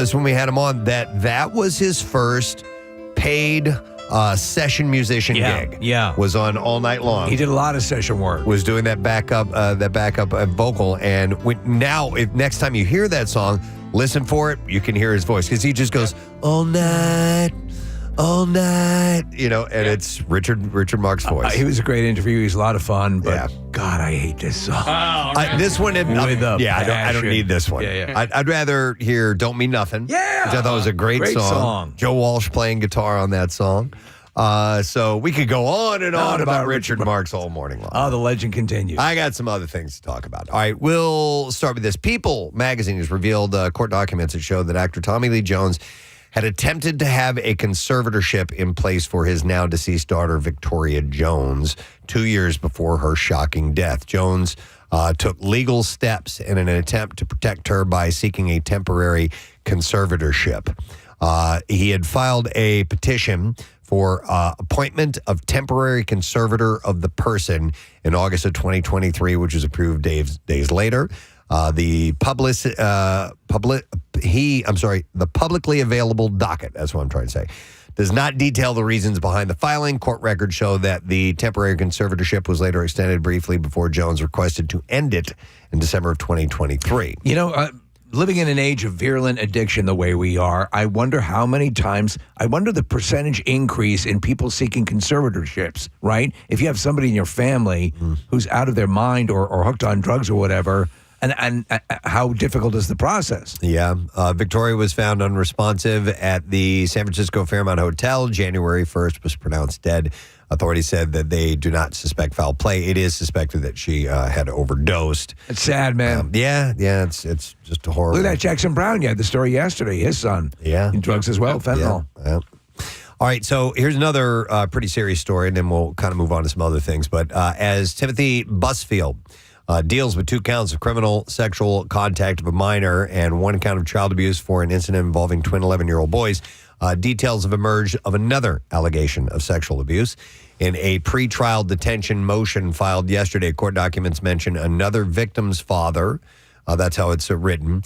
was when we had him on that was his first paid session musician gig. Yeah. Was on All Night Long. He did a lot of session work. Was doing that backup vocal. And if next time you hear that song, listen for it, you can hear his voice. Because he just goes, all night. And it's Richard Mark's voice. He was a great interview. He was a lot of fun, but God, I hate this song. This one, I don't need this one. Yeah. I'd rather hear Don't Mean Nothing, which I thought was a great song. Joe Walsh playing guitar on that song. So we could go on and on about Richard Marx all morning long. Oh, the legend continues. I got some other things to talk about. All right, we'll start with this. People magazine has revealed court documents that show that actor Tommy Lee Jones had attempted to have a conservatorship in place for his now deceased daughter, Victoria Jones, 2 years before her shocking death. Jones took legal steps in an attempt to protect her by seeking a temporary conservatorship. He had filed a petition for appointment of temporary conservator of the person in August of 2023, which was approved days later. The publicly available docket, that's what I'm trying to say, does not detail the reasons behind the filing. Court records show that the temporary conservatorship was later extended briefly before Jones requested to end it in December of 2023. Living in an age of virulent addiction the way we are, I wonder the percentage increase in people seeking conservatorships, right? If you have somebody in your family who's out of their mind or hooked on drugs or whatever, and how difficult is the process? Yeah. Victoria was found unresponsive at the San Francisco Fairmont Hotel. January 1st was pronounced dead. Authorities said that they do not suspect foul play. It is suspected that she had overdosed. It's sad, man. It's just a horrible. Look at that Jackson Brown. You had the story yesterday. His son. Yeah. In drugs as well, fentanyl. Yeah. All right, so here's another pretty serious story, and then we'll kind of move on to some other things. But as Timothy Busfield deals with 2 counts of criminal sexual contact of a minor and 1 count of child abuse for an incident involving twin 11-year-old boys, details have emerged of another allegation of sexual abuse. In a pretrial detention motion filed yesterday, court documents mention another victim's father, that's how it's written,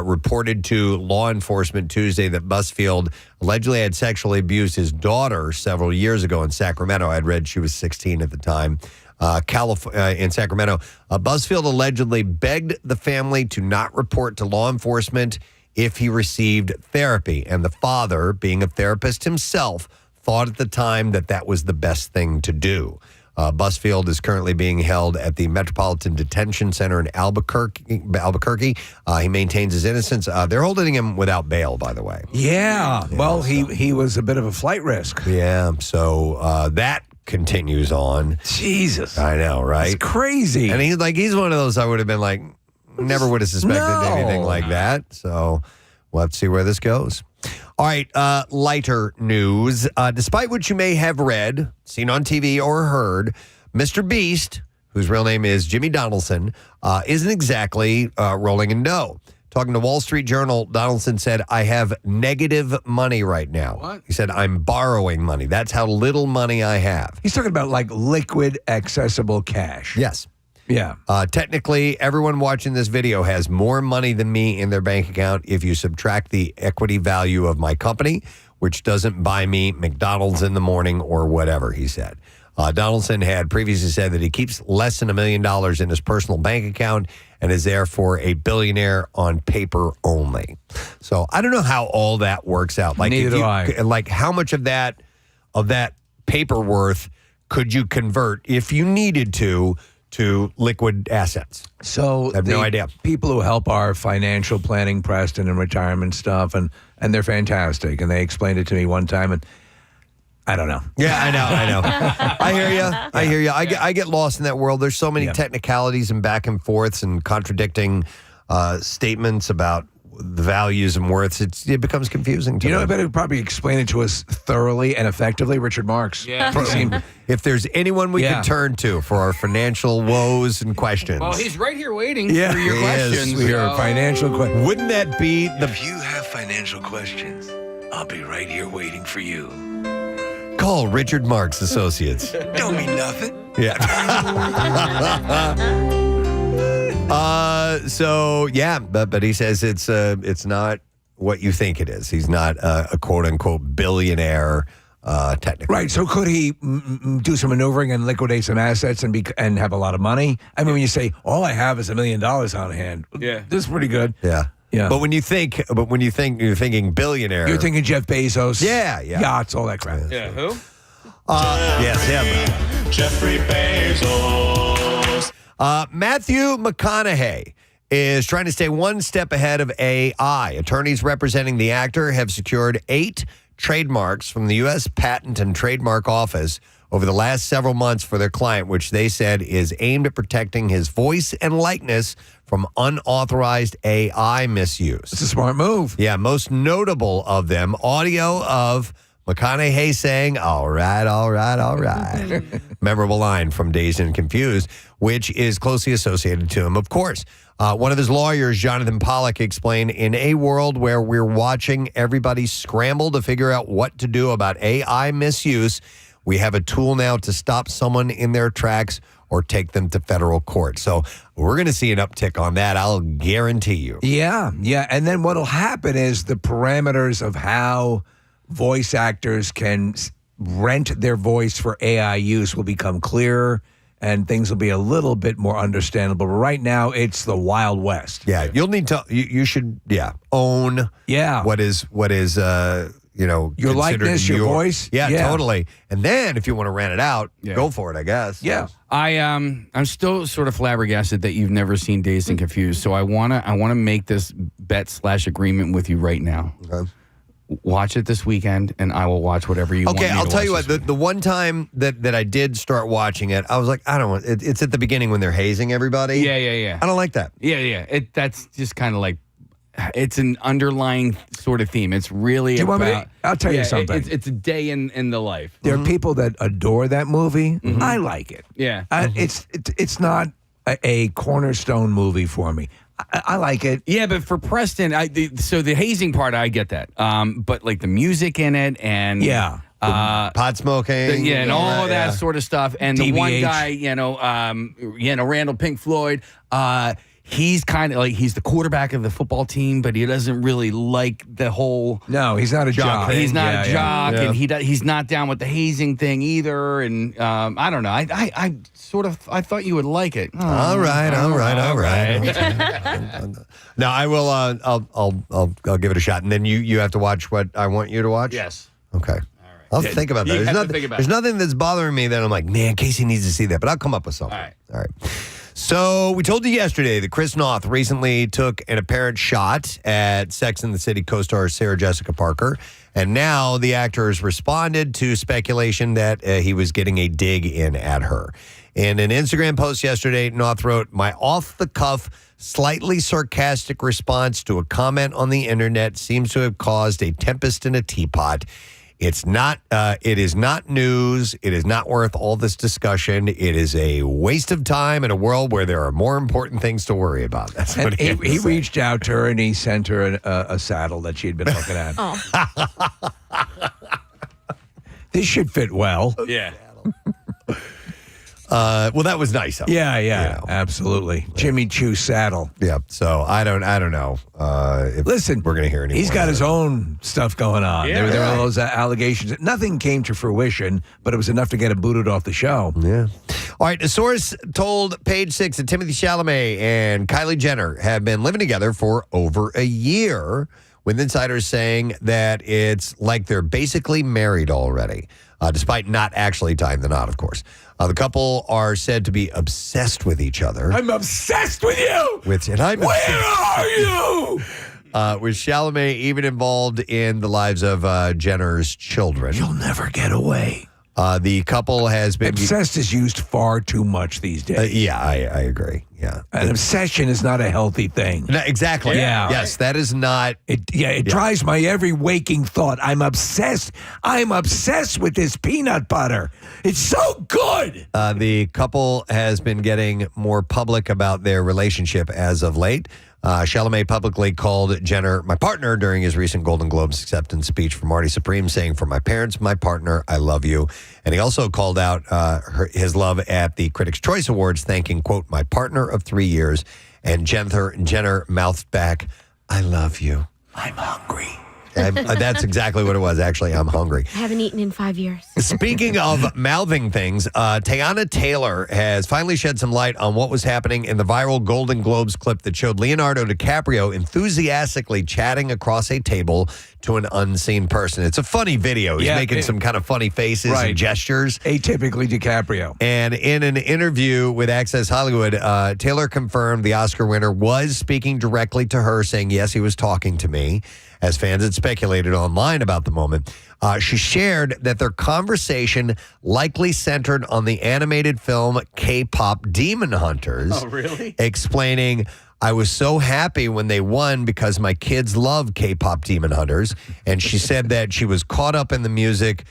reported to law enforcement Tuesday that Busfield allegedly had sexually abused his daughter several years ago in Sacramento. I'd read she was 16 at the time. In Sacramento, Busfield allegedly begged the family to not report to law enforcement if he received therapy. And the father, being a therapist himself, thought at the time that was the best thing to do. Busfield is currently being held at the Metropolitan Detention Center in Albuquerque. He maintains his innocence. They're holding him without bail, by the way. Yeah. Well, he was a bit of a flight risk. Yeah. So that continues on. Jesus. I know, right? It's crazy. And he's one of those I would have been like, never would have suspected anything like that. So we'll have to see where this goes. All right, lighter news. Despite what you may have read, seen on TV, or heard, Mr. Beast, whose real name is Jimmy Donaldson, isn't exactly rolling in dough. Talking to Wall Street Journal, Donaldson said, I have negative money right now. What? He said, I'm borrowing money. That's how little money I have. He's talking about like liquid, accessible cash. Yes. Yeah. Technically, everyone watching this video has more money than me in their bank account if you subtract the equity value of my company, which doesn't buy me McDonald's in the morning or whatever, he said. Donaldson had previously said that he keeps less than $1 million in his personal bank account and is therefore a billionaire on paper only. So I don't know how all that works out. Like, Neither do I. Like, how much of that paper worth could you convert if you needed to liquid assets? So I have no idea. People who help our financial planning, Preston, and retirement stuff, and they're fantastic. And they explained it to me one time, and I don't know. Yeah, I know. I hear you. I get lost in that world. There's so many technicalities and back and forths and contradicting statements about the values and worths. It becomes confusing to me. I better probably explain it to us thoroughly and effectively, Richard Marx. Yeah. If there's anyone we could turn to for our financial woes and questions. Well, he's right here waiting for your he questions. is. Your financial questions. Wouldn't that be the... If you have financial questions, I'll be right here waiting for you. Call Richard Marx Associates. Don't mean nothing. Yeah. But he says it's not what you think it is. He's not a quote unquote billionaire. Technically, Right. So could he do some maneuvering and liquidate some assets and have a lot of money? I mean, when you say all I have is $1 million on hand, Yeah. this is pretty good. Yeah. Yeah. But when you think, you're thinking billionaire. You're thinking Jeff Bezos, Yeah. yachts, all that crap. Yeah, who? Yes, him. Jeffrey Bezos. Matthew McConaughey is trying to stay one step ahead of AI. Attorneys representing the actor have secured 8 trademarks from the U.S. Patent and Trademark Office over the last several months for their client, which they said is aimed at protecting his voice and likeness from unauthorized AI misuse. It's a smart move. Yeah, most notable of them, audio of McConaughey saying, all right, all right, all right. Memorable line from Dazed and Confused, which is closely associated to him, of course. One of his lawyers, Jonathan Pollack, explained, in a world where we're watching everybody scramble to figure out what to do about AI misuse, we have a tool now to stop someone in their tracks or take them to federal court. So we're going to see an uptick on that, I'll guarantee you. Yeah. And then what'll happen is the parameters of how voice actors can rent their voice for AI use will become clearer, and things will be a little bit more understandable. But right now, it's the Wild West. Yeah, you'll need to, you should, own what is your likeness, your voice. Yeah, totally. And then if you want to rent it out, go for it, I guess. Yeah. I'm still sort of flabbergasted that you've never seen Dazed and Confused. So I wanna make this bet/agreement with you right now. Okay. Watch it this weekend, and I will watch whatever you want me to I'll tell you watch what, the one time that I did start watching it, I was like, I don't want it's at the beginning when they're hazing everybody. Yeah. I don't like that. Yeah. That's just kind of like, it's an underlying sort of theme. It's really Do you want me about. to- I'll tell you something. It's a day in the life. There are people that adore that movie. I like it. Yeah. It's not a cornerstone movie for me. I like it. Yeah, but for Preston, so the hazing part, I get that. But like the music in it and Pot smoking. and all of that yeah. sort of stuff. And the one TBH. guy, Randall Pink Floyd, he's kind of like, he's the quarterback of the football team, but he doesn't really like the whole. No, he's not a jock. He's not a jock, Yeah. and he's not down with the hazing thing either. And I don't know. I thought you would like it. Oh, All right. No, I will. I'll give it a shot, and then you have to watch what I want you to watch. Yes. Okay. I'll think about that. You There's have to think about there's it. nothing that's bothering me that I'm like, man, Casey needs to see that, but I'll come up with something. All right. So we told you yesterday that Chris Noth recently took an apparent shot at Sex and the City co-star Sarah Jessica Parker, and now the actor has responded to speculation that he was getting a dig in at her. In an Instagram post yesterday, Noth wrote, "My off-the-cuff, slightly sarcastic response to a comment on the internet seems to have caused a tempest in a teapot. It's not. It is not news. It is not worth all this discussion. It is a waste of time in a world where there are more important things to worry about." That's what And he reached out to her and he sent her a saddle that she had been looking at. This should fit well. Yeah. Well, that was nice of him. Yeah, absolutely. Jimmy Choo saddle. Yeah. So I don't know. If Listen, we're going to hear any. He's more got of his that. own stuff going on. Yeah, there were right. all those allegations. Nothing came to fruition, but it was enough to get him booted off the show. Yeah. All right. A source told Page Six that Timothy Chalamet and Kylie Jenner have been living together for over a year, with insiders saying that it's like they're basically married already, despite not actually tying the knot, of course. The couple are said to be obsessed with each other. I'm obsessed with you. And I'm Where are you? with Chalamet even involved in the lives of Jenner's children. You'll never get away. The couple has been. Obsessed is used far too much these days. Yeah, I agree. Yeah. An obsession is not a healthy thing. No, exactly. Yeah. Yes, that is not. It drives my every waking thought. I'm obsessed. I'm obsessed with this peanut butter. It's so good. The couple has been getting more public about their relationship as of late. Chalamet publicly called Jenner my partner during his recent Golden Globes acceptance speech for Marty Supreme, saying, "For my parents, my partner, I love you." And he also called out his love at the Critics' Choice Awards, thanking, quote, "my partner of 3 years." And Jenner mouthed back, "I love you." I'm hungry. That's exactly what it was, actually. I'm hungry. I haven't eaten in 5 years. Speaking of mouthing things, Tiana Taylor has finally shed some light on what was happening in the viral Golden Globes clip that showed Leonardo DiCaprio enthusiastically chatting across a table to an unseen person. It's a funny video. He's making some kind of funny faces and gestures. Atypically DiCaprio. And in an interview with Access Hollywood, Taylor confirmed the Oscar winner was speaking directly to her, saying, yes, he was talking to me. As fans had speculated online about the moment, she shared that their conversation likely centered on the animated film K-pop Demon Hunters. Oh, really? Explaining, I was so happy when they won because my kids love K-pop Demon Hunters. And she said that she was caught up in the music,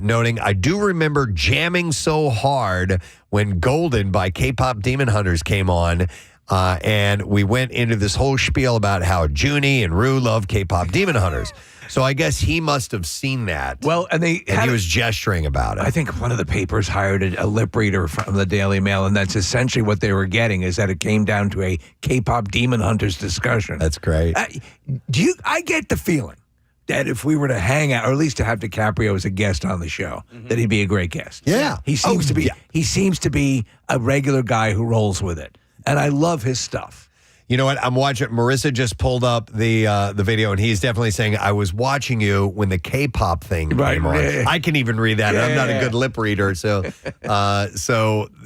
noting, I do remember jamming so hard when Golden by K-pop Demon Hunters came on. And we went into this whole spiel about how Junie and Rue love K-pop Demon Hunters. So I guess he must have seen that. Well, and he was gesturing about it. I think one of the papers hired a lip reader from the Daily Mail, and that's essentially what they were getting, is that it came down to a K-pop Demon Hunters discussion. That's great. I get the feeling that if we were to hang out, or at least to have DiCaprio as a guest on the show, that he'd be a great guest. Yeah. He seems to be. Yeah. He seems to be a regular guy who rolls with it. And I love his stuff. You know what? I'm watching. Marissa just pulled up the video, and he's definitely saying, I was watching you when the K-pop thing came on. Yeah. I can even read that. I'm not a good lip reader, so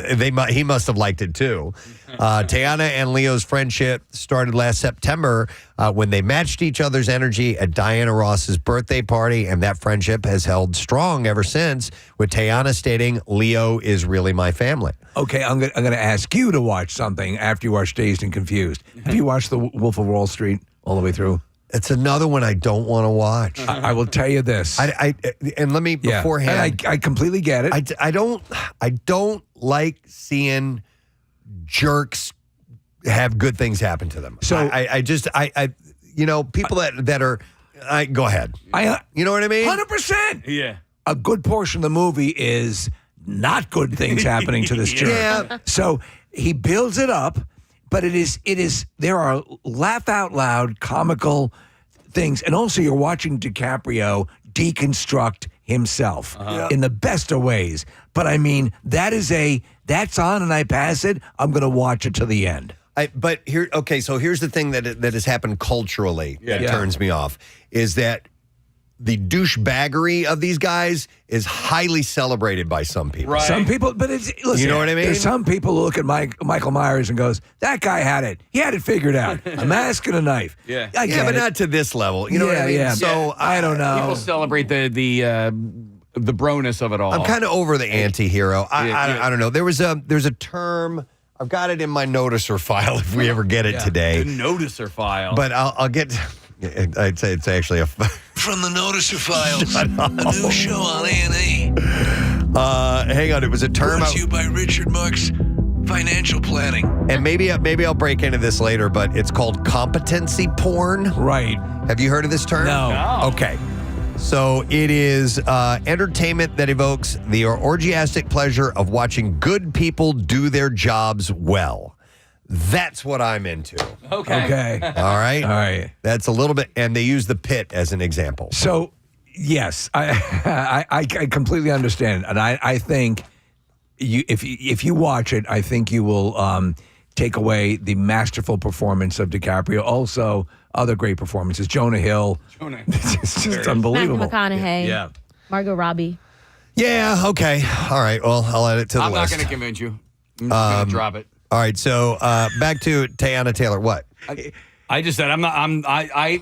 he must have liked it too. Tiana and Leo's friendship started last September when they matched each other's energy at Diana Ross's birthday party, and that friendship has held strong ever since, with Tiana stating, Leo is really my family. Okay, I'm going to ask you to watch something after you watch Dazed and Confused. Have you watched The Wolf of Wall Street all the way through? It's another one I don't want to watch. I will tell you this. And let me beforehand. And I completely get it. I don't like seeing jerks have good things happen to them. So people that are. Go ahead. You know what I mean? 100%. Yeah. A good portion of the movie is not good things happening to this jerk. Yeah. So he builds it up, but it is there are laugh out loud comical things, and also you're watching DiCaprio deconstruct himself in the best of ways. But I mean, that's on and I pass it. I'm going to watch it to the end. So here's the thing that has happened culturally that turns me off, is that the douchebaggery of these guys is highly celebrated by some people. Right. Some people, but listen, you know what I mean? There's some people who look at Michael Myers and goes, that guy had it. He had it figured out. A mask and a knife. Yeah. I get but it. not to this level. You know what I mean? Yeah. So I don't know. People celebrate the broness of it all. I'm kind of over the anti-hero. I don't know. There's a term. I've got it in my noticer file if we ever get it today. The noticer file. But I'll get. I'd say it's actually a. From the Noticer Files, a new show on A&E. Hang on, it was a term. Brought to you by Richard Marks Financial Planning. And maybe I'll break into this later, but it's called competency porn. Right. Have you heard of this term? No. Okay. So it is entertainment that evokes the orgiastic pleasure of watching good people do their jobs well. That's what I'm into. Okay. All right? All right. That's a little bit, and they use the pit as an example. So, yes, I completely understand. And I think if you watch it, I think you will take away the masterful performance of DiCaprio. Also, other great performances. Jonah Hill. It's just unbelievable. Matthew McConaughey. Yeah. Margot Robbie. Yeah, okay. All right, well, I'll add it to the I'm list. not going to convince you. I'm just going to drop it. All right, so back to Tiana Taylor. What? I just said I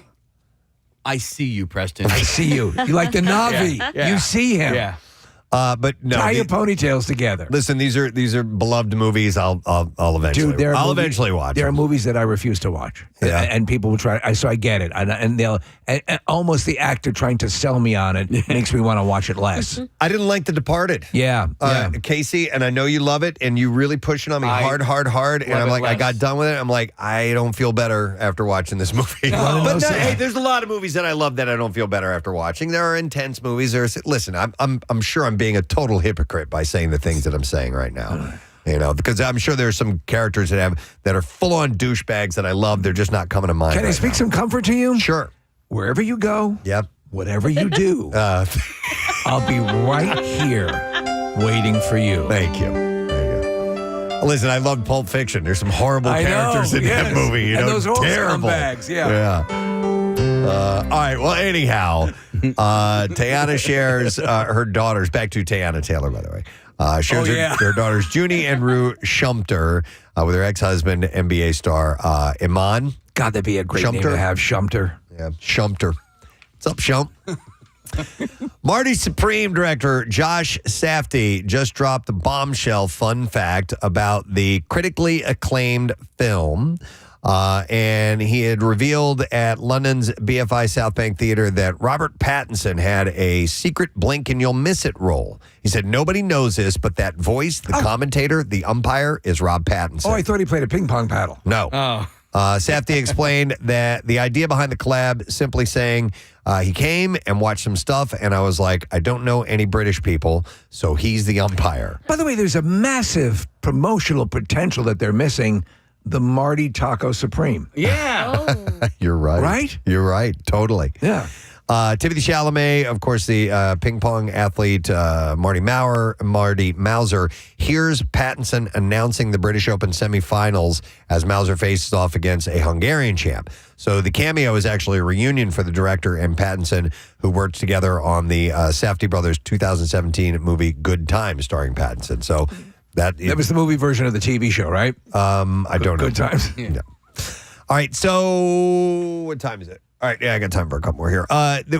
see you, Preston. I see you. You like the Navi. Yeah. You see him. Yeah. But no. Tie your ponytails together. Listen, these are beloved movies. I'll eventually. Dude, I'll eventually watch. There are them. movies that I refuse to watch, Yeah. and people will try. So I get it, and they'll and almost the actor trying to sell me on it makes me want to watch it less. I didn't like The Departed. Yeah, Casey, and I know you love it, and you really push it on me hard, and I'm like, I got done with it. I'm like, I don't feel better after watching this movie. But hey, there's a lot of movies that I love that I don't feel better after watching. There are intense movies. Listen, I'm sure I'm being a total hypocrite by saying the things that I'm saying right now. You know, because I'm sure there's some characters that are full on douchebags that I love. They're just not coming to mind. Can I speak some comfort to you? Sure. wherever you go, Yep. whatever you do, I'll be right here waiting for you. Thank you. Listen, I love Pulp Fiction. There's some horrible characters in that movie. You and know, those are all terrible. scumbags. Yeah. All right. Well, anyhow, Tayana shares her daughters. Back to Tayana Taylor, by the way. Shares her daughters, Junie and Rue Shumter, with her ex-husband, NBA star Iman. God, that'd be a great name to have, Shumter. Yeah, Shumter. What's up, Shump? Marty Supreme director Josh Safdie just dropped a bombshell fun fact about the critically acclaimed film. And he had revealed at London's BFI South Bank Theatre that Robert Pattinson had a secret blink and you'll miss it role. He said, nobody knows this, but that voice, the commentator, the umpire, is Rob Pattinson. Oh, I thought he played a ping pong paddle. No. Oh. Safdie explained that the idea behind the collab, simply saying he came and watched some stuff, and I was like, I don't know any British people, so he's the umpire. By the way, there's a massive promotional potential that they're missing, the Marty Taco Supreme. Yeah. Oh. You're right. Right? You're right. Totally. Yeah. Timothy Chalamet, of course, the ping pong athlete, Marty Mauser, hears Pattinson announcing the British Open semifinals as Mauser faces off against a Hungarian champ. So the cameo is actually a reunion for the director and Pattinson, who worked together on the Safdie brothers 2017 movie Good Times, starring Pattinson. So that was the movie version of the TV show, right? I don't know. Good Times. Yeah. All right. So what time is it? All right, yeah, I got time for a couple more here.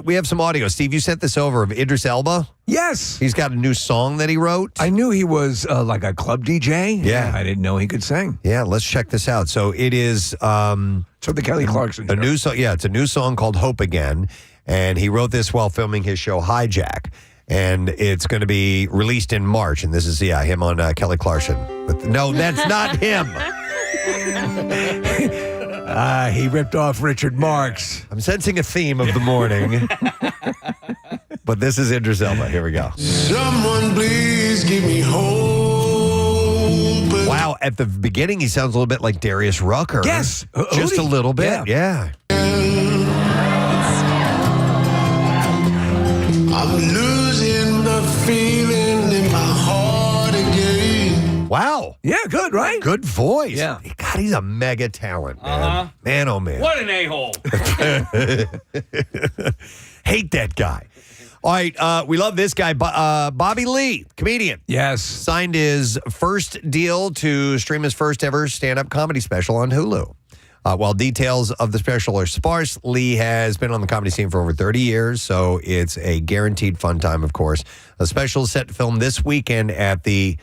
We have some audio. Steve, you sent this over of Idris Elba. Yes. He's got a new song that he wrote. I knew he was like a club DJ. Yeah. I didn't know he could sing. Yeah, let's check this out. So it is So the Kelly Clarkson show. a new song. Yeah, it's a new song called Hope Again. And he wrote this while filming his show Hijack. And it's going to be released in March. And this is, him on Kelly Clarkson. But no, that's not him. He ripped off Richard Marx. I'm sensing a theme of the morning. But this is Idris Elba. Here we go. Someone please give me hope. Wow, at the beginning, he sounds a little bit like Darius Rucker. Yes. Just a Odie. little bit. Yeah. I'm losing the feeling in my heart again. Wow. Yeah, good, right? Good voice. Yeah. God, he's a mega talent, man. Man, oh, man. What an a-hole. Hate that guy. All right, we love this guy. Bobby Lee, comedian. Yes. Signed his first deal to stream his first ever stand-up comedy special on Hulu. While details of the special are sparse, Lee has been on the comedy scene for over 30 years, so it's a guaranteed fun time, of course. A special is set to film this weekend at the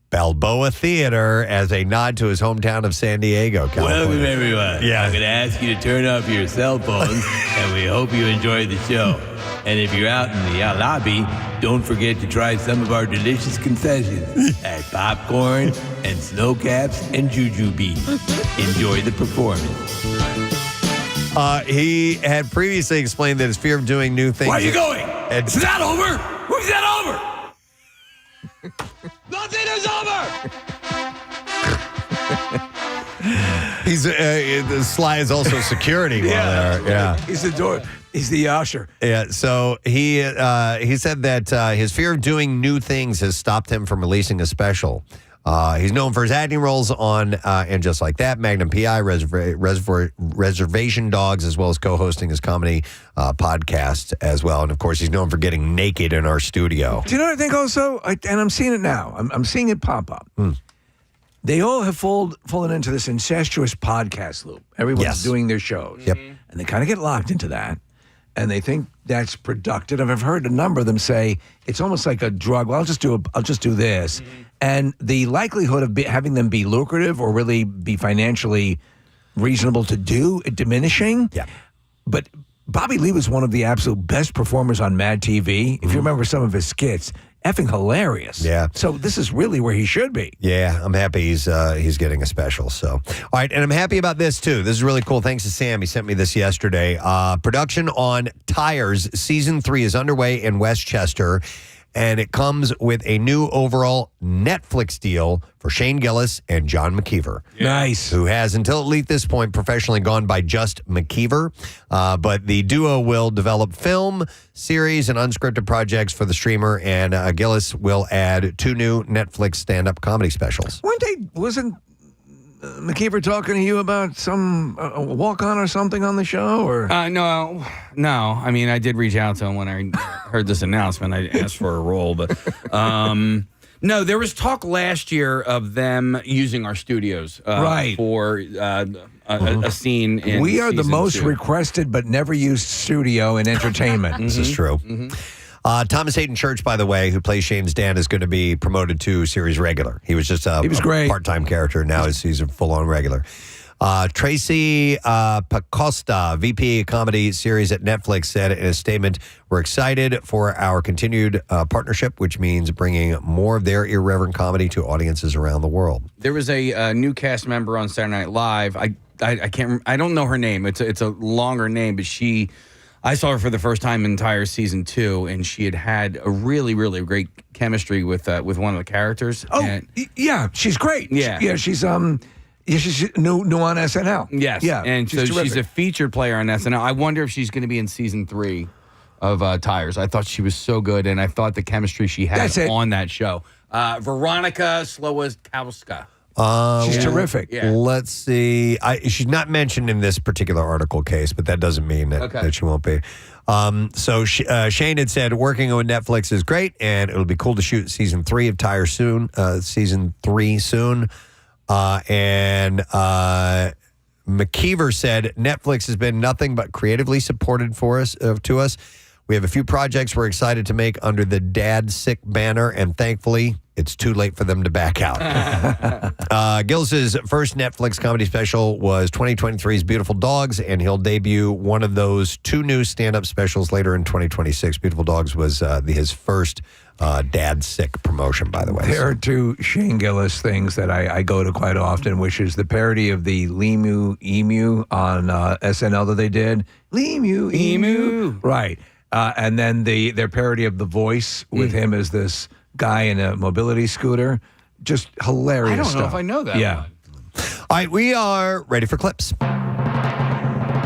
Balboa Theater as a nod to his hometown of San Diego, California. Welcome, everyone. Yeah. I'm going to ask you to turn off your cell phones, and we hope you enjoy the show. And if you're out in the lobby, don't forget to try some of our delicious concessions like popcorn and snow caps and juju beans. Enjoy the performance. He had previously explained that his fear of doing new things. Where are you going? And- Is that over? Who's that over? Nothing is over! He's Sly is also security while there. Yeah. He's the door. He's the usher. Yeah, so he said that his fear of doing new things has stopped him from releasing a special. He's known for his acting roles on And Just Like That, Magnum P.I., Reservation Dogs, as well as co-hosting his comedy podcast as well. And, of course, he's known for getting naked in our studio. Do you know what I think also? And I'm seeing it now. I'm seeing it pop up. They all have fallen into this incestuous podcast loop. Everyone's Yes. doing their shows. Yep. And they kind of get locked into that. And they think that's productive. I've heard a number of them say it's almost like a drug. Well, I'll just do this. And the likelihood of having them be lucrative or really be financially reasonable to do, diminishing. Yeah. But Bobby Lee was one of the absolute best performers on Mad TV. If you remember some of his skits, effing hilarious. Yeah. So this is really where he should be. Yeah, I'm happy he's getting a special. So, all right, and I'm happy about this too. This is really cool. Thanks to Sam. He sent me this yesterday. Production on Tires season 3 is underway in Westchester, and it comes with a new overall Netflix deal for Shane Gillis and John McKeever. Nice. Who has, until at least this point, professionally gone by just McKeever. But the duo will develop film, series, and unscripted projects for the streamer, and Gillis will add 2 new Netflix stand-up comedy specials. Wasn't McKeever talking to you about some walk-on or something on the show? Or No. I mean, I did reach out to him when I heard this announcement. I asked for a role, but no, there was talk last year of them using our studios Right. for a scene in we are the season most 2. requested but never used studio in entertainment. This is true. Thomas Hayden Church, by the way, who plays Shane's dad, is going to be promoted to series regular. He was just a great. part-time character. Now he's a full-on regular. Tracy Pacosta, VP of Comedy Series at Netflix, said in a statement, "We're excited for our continued partnership, which means bringing more of their irreverent comedy to audiences around the world." There was a new cast member on Saturday Night Live. I can't. I don't know her name. It's a longer name, but I saw her for the first time in entire season 2, and she had a really, really great chemistry with one of the characters. Yeah, she's great. Yeah. She's new on SNL. Yes. Yeah, And so she's a featured player on SNL. I wonder if she's going to be in season 3 of Tires. I thought she was so good, and I thought the chemistry she had on that show. Veronica Slowakowska. She's terrific. Yeah. Let's see. She's not mentioned in this particular article case, but that doesn't mean that she won't be. Shane had said working with Netflix is great, and it'll be cool to shoot season 3 of Tire soon. Season 3 soon. And McKeever said Netflix has been nothing but creatively supported to us. We have a few projects we're excited to make under the Dad Sick banner, and thankfully, it's too late for them to back out. Gillis's first Netflix comedy special was 2023's Beautiful Dogs, and he'll debut one of those 2 new stand-up specials later in 2026. Beautiful Dogs was his first Dad Sick promotion, by the way. There are 2 Shane Gillis things that I go to quite often, which is the parody of the Limu Emu on SNL that they did. Limu Emu. Right. And then their parody of The Voice with him as this guy in a mobility scooter. Just hilarious I don't know stuff. if I know that Yeah. one. All right, we are ready for clips.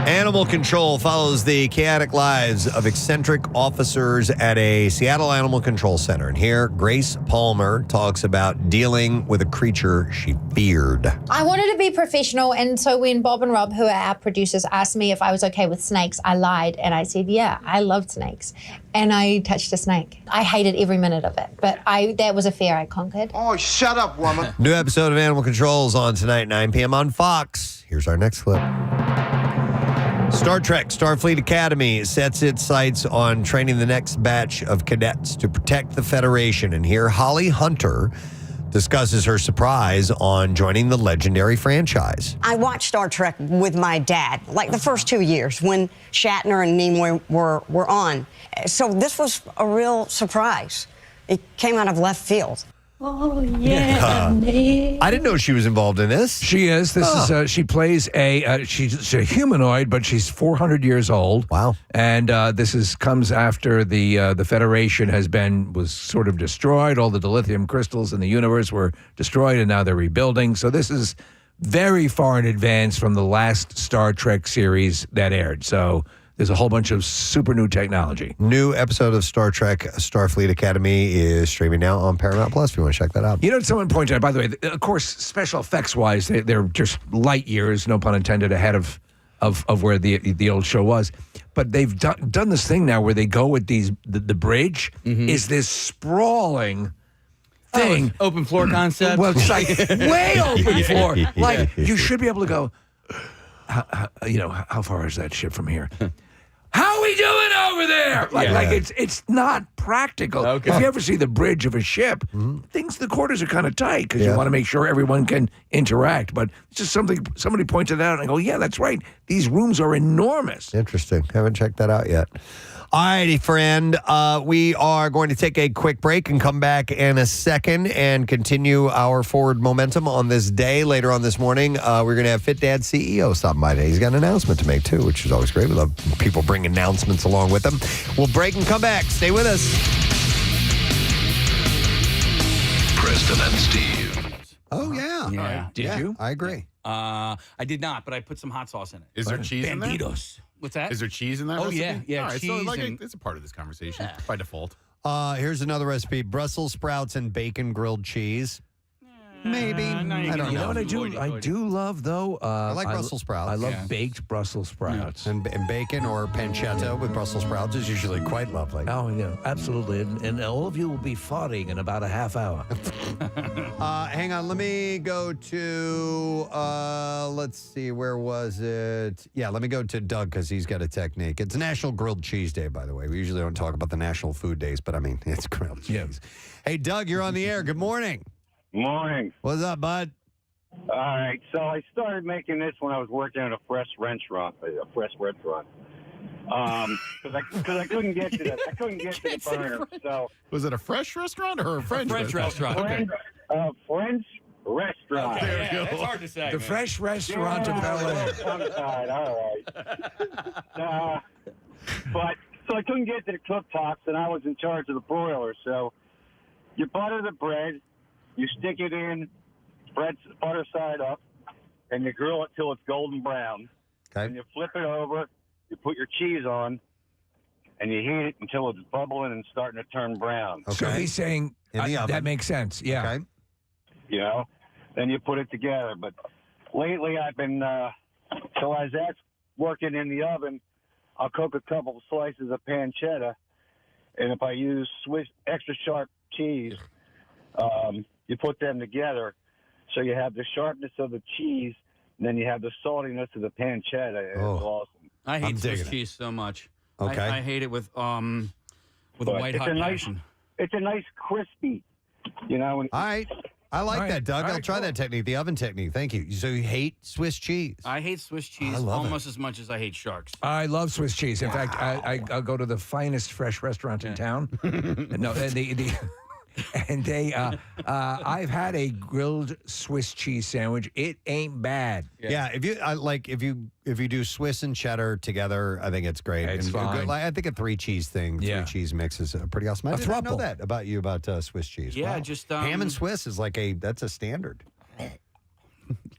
Animal control follows the chaotic lives of eccentric officers at a Seattle animal control center. And here, Grace Palmer talks about dealing with a creature she feared. I wanted to be professional, and so when Bob and Rob, who are our producers, asked me if I was okay with snakes, I lied, and I said, yeah, I loved snakes. And I touched a snake. I hated every minute of it, but that was a fear I conquered. Oh, shut up, woman. New episode of Animal Control is on tonight, 9 p.m. on Fox. Here's our next clip. Star Trek Starfleet Academy sets its sights on training the next batch of cadets to protect the Federation. And here, Holly Hunter discusses her surprise on joining the legendary franchise. I watched Star Trek with my dad, like the first 2 years when Shatner and Nimoy were on. So this was a real surprise. It came out of left field. Oh, yeah. I didn't know she was involved in this. She is. This is. She plays she's a humanoid, but she's 400 years old. Wow. And this comes after the Federation was sort of destroyed. All the dilithium crystals in the universe were destroyed, and now they're rebuilding. So this is very far in advance from the last Star Trek series that aired. So there's a whole bunch of super new technology. New episode of Star Trek Starfleet Academy is streaming now on Paramount Plus if you want to check that out. You know, someone pointed out, by the way, of course, special effects-wise, they're just light years, no pun intended, ahead of where the old show was. But they've done this thing now where they go with the bridge is this sprawling thing. Open floor concept. Well, it's like way open floor. Like, you should be able to go, how far is that ship from here? How are we doing over there? Like it's not practical. Okay. If you ever see the bridge of a ship, the quarters are kind of tight because you want to make sure everyone can interact. But it's just something somebody pointed out, and I go, yeah, that's right. These rooms are enormous. Interesting. Haven't checked that out yet. All righty, friend. We are going to take a quick break and come back in a second and continue our forward momentum on this day. Later on this morning, we're going to have FitDadCEO stopping by today. He's got an announcement to make, too, which is always great. We love people bring announcements along with them. We'll break and come back. Stay with us. Preston and Steve. Oh, yeah. Yeah. Did you? I agree. I did not, but I put some hot sauce in it. Is there cheese in there? Banditos. What's that? Is there cheese in that? Oh, recipe? yeah, yeah, All right, so cheese like and- it's a part of this conversation by default. Here's another recipe: Brussels sprouts and bacon grilled cheese. Maybe. no, you I don't can You know know. what I do love though? I like Brussels sprouts. I love Yeah. baked Brussels sprouts. And bacon or pancetta with Brussels sprouts is usually quite lovely. Oh yeah, absolutely. And all of you will be farting in about a half hour. Hang on, let me go to, let's see, where was it? Yeah, let me go to Doug because he's got a technique. It's National Grilled Cheese Day, by the way. We usually don't talk about the national food days, but I mean, it's grilled cheese. Yeah. Hey, Doug, you're on the air. Good morning. Morning. What's up, bud? All right, so I started making this when I was working at a fresh restaurant. Because I couldn't get to the burner. So Was it a fresh restaurant or a French restaurant. Okay. French restaurant. There we Yeah, go. that's hard to say. The man. fresh restaurant of Bel Air. All right. But so I couldn't get to the cooktops, and I was in charge of the broiler. So you butter the bread, you stick it in, butter side up, and you grill it till it's golden brown. Okay. And you flip it over, you put your cheese on, and you heat it until it's bubbling and starting to turn brown. So he's saying In the oven. that makes sense. Yeah. Okay. You know, then you put it together. But lately I've been, so as that's working in the oven, I'll cook a couple of slices of pancetta, and if I use Swiss extra sharp cheese, you put them together, so you have the sharpness of the cheese, and then you have the saltiness of the pancetta. And Oh. It's awesome. I I'm hate digging Swiss it. cheese so much. Okay. I hate it with a But white it's hot a nice, passion. it's a nice crispy, you know. And All right. I like All right. that, Doug. All I'll right, try cool. that technique, the oven technique. Thank you. So you hate Swiss cheese? I hate Swiss cheese I love almost as much as I hate sharks. I love Swiss cheese. In fact, I'll go to the finest fresh restaurant in town. No, I've had a grilled Swiss cheese sandwich. It ain't bad. Yeah, if you do Swiss and cheddar together, I think it's great. It's And fine. I think a three cheese thing, Yeah. three cheese mix is pretty awesome. I A did not know throuple. that about you about Swiss cheese. Yeah, Wow. just, ham and Swiss is that's a standard.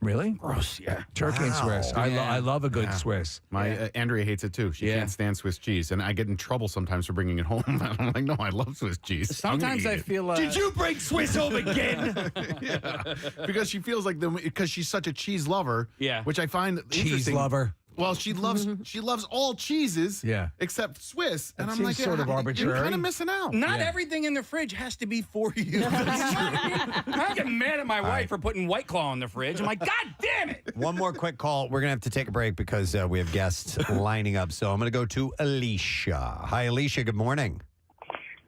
Really? Gross, yeah. Turkey and Swiss. I love a good Swiss. My Andrea hates it too. She Yeah. can't stand Swiss cheese, and I get in trouble sometimes for bringing it home. I'm like, no, I love Swiss cheese. I'm gonna Sometimes eat I it. feel Did you bring Swiss home again? because she feels like because she's such a cheese lover. Yeah. which I find Cheese interesting. lover. Well, she loves all cheeses. Yeah. except Swiss, and That I'm seems like, sort of you're arbitrary. kind of missing out. Not Yeah. everything in the fridge has to be for you. I get mad at my wife for putting White Claw in the fridge. I'm like, God damn it. One more quick call. We're going to have to take a break because we have guests lining up. So I'm going to go to Alicia. Hi, Alicia. Good morning.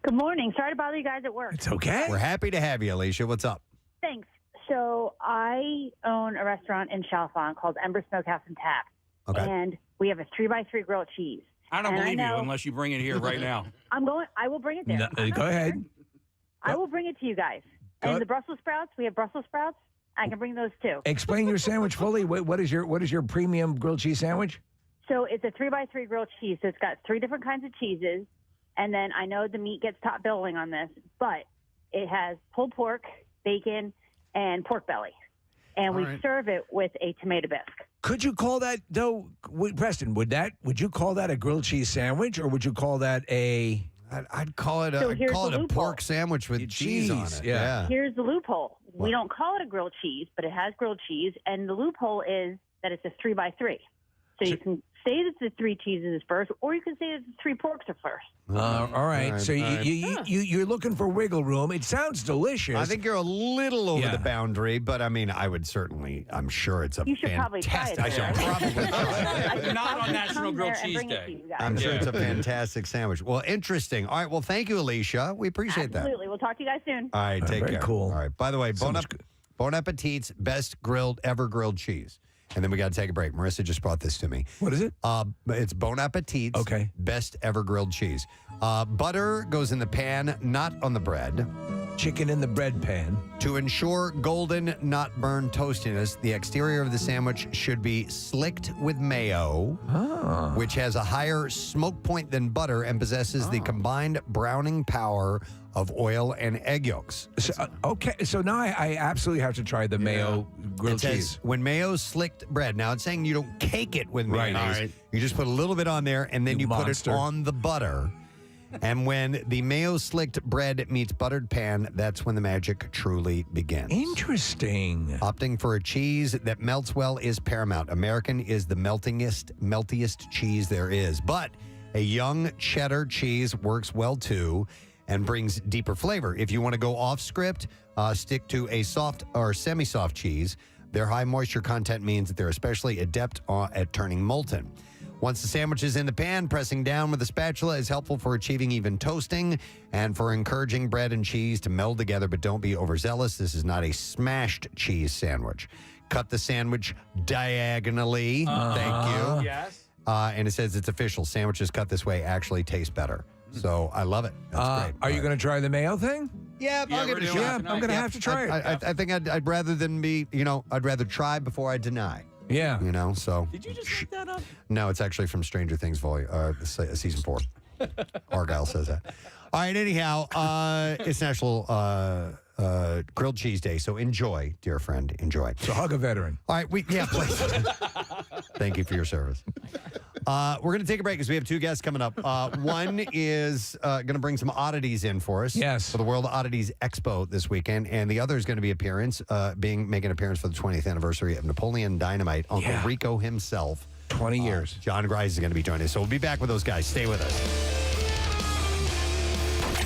Good morning. Sorry to bother you guys at work. It's okay. We're happy to have you, Alicia. What's up? Thanks. So I own a restaurant in Chalfont called Ember Smokehouse and Tap. Okay. And we have a 3x3 grilled cheese. I don't And believe you know- unless you bring it here right now. I will bring it there. No, I'm not go ahead. scared. I will bring it to you guys. Go- And the Brussels sprouts, we have Brussels sprouts. I can bring those too. Explain your sandwich fully. What is your premium grilled cheese sandwich? So it's a 3x3 grilled cheese. So it's got 3 different kinds of cheeses. And then I know the meat gets top billing on this, but it has pulled pork, bacon, and pork belly. And we right. serve it with a tomato bisque. Could you call that though, Preston? Would you call that a grilled cheese sandwich, or would you call that a? I'd call it So here's the a loophole. pork sandwich with cheese on it. Yeah. Here's the loophole. We don't call it a grilled cheese, but it has grilled cheese. And the loophole is that it's a 3x3. So you can say that the 3 cheeses is first, or you can say that the 3 porks are first. All right. All right, So all right. you're looking for wiggle room. It sounds delicious. I think you're a little over Yeah. the boundary, but I mean, I'm sure it's a You should probably try fantastic. it. I should there. probably try it. Not on National Come Grilled there and Cheese bring it Day. to you guys. I'm sure it's a fantastic sandwich. Well, interesting. All right. Well, thank you, Alicia. We appreciate that. Absolutely. We'll talk to you guys soon. All right. Take very care. cool. All right. By the way, So much Bon Appetit's best ever grilled cheese. And then we got to take a break. Marissa just brought this to me. What is it? It's Bon Appetit's Okay. best ever grilled cheese. Butter goes in the pan, not on the bread. chicken in the bread pan. To ensure golden, not burned toastiness, the exterior of the sandwich should be slicked with mayo, which has a higher smoke point than butter and possesses the combined browning power of oil and egg yolks. So now I absolutely have to try the mayo grilled It says, cheese. when mayo slicked bread. Now, it's saying you don't cake it with Right. mayonnaise. All right. You just put a little bit on there, and then You you put it monster. on the butter. And when the mayo slicked bread meets buttered pan, that's when the magic truly begins. Interesting. Opting for a cheese that melts well is paramount. American is the meltiest cheese there is. But a young cheddar cheese works well too and brings deeper flavor. If you want to go off script, stick to a soft or semi-soft cheese. Their high moisture content means that they're especially adept at turning molten. Once the sandwich is in the pan, pressing down with a spatula is helpful for achieving even toasting and for encouraging bread and cheese to meld together, but don't be overzealous. This is not a smashed cheese sandwich. Cut the sandwich diagonally. Thank you. Yes. And it says it's official. Sandwiches cut this way actually taste better. So I love it. That's great. Are you going to try the mayo thing? Yeah, I'll give it a we're shot. doing Yeah, it I'm tonight. going to have to try it. I think I'd rather than be, I'd rather try before I deny. Yeah. So. Did you just make that up? No, it's actually from Stranger Things season 4. Argyle says that. All right, anyhow, it's National Grilled Cheese Day, so enjoy, dear friend, enjoy. So hug a veteran. All right, please. Thank you for your service. We're going to take a break because we have two guests coming up. One is going to bring some oddities in for us. Yes. For the World Oddities Expo this weekend. And the other is going to be making an appearance for the 20th anniversary of Napoleon Dynamite. Uncle Rico himself. 20 years. John Grice is going to be joining us. So we'll be back with those guys. Stay with us.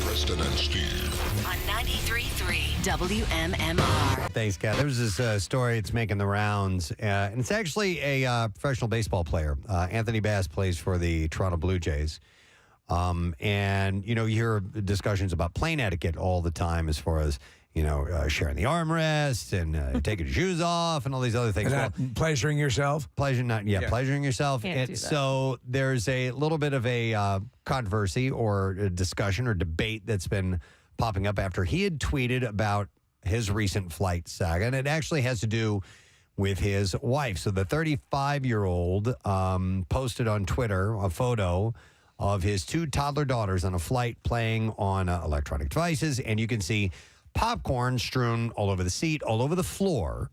Preston and Steve on 93.3 WMMR. Thanks, Kat. There was this story that's making the rounds, and it's actually a professional baseball player. Anthony Bass plays for the Toronto Blue Jays. And, you hear discussions about plane etiquette all the time as far as, sharing the armrest and taking your shoes off and all these other things. And not pleasuring yourself? Pleasuring yourself. Can't do that. So there's a little bit of a controversy or a discussion or debate that's been popping up after he had tweeted about his recent flight saga. And it actually has to do with his wife. So the 35-year-old posted on Twitter a photo of his two toddler daughters on a flight playing on electronic devices. And you can see popcorn strewn all over the seat, all over the floor.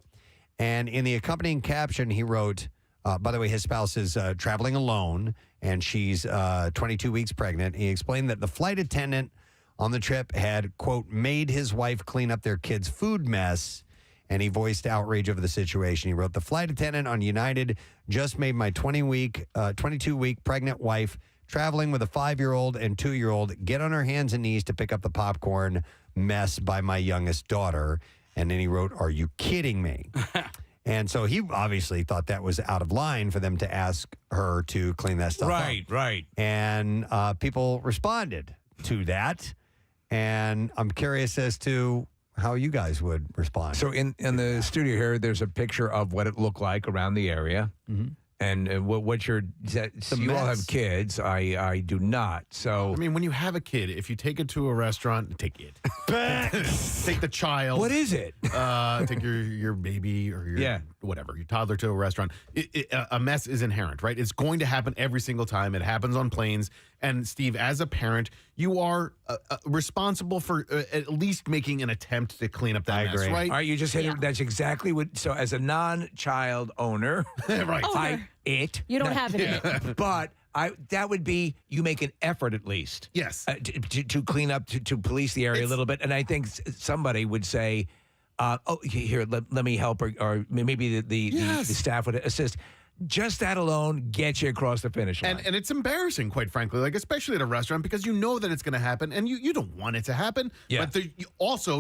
And in the accompanying caption, he wrote, by the way, his spouse is traveling alone, and she's 22 weeks pregnant. He explained that the flight attendant on the trip had, quote, made his wife clean up their kids' food mess, and he voiced outrage over the situation. He wrote, the flight attendant on United just made my 22-week pregnant wife traveling with a 5-year-old and 2-year-old get on her hands and knees to pick up the popcorn mess by my youngest daughter. And then he wrote, are you kidding me? And so he obviously thought that was out of line for them to ask her to clean that stuff up. Right. And people responded to that. And I'm curious as to how you guys would respond. So in the studio here, there's a picture of what it looked like around the area. Mm-hmm. And what you all have kids. I do not. So I mean, when you have a kid, if you take it to a restaurant, take it. Take the child. What is it? Take your baby or your whatever, your toddler to a restaurant. A mess is inherent, right? It's going to happen every single time. It happens on planes. And Steve, as a parent, you are responsible for at least making an attempt to clean up that mess, right? All right, you just hit it. That's exactly what. So as a non-child owner, right? You don't have it. But that would be you make an effort at least. Yes. To clean up, to police the area a little bit. And I think somebody would say, here, let me help, or maybe the staff would assist. Just that alone gets you across the finish line. And it's embarrassing, quite frankly, like especially at a restaurant, because you know that it's going to happen and you don't want it to happen. Yeah. But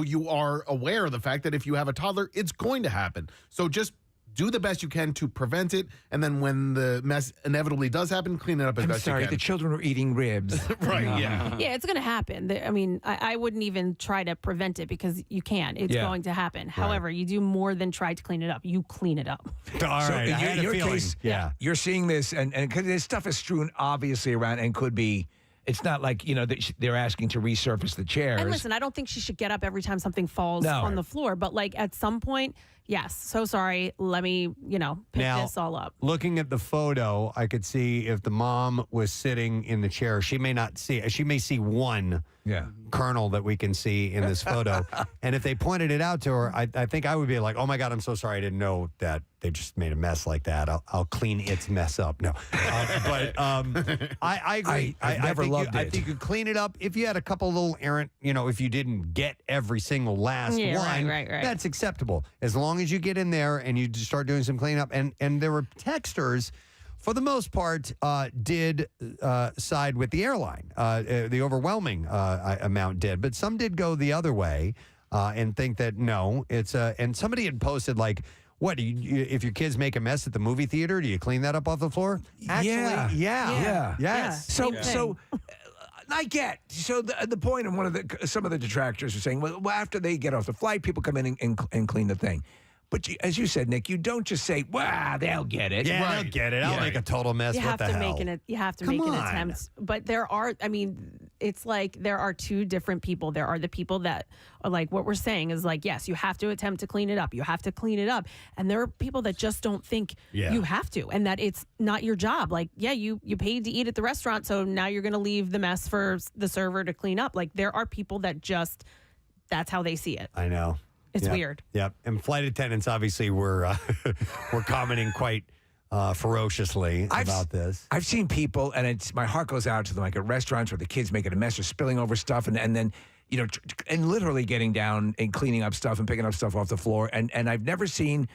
you are aware of the fact that if you have a toddler, it's going to happen. So just do the best you can to prevent it. And then when the mess inevitably does happen, clean it up as best you can. The children were eating ribs. Right, yeah. Yeah, it's going to happen. I mean, I wouldn't even try to prevent it because you can't. It's going to happen. However, you do more than try to clean it up. You clean it up. All right. In your case, you're seeing this, and because this stuff is strewn obviously around and could be It's not like, they're asking to resurface the chairs. And listen, I don't think she should get up every time something falls on the floor. But like at some point, yes, so sorry. Let me, pick this all up. Looking at the photo, I could see if the mom was sitting in the chair, she may see one kernel that we can see in this photo. And if they pointed it out to her, I think I would be like, oh my God, I'm so sorry. I didn't know that they just made a mess like that. I'll clean its mess up. No, but I agree. I think you clean it up. If you had a couple little errant, if you didn't get every single last one, right. that's acceptable. As long as you get in there and you just start doing some cleanup. And there were texters, for the most part, did side with the airline. The overwhelming amount did. But some did go the other way and think that, no, it's and somebody had posted like, what, if your kids make a mess at the movie theater, do you clean that up off the floor? Actually, yeah. Yes. So I get. So the point of some of the detractors are saying, well, after they get off the flight, people come in and clean the thing. But as you said, Nick, you don't just say, "Wow, they'll get it." Yeah, they'll get it. I'll make a total mess. You what have the to hell? you have to make an attempt. But there are, it's like there are two different people. There are the people that are like what we're saying is like, yes, you have to attempt to clean it up. You have to clean it up. And there are people that just don't think you have to, and that it's not your job. Like, yeah, you paid to eat at the restaurant, so now you're going to leave the mess for the server to clean up. Like, there are people that just that's how they see it. I know. It's weird. Yep. And flight attendants obviously were commenting quite ferociously about this. I've seen people, and my heart goes out to them, like at restaurants where the kids making a mess or spilling over stuff, and then and literally getting down and cleaning up stuff and picking up stuff off the floor. And I've never seen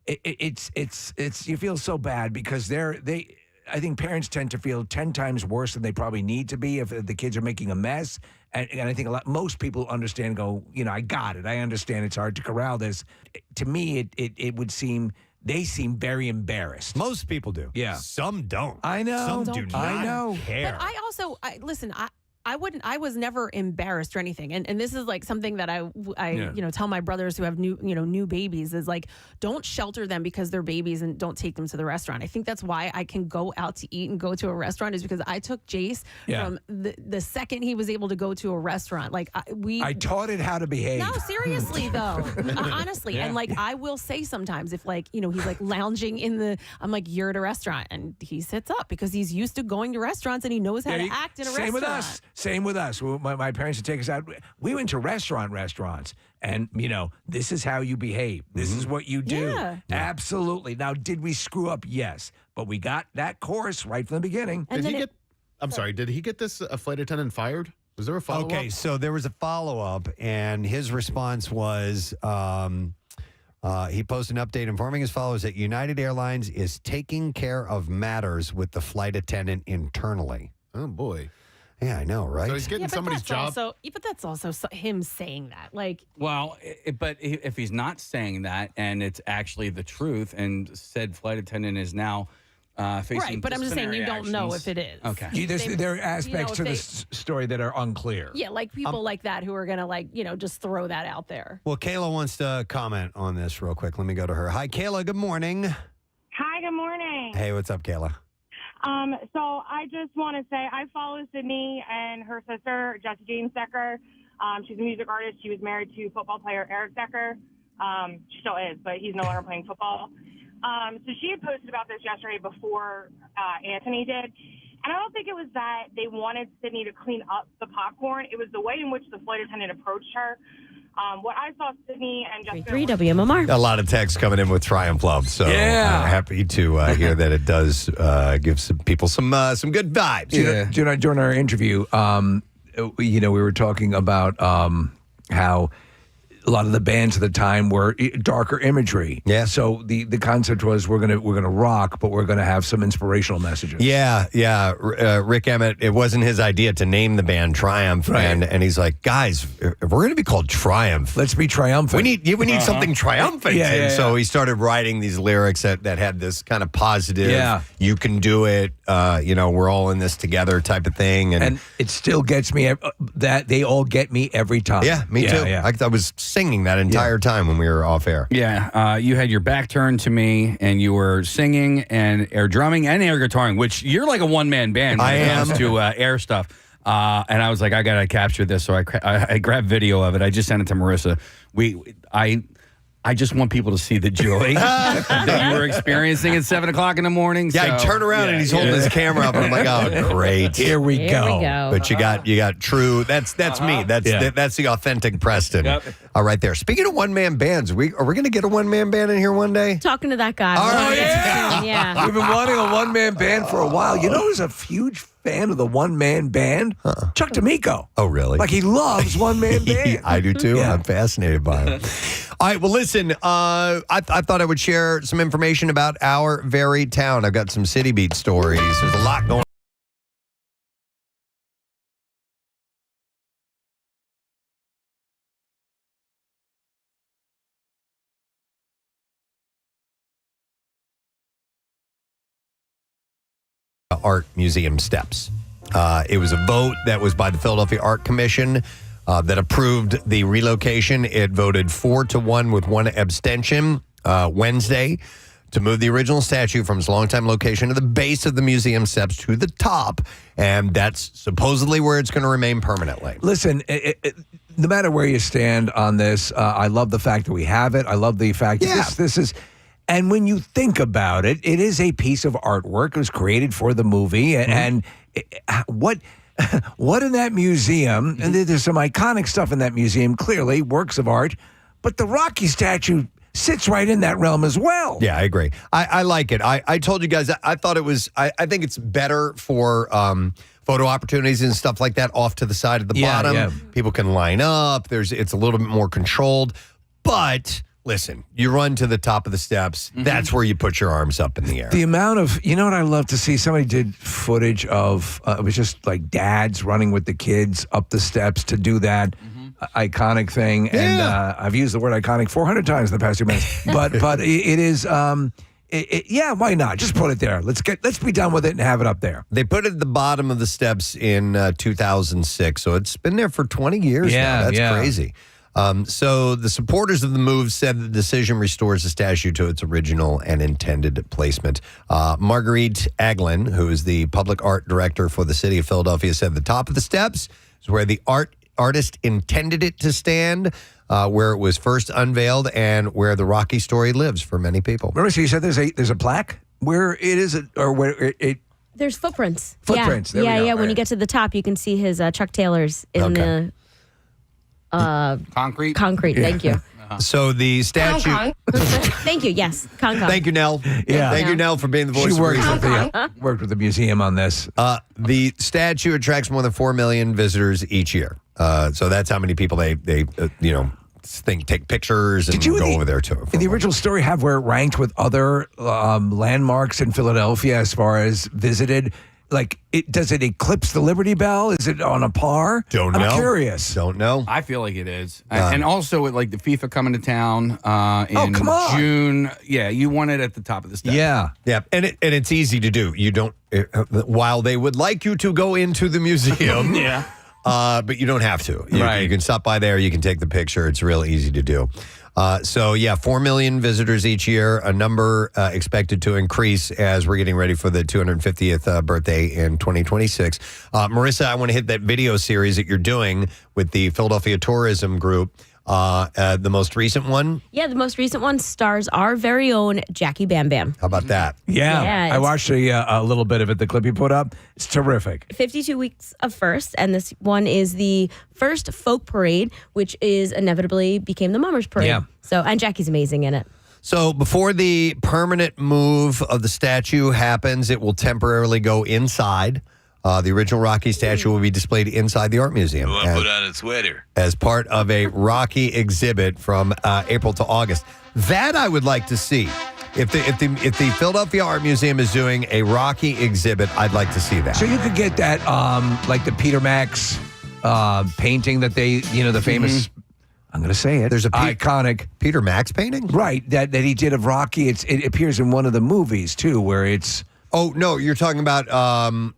it's you feel so bad because I think parents tend to feel 10 times worse than they probably need to be if the kids are making a mess. And I think most people understand and go, I got it. I understand it's hard to corral this. To me, it would seem they seem very embarrassed. Most people do. Yeah. Some don't. I know. Some do not I know. care. But I also, listen, I was never embarrassed or anything. And this is like something that I tell my brothers who have new babies is like, don't shelter them because they're babies and don't take them to the restaurant. I think that's why I can go out to eat and go to a restaurant is because I took Jace from the second he was able to go to a restaurant. Like I taught it how to behave. No, seriously though, honestly. And like, I will say sometimes if like, he's like lounging I'm like, you're at a restaurant and he sits up because he's used to going to restaurants and he knows how to act in a restaurant. Same with us. My parents would take us out. We went to restaurants, and, this is how you behave. This is what you do. Yeah. Absolutely. Now, did we screw up? Yes. But we got that course right from the beginning. Did he get this flight attendant fired? Was there a follow-up? Okay, so there was a follow-up, and his response was he posted an update informing his followers that United Airlines is taking care of matters with the flight attendant internally. Oh, boy. Yeah, I know, right? So he's getting somebody's job. But that's also him saying that. Like, well, but if he's not saying that and it's actually the truth, and said flight attendant is now facing right, but I'm just saying you don't know if it is. Okay, there are aspects to the story that are unclear. Yeah, like people like that who are gonna just throw that out there. Well, Kayla wants to comment on this real quick. Let me go to her. Hi, Kayla. Good morning. Hi. Good morning. Hey, what's up, Kayla? So I just want to say I follow Sydney and her sister, Jessie James Decker. She's a music artist. She was married to football player Eric Decker. She still is, but he's no longer playing football. So she had posted about this yesterday before Anthony did. And I don't think it was that they wanted Sydney to clean up the popcorn. It was the way in which the flight attendant approached her. What I saw Sydney and Jessica... 3 WMMR. A lot of texts coming in with Triumph Love, so I'm happy to hear that it does give some people some good vibes. During our interview, we were talking about how a lot of the bands at the time were darker imagery. Yeah. So the concept was we're gonna rock, but we're gonna have some inspirational messages. Yeah. Rick Emmett, it wasn't his idea to name the band Triumph, right. and he's like, guys, if we're gonna be called Triumph, let's be triumphant. We need something triumphant. And so he started writing these lyrics that had this kind of positive, you can do it, we're all in this together type of thing. And it still gets me that they all get me every time. Yeah, me too. Yeah. I was singing that entire time when we were off air. Yeah, you had your back turned to me, and you were singing and air drumming and air guitaring, which you're like a one-man band when it comes to air stuff. And I was like, I got to capture this. So I grabbed video of it. I just sent it to Marissa. I just want people to see the joy that you were experiencing at 7 o'clock in the morning. Yeah, I turn around and he's holding his camera up, and I'm like, oh, great. Here we go. But you got true. That's me. That's the authentic Preston. Right there. Speaking of one-man bands, are we going to get a one-man band in here one day? Talking to that guy. All right. Yeah. We've been wanting a one-man band for a while. You know who's a huge fan of the one-man band? Chuck D'Amico. Oh, really? Like, he loves one-man band. I do, too. Yeah. I'm fascinated by him. All right, well, listen, I thought I would share some information about our very town. I've got some City Beat stories. There's a lot going Art Museum steps. It was a vote that was by the Philadelphia Art Commission that approved the relocation. It voted 4-1 with one abstention Wednesday to move the original statue from its longtime location to the base of the museum steps to the top, and that's supposedly where it's going to remain permanently. Listen, no matter where you stand on this, I love the fact that we have it. I love the fact that this is... And when you think about it, it is a piece of artwork. It was created for the movie. And what in that museum, and there's some iconic stuff in that museum, clearly, works of art, but the Rocky statue sits right in that realm as well. Yeah, I agree. I like it. I told you guys, I thought it was, I think it's better for photo opportunities and stuff like that off to the side of the bottom. Yeah. People can line up. It's a little bit more controlled. But... listen, you run to the top of the steps. That's where you put your arms up in the air. The amount of, you know what I love to see? Somebody did footage of, it was just like dads running with the kids up the steps to do that iconic thing. Yeah. And I've used the word iconic 400 times in the past 2 minutes. But it is, yeah, why not? Just put it there. Let's be done with it and have it up there. They put it at the bottom of the steps in 2006. So it's been there for 20 years now. That's crazy. So the supporters of the move said the decision restores the statue to its original and intended placement. Marguerite Aglin, who is the public art director for the city of Philadelphia, said the top of the steps is where the artist intended it to stand, where it was first unveiled, and where the Rocky story lives for many people. Marissa, you said there's a plaque where it is, or where it There's footprints. Footprints. Yeah, there we go. When you get to the top, you can see his Chuck Taylor's in the... concrete. Thank you. So the statue. Thank you. Yes, Kong. Thank you, Nell. Yeah. Thank you, Nell, for being the voice. She of reason. worked with the museum on this. The statue attracts more than 4 million visitors each year. So that's how many people they take pictures and go over there too. Did the original story have where it ranked with other landmarks in Philadelphia as far as visited? Like, does it eclipse the Liberty Bell? Is it on a par? Don't know. I'm curious. Don't know. I feel like it is. And also, with like the FIFA coming to town in come on. June. Yeah, you want it at the top of the steps. Yeah. And it's easy to do. You don't, while they would like you to go into the museum, but you don't have to. You can stop by there. You can take the picture. It's real easy to do. 4 million visitors each year, a number expected to increase as we're getting ready for the 250th birthday in 2026. Marissa, I want to hit that video series that you're doing with the Philadelphia Tourism Group. The most recent one? Yeah, the most recent one stars our very own Jackie Bam Bam. How about that? Yeah, I watched a little bit of it, the clip you put up. It's terrific. 52 weeks of first, and this one is the first folk parade, which is inevitably became the Mummers Parade. Yeah. So, and Jackie's amazing in it. So before the permanent move of the statue happens, it will temporarily go inside. The original Rocky statue will be displayed inside the art museum. Put on a sweater. As part of a Rocky exhibit from April to August. That I would like to see. If the Philadelphia Art Museum is doing a Rocky exhibit, I'd like to see that. So you could get that, like the Peter Max painting that they, the famous. I'm going to say it. There's a iconic Peter Max painting, right? That he did of Rocky. It appears in one of the movies too, where it's. Oh no, you're talking about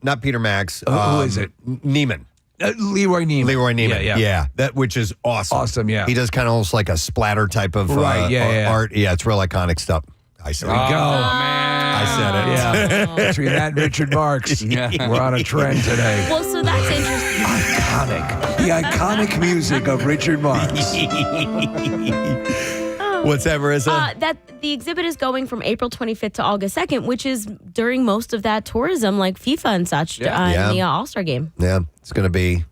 not Peter Max. Who is it? Neiman. Leroy Neiman. Leroy Neiman. Yeah. That which is awesome. Awesome. Yeah. He does kind of almost like a splatter type of art. Yeah, it's real iconic stuff. I see. There we go. man. I said it. Yeah. Between that and Richard Marx, we're on a trend today. Well, so that's interesting. Iconic. The iconic music of Richard Marx. What's that, Marissa? That the exhibit is going from April 25th to August 2nd, which is during most of that tourism, like FIFA and such, in the All-Star game. Yeah, it's going to be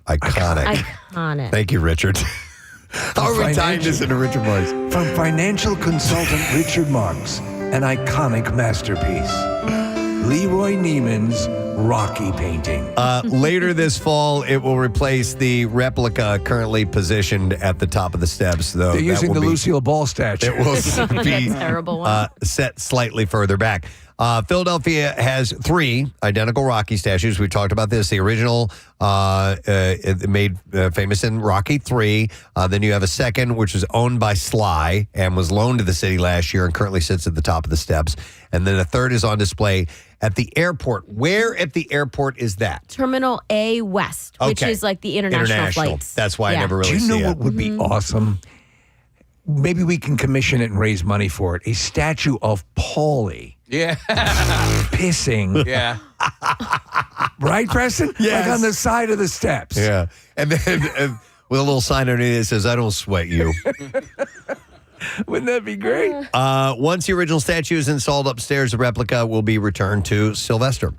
iconic. Iconic. Thank you, Richard. How are we tying this into Richard Marx? From financial consultant Richard Marx, an iconic masterpiece. Leroy Neiman's Rocky painting. Later this fall, it will replace the replica currently positioned at the top of the steps. Though They're using the Lucille Ball statue. It will be terrible one. set slightly further back. Philadelphia has 3 identical Rocky statues. We talked about this. The original made famous in Rocky 3. Then you have a second, which was owned by Sly and was loaned to the city last year and currently sits at the top of the steps. And then a third is on display at the airport. Where at the airport is that? Terminal A West, which is like the international flights. That's why I never really Do you know see what would be awesome? Maybe we can commission it and raise money for it. A statue of Paulie. Yeah. Pissing. Yeah. Right, Preston? Yes. Like on the side of the steps. Yeah. And then with a little sign underneath that says, I don't sweat you. Wouldn't that be great? Once the original statue is installed upstairs, the replica will be returned to Sylvester.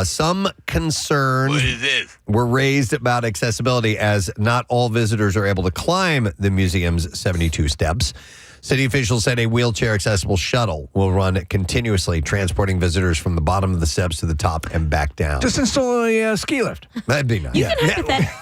Some concerns were raised about accessibility as not all visitors are able to climb the museum's 72 steps. City officials said a wheelchair-accessible shuttle will run continuously, transporting visitors from the bottom of the steps to the top and back down. Just install a ski lift. That'd be nice. You can hypothetically...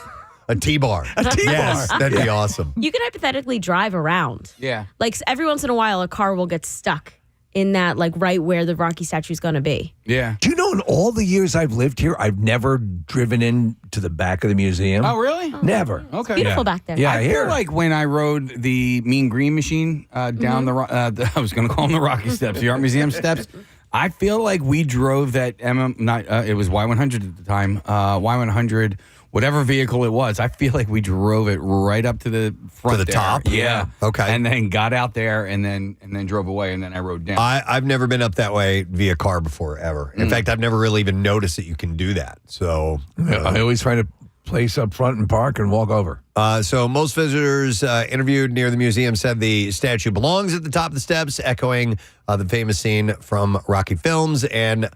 A T-bar. A T-bar. Yes, that'd be awesome. You can hypothetically drive around. Yeah. Like every once in a while, a car will get stuck in that, like right where the Rocky statue is going to be. Yeah. Do you know in all the years I've lived here, I've never driven into the back of the museum? Oh, really? Never. Okay. Beautiful back there. Yeah, I here. feel like when I rode the Mean Green machine down I was going to call them the Rocky Steps, the Art Museum steps. I feel like we drove that it was Y100 at the time, Y100, whatever vehicle it was. I feel like we drove it right up to the front, To the top? Yeah. Okay. And then got out there and then drove away, and then I rode down. I've never been up that way via car before, ever. In fact, I've never really even noticed that you can do that. So I always find a place up front and park and walk over. So most visitors interviewed near the museum said the statue belongs at the top of the steps, echoing the famous scene from Rocky films. And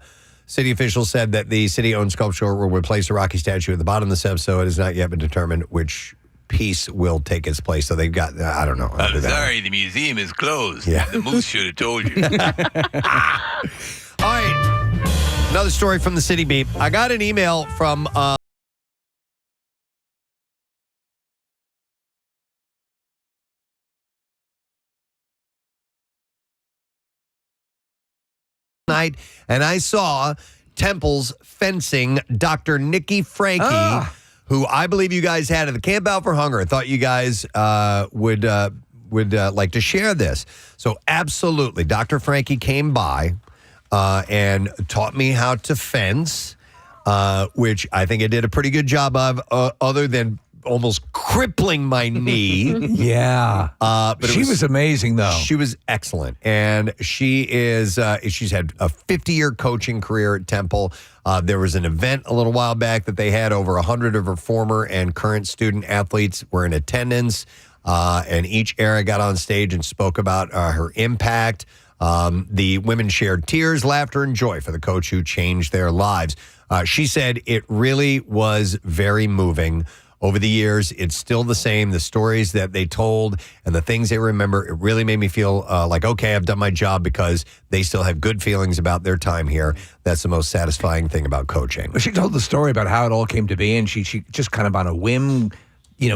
city officials said that the city-owned sculpture will replace the Rocky statue at the bottom of the steps, so it has not yet been determined which piece will take its place. So they've got, I don't know. I'm sorry, the museum is closed. Yeah. The moose should have told you. All right. Another story from the City Beat. I got an email from night, and I saw Temple's fencing Dr. Nikki Frankie, who I believe you guys had at the Camp Out for Hunger. I thought you guys would like to share this. So absolutely, Dr. Frankie came by and taught me how to fence, which I think I did a pretty good job of, other than almost crippling my knee. Yeah. But she was amazing, though. She was excellent. And she is, she's had a 50-year coaching career at Temple. There was an event a little while back that they had over 100 of her former and current student athletes were in attendance. And each era got on stage and spoke about her impact. The women shared tears, laughter, and joy for the coach who changed their lives. She said it really was very moving. Over the years, it's still the same. The stories that they told and the things they remember, it really made me feel like, okay, I've done my job because they still have good feelings about their time here. That's the most satisfying thing about coaching. She told the story about how it all came to be, and she just kind of on a whim,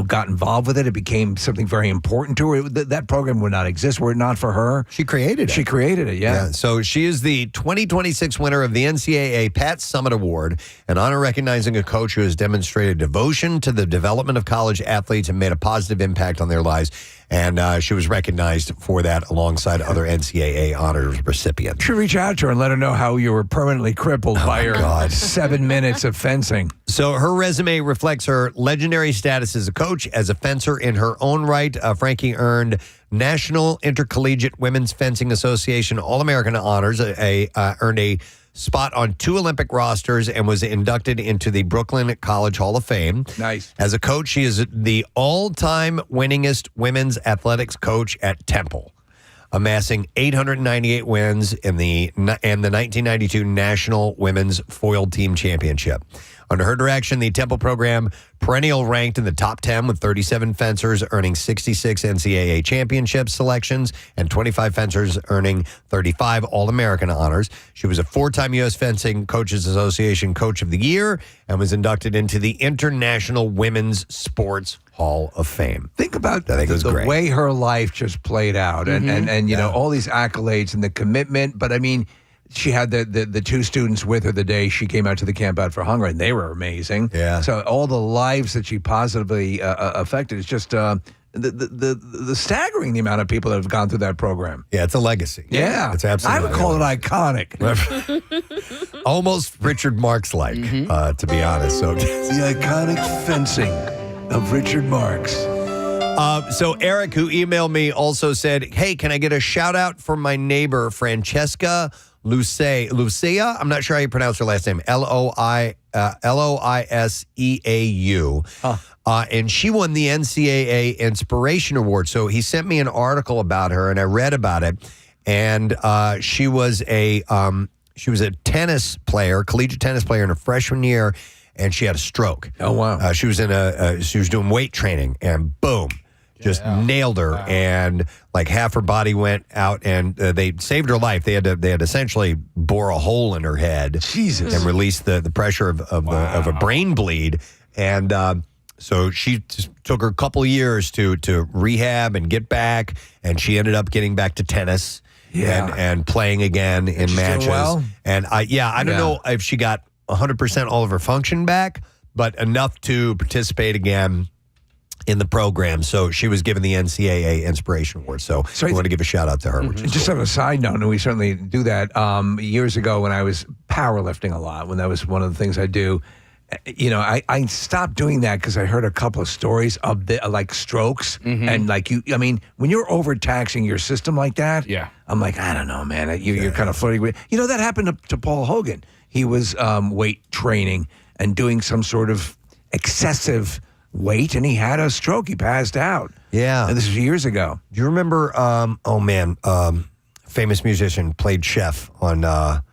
got involved with it. It became something very important to her. That program would not exist were it not for her. She created it. She created it, yeah. So she is the 2026 winner of the NCAA Pat Summit Award, an honor recognizing a coach who has demonstrated devotion to the development of college athletes and made a positive impact on their lives. And she was recognized for that alongside other NCAA honors recipients. You should reach out to her and let her know how you were permanently crippled by your 7 minutes of fencing. So her resume reflects her legendary status as a coach, as a fencer in her own right. Frankie earned National Intercollegiate Women's Fencing Association All-American honors, earned a spot on 2 Olympic rosters, and was inducted into the Brooklyn College Hall of Fame. Nice. As a coach, she is the all-time winningest women's athletics coach at Temple, amassing 898 wins in the 1992 National Women's Foil Team Championship. Under her direction, the Temple program perennial ranked in the top 10 with 37 fencers earning 66 NCAA championship selections and 25 fencers earning 35 All-American honors. She was a 4-time U.S. Fencing Coaches Association Coach of the Year and was inducted into the International Women's Sports Hall of Fame. Think about the way her life just played out, and you know, all these accolades and the commitment. But I mean, she had the 2 students with her the day she came out to the Camp Out for Hunger, and they were amazing. Yeah. So all the lives that she positively affected is just the staggering the amount of people that have gone through that program. Yeah, it's a legacy. Yeah, it's absolutely. I would call it iconic. Almost Richard Marx-like, to be honest. So the iconic fencing of Richard Marx. So Eric, who emailed me, also said, "Hey, can I get a shout out for my neighbor Francesca Lucia? I'm not sure how you pronounce her last name. Loiseau. And she won the NCAA Inspiration Award. So he sent me an article about her, and I read about it. And she was a tennis player, collegiate tennis player in her freshman year, and she had a stroke. Oh wow! She was doing weight training, and boom. Just nailed her, and like half her body went out, and they saved her life. They had essentially bore a hole in her head, and release the pressure of a brain bleed, and so she just took her a couple of years to rehab and get back, and she ended up getting back to tennis, and playing again in matches. Well? And I don't know if she got 100% all of her function back, but enough to participate again in the program. So she was given the NCAA Inspiration Award. So we want to give a shout out to her. Which is just on a side note, and we certainly do that. Years ago when I was powerlifting a lot, when that was one of the things I do, you know, I stopped doing that because I heard a couple of stories of like strokes. And like I mean, when you're overtaxing your system like that, I'm like, I don't know, man. You're kind of flirting with, you know, that happened to Paul Hogan. He was weight training and doing some sort of excessive weight, and he had a stroke. He passed out. Yeah. And this was years ago. Do you remember, famous musician, played chef on...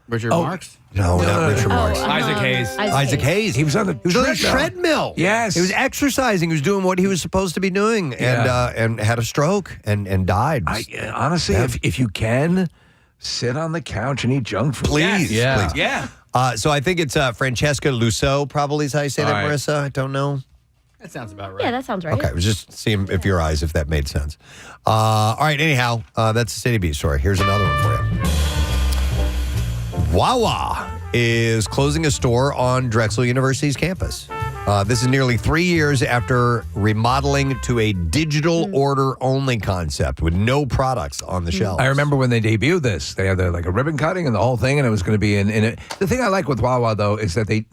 Richard Marx? No, not Richard Marx. Isaac Hayes. Isaac Hayes. He was on the treadmill. Yes. He was exercising. He was doing what he was supposed to be doing, and had a stroke and died. Honestly, if you can, sit on the couch and eat junk food. Please. Yes. Please. Yeah. So I think it's Francesca Lusso, probably is how you say that, right. Marissa. I don't know. That sounds about right. Yeah, that sounds right. Okay, I was just seeing if your eyes, if that made sense. All right, anyhow, that's the City Beat story. Here's another one for you. Wawa is closing a store on Drexel University's campus. This is nearly 3 years after remodeling to a digital order-only concept with no products on the shelves. I remember when they debuted this. They had like a ribbon cutting and the whole thing, and it was going to be in it. The thing I like with Wawa, though, is that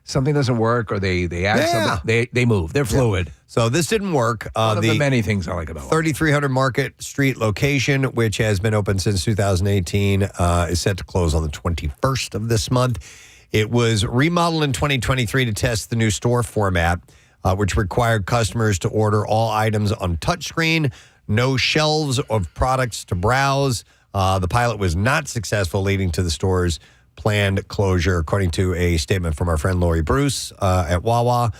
something doesn't work, or they add something. They move. They're fluid. So this didn't work. One of the many things I like about Wawa. 3300 Market Street location, which has been open since 2018, is set to close on the 21st of this month. It was remodeled in 2023 to test the new store format, which required customers to order all items on touchscreen, no shelves of products to browse. The pilot was not successful, leading to the store's planned closure, according to a statement from our friend Lori Bruce at Wawa.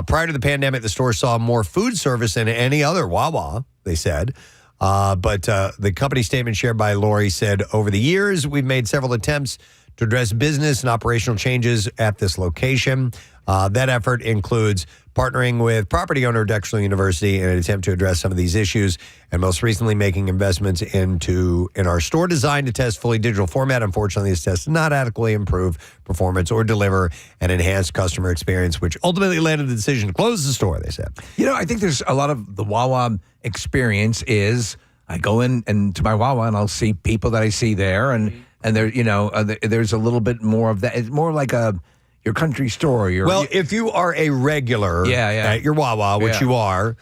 Prior to the pandemic, the store saw more food service than any other Wawa, they said. But the company statement shared by Lori said, over the years, we've made several attempts to address business and operational changes at this location. That effort includes partnering with property owner Drexel University in an attempt to address some of these issues, and most recently making investments in our store design to test fully digital format. Unfortunately, these tests did not adequately improve performance or deliver an enhanced customer experience, which ultimately led to the decision to close the store, they said. You know, I think there's a lot of the Wawa experience is I go in and to my Wawa and I'll see people that I see there, and there, you know, there's a little bit more of that. It's more like your country store. If you are a regular at your Wawa, which you are,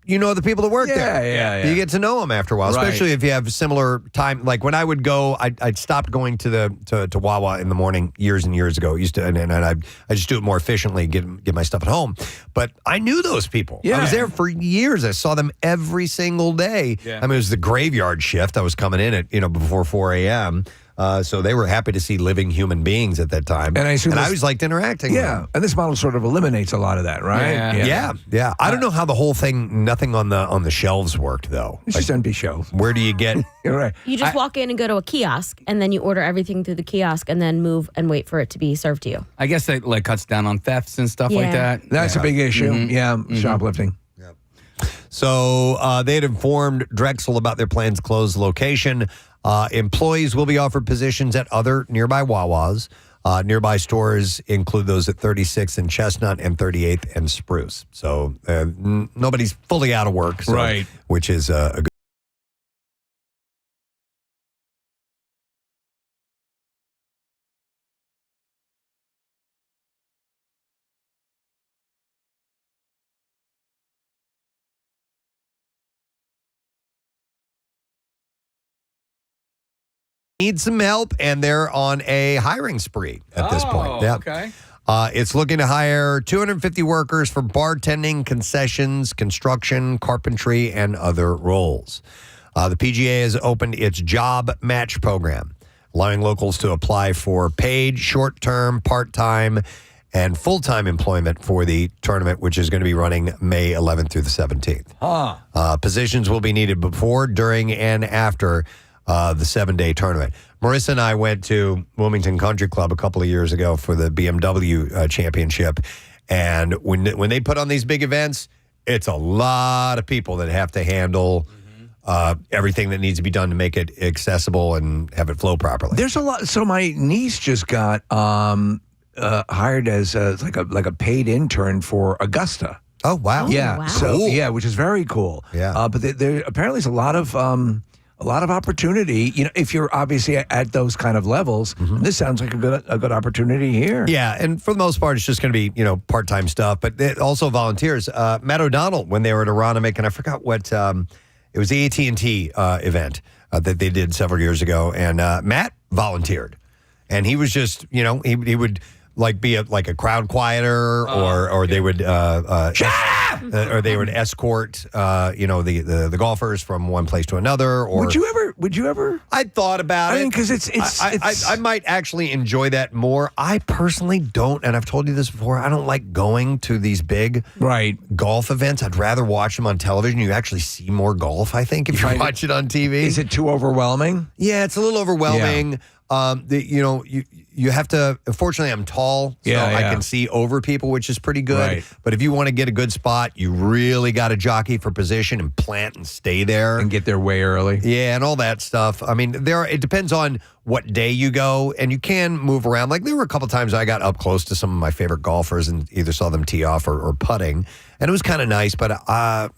you know the people that work there. Yeah. You get to know them after a while, Right. especially if you have similar time. Like when I would go, I'd stopped going to Wawa in the morning years and years ago. Used to, and I just do it more efficiently, get my stuff at home. But I knew those people. I was there for years. I saw them every single day. Yeah. I mean, it was the graveyard shift. I was coming in at before 4 a.m. So they were happy to see living human beings at that time. And I assume I this- always liked interacting with them. And this model sort of eliminates a lot of that, right? Yeah. I don't know how the whole thing, nothing on the shelves worked though. It's just empty shelves. Where do you get? You're right. You just walk in and go to a kiosk, and then you order everything through the kiosk, and then move and wait for it to be served to you. I guess that like cuts down on thefts and stuff like Yeah. that. That's a big issue. Mhm. Shoplifting. So they had informed Drexel about their plans to close the location. Employees will be offered positions at other nearby Wawas. Nearby stores include those at 36th and Chestnut and 38th and Spruce. So nobody's fully out of work, so, Right. which is a good. Need some help, and they're on a hiring spree at this point. Yeah. Okay. It's looking to hire 250 workers for bartending, concessions, construction, carpentry, and other roles. The PGA has opened its job match program, allowing locals to apply for paid, short-term, part-time, and full-time employment for the tournament, which is going to be running May 11th through the 17th. Positions will be needed before, during, and after the 7-day tournament. Marissa and I went to Wilmington Country Club a couple of years ago for the BMW championship. And when they put on these big events, it's a lot of people that have to handle everything that needs to be done to make it accessible and have it flow properly. There's a lot. So my niece just got hired as like a paid intern for Augusta. Oh, wow. Yeah. wow. So Cool. yeah, which is very cool. Yeah. But there apparently is a lot of opportunity. You know, if you're obviously at those kind of levels, this sounds like a good opportunity here. Yeah, and for the most part, it's just going to be, part-time stuff, but also volunteers. Matt O'Donnell, when they were at Aronimink, and I forgot what, it was the AT&T event that they did several years ago, and Matt volunteered. And he was just, he would be a crowd quieter, or they would or they would escort the golfers from one place to another. Or Would you ever? I thought about it. I mean, because it's I might actually enjoy that more. I personally don't, and I've told you this before, I don't like going to these big golf events. I'd rather watch them on television. You actually see more golf, I think, if you watch it on TV. Is it too overwhelming? Yeah, it's a little overwhelming. You have to, fortunately I'm tall, so I can see over people, which is pretty good. Right. But if you want to get a good spot, you really got to jockey for position and plant and stay there. And get there way early. Yeah, and all that stuff. I mean, it depends on what day you go, and you can move around. Like there were a couple times I got up close to some of my favorite golfers and either saw them tee off or putting, and it was kind of nice. But I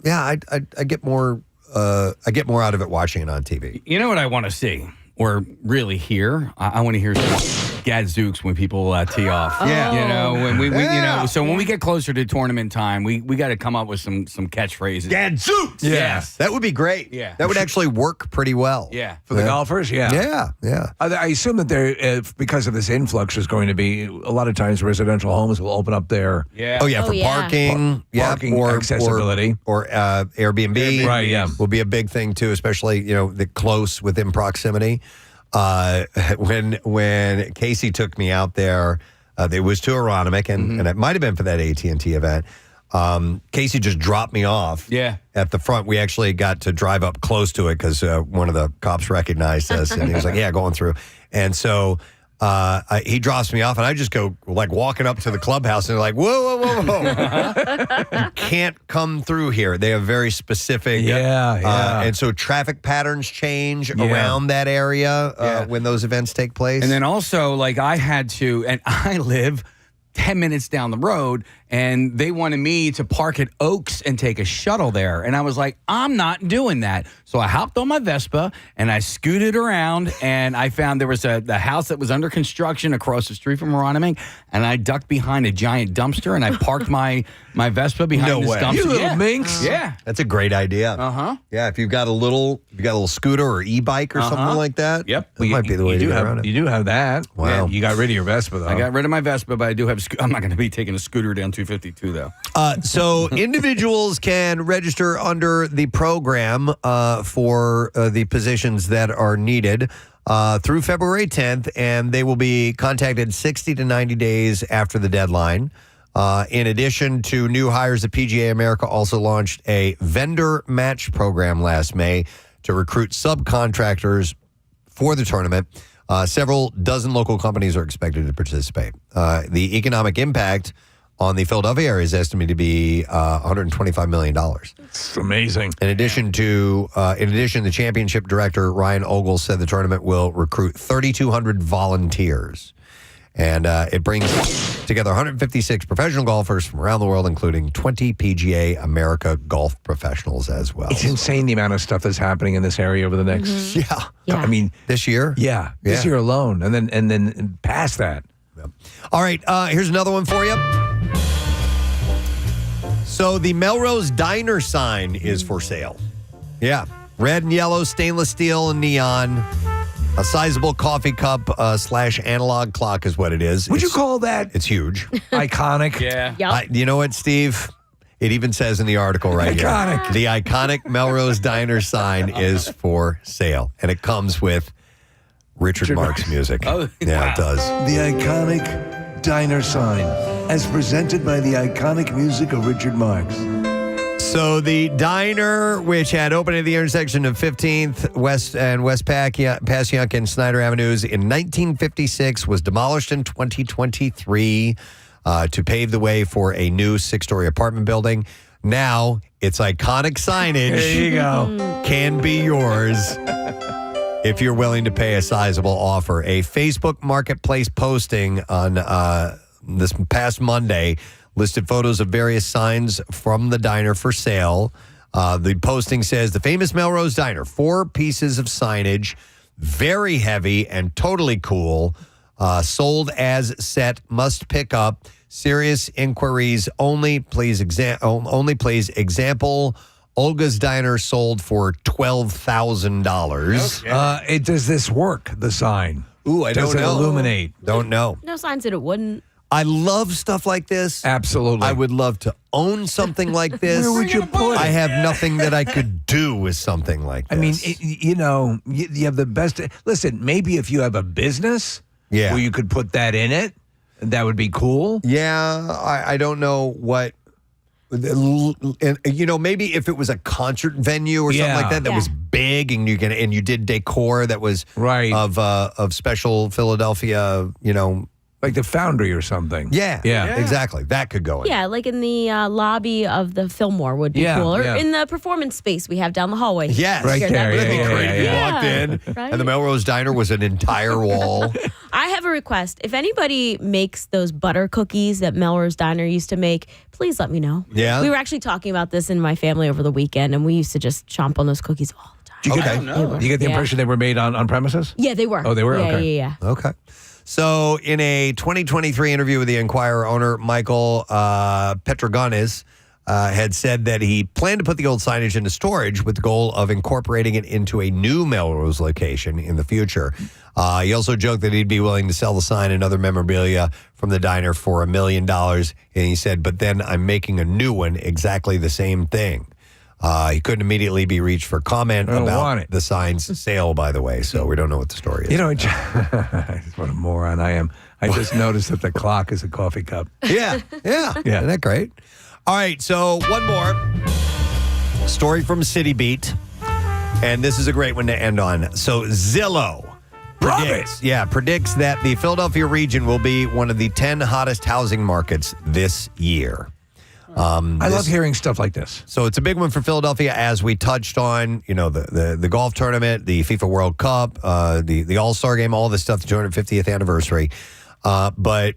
get more out of it watching it on TV. You know what I want to see, or really hear? I want to hear some gadzooks when people tee off. Yeah. When we when we get closer to tournament time, we got to come up with some catchphrases. Gadzooks! Yes. That would be great. Yeah. That would actually work pretty well. Yeah. For the golfers, Yeah. I assume that there, because of this influx, is going to be a lot of times residential homes will open up their For parking, parking or accessibility, or Airbnb. Right, yeah. will be a big thing too, especially the close within proximity. When Casey took me out there, it was to Aronimink, and it might have been for that AT&T event. Casey just dropped me off at the front. We actually got to drive up close to it because one of the cops recognized us, and he was like, yeah, going through. And so he drops me off, and I just go walking up to the clubhouse, and they're like, whoa. You can't come through here. They have very specific. And so traffic patterns change around that area when those events take place. And then also, I had to, and I live 10 minutes down the road, and they wanted me to park at Oaks and take a shuttle there. And I was like, I'm not doing that. So I hopped on my Vespa and I scooted around, and I found there was the house that was under construction across the street from Aronimink, and I ducked behind a giant dumpster and I parked my Vespa behind this dumpster. You little minx. Yeah. That's a great idea. Uh-huh. Yeah, if you've got a little scooter or e-bike or something like that. Yep. That might be the way to get around it. You do have that. Wow. Yeah, you got rid of your Vespa, though. I got rid of my Vespa, but I do have I'm not going to be taking a scooter down 252, though. So individuals can register under the program for the positions that are needed through February 10th, and they will be contacted 60 to 90 days after the deadline. In addition to new hires, the PGA America also launched a vendor match program last May to recruit subcontractors for the tournament. Several dozen local companies are expected to participate. The economic impact on the Philadelphia area is estimated to be $125 million. It's amazing. In addition, the championship director, Ryan Ogle, said the tournament will recruit 3,200 volunteers. And it brings together 156 professional golfers from around the world, including 20 PGA America golf professionals as well. It's insane the amount of stuff that's happening in this area over the next. Yeah. I mean, this year? Yeah. This year alone. And then past that. All right, here's another one for you. So the Melrose Diner sign is for sale. Yeah. Red and yellow, stainless steel and neon. A sizable coffee cup / analog clock is what it is. Would you call that? It's huge. Iconic. Yeah. Yep. You know what, Steve? It even says in the article right Iconic. here. The iconic Melrose Diner sign is for sale. And it comes with Richard Marx music. Oh, yeah, wow. it does. The iconic diner sign, as presented by the iconic music of Richard Marx. So the diner, which had opened at the intersection of 15th West and West Passyunk and Snyder Avenues in 1956, was demolished in 2023 to pave the way for a new 6-story apartment building. Now, its iconic signage There you go. can be yours if you're willing to pay a sizable offer. A Facebook Marketplace posting on this past Monday listed photos of various signs from the diner for sale. The posting says, the famous Melrose Diner, 4 pieces of signage, very heavy and totally cool, sold as set, must pick up, serious inquiries only, please example, Olga's Diner sold for $12,000. Does this work, the sign? Ooh, I Does don't it know. illuminate? Don't know. No signs that it wouldn't. I love stuff like this. Absolutely. I would love to own something like this. Where would you put it? I have nothing that I could do with something like this. I mean, you have the best. Listen, maybe if you have a business where you could put that in it, that would be cool. Yeah, I don't know what. Maybe if it was a concert venue or something like that was big, and you did decor that was of special Philadelphia, like the Foundry or something. Yeah, exactly. That could go in. Yeah, like in the lobby of the Fillmore would be cool. Or in the performance space we have down the hallway. Yes. Right there. That'd be Yeah, great if you yeah. walked in Right. and the Melrose Diner was an entire wall. I have a request. If anybody makes those butter cookies that Melrose Diner used to make, please let me know. Yeah? We were actually talking about this in my family over the weekend, and we used to just chomp on those cookies all the time. You get the impression they were made on premises? Yeah, they were. Oh, they were? Yeah, Okay. yeah. Okay. So in a 2023 interview with the Inquirer, owner Michael Petrogonis had said that he planned to put the old signage into storage with the goal of incorporating it into a new Melrose location in the future. He also joked that he'd be willing to sell the sign and other memorabilia from the diner for $1 million. And he said, but then I'm making a new one, exactly the same thing. He couldn't immediately be reached for comment about the sign's sale, by the way, so we don't know what the story is. What a moron I am. I just noticed that the clock is a coffee cup. Yeah. Isn't that great? All right, so one more story from City Beat, and this is a great one to end on. So Zillow predicts that the Philadelphia region will be one of the 10 hottest housing markets this year. I love hearing stuff like this. So it's a big one for Philadelphia, as we touched on, the golf tournament, the FIFA World Cup, the All-Star game, all this stuff, the 250th anniversary. But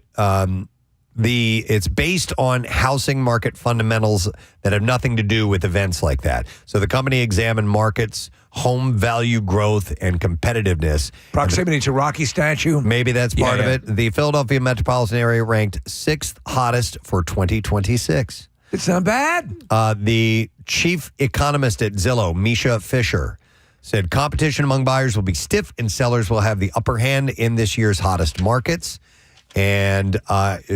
It's based on housing market fundamentals that have nothing to do with events like that. So the company examined markets, home value growth, and competitiveness. Proximity to Rocky statue. Maybe that's part of it. The Philadelphia metropolitan area ranked 6th hottest for 2026. It's not bad. The chief economist at Zillow, Misha Fisher, said competition among buyers will be stiff and sellers will have the upper hand in this year's hottest markets. And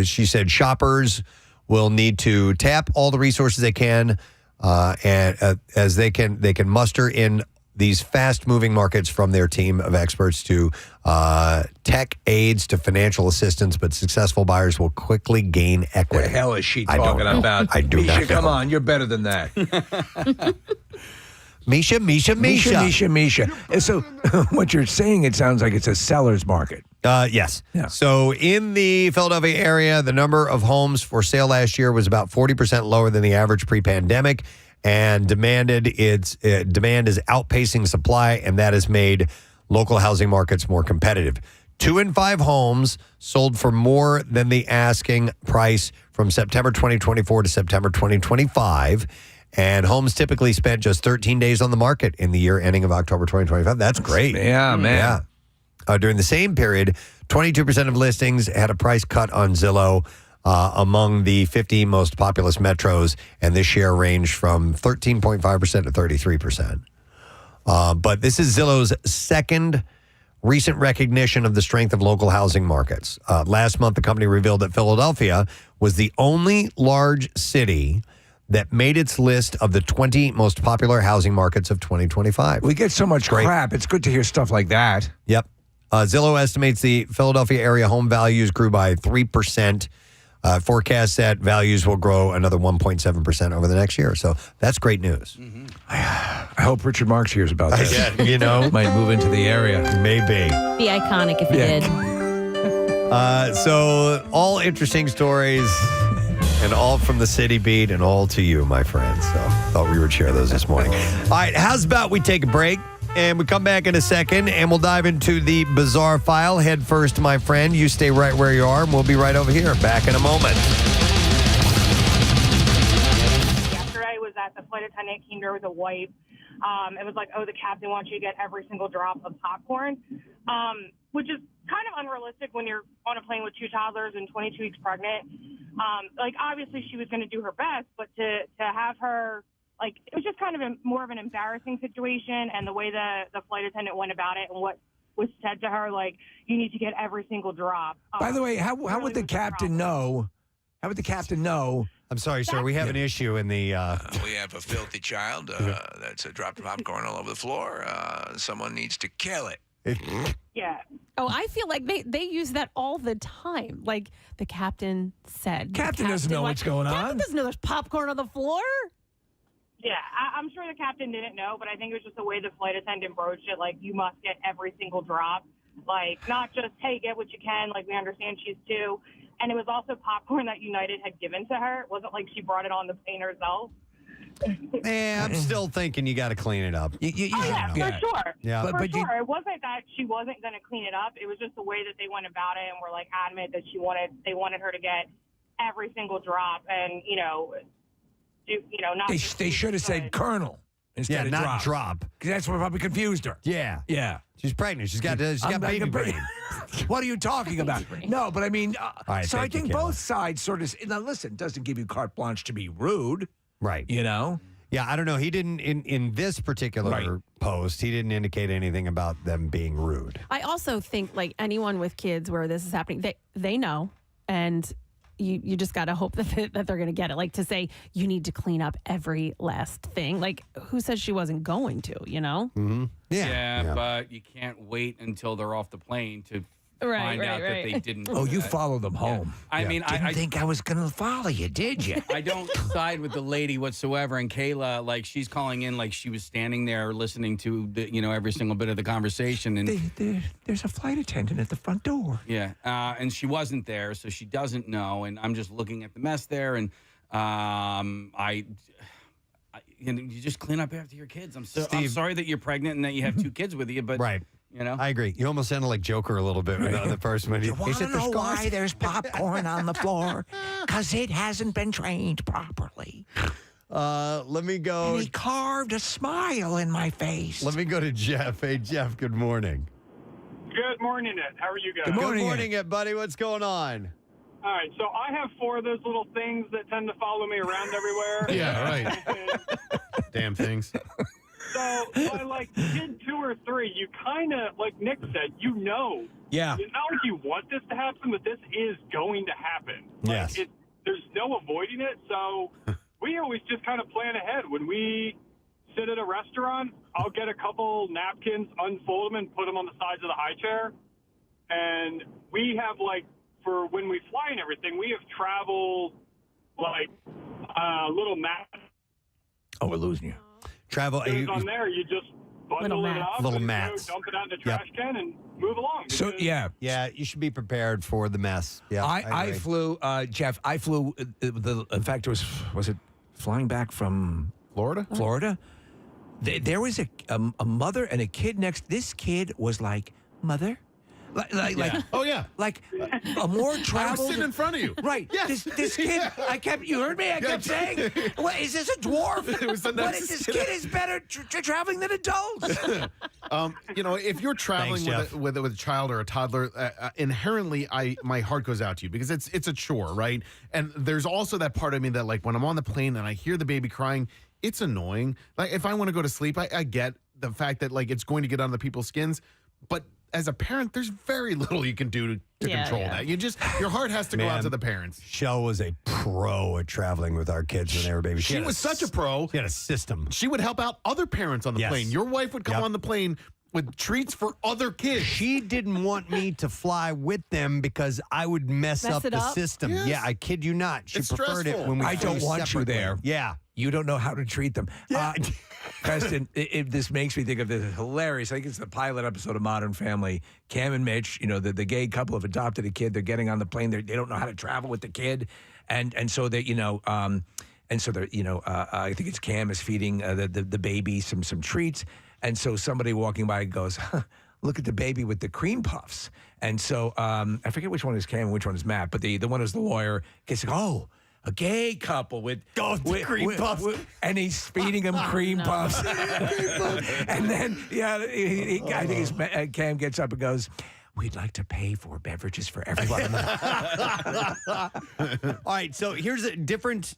she said shoppers will need to tap all the resources they can, and as they can muster in these fast-moving markets, from their team of experts to tech aids to financial assistance. But successful buyers will quickly gain equity. The hell is she talking about? I do not know. Come on, you're better than that. Misha. And so what you're saying, it sounds like it's a seller's market. Yes. Yeah. So in the Philadelphia area, the number of homes for sale last year was about 40% lower than the average pre-pandemic, and demand is outpacing supply, and that has made local housing markets more competitive. 2 in 5 homes sold for more than the asking price from September 2024 to September 2025. And homes typically spent just 13 days on the market in the year ending of October 2025. That's great. Yeah, man. Yeah. During the same period, 22% of listings had a price cut on Zillow among the 50 most populous metros, and this share ranged from 13.5% to 33%. But this is Zillow's second recent recognition of the strength of local housing markets. Last month, the company revealed that Philadelphia was the only large city that made its list of the 20 most popular housing markets of 2025. We get so much crap. It's good to hear stuff like that. Yep. Zillow estimates the Philadelphia area home values grew by 3%. Forecasts that values will grow another 1.7% over the next year. So that's great news. Mm-hmm. I hope Richard Marx hears about this. Yeah, you know. Might move into the area. Maybe. Be iconic if he did. So all interesting stories and all from the City Beat and all to you, my friends. So thought we would share those this morning. All right, how's about we take a break and we come back in a second and we'll dive into the bizarre file head first, my friend. You stay right where you are and we'll be right over here. Back in a moment. Yesterday was that the flight attendant came there with a wipe. It was like, oh, the captain wants you to get every single drop of popcorn, which is kind of unrealistic when you're on a plane with 2 toddlers and 22 weeks pregnant. Like, obviously she was going to do her best, but to have her, like, it was just kind of more of an embarrassing situation, and the way the flight attendant went about it and what was said to her, like, you need to get every single drop. By the way, how would the captain know? How would the captain know? I'm sorry, sir. We have an issue in the... we have a filthy child that's dropped popcorn all over the floor. Someone needs to kill it. Yeah. Oh, I feel like they use that all the time. Like the captain said. Captain doesn't know what's going on. Captain doesn't know there's popcorn on the floor. Yeah, I'm sure the captain didn't know, but I think it was just the way the flight attendant broached it. Like, you must get every single drop. Like, not just, hey, get what you can. Like, we understand she's 2. And it was also popcorn that United had given to her. It wasn't like she brought it on the plane herself. Yeah, I'm still thinking you got to clean it up. For sure. Yeah. For sure. It wasn't that she wasn't going to clean it up. It was just the way that they went about it and were, like, adamant that they wanted her to get every single drop and, not. They should have said Colonel instead of not drop. Because that's what probably confused her. Yeah. Yeah. She's pregnant. She's got baby brain. What are you talking about? No, but I mean, right, so I think you, both sides sort of, now listen, doesn't give you carte blanche to be rude. Right. You know? Yeah, I don't know. He didn't, in this particular post, he didn't indicate anything about them being rude. I also think, like, anyone with kids where this is happening, they know, and you just got to hope that they're going to get it. Like, to say you need to clean up every last thing. Like, who says she wasn't going to, you know? Mm-hmm. Yeah, but you can't wait until they're off the plane to find out that they didn't. Oh, you follow them home. I mean, I think I was going to follow you, did you? I don't side with the lady whatsoever. And Kayla, like, she's calling in like she was standing there listening to every single bit of the conversation. And there's a flight attendant at the front door. Yeah, and she wasn't there, so she doesn't know. And I'm just looking at the mess there, and you just clean up after your kids. I'm sorry that you're pregnant and that you have 2 kids with you, but You know, I agree. You almost sounded like Joker a little bit with the first one. You want to know why there's popcorn on the floor? Because it hasn't been trained properly. Let me go. And he carved a smile in my face. Let me go to Jeff. Hey, Jeff, good morning. Good morning, Ed. How are you guys? Good morning, Ed, buddy. What's going on? All right, so I have 4 of those little things that tend to follow me around everywhere. Yeah, right. Damn things. So by like kid 2 or 3, you kind of, like Nick said, you know. Yeah. It's not like you want this to happen, but this is going to happen. Yes. There's no avoiding it, so we always just kind of plan ahead. When we sit at a restaurant, I'll get a couple napkins, unfold them, and put them on the sides of the high chair. And we have, like, for when we fly and everything, we have travel, like, little mats. Oh, we're losing you. Travel. On there, you just bundle it up, Little and mats. dump it out in the trash can, and move along. So, yeah. Yeah, you should be prepared for the mess. Yeah, I agree. flew, Jeff, in fact, was it flying back from Florida? Florida? There was a mother and a kid next. This kid was like, mother? Like oh yeah, like a more traveled. I was sitting in front of you, right? Yes. This kid, you heard me. I kept saying, "What is this? A dwarf? This kid is better traveling than adults." If you're traveling Thanks, with a child or a toddler, inherently, my heart goes out to you because it's a chore, right? And there's also that part of me that, like, when I'm on the plane and I hear the baby crying, it's annoying. Like, if I want to go to sleep, I get the fact that, like, it's going to get under people's skins, but as a parent, there's very little you can do to control that. Your heart has to go out to the parents. Shell was a pro at traveling with our kids when they were babies. She was such a pro. She had a system. She would help out other parents on the plane. Your wife would come on the plane with treats for other kids. She didn't want me to fly with them because I would mess up the system. Yes. Yeah, I kid you not. She preferred it when we I don't flew want you separately. there. Yeah. You don't know how to treat them. Preston, this makes me think of this hilarious. I think it's the pilot episode of Modern Family. Cam and Mitch, the gay couple have adopted a kid. They're getting on the plane. They don't know how to travel with the kid, and so they and so they're I think it's Cam is feeding the baby some treats, and so somebody walking by goes, look at the baby with the cream puffs, and so I forget which one is Cam and which one is Matt, but the one who's the lawyer gets like, oh. A gay couple with cream puffs, and he's feeding him cream puffs. And then, I think Cam gets up and goes, "We'd like to pay for beverages for everyone." All right, so here's a different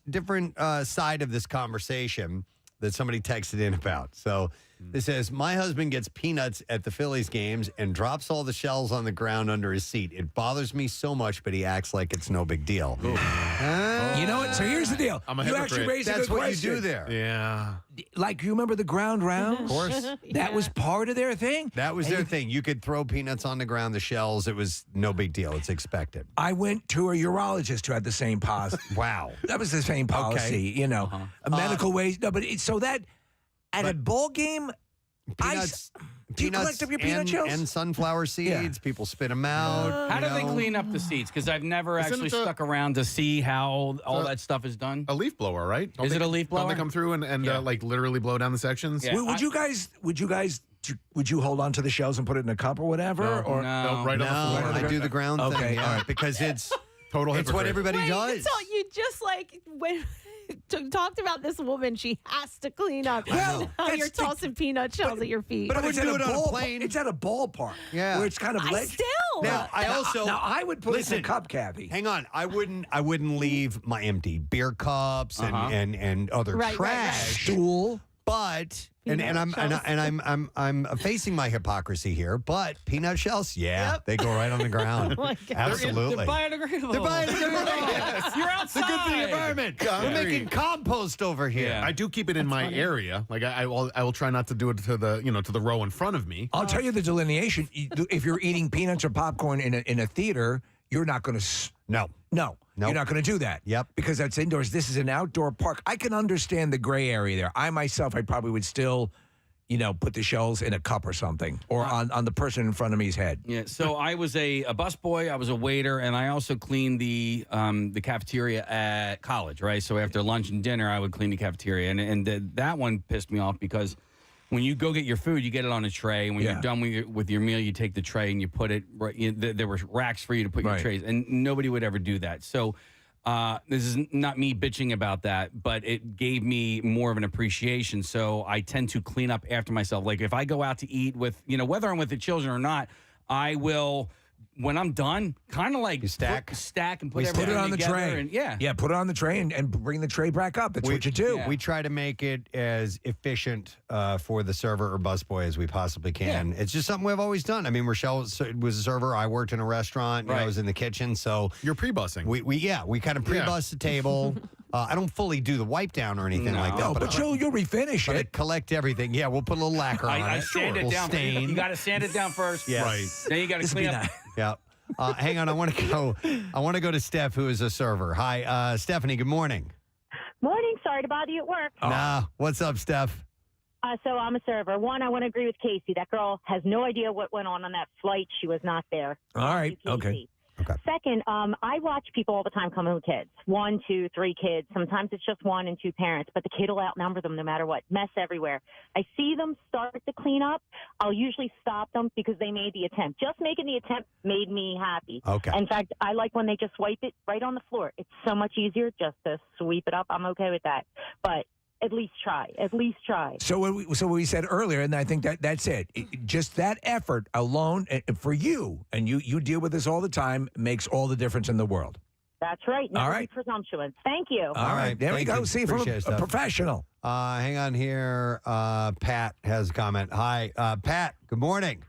side of this conversation that somebody texted in about. So this says, my husband gets peanuts at the Phillies games and drops all the shells on the ground under his seat. It bothers me so much, but he acts like it's no big deal. You know what? So here's the deal. I'm a you hypocrite. actually raised a That's good what question. you do there. Yeah. Like, you remember the ground rounds? Of course. That was part of their thing? That was their thing. You could throw peanuts on the ground, the shells. It was no big deal. It's expected. I went to a urologist who had the same policy. Wow. That was the same policy, a medical ways. No, but at a ball game, Peanuts, do you collect up your peanut shells? And sunflower seeds. People spit them out. How do they clean up the seeds? Because I've never actually stuck around to see how all that stuff is done. A leaf blower, right? Is it a leaf blower? Don't they come through and like literally blow down the sections? Yeah. Would you hold on to the shells and put it in a cup or whatever? No, or no, right on the floor. I do the ground thing. Okay, Yeah, all right. because it's total it's what everybody does. So you just when talked about this woman, she has to clean up. Well, now you're tossing peanut shells at your feet. but I it's wouldn't at do it on a ball- plane. It's at a ballpark. Yeah. Where it's kind of Still. Now, I would put it in listen, a cup, Kathy. Hang on, I wouldn't leave my empty beer cups and other trash. Stool. But I'm facing my hypocrisy here. But peanut shells, they go right on the ground. Oh my God. Absolutely, They're biodegradable. They're biodegradable. Yes. You're outside. They're good for the environment. We're making compost over here. Yeah. I do keep it in my area. Like I will try not to do it to the row in front of me. I'll tell you the delineation. If you're eating peanuts or popcorn in a theater, you're not going to. No, you're not going to do that. Yep. Because that's indoors. This is an outdoor park. I can understand the gray area there. I probably would still, put the shells in a cup or something, or on the person in front of me's head. Yeah. So I was a busboy. I was a waiter, and I also cleaned the cafeteria at college. Right. So after lunch and dinner, I would clean the cafeteria, and that one pissed me off because when you go get your food, you get it on a tray. And when you're done with your meal, you take the tray and you put it right. There were racks for you to put your trays, and nobody would ever do that. So this is not me bitching about that, but it gave me more of an appreciation. So I tend to clean up after myself. Like if I go out to eat with, whether I'm with the children or not, I will. When I'm done, kind of like stack and put everything it on the together tray. And, put it on the tray and bring the tray back up. That's what you do. We try to make it as efficient for the server or busboy as we possibly can. It's just something we've always done. I mean, Rochelle was a server. I worked in a restaurant. I was in the kitchen. So you're pre-bussing. We kind of pre-bus the table. I don't fully do the wipe down or anything like that. But you'll refinish it. I collect everything. Yeah, we'll put a little lacquer on it. I sand it down. Stain. You got to sand it down first. Yes. Right. Then you got to clean up. Yeah. Hang on. I want to go to Steph, who is a server. Hi, Stephanie. Good morning. Morning. Sorry to bother you at work. Nah. What's up, Steph? So I'm a server. One, I want to agree with Casey. That girl has no idea what went on that flight. She was not there. All right. Okay. Second, I watch people all the time come in with kids. 1, 2, 3 kids. Sometimes it's just 1 and 2 parents, but the kid will outnumber them no matter what. Mess everywhere. I see them start to clean up. I'll usually stop them because they made the attempt. Just making the attempt made me happy. Okay. In fact, I like when they just wipe it right on the floor. It's so much easier just to sweep it up. I'm okay with that. But at least try. At least try. So what we said earlier, and I think that's it. Just that effort alone for you, and you deal with this all the time, makes all the difference in the world. That's right. Never All right. be presumptuous. Thank you. All right. There we go. See, from a professional. Hang on here. Pat has a comment. Hi, Pat. Good morning.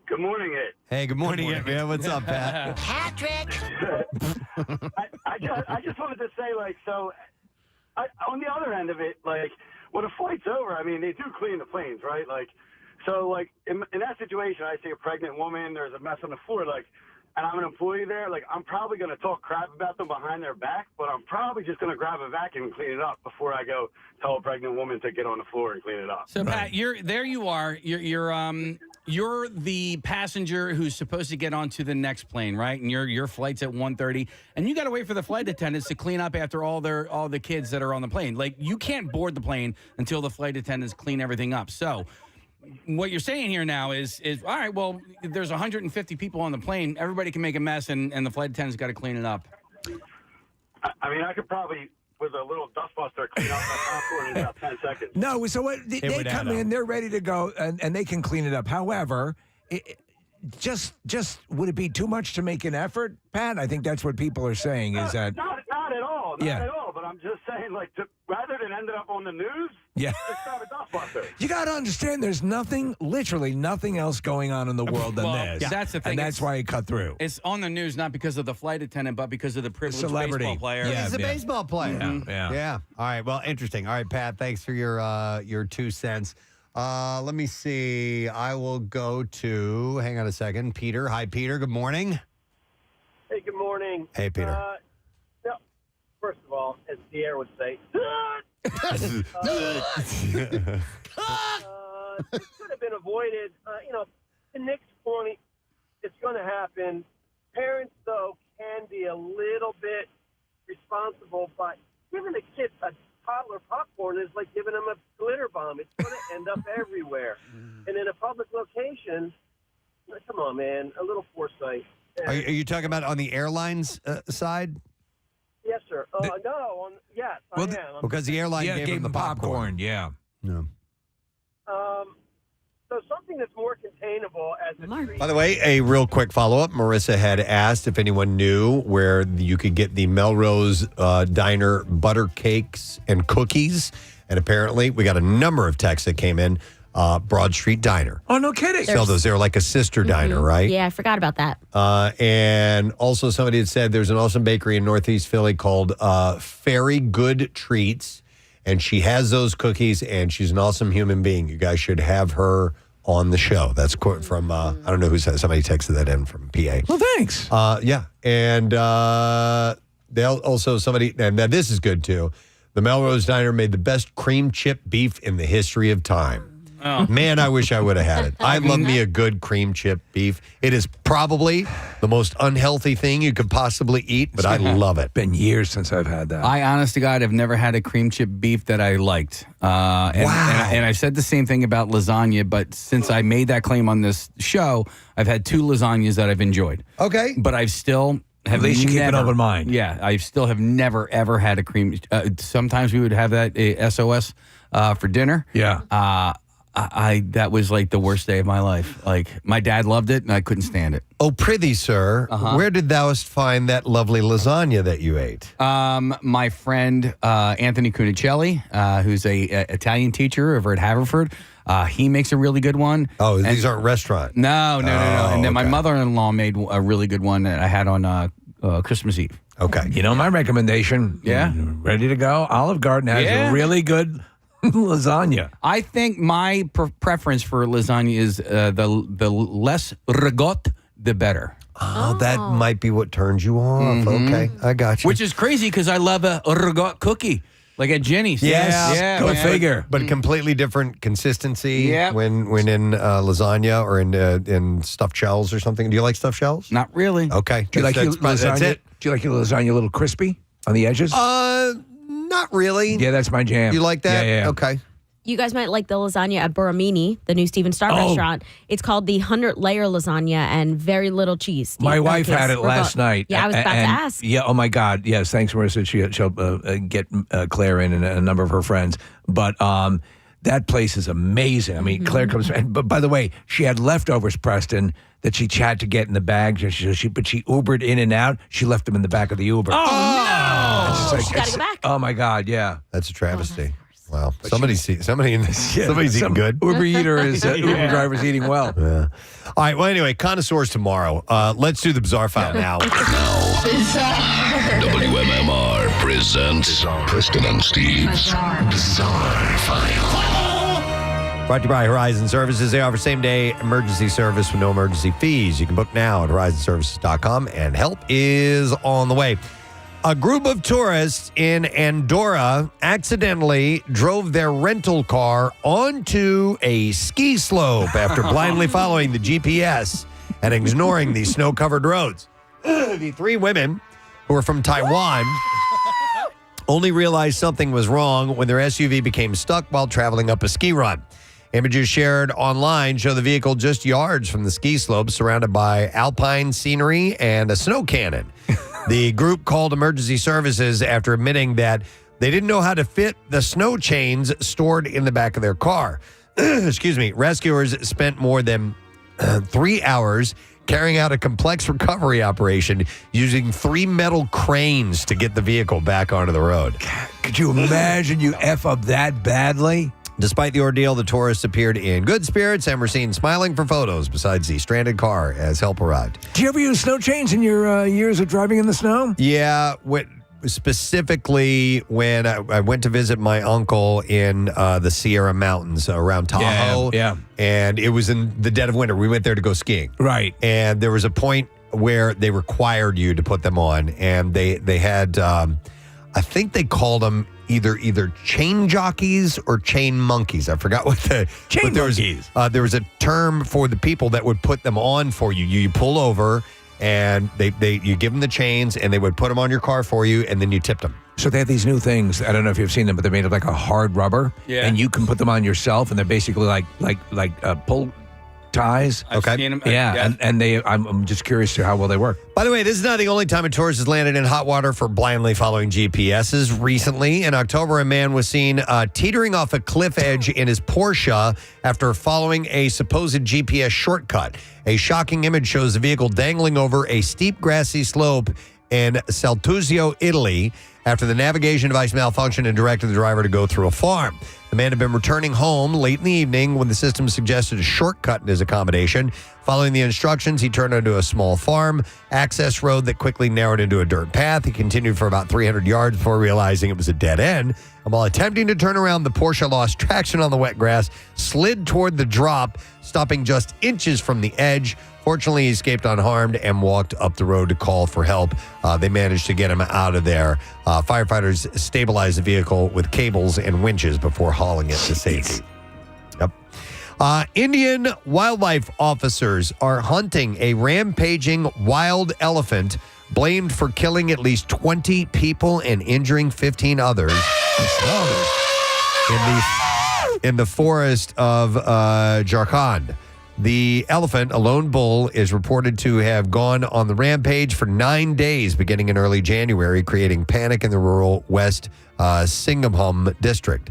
Good morning, Ed. Hey, good morning, Ed. Yeah, what's up, Pat? Patrick. I just wanted to say, on the other end of it, when a flight's over, I mean, they do clean the planes, right? In that situation, I see a pregnant woman, there's a mess on the floor, and I'm an employee there, I'm probably going to talk crap about them behind their back, but I'm probably just going to grab a vacuum and clean it up before I go tell a pregnant woman to get on the floor and clean it up. So, Pat, you are. You're the passenger who's supposed to get onto the next plane, right? And your flight's at 1:30, and you got to wait for the flight attendants to clean up after all the kids that are on the plane. You can't board the plane until the flight attendants clean everything up. So, what you're saying here now is all right. Well, there's 150 people on the plane. Everybody can make a mess, and the flight attendant's got to clean it up. I mean, I could probably, with a little dustbuster, clean up my popcorn in about 10 seconds. No, so what? They come in, they're ready to go, and they can clean it up. However, just would it be too much to make an effort, Pat? I think that's what people are saying. Is that not at all? Not at all. But I'm just saying, rather than end up on the news, just grab a dustbuster. You got to understand, there's literally nothing else going on in the world than this. Yeah. That's the thing. And that's why it cut through. It's on the news not because of the flight attendant, but because of the privileged celebrity baseball player. Yeah, he's a baseball player. Mm-hmm. Yeah. All right. Well, interesting. All right, Pat. Thanks for your 2 cents. Let me see. I will go to. Hang on a second. Peter. Hi, Peter. Good morning. Hey, good morning. Hey, Peter. First of all, as Pierre would say, this could have been avoided. To Nick's point, it's going to happen. Parents, though, can be a little bit responsible, but giving a kid a toddler popcorn is like giving them a glitter bomb. It's going to end up everywhere. And in a public location, come on, man, a little foresight. Are you talking about on the airlines side? Yes, sir. Yes, I am. Because the airline gave him the popcorn. Yeah. No. So something that's more containable as a treat. By the way, a real quick follow-up. Marissa had asked if anyone knew where you could get the Melrose Diner butter cakes and cookies. And apparently, we got a number of texts that came in. Broad Street Diner. Oh, no kidding. Sell those. They're like a sister diner, right? Yeah, I forgot about that. And also somebody had said there's an awesome bakery in Northeast Philly called Fairy Good Treats. And she has those cookies, and she's an awesome human being. You guys should have her on the show. That's quote from, I don't know who said, somebody texted that in from PA. Well, thanks. Yeah. And they'll also, and now this is good too. The Melrose Diner made the best cream chip beef in the history of time. Man, I wish I would have had it. I love me a good cream chip beef. It is probably the most unhealthy thing you could possibly eat, but I love it. Been years since I've had that. I, honest to God, have never had a cream chip beef that I liked. And I said the same thing about lasagna, but since I made that claim on this show, I've had 2 lasagnas that I've enjoyed. Okay. But I've still... At least you keep an open mind. Yeah, I still have never, ever had a cream... sometimes we would have that SOS for dinner. Yeah. That was like the worst day of my life. Like, my dad loved it, and I couldn't stand it. Oh, prithee, sir, where did thou'st find that lovely lasagna that you ate? My friend Anthony Cunicelli, who's a Italian teacher over at Haverford, he makes a really good one. Oh, these aren't restaurant? No. And then my mother-in-law made a really good one that I had on Christmas Eve. Okay. You know my recommendation? Yeah. Ready to go? Olive Garden has a really good lasagna. I think my preference for lasagna is the less ricotta, the better. Oh, that might be what turns you off. Okay, I got you. Which is crazy because I love a ricotta cookie, like at Jenny's. Yes, go figure. But completely different consistency Yep. when in lasagna or in stuffed shells or something. Do you like stuffed shells? Not really. Okay. Do you like your that's lasagna? it. Do you like your lasagna a little crispy on the edges? Not really. Yeah, that's my jam. You like that? Yeah. Okay. You guys might like the lasagna at Borromini, the new Steven Starr restaurant. It's called the 100-layer lasagna and very little cheese. My wife had it last night. Yeah, I was about to ask. Yeah, oh my God. Yes, thanks, Marissa. She'll get Claire in and a number of her friends. But that place is amazing. I mean, Claire comes, but by the way, she had leftovers, Preston, that she had to get in the bag. But she Ubered in and out. She left them in the back of the Uber. Oh, no! It's She got to go back. Oh my God, yeah. That's a travesty. Wow. Somebody's eating good. Uber eater is Uber driver's eating well. Yeah. All right. Well, anyway, connoisseurs tomorrow. Let's do the bizarre file now. WMMR presents Preston and Steve's Bizarre File. Brought to you by Horizon Services. They offer same-day emergency service with no emergency fees. You can book now at horizonservices.com, and help is on the way. A group of tourists in Andorra accidentally drove their rental car onto a ski slope after blindly following the GPS and ignoring the snow-covered roads. The 3 women, who were from Taiwan, only realized something was wrong when their SUV became stuck while traveling up a ski run. Images shared online show the vehicle just yards from the ski slope, surrounded by alpine scenery and a snow cannon. The group called emergency services after admitting that they didn't know how to fit the snow chains stored in the back of their car. Excuse me. Rescuers spent more than 3 hours carrying out a complex recovery operation using 3 metal cranes to get the vehicle back onto the road. Could you imagine you F up that badly? Despite the ordeal, the tourists appeared in good spirits and were seen smiling for photos besides the stranded car as help arrived. Do you ever use snow chains in your years of driving in the snow? Yeah, specifically when I went to visit my uncle in the Sierra Mountains around Tahoe. Yeah. And it was in the dead of winter. We went there to go skiing. Right. And there was a point where they required you to put them on. And they had, I think they called them either chain jockeys or chain monkeys. I forgot what the chain monkeys. There was a term for the people that would put them on for you. You pull over and you give them the chains and they would put them on your car for you and then you tipped them. So they have these new things. I don't know if you've seen them, but they're made of like a hard rubber. Yeah. And you can put them on yourself, and they're basically like pull ties. I've seen them. Yeah. And I'm just curious to how well they work. By the way, this is not the only time a tourist has landed in hot water for blindly following GPSs. Recently, in October, a man was seen teetering off a cliff edge in his Porsche after following a supposed GPS shortcut. A shocking image shows the vehicle dangling over a steep grassy slope in Saltuzio, Italy, after the navigation device malfunctioned and directed the driver to go through a farm. The man had been returning home late in the evening when the system suggested a shortcut in his accommodation. Following the instructions, he turned onto a small farm access road that quickly narrowed into a dirt path. He continued for about 300 yards before realizing it was a dead end. And while attempting to turn around, the Porsche lost traction on the wet grass, slid toward the drop, stopping just inches from the edge. Fortunately, he escaped unharmed and walked up the road to call for help. They managed to get him out of there. Firefighters stabilized the vehicle with cables and winches before hauling it to safety. Yep. Indian wildlife officers are hunting a rampaging wild elephant blamed for killing at least 20 people and injuring 15 others in the forest of Jharkhand. The elephant, a lone bull, is reported to have gone on the rampage for 9 days beginning in early January, creating panic in the rural West Singham district.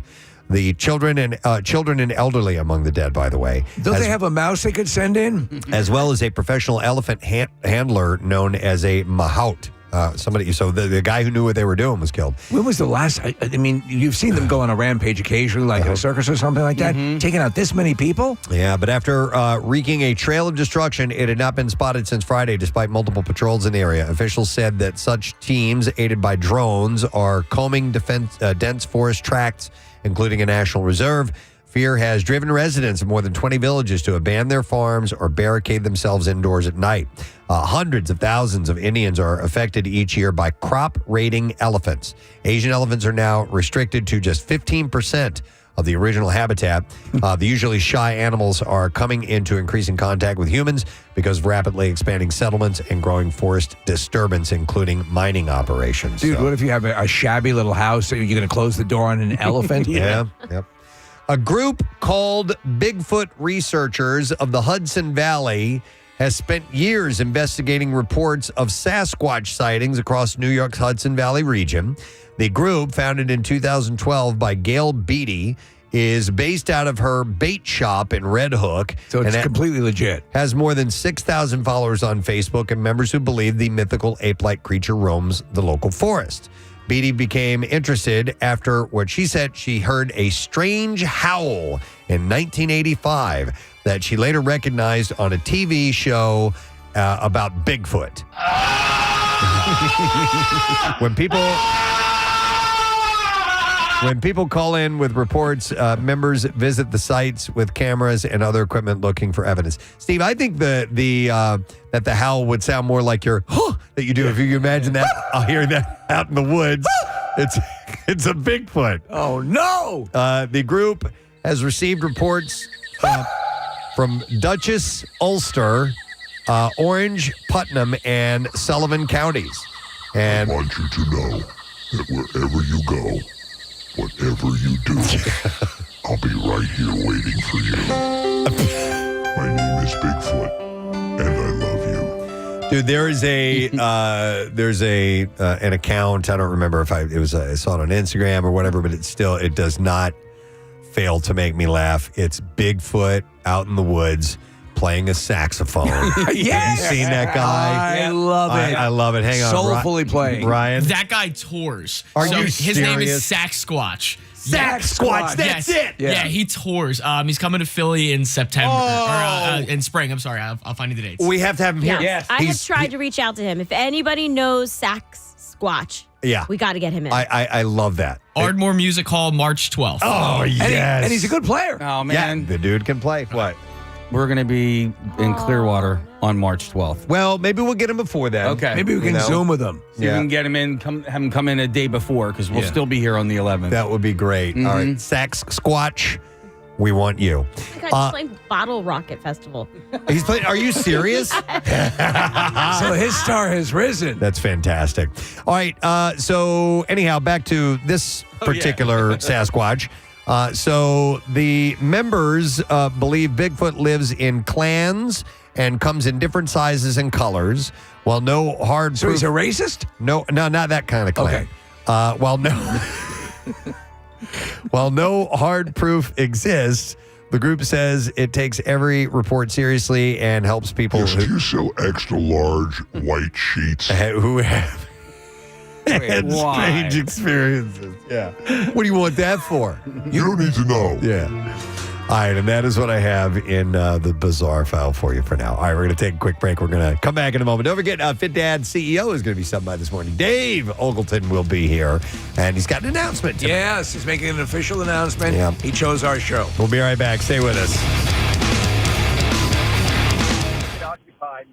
The children and elderly among the dead, by the way. Don't they have a mouse they could send in? As well as a professional elephant handler known as a mahout. So the guy who knew what they were doing was killed. When was the last? I mean, you've seen them go on a rampage occasionally, like a circus or something like that, taking out this many people. Yeah, but after wreaking a trail of destruction, it had not been spotted since Friday, despite multiple patrols in the area. Officials said that such teams, aided by drones, are combing dense forest tracts, including a national reserve. Fear has driven residents of more than 20 villages to abandon their farms or barricade themselves indoors at night. Hundreds of thousands of Indians are affected each year by crop-raiding elephants. Asian elephants are now restricted to just 15% of the original habitat. The usually shy animals are coming into increasing contact with humans because of rapidly expanding settlements and growing forest disturbance, including mining operations. Dude, what if you have a shabby little house? Are you going to close the door on an elephant? Yeah. Yep. A group called Bigfoot Researchers of the Hudson Valley has spent years investigating reports of Sasquatch sightings across New York's Hudson Valley region. The group, founded in 2012 by Gail Beatty, is based out of her bait shop in Red Hook. So it's completely legit. Has more than 6,000 followers on Facebook and members who believe the mythical ape-like creature roams the local forest. Beatty became interested after what she said she heard a strange howl in 1985 that she later recognized on a TV show about Bigfoot. When people call in with reports, members visit the sites with cameras and other equipment looking for evidence. Steve, I think that the howl would sound more like your that you do if you imagine that. I'll hear that out in the woods. It's a Bigfoot. Oh no! The group has received reports from Dutchess, Ulster, Orange, Putnam, and Sullivan counties. And I want you to know that wherever you go, whatever you do, I'll be right here waiting for you. My name is Bigfoot, and I love you. Dude, there's an account. I don't remember if I saw it on Instagram or whatever, but it does not fail to make me laugh. It's Bigfoot out in the woods playing a saxophone. Yeah. Have you seen that guy? I love it. I love it. Hang on. Soulfully playing. Ryan? That guy tours. Are you his name is serious? Saxsquatch. Saxsquatch, that's it. Yeah, he tours. He's coming to Philly in September or in spring. I'm sorry, I'll find you the dates. We have to have him here. Yes. I have tried to reach out to him. If anybody knows Saxsquatch, Yeah. we got to get him in. I love that. Ardmore Music Hall, March 12th. Oh, yes. And he's a good player. Oh, man. Yeah, the dude can play. What? We're going to be in Clearwater on March 12th. Well, maybe we'll get him before then. Okay. Maybe we can Zoom with him. See if we can get him in, have him come in a day before, because we'll still be here on the 11th. That would be great. All right. Saxsquatch, we want you. I he's playing Bottle Rocket Festival. He's playing. Are you serious? So his star has risen. That's fantastic. All right. So anyhow, back to this particular Sasquatch. So the members believe Bigfoot lives in clans and comes in different sizes and colors. While no hard So proof, he's a racist? No, not that kind of clan. Okay. While no hard proof exists, the group says it takes every report seriously and helps people You sell extra large white sheets. who have had strange experiences. Yeah. What do you want that for? You don't need to know. Yeah. All right, and that is what I have in the bizarre file for you for now. All right, we're going to take a quick break. We're going to come back in a moment. Don't forget, FitDadCEO is going to be stopping by this morning. Dave Ogleton will be here, and he's got an announcement today. Yes, he's making an official announcement. Yeah. He chose our show. We'll be right back. Stay with us. Occupied.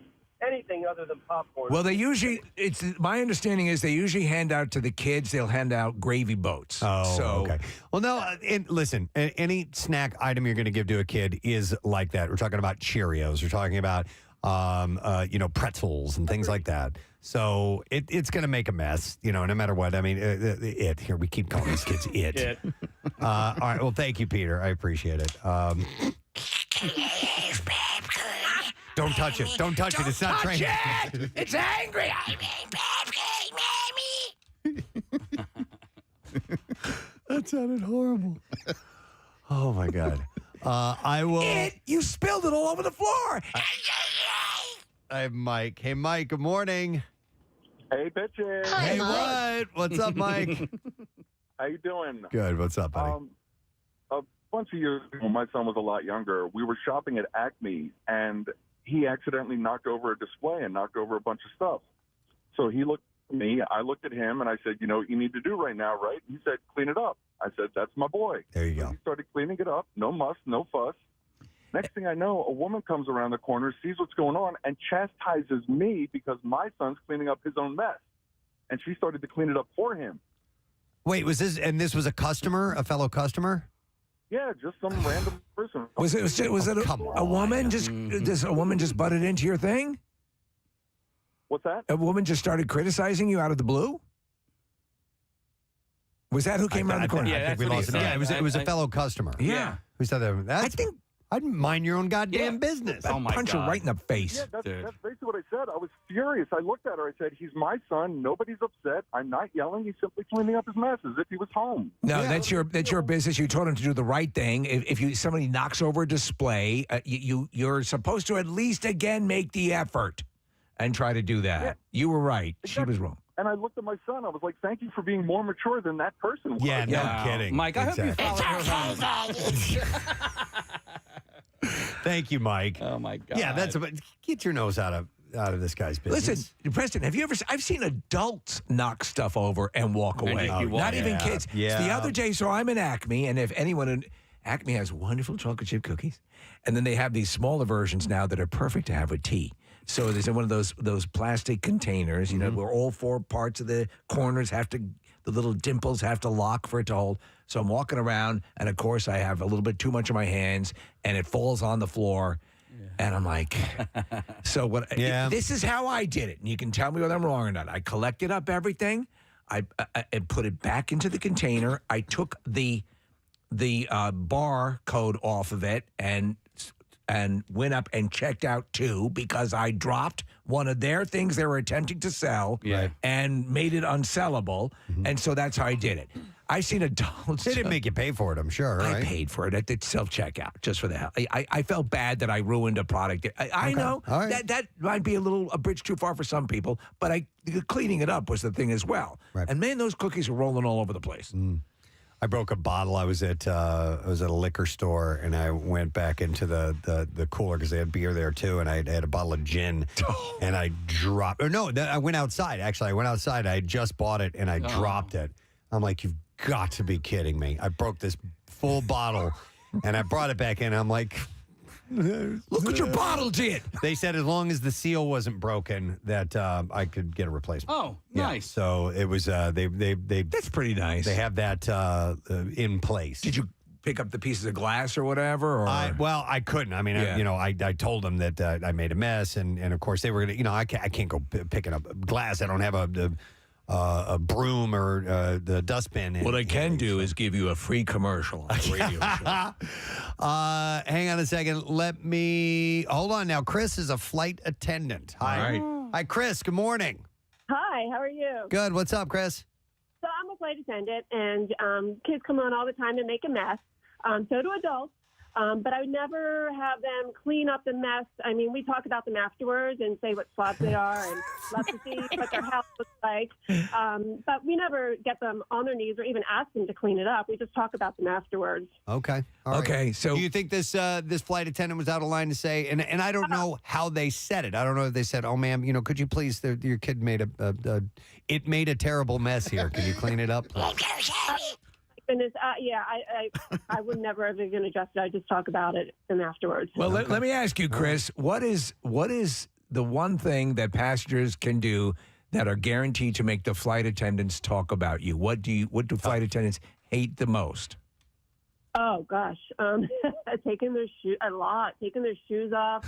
anything other than popcorn. Well, it's my understanding is they usually hand out to the kids. They'll hand out gravy boats. Oh, okay. Well, no, and listen, any snack item you're going to give to a kid is like that. We're talking about Cheerios. We're talking about, pretzels and things like that. So it's going to make a mess, no matter what. I mean, here, we keep calling these kids it. All right. Well, thank you, Peter. I appreciate it. Don't touch it. Don't touch it. It's not trained. It's angry. That sounded horrible. Oh, my God. I will. You spilled it all over the floor. I have Mike. Hey, Mike, good morning. Hey, bitches. Hey, what? What's up, Mike? How you doing? Good. What's up, buddy? A bunch of years ago, when my son was a lot younger, we were shopping at Acme, and he accidentally knocked over a display and knocked over a bunch of stuff. So he looked at me, I looked at him, and I said, you know what you need to do right now, right? He said, clean it up. I said, that's my boy. There you go. He started cleaning it up. No muss, no fuss. Next thing I know, a woman comes around the corner, sees what's going on, and chastises me because my son's cleaning up his own mess. And she started to clean it up for him. Wait, this was a customer, a fellow customer? Yeah, just some random person. Was it a woman? Does a woman just butted into your thing? What's that? A woman just started criticizing you out of the blue? Was that who came around the corner? I think we lost it. Yeah, it was a fellow customer. Yeah. Who said that? I'd mind your own goddamn business. I'd punch her right in the face. Yeah, that's basically what I said. I was furious. I looked at her. I said, he's my son. Nobody's upset. I'm not yelling. He's simply cleaning up his mess as if he was home. No, that's your business. You told him to do the right thing. If somebody knocks over a display, you're supposed to at least again make the effort and try to do that. Yeah. You were right. Exactly. She was wrong. And I looked at my son. I was like, thank you for being more mature than that person was. Yeah, no kidding. Mike, I hope you followed her home. Thank you, Mike. Oh, my God. Yeah, get your nose out of this guy's business. Listen, Preston, have you ever I've seen adults knock stuff over and walk away. Not even kids. Yeah. The other day, so I'm in Acme, and if anyone Acme has wonderful chocolate chip cookies, and then they have these smaller versions now that are perfect to have with tea. So there's in one of those plastic containers, where all four parts of the corners the little dimples have to lock for it to hold. So I'm walking around, and of course I have a little bit too much in my hands, and it falls on the floor. And I'm like, so what? This is how I did it. And you can tell me whether I'm wrong or not. I collected up everything. I put it back into the container. I took the bar code off of it and went up and checked out too, because I dropped one of their things they were attempting to sell and made it unsellable. And so that's how I did it. I've seen adults. They didn't make you pay for it, I'm sure, right? I paid for it at the self-checkout just for the hell. I felt bad that I ruined a product. I know that might be a bridge too far for some people, but cleaning it up was the thing as well. Right. And man, those cookies were rolling all over the place. I broke a bottle. I was at a liquor store, and I went back into the cooler because they had beer there too, and I had a bottle of gin, and I dropped. Or no, I went outside. Actually, I went outside. I had just bought it, and I dropped it. I'm like, you've got to be kidding me! I broke this full bottle, and I brought it back in. I'm like, look what your bottle did. They said as long as the seal wasn't broken, that I could get a replacement. Oh, nice. So it was. They. That's pretty nice. They have that in place. Did you pick up the pieces of glass or whatever? Or? I couldn't. I mean, I told them that I made a mess, and of course they were going to. I can't go picking up glass. I don't have a broom or the dustbin. What I can do is give you a free commercial on the radio show. Hang on a second. Hold on now. Chris is a flight attendant. Hi. All right. Hi, Chris. Good morning. Hi, how are you? Good. What's up, Chris? So I'm a flight attendant, and kids come on all the time and make a mess. So do adults. But I would never have them clean up the mess. I mean, we talk about them afterwards and say what slobs they are and love to see what their house looks like. But we never get them on their knees or even ask them to clean it up. We just talk about them afterwards. Okay. All right. Okay. So do you think this flight attendant was out of line to say? And I don't know how they said it. I don't know if they said, "Oh, ma'am, could you please? Your kid made a terrible mess here. Can you clean it up?" Goodness, I would never have even adjusted. I just talk about it and afterwards. Well, let me ask you, Chris, what is the one thing that passengers can do that are guaranteed to make the flight attendants talk about you? What do flight attendants hate the most? Oh gosh, taking their shoes off,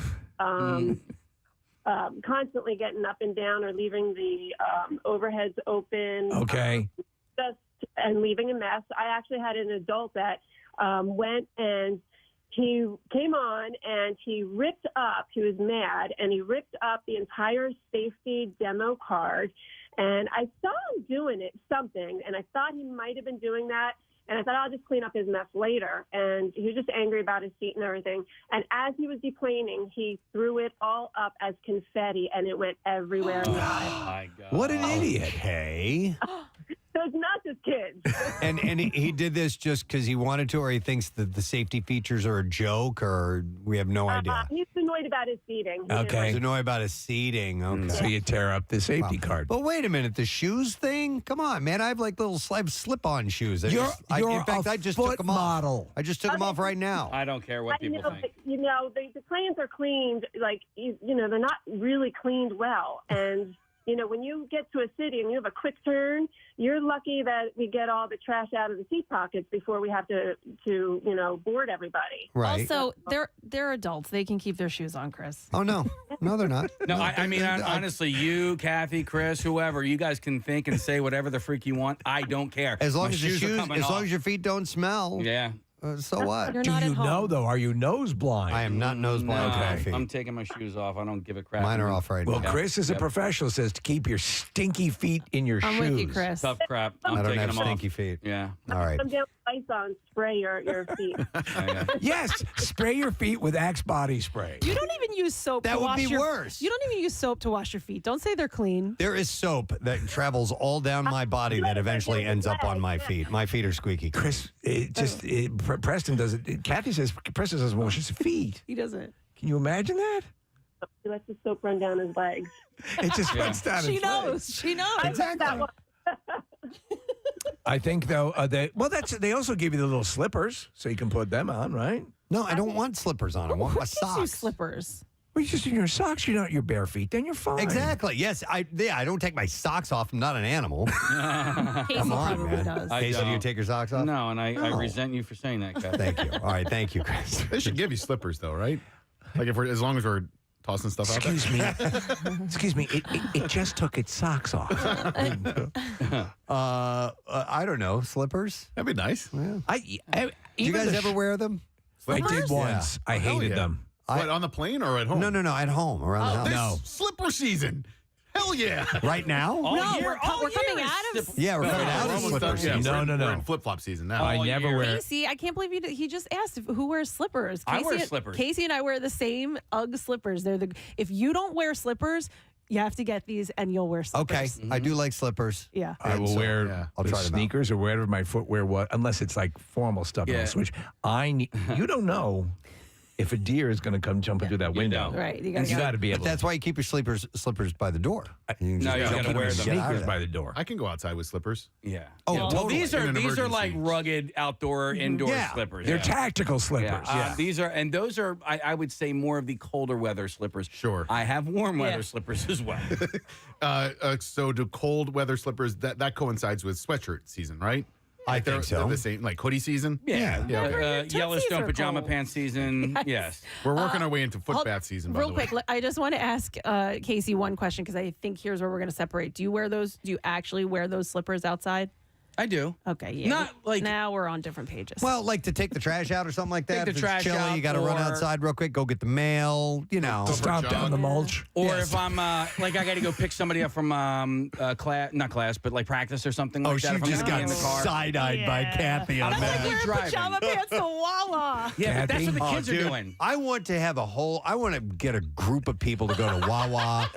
constantly getting up and down or leaving the overheads open. Okay. And leaving a mess. I actually had an adult that went and he came on and he ripped up. He was mad and he ripped up the entire safety demo card. And I saw him doing something, and I thought he might have been doing that. And I thought, I'll just clean up his mess later. And he was just angry about his seat and everything. And as he was deplaning, he threw it all up as confetti, and it went everywhere. Oh, my God. What an idiot. Hey. So it's not just kids. And he did this just because he wanted to, or he thinks that the safety features are a joke, or we have no idea? He's annoyed about his seating. He's annoyed about his seating. Okay. So you tear up the safety card. But wait a minute, the shoes thing? Come on, man. I have like little slip-on shoes. You're in fact, I just took them model. off. I just took them off right now. I don't care what people think. The planes are cleaned, they're not really cleaned well. And, when you get to a city and you have a quick turn, you're lucky that we get all the trash out of the seat pockets before we have to board everybody. Right. Also, they're adults. They can keep their shoes on, Chris. Oh, no. No, they're not. No, I mean, honestly, you, Kathy, Chris, whoever, you guys can think and say whatever the freak you want. I don't care. As long My as shoes are coming off. your feet don't smell. Yeah. So what? You're Do not you at home. know, though? Are you nose blind? I am not nose blind. No, I'm taking my shoes off. I don't give a crap. Mine are off right Well, now. Chris is a professional, says to keep your stinky feet in your I'm shoes. with you, Chris. Tough crap. I'm I don't taking have them off. stinky feet. Yeah. All right. Come down with ice on, spray your feet. Yes, spray your feet with Axe body spray. You don't even use soap That to would wash be your worse. You don't even use soap to wash your feet. Don't say they're clean. There is soap that travels all down my body that eventually ends up on my feet. My feet are squeaky. Chris, Preston does it. Kathy says Preston doesn't wash his feet. He doesn't. Can you imagine that? He lets the soap run down his legs. It just runs down She his knows. legs. She knows. Exactly. I think though they also give you the little slippers so you can put them on, right? No, I don't want slippers on. I want my Who gives you socks. slippers? Well, you just in your socks. You're not your bare feet. Then you're fine. Exactly. Yes. I don't take my socks off. I'm not an animal. Casey Come on, probably man. does. Casey, do you take your socks off? No, and I Oh. resent you for saying that, Kathy. Thank you. All right. Thank you, Chris. They should give you slippers, though, right? Like as long as we're tossing stuff out there. Excuse me. It just took its socks off. I don't know. Slippers? That'd be nice. Yeah. Do you guys ever wear them? I did Slippers? once. Yeah. I Hell hated yeah. them. What, on the plane or at home? No. At home, around the There's house. slipper season. Hell yeah. Right now? All No, year, we're coming out of. Yeah, we're coming out of almost slipper done. Yeah, season. we're in flip-flop season now. I never year. wear. Casey, I can't believe he just asked who wears slippers. I wear Casey- slippers. Casey and I wear the same UGG slippers. If you don't wear slippers, you have to get these, and you'll wear Okay. slippers. I do like slippers. Yeah. I will wear I'll the try them out. sneakers or whatever my footwear was, unless it's like formal stuff. Yeah. I'll switch. You don't know if a deer is going to come jumping through that window. don't. Right. You You got to be But able. that's why you keep your slippers by the door. You No, you gotta wear them. sneakers by the door. I can go outside with slippers. Yeah. Oh, Well, totally. these In are an like emergency. rugged outdoor indoor Yeah. slippers. They're yeah. tactical slippers. Yeah. These are, and those are, I would say, more of the colder weather slippers. Sure. I have warm weather Yeah. slippers as well. So do cold weather slippers, that coincides with sweatshirt season, right? I Like think so. They're the same, like hoodie season? Yeah. Yeah, okay. Tootsies Yellowstone are pajama cold. pants season. Yes. We're working our way into foot Hold- bath season, by Real the way. quick, I just want to ask Casey one question because I think here's where we're going to separate. Do you wear those? Do you actually wear those slippers outside? I do. Okay, yeah. Not like- now we're on different pages. Well, like to take the trash out or something like that. Take the If it's trash chilly, out, you got to run or- outside real quick, go get the mail, Stop down the mulch. Or Yes. if I'm like I got to go pick somebody up from class, not class, but like practice or something like Oh, that. she if I'm just gonna be got in the car. side-eyed by Kathy on I'm that. like, wearing driving. pajama pants to Wawa. Yeah, but that's what the Oh, kids are dude, doing. I want to have I want to get a group of people to go to Wawa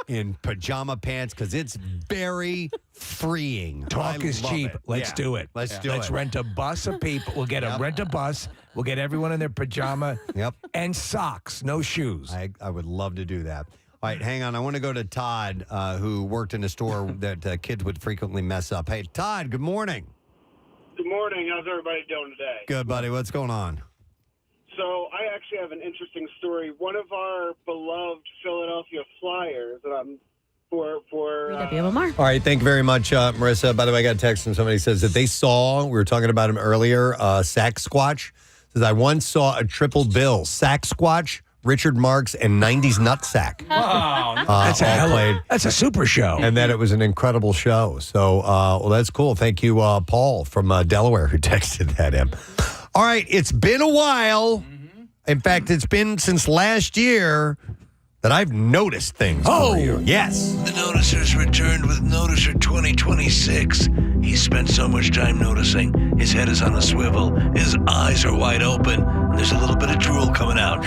in pajama pants because it's very freeing. Talk I is love cheap. it. Let's Yeah. do it. Let's do Let's it. rent a bus of people. We'll get rent a bus. We'll get everyone in their pajama. Yep. And socks, no shoes. I would love to do that. All right, hang on. I want to go to Todd, who worked in a store that kids would frequently mess up. Hey, Todd, good morning. Good morning. How's everybody doing today? Good, buddy. What's going on? So I actually have an interesting story. One of our beloved Philadelphia WMMR. All right, thank you very much, Marissa. By the way, I got a text from somebody who says that they saw, we were talking about him earlier, Sasquatch. Says, I once saw a triple bill, Sasquatch, Richard Marx, and 90s Nutsack. Wow. That's a super show. And that it was an incredible show. So, well, that's cool. Thank you, Paul from Delaware, who texted that in. All right, it's been a while. In fact, it's been since last year that I've noticed things for you. Yes. The Noticer's returned with Noticer 2026. He's spent so much time noticing. His head is on a swivel. His eyes are wide open. And there's a little bit of drool coming out.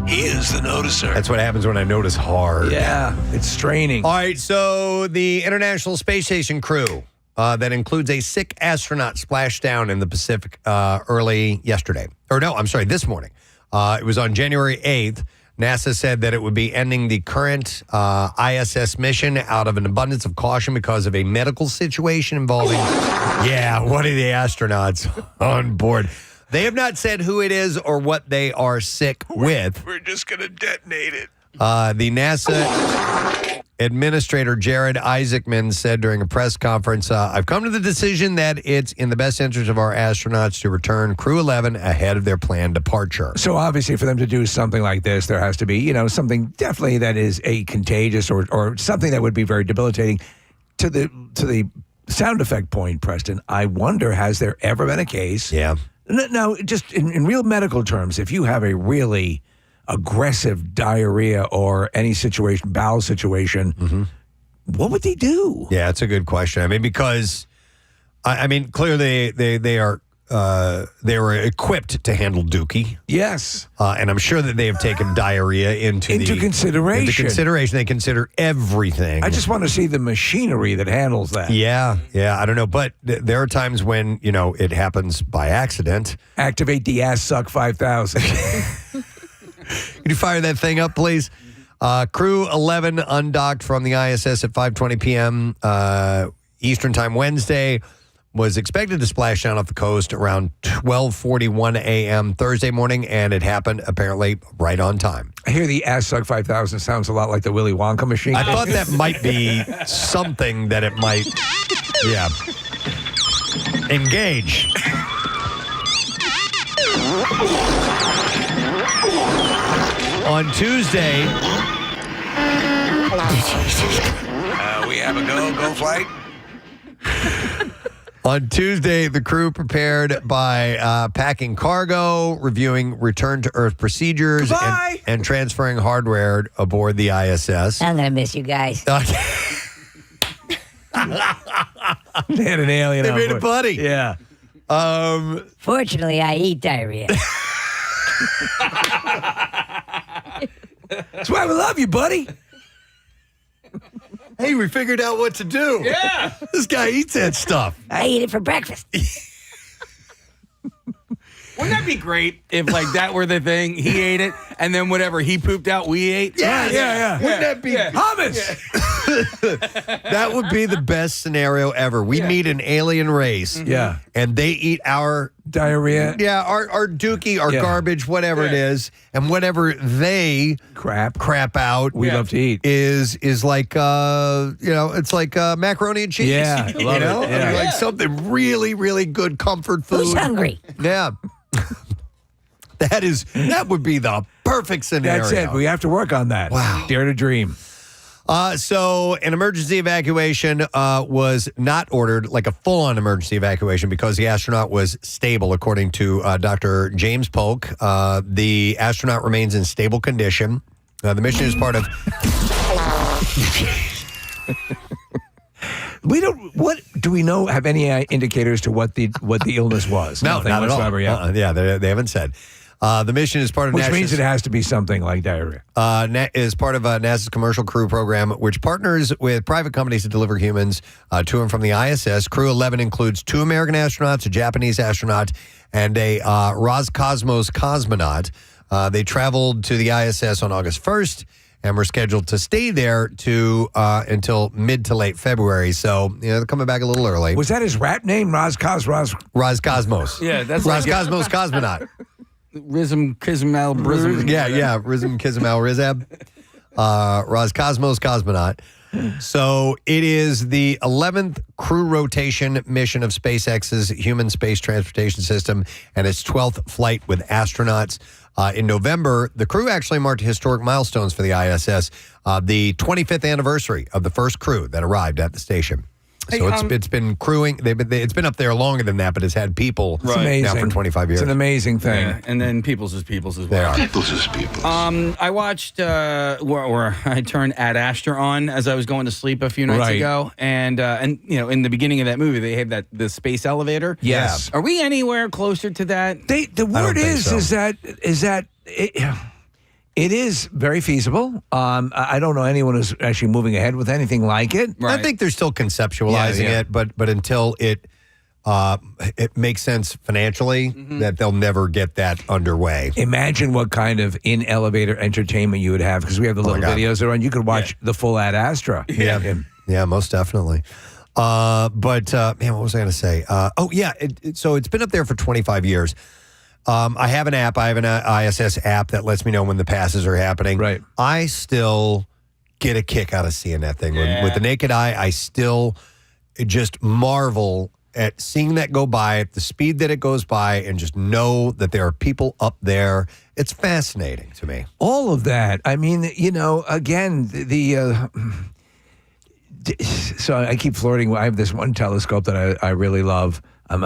He is the Noticer. That's what happens when I notice hard. Yeah, it's straining. All right, so the International Space Station crew that includes a sick astronaut splashed down in the Pacific early yesterday. Or no, I'm sorry, this morning. It was on January 8th. NASA said that it would be ending the current ISS mission out of an abundance of caution because of a medical situation involving, one of the astronauts on board. They have not said who it is or what they are sick with. We're just going to detonate it. The NASA Administrator Jared Isaacman said during a press conference, I've come to the decision that it's in the best interest of our astronauts to return Crew 11 ahead of their planned departure. So obviously for them to do something like this, there has to be, something definitely that is a contagious or something that would be very debilitating. To the sound effect point, Preston, I wonder, has there ever been a case? Yeah. Now, just in real medical terms, if you have a really aggressive diarrhea or any situation, bowel situation, what would they do? Yeah, that's a good question. I mean, because clearly they were equipped to handle Dookie. Yes, and I'm sure that they have taken diarrhea into consideration. Into consideration, they consider everything. I just want to see the machinery that handles that. Yeah, I don't know, but there are times when it happens by accident. Activate the ass suck 5000. Can you fire that thing up, please? Crew 11 undocked from the ISS at 5:20 p.m. Eastern Time Wednesday. Was expected to splash down off the coast around 12:41 a.m. Thursday morning, and it happened apparently right on time. I hear the ass suck 5000 sounds a lot like the Willy Wonka machine. I thought that might be something that it might, engage. On Tuesday, we have a go flight. On Tuesday, the crew prepared by packing cargo, reviewing return to Earth procedures, and transferring hardware aboard the ISS. I'm gonna miss you guys. They had an alien. They on made board. a buddy. Yeah. Fortunately, I eat diarrhea. That's why we love you, buddy. Hey, we figured out what to do. Yeah. This guy eats that stuff. I eat it for breakfast. Wouldn't that be great if that were the thing? He ate it, and then whatever he pooped out, we ate. Yeah. Wouldn't that be hummus? That would be the best scenario ever. We meet an alien race. Yeah. And they eat our diarrhea. Yeah, our dookie, our garbage, whatever it is, and whatever they crap out. We love to eat. Is like it's like macaroni and cheese. Yeah, I love it. Yeah. I mean, like something really, really good comfort food. Who's hungry? Yeah. That would be the perfect scenario. That's it. We have to work on that. Wow. Dare to dream. So an emergency evacuation was not ordered, like a full-on emergency evacuation, because the astronaut was stable, according to Dr. James Polk. The astronaut remains in stable condition. The mission is part of... What do we know? Have any indicators to what the illness was? No, Nothing not at all. whatsoever, yeah. They haven't said. The mission is part of Which means it has to be something like diarrhea. Is part of NASA's Commercial Crew program, which partners with private companies to deliver humans to and from the ISS. Crew 11 includes 2 American astronauts, a Japanese astronaut, and a Roscosmos cosmonaut. They traveled to the ISS on August 1st and were scheduled to stay there until mid to late February. So, they're coming back a little early. Was that his rap name, Roscosmos? Yeah, that's Roscosmos cosmonaut. Rizm Kizmal Brism. Yeah, Rizm Kizmal Rizab. Roscosmos cosmonaut. So it is the 11th crew rotation mission of SpaceX's human space transportation system and its 12th flight with astronauts. In November, the crew actually marked historic milestones for the ISS, the 25th anniversary of the first crew that arrived at the station. So it's been crewing. It's been up there longer than that, but it's had people now for 25 years. It's an amazing thing. Yeah, and then Peoples is Peoples as well. Peoples is Peoples. I watched where I turned Ad Astra on as I was going to sleep a few nights ago, and in the beginning of that movie they had the space elevator. Yes. Are we anywhere closer to that? The word is that it is very feasible. I don't know anyone who's actually moving ahead with anything like it. I think they're still conceptualizing it, but until it makes sense financially, that they'll never get that underway. Imagine what kind of in-elevator entertainment you would have, because we have the little videos that are on. You could watch the full Ad Astra. Yeah, most definitely. Man, what was I going to say? So it's been up there for 25 years. I have an app. I have an ISS app that lets me know when the passes are happening. Right. I still get a kick out of seeing that thing. With the naked eye, I still just marvel at seeing that go by at the speed that it goes by and just know that there are people up there. It's fascinating to me. All of that. I mean, again, so I keep flirting. I have this one telescope that I really love. And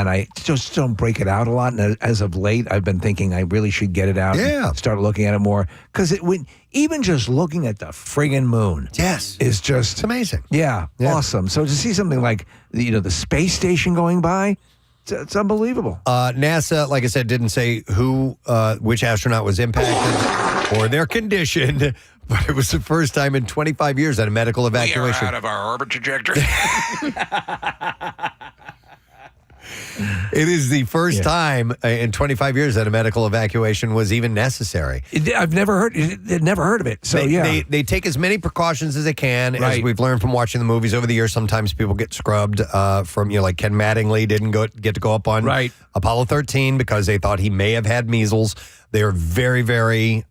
I just don't break it out a lot. And as of late, I've been thinking I really should get it out and start looking at it more. Because even just looking at the friggin' moon is just... It's amazing. Yeah, awesome. So to see something like, the space station going by, it's unbelievable. NASA, like I said, didn't say which astronaut was impacted or their condition. But it was the first time in 25 years that a medical evacuation... We are out of our orbit trajectory. It is the first time in 25 years that a medical evacuation was even necessary. I've never heard of it. So they take as many precautions as they can. As we've learned from watching the movies over the years, sometimes people get scrubbed from like Ken Mattingly didn't get to go up on Apollo 13 because they thought he may have had measles. They are very, very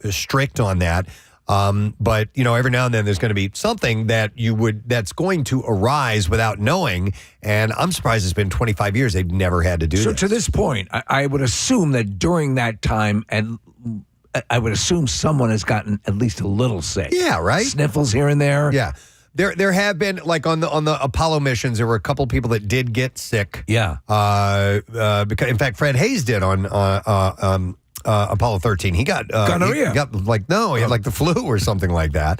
strict on that. But every now and then there's going to be something that's going to arise without knowing. And I'm surprised it's been 25 years. They've never had to do this. So to this point, I would assume that during that time, and I would assume someone has gotten at least a little sick. Yeah, right. Sniffles here and there. Yeah. There have been, like on the Apollo missions, there were a couple people that did get sick. Yeah. Because in fact, Fred Hayes did on Apollo 13. He got gonorrhea. He had like the flu or something like that.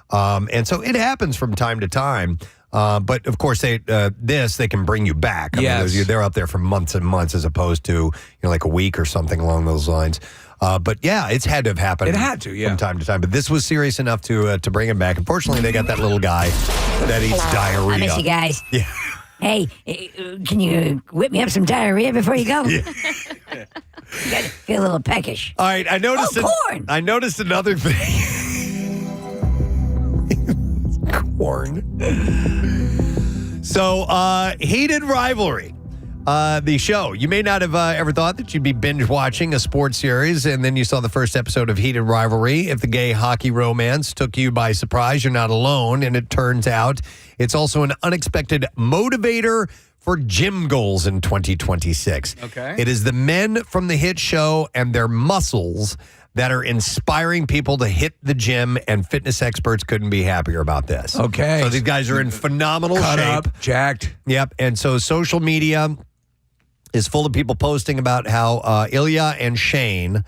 And so it happens from time to time. But of course, they can bring you back. I mean, they're up there for months and months as opposed to like a week or something along those lines. But yeah, it's had to have happened. It had to, from time to time. But this was serious enough to bring him back. Unfortunately, they got that little guy that eats diarrhea. I miss you guys. Yeah. Hey, can you whip me up some diarrhea before you go? Feel a little peckish. All right, I noticed. Corn. I noticed another thing. Corn. So, heated rivalry. The show. You may not have ever thought that you'd be binge watching a sports series, and then you saw the first episode of Heated Rivalry. If the gay hockey romance took you by surprise, you're not alone. And it turns out it's also an unexpected motivator for gym goals in 2026. Okay. It is the men from the hit show and their muscles that are inspiring people to hit the gym, and fitness experts couldn't be happier about this. Okay. So these guys are in phenomenal Cut shape. up, jacked. Yep. And so social media is full of people posting about how Ilya and Shane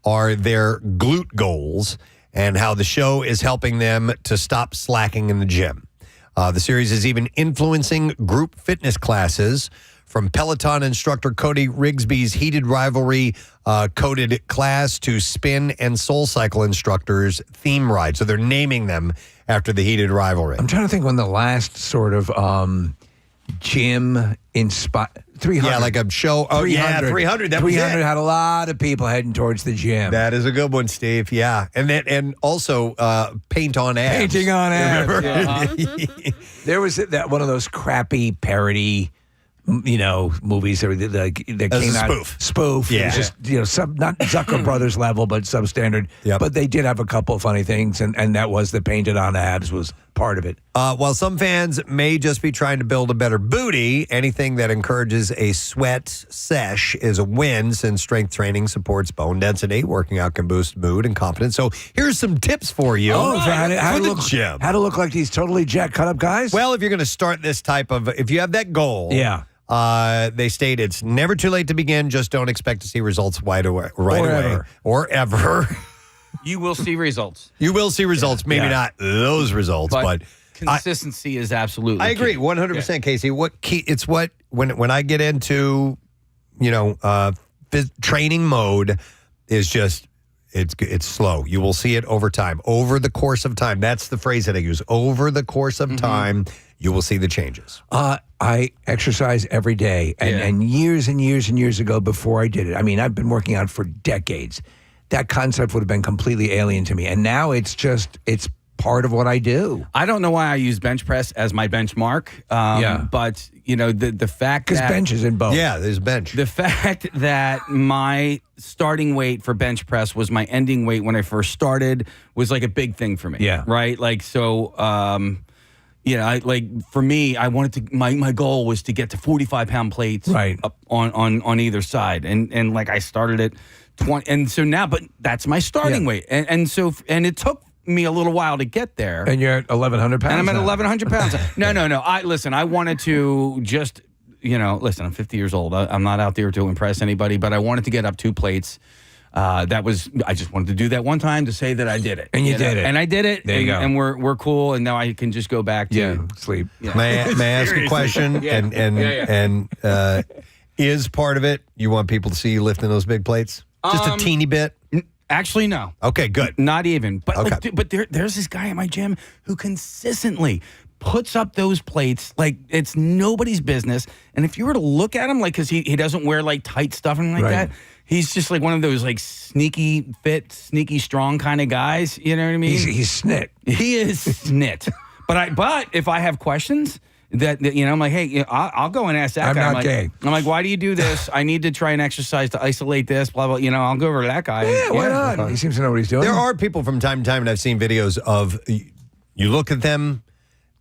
are their glute goals and how the show is helping them to stop slacking in the gym. The series is even influencing group fitness classes, from Peloton instructor Cody Rigsby's Heated Rivalry coded class to Spin and Soul Cycle instructors' theme ride. So they're naming them after the Heated Rivalry. I'm trying to think when the last sort of gym inspired 300. Yeah, like a show. Oh, 300. 300. That was 300 it. had a lot of people heading towards the gym. That is a good one, Steve. Yeah. And also paint on abs. Painting on abs. Remember? Yeah. There was that one of those crappy parody movies that came out. Spoof. Yeah. It was just, not Zucker Brothers level, but substandard. Yep. But they did have a couple of funny things, and that was the painted on abs was part of it. While some fans may just be trying to build a better booty, anything that encourages a sweat sesh is a win, since strength training supports bone density. Working out can boost mood and confidence. So here's some tips for you how for to the gym. How to look like these totally jacked, cut up guys? Well, if you're going to start this type of, if you have that goal, they state it's never too late to begin. Just don't expect to see results right away or ever. You will see results. You will see results. Maybe not those results, but consistency is absolutely. I agree, key. 100%, Casey. It's what when I get into training mode is just it's slow. You will see it over time, over the course of time. That's the phrase that I use. Over the course of time, you will see the changes. I exercise every day, and years and years and years ago, before I did it, I mean, I've been working out for decades. That concept would have been completely alien to me, and now it's part of what I do. I don't know why I use bench press as my benchmark. But the fact because bench is in both. Yeah, there's bench. The fact that my starting weight for bench press was my ending weight when I first started was like a big thing for me. Yeah. Right. Like so. For me, I wanted to. My goal was to get to 45-pound plates. Right. Up on either side, and like I started at 20, and so now, but that's my starting weight, and so it took me a little while to get there. And you're at 1,100 pounds. And I'm at now. 1,100 pounds. No. I wanted to just, listen, I'm 50 years old. I'm not out there to impress anybody, but I wanted to get up 2 plates. I just wanted to do that one time to say that I did it. And you did it. And I did it. There you go. And we're cool. And now I can just go back to sleep. Yeah. May I ask a question? And is part of it you want people to see you lifting those big plates? Just a teeny bit? Actually, no. Okay, good. Not even. But there's this guy at my gym who consistently puts up those plates like it's nobody's business. And if you were to look at him, like, because he doesn't wear like tight stuff and like that, he's just like one of those like sneaky fit, sneaky strong kind of guys. You know what I mean? He's snit. He is snit. But if I have questions, I'm like, hey, I'll go and ask that I'm guy. not like, gay. I'm like, why do you do this? I need to try and exercise to isolate this, blah, blah. I'll go over to that guy. Yeah, why not? He seems to know what he's doing. There are people from time to time, and I've seen videos of you look at them,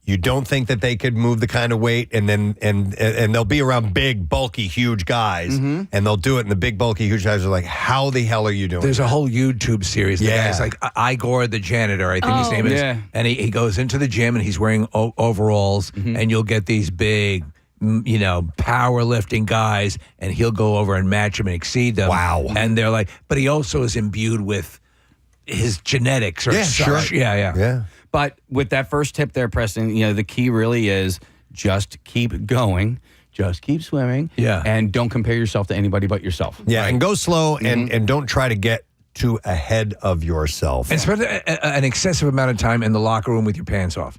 you don't think that they could move the kind of weight, and then and they'll be around big, bulky, huge guys, and they'll do it, and the big, bulky, huge guys are like, how the hell are you doing There's that? a whole YouTube series. The guy's like Igor the janitor, I think his name is. Yeah. And he goes into the gym, and he's wearing overalls, and you'll get these big, powerlifting guys, and he'll go over and match them and exceed them. Wow. And they're like, but he also is imbued with his genetics. Or such. Yeah. But with that first tip there, Preston, the key really is just keep going. Just keep swimming. Yeah. And don't compare yourself to anybody but yourself. Yeah, and go slow, and don't try to get too ahead of yourself. And spend an excessive amount of time in the locker room with your pants off.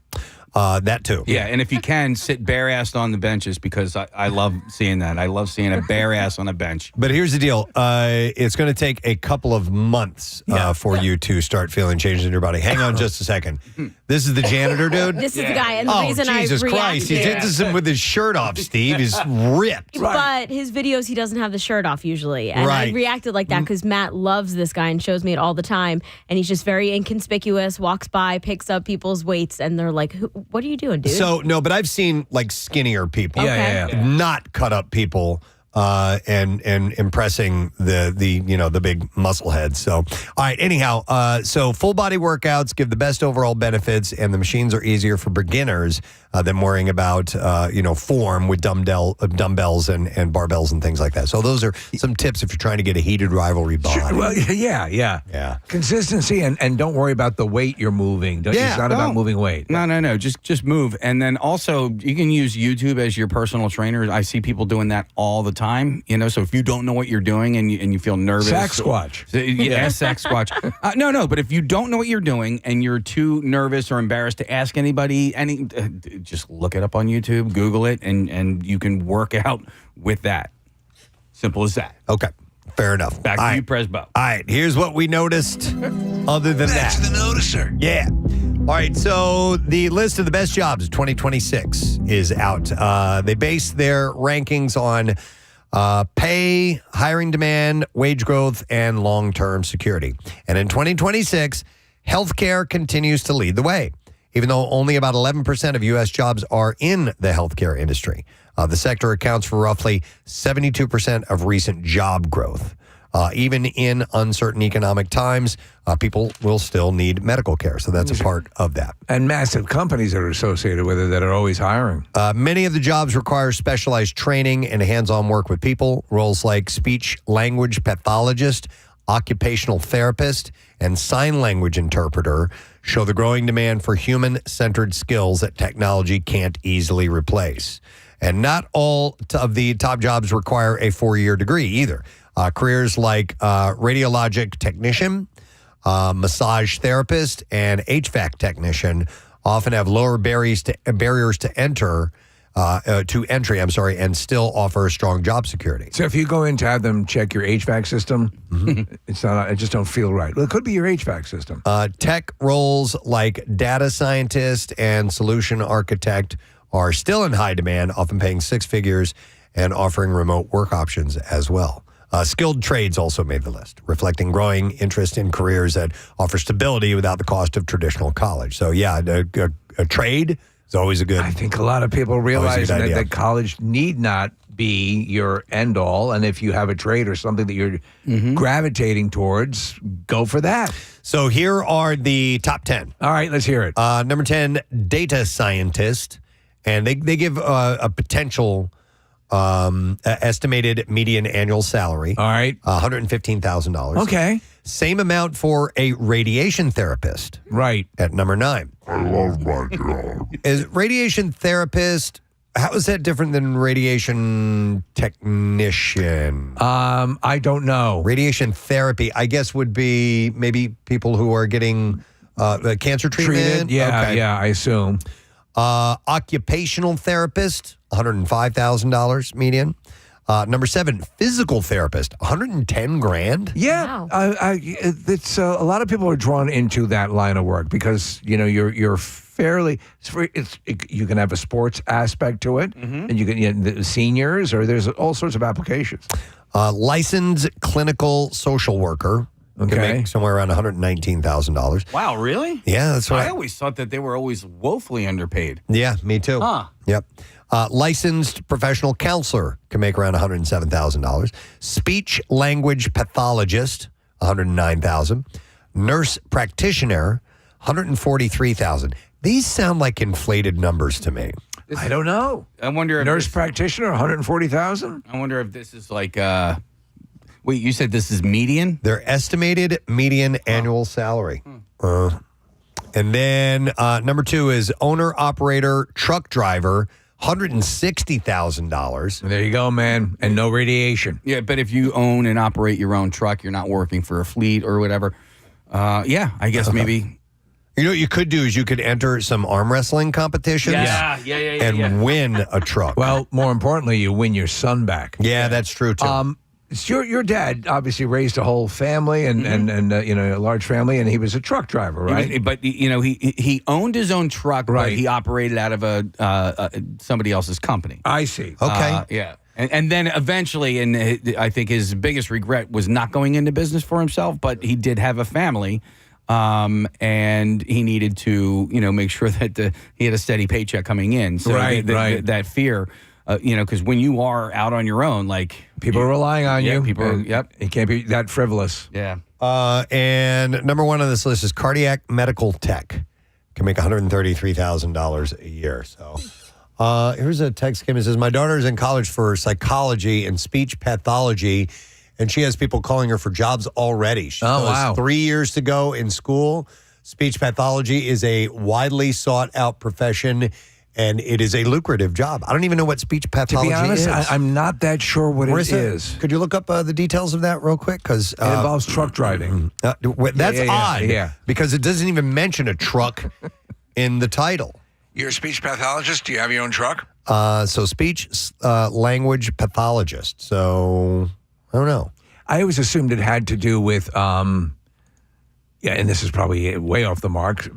That too. Yeah, and if you can, sit bare-assed on the benches, because I love seeing that. I love seeing a bare ass on a bench. But here's the deal. It's going to take a couple of months for you to start feeling changes in your body. Hang on just a second. This is the janitor, dude? This is the guy, and the reason Jesus I Christ. He reacted. did this with his shirt off, Steve. He's ripped. But his videos, he doesn't have the shirt off usually. And I reacted like that because Matt loves this guy and shows me it all the time. And he's just very inconspicuous, walks by, picks up people's weights, and they're like, what are you doing, dude? So, no, but I've seen like skinnier people. Yeah. Not cut up people. And impressing the big muscle heads. So, all right. Anyhow, so full body workouts give the best overall benefits, and the machines are easier for beginners than worrying about form with dumbbells and barbells and things like that. So those are some tips if you're trying to get a heated rivalry body. Sure. Well, yeah. Consistency and don't worry about the weight you're moving. It's not about moving weight. No. Just move. And then also you can use YouTube as your personal trainer. I see people doing that all the time. So if you don't know what you're doing and you feel nervous, sack squatch. Sack squatch. No, but if you don't know what you're doing and you're too nervous or embarrassed to ask anybody, just look it up on YouTube, Google it, and you can work out with that. Simple as that. Okay. Fair enough. Back to you, Presbo. All right, here's what we noticed other than That's that. the noticer. Yeah. All right, so the list of the best jobs of 2026 is out. They base their rankings on pay, hiring demand, wage growth, and long-term security. And in 2026, healthcare continues to lead the way, even though only about 11% of U.S. jobs are in the healthcare industry. The sector accounts for roughly 72% of recent job growth. Even in uncertain economic times, people will still need medical care. So that's a part of that. And massive companies that are associated with it that are always hiring. Many of the jobs require specialized training and hands-on work with people. Roles like speech language pathologist, occupational therapist, and sign language interpreter show the growing demand for human-centered skills that technology can't easily replace. And not all of the top jobs require a 4-year degree either. Careers like radiologic technician, massage therapist, and HVAC technician often have lower barriers to entry, and still offer strong job security. So if you go in to have them check your HVAC system, it's not. I just don't feel right. Well, it could be your HVAC system. Tech roles like data scientist and solution architect are still in high demand, often paying 6 figures and offering remote work options as well. Skilled trades also made the list, reflecting growing interest in careers that offer stability without the cost of traditional college. So, yeah, a trade is always a good. I think a lot of people realize that college need not be your end all. And if you have a trade or something that you're gravitating towards, go for that. So here are the top 10. All right, let's hear it. Number 10, data scientist. And they give a potential estimated median annual salary. All right. $115,000. Okay. Same amount for a radiation therapist. Right. At number 9. I love my job. Is radiation therapist, how is that different than radiation technician? I don't know. Radiation therapy, I guess, would be maybe people who are getting cancer treatment? Yeah, Okay. yeah, I assume. Occupational therapist, $105,000 median. Number 7, physical therapist, $110,000. Yeah, it's a lot of people are drawn into that line of work because you're fairly. You can have a sports aspect to it, and you can the seniors or there's all sorts of applications. Licensed clinical social worker. Okay. Can make somewhere around $119,000. Wow, really? Yeah, that's right. I always thought that they were always woefully underpaid. Yeah, me too. Huh. Yep. Licensed professional counselor can make around $107,000. Speech language pathologist, $109,000. Nurse practitioner, $143,000. These sound like inflated numbers to me. I don't know. I wonder if nurse practitioner, $140,000. I wonder if this is like. Wait, you said this is median? Their estimated median annual salary. And then number 2 is owner-operator truck driver, $160,000. There you go, man. And no radiation. Yeah, but if you own and operate your own truck, you're not working for a fleet or whatever. Yeah, I guess maybe. You know what you could do is you could enter some arm wrestling competitions and win a truck. Well, more importantly, you win your son back. Yeah, that's true, too. Your dad obviously raised a whole family and a large family, and he was a truck driver, right? But he owned his own truck, right? But he operated out of somebody else's company. I see. Okay, yeah, and then eventually, and I think his biggest regret was not going into business for himself, but he did have a family, and he needed to make sure that he had a steady paycheck coming in. So that fear. Because when you are out on your own, like people are relying on you. People, it can't be that frivolous. Yeah. And number 1 on this list is cardiac medical tech. Can make $133,000 a year. So here's a text came and says, my daughter is in college for psychology and speech pathology, and she has people calling her for jobs already. She has 3 years to go in school. Speech pathology is a widely sought out profession, and it is a lucrative job. I don't even know what speech pathology is. To be honest, I'm not that sure what it is. Could you look up the details of that real quick? Because it involves truck driving. That's odd. Yeah. Because it doesn't even mention a truck in the title. You're a speech pathologist? Do you have your own truck? So speech language pathologist. So I don't know. I always assumed it had to do with and this is probably way off the mark,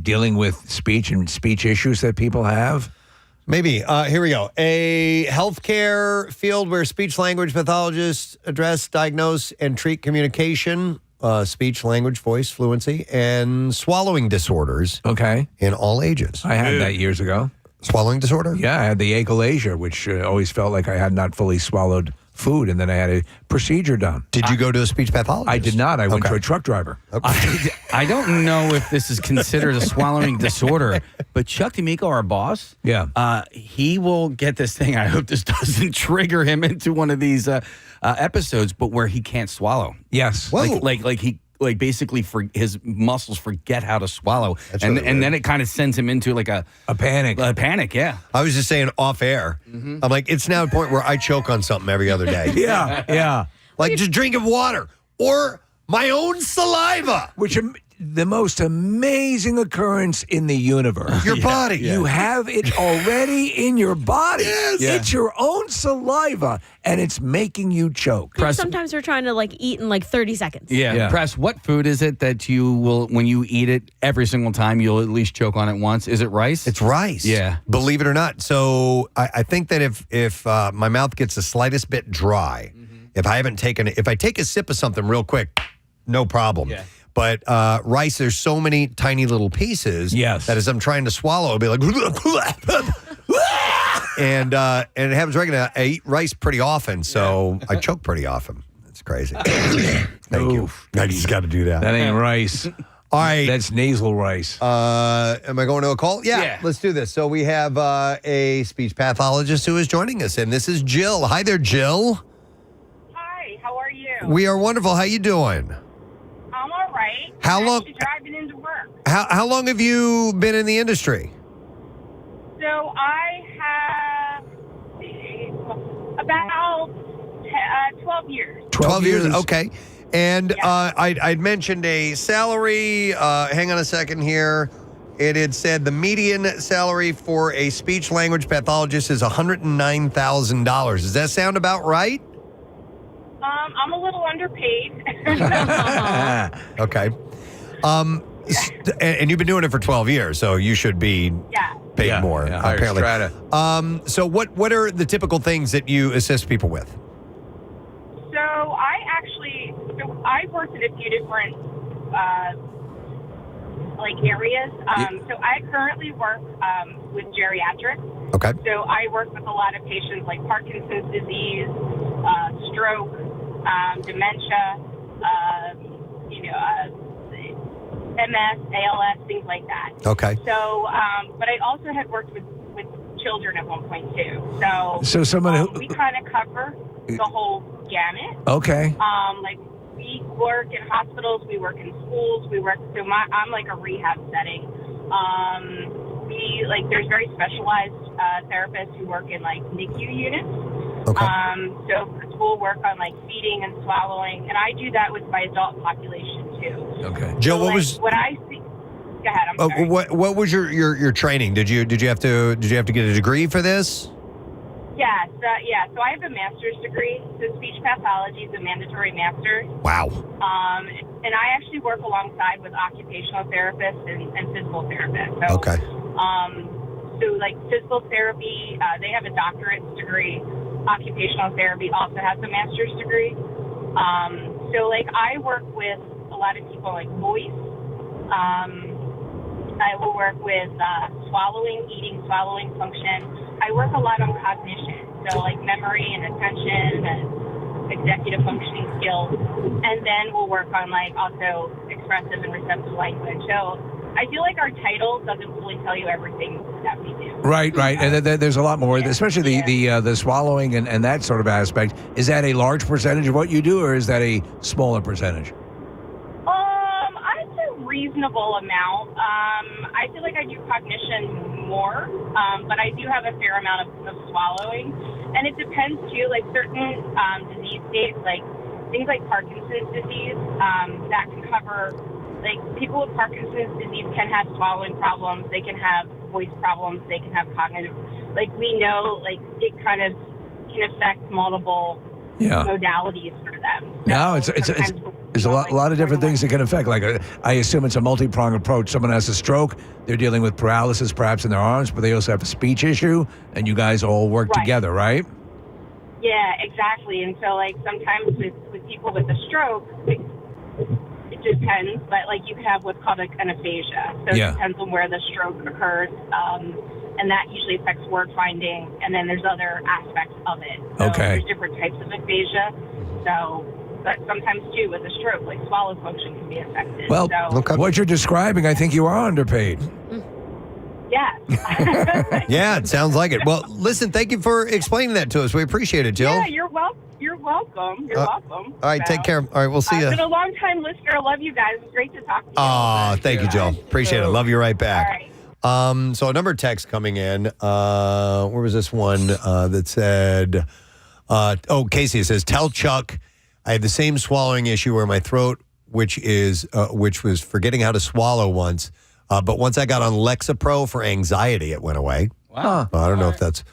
dealing with speech and speech issues that people have. Maybe. Here we go. A healthcare field where speech-language pathologists address, diagnose, and treat communication, speech, language, voice, fluency, and swallowing disorders. Okay. In all ages. I had that years ago. Swallowing disorder? Yeah, I had the achalasia, which always felt like I had not fully swallowed food, and then I had a procedure done. Did you go to a speech pathologist? I did not. I went to a truck driver. I don't know if this is considered a swallowing disorder, but Chuck D'Amico, our boss, he will get this thing. I hope this doesn't trigger him into one of these episodes, but where he can't swallow. Yes. Like he basically his muscles forget how to swallow, and then it kind of sends him into like a panic. A panic, yeah. I was just saying off air. I'm like, it's now a point where I choke on something every other day. Yeah. Like just drinking water or my own saliva. Which the most amazing occurrence in the universe. Your body. You have it already in your body. Yes. Yeah. It's your own saliva, and it's making you choke. Sometimes we're trying to eat in 30 seconds. Yeah. Press, what food is it that you will, when you eat it every single time, you'll at least choke on it once? Is it rice? It's rice. Yeah. Believe it or not. So I think that if my mouth gets the slightest bit dry, if I take a sip of something real quick, no problem. Yeah. But rice, there's so many tiny little pieces that as I'm trying to swallow, it'll be like, and it happens regularly. I eat rice pretty often, so I choke pretty often. It's crazy. Thank you. I just got to do that. That ain't rice. All right. That's nasal rice. Am I going to a call? Yeah, let's do this. So we have a speech pathologist who is joining us, and this is Jill. Hi there, Jill. Hi, how are you? We are wonderful. How you doing? I'm all right. How I'm long- actually driving into work. How long have you been in the industry? So I have about 12 years. 12 years. Okay. And I'd mentioned a salary. Hang on a second here. It had said the median salary for a speech language pathologist is $109,000. Does that sound about right? I'm a little underpaid. Okay. And you've been doing it for 12 years, so you should be paid more, higher apparently. strata. So what are the typical things that you assist people with? So I've worked in a few different areas. So I currently work with geriatrics. Okay. So I work with a lot of patients like Parkinson's disease, stroke, dementia, MS, ALS, things like that. Okay. So, but I also had worked with children at one point too. So someone who we kind of cover the whole gamut. Okay. We work in hospitals, we work in schools, I'm like a rehab setting. There's very specialized therapists who work in NICU units. Okay. So we'll work on feeding and swallowing, and I do that with my adult population too. Okay. Jill, So, what was what I see? Go ahead. I'm sorry. what was your training? Did you have to get a degree for this? Yes, So I have a master's degree. So speech pathology is a mandatory master's. Wow. And I actually work alongside with occupational therapists and physical therapists. So, Okay. Physical therapy, they have a doctorate degree. Occupational therapy also has a master's degree. I work with a lot of people like voice. I will work with swallowing function. I work a lot on cognition, so memory and attention and executive functioning skills. And then we'll work on also expressive and receptive language. So I feel like our title doesn't fully tell you everything that we do. Right. And there's a lot more, especially the swallowing and that sort of aspect. Is that a large percentage of what you do, or is that a smaller percentage? I'd say a reasonable amount. I feel like I do cognition more, but I do have a fair amount of swallowing. And it depends, too, certain disease states, things like Parkinson's disease, that can cover... people with Parkinson's disease can have swallowing problems. They can have voice problems. They can have cognitive. We know, it kind of can affect multiple modalities for them. No, there's a lot of different things that can affect. Like, I assume it's a multi-pronged approach. Someone has a stroke, they're dealing with paralysis perhaps in their arms, but they also have a speech issue, and you guys all work together, right? Yeah, exactly. And so, like, sometimes with people with a stroke, it depends, but, like, you could have what's called an aphasia. So it depends on where the stroke occurs, and that usually affects word finding, and then there's other aspects of it. So there's different types of aphasia. So, but sometimes, too, with a stroke, like, swallow function can be affected. Well, so, what you're describing, I think you are underpaid. yeah. Yeah, it sounds like it. Well, listen, thank you for explaining that to us. We appreciate it, Jill. Yeah, you're welcome. You're welcome. All right, take care. All right, we'll see you. I've been a long-time listener. I love you guys. It's great to talk to you. Oh, thank you, Jill. Appreciate it. Love you right back. All right. So a number of texts coming in. Where was this one that said, Casey says, tell Chuck I had the same swallowing issue where my throat, which was forgetting how to swallow once. But once I got on Lexapro for anxiety, it went away. Wow. I don't know if that's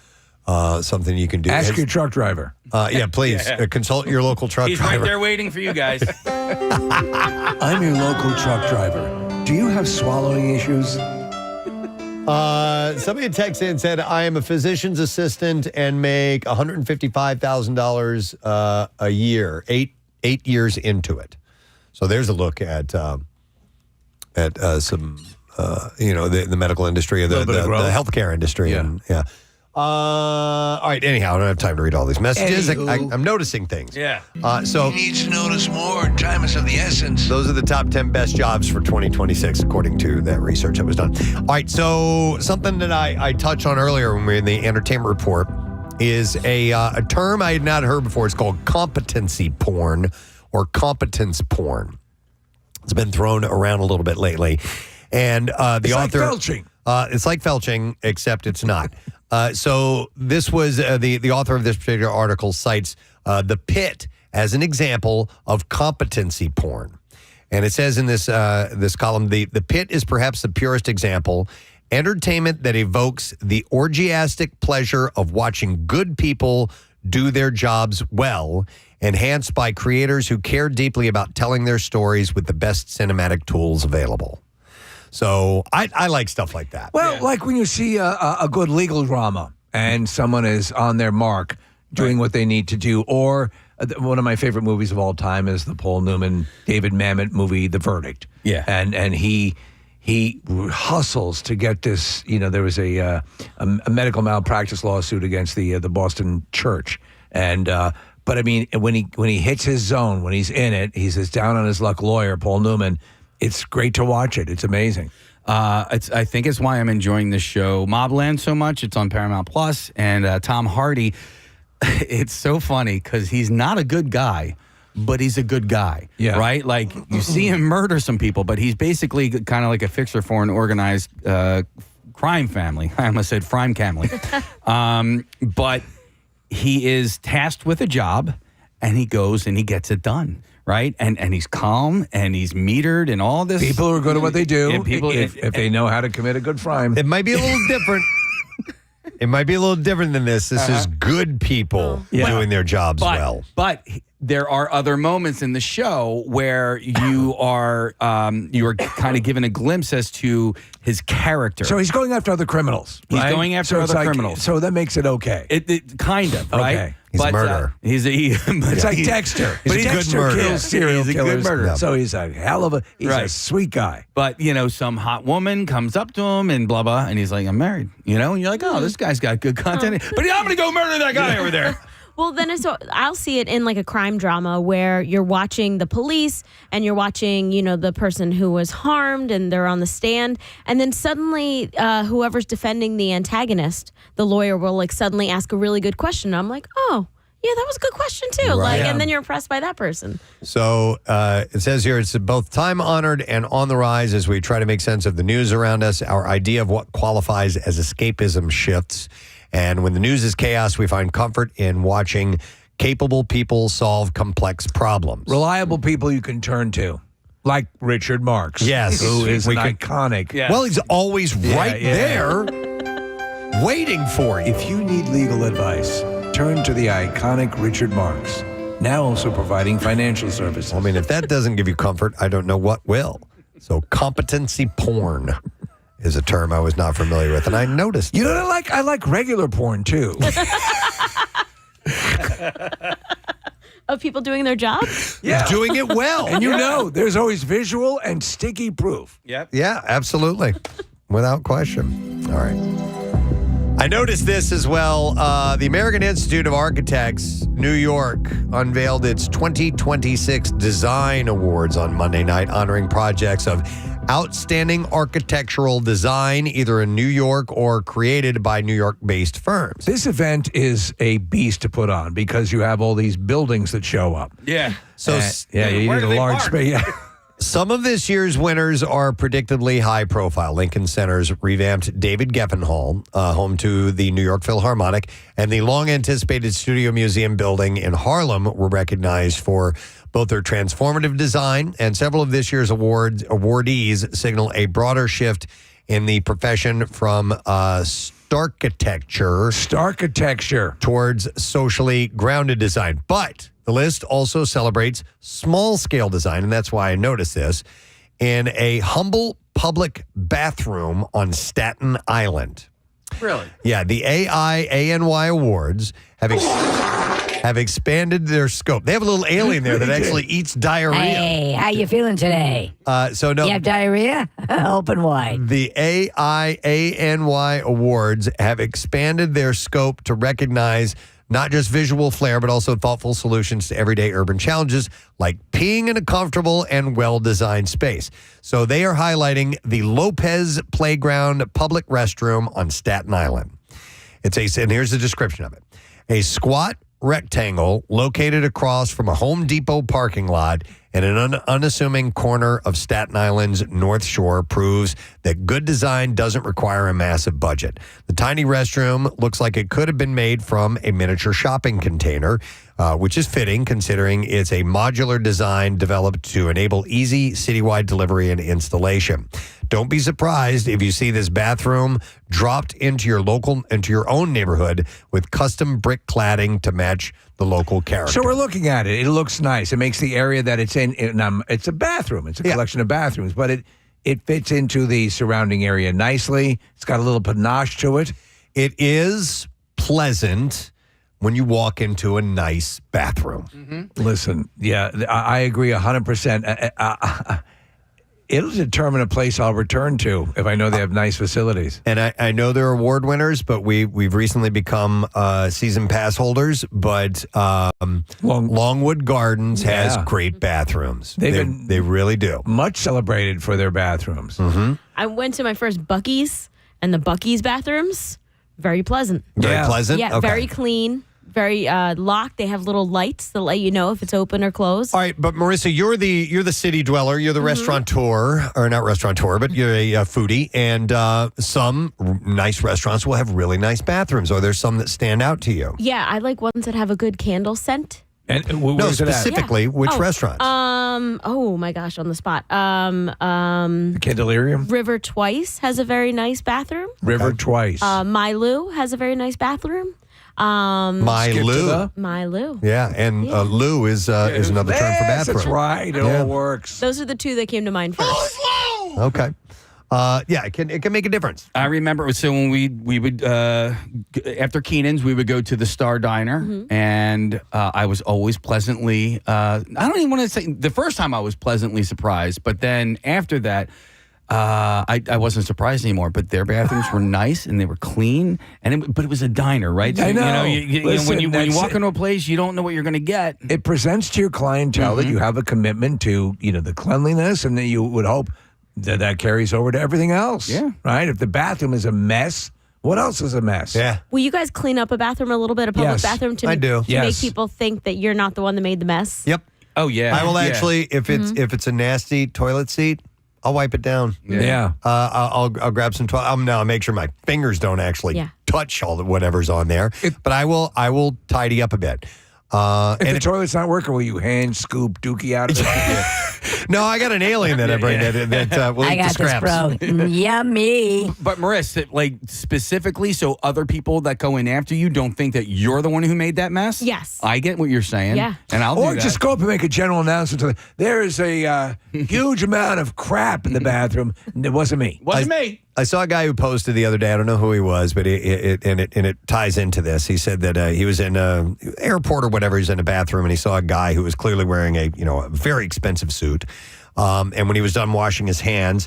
something you can do. Ask your truck driver. Yeah, please. Consult your local truck He's driver. right there waiting for you guys. I'm your local truck driver. Do you have swallowing issues? Somebody texted in and said, I am a physician's assistant and make $155,000 a year, eight years into it. So there's a look at some, the medical industry, or the healthcare industry. Yeah. All right. Anyhow, I don't have time to read all these messages. I'm noticing things. Yeah. So he needs to notice more. Time is of the essence. Those are the top 10 best jobs for 2026, according to that research that was done. All right. So something that I touched on earlier when we were in the entertainment report is a term I had not heard before. It's called competency porn or competence porn. It's been thrown around a little bit lately. And the author. Like felching. It's like felching, except it's not. So this was the author of this particular article cites The Pit as an example of competency porn. And it says in this column, the Pit is perhaps the purest example. Entertainment that evokes the orgiastic pleasure of watching good people do their jobs well, enhanced by creators who care deeply about telling their stories with the best cinematic tools available. So I like stuff like that. Well, like when you see a good legal drama and someone is on their mark doing what they need to do, or one of my favorite movies of all time is the Paul Newman, David Mamet movie, The Verdict. Yeah. And he hustles to get this, there was a medical malpractice lawsuit against the Boston church. And, but I mean, when he hits his zone, when he's in it, he's this down on his luck lawyer, Paul Newman. It's great to watch it. It's amazing. I think it's why I'm enjoying this show, Mobland, so much. It's on Paramount Plus, and Tom Hardy. It's so funny because he's not a good guy, but he's a good guy. Yeah. Right? Like, you see him murder some people, but he's basically kind of like a fixer for an organized crime family. I almost said frime family. But he is tasked with a job, and he goes and he gets it done. Right? And he's calm and he's metered and all this. People who are good at what they do, if they know how to commit a good crime. It might be a little different. It might be a little different than this. This is good people doing their jobs well. But there are other moments in the show where you are kind of given a glimpse as to his character. So he's going after other criminals. He's right? going after other criminals. So that makes it okay. It kind of, right? Okay. He's a murderer. It's like Dexter. He's but a good Dexter murderer. kills serial He's a good killers. murderer. So he's a hell of a a sweet guy. But, some hot woman comes up to him and blah, blah, and he's like, I'm married. And you're like, oh, this guy's got good content. But I'm going to go murder that guy over there. Well, then I'll see it in like a crime drama where you're watching the police and you're watching, the person who was harmed and they're on the stand. And then suddenly whoever's defending the antagonist, the lawyer will like suddenly ask a really good question. I'm like, oh, yeah, that was a good question too. Right. And then you're impressed by that person. So it says here, it's both time-honored and on the rise as we try to make sense of the news around us. Our idea of what qualifies as escapism shifts. And when the news is chaos, we find comfort in watching capable people solve complex problems. Reliable people you can turn to, like Richard Marx. Yes. Who is iconic. Yeah. Well, he's always there waiting for you. If you need legal advice, turn to the iconic Richard Marx. now also providing financial services. I mean, if that doesn't give you comfort, I don't know what will. So competency porn is a term I was not familiar with, and I noticed. You know what I like regular porn, too. Of people doing their job? Yeah. Doing it well. And there's always visual and sticky proof. Yep. Yeah, absolutely. Without question. All right. I noticed this as well. The American Institute of Architects, New York, unveiled its 2026 Design Awards on Monday night, honoring projects of outstanding architectural design, either in New York or created by New York-based firms. This event is a beast to put on because you have all these buildings that show up. Yeah. So, you need a large space. Yeah. Some of this year's winners are predictably high profile. Lincoln Center's revamped David Geffen Hall, home to the New York Philharmonic, and the long anticipated Studio Museum building in Harlem were recognized for both their transformative design, and several of this year's awardees signal a broader shift in the profession from starchitecture towards socially grounded design. But the list also celebrates small-scale design, and that's why I noticed this, in a humble public bathroom on Staten Island. Really? Yeah, the AIANY Awards have expanded their scope. They have a little alien there that actually eats diarrhea. Hey, how you feeling today? So no, You have diarrhea? Open wide. the AIANY Awards have expanded their scope to recognize not just visual flair, but also thoughtful solutions to everyday urban challenges like peeing in a comfortable and well-designed space. So they are highlighting the Lopez Playground public restroom on Staten Island. And here's the description of it. A squat rectangle located across from a Home Depot parking lot in an unassuming corner of Staten Island's North Shore proves that good design doesn't require a massive budget. The tiny restroom looks like it could have been made from a miniature shopping container, which is fitting considering it's a modular design developed to enable easy citywide delivery and installation. Don't be surprised if you see this bathroom dropped into your own neighborhood with custom brick cladding to match the local character. So we're looking at it. It looks nice. It makes the area that it's in. It's a bathroom. It's a collection of bathrooms, but it fits into the surrounding area nicely. It's got a little panache to it. It is pleasant when you walk into a nice bathroom. Mm-hmm. Listen, I agree 100%. It'll determine a place I'll return to if I know they have nice facilities. And I know they're award winners, but we've recently become season pass holders. But Longwood Gardens has great bathrooms. They really do. Much celebrated for their bathrooms. Mm-hmm. I went to my first Buc-ee's, and the Buc-ee's bathrooms, very pleasant. Very pleasant? Yeah, Okay. very clean. Very locked. They have little lights that let you know if it's open or closed. All right, but Marissa, you're the city dweller. You're the restaurateur, or not restaurateur, but you're a foodie. And some nice restaurants will have really nice bathrooms. Are there some that stand out to you? Yeah, I like ones that have a good candle scent. And no, specifically, which restaurants? Oh my gosh, on the spot. The Candelarium? River Twice has a very nice bathroom. River Twice. My Lou has a very nice bathroom. My Lou. Yeah, and Lou is another term for bathroom. That's right. It all works. Those are the two that came to mind first. Okay. It can make a difference. I remember so when we would after Keenan's we would go to the Star Diner, and I was always pleasantly I don't even want to say the first time I was pleasantly surprised, but then after that I wasn't surprised anymore. But their bathrooms were nice and they were clean, but it was a diner, right? So, I know. When you walk into a place, you don't know what you're going to get. It presents to your clientele that you have a commitment to the cleanliness, and that you would hope that carries over to everything else. Yeah. Right? If the bathroom is a mess, what else is a mess? Yeah. Will you guys clean up a bathroom a little bit, a public bathroom, to make people think that you're not the one that made the mess? Yep. Oh yeah. I will actually, if it's a nasty toilet seat, I'll wipe it down. Yeah. I'll grab some toilet. I'll make sure my fingers don't actually touch all the whatever's on there. But I will tidy up a bit. If the toilet's not working, will you hand scoop dookie out of it? No, I got an alien that I bring that will I eat the got this, scraps. bro. Yummy. But Marissa, like specifically, so other people that go in after you don't think that you're the one who made that mess? Yes. I get what you're saying. Yeah. And I'll Or do that. just go up and make a general announcement. There is a huge amount of crap in the bathroom. And it wasn't me. Wasn't me. I saw a guy who posted the other day. I don't know who he was, but it ties into this. He said that he was in an airport or whatever. He's in a bathroom, and he saw a guy who was clearly wearing a very expensive suit. And when he was done washing his hands,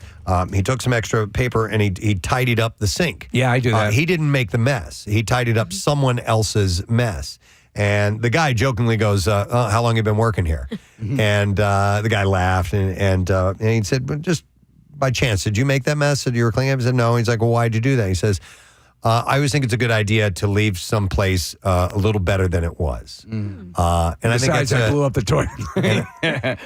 he took some extra paper and he tidied up the sink. Yeah, I do that. He didn't make the mess. He tidied up someone else's mess. And the guy jokingly goes, how long have you been working here? And the guy laughed and he said, but just by chance, did you make that mess that you were cleaning up? He said, no. He's like, well, why'd you do that? He says, I always think it's a good idea to leave someplace a little better than it was. And I think Besides, I blew up the toilet.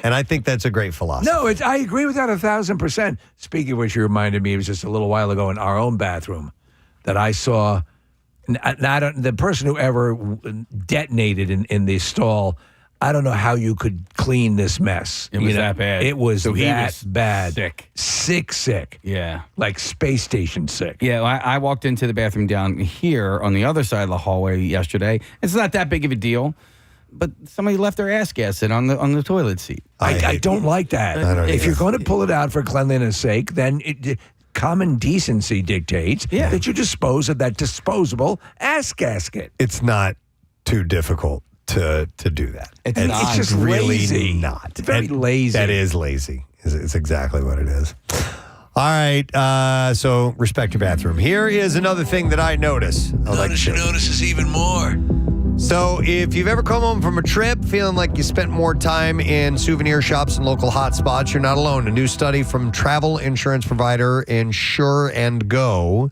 and I think that's a great philosophy. No, I agree with that 1,000%. Speaking of which, you reminded me, it was just a little while ago in our own bathroom that I saw the person who ever detonated in the stall. I don't know how you could clean this mess. It was that bad. It was So he that was bad. sick. Yeah. Like space station sick. Yeah, I walked into the bathroom down here on the other side of the hallway yesterday. It's not that big of a deal, but somebody left their ass gas in on the toilet seat. I don't like that. If you're going to pull it out for cleanliness sake, then common decency dictates that you dispose of that disposable ass gasket. It's not too difficult to do that. It's just really lazy. not. It's very lazy. That is lazy. It's exactly what it is. All right, so respect your bathroom. Here is another thing that I notice. Notices even more. So if you've ever come home from a trip feeling like you spent more time in souvenir shops and local hotspots, you're not alone. A new study from travel insurance provider Insure and Go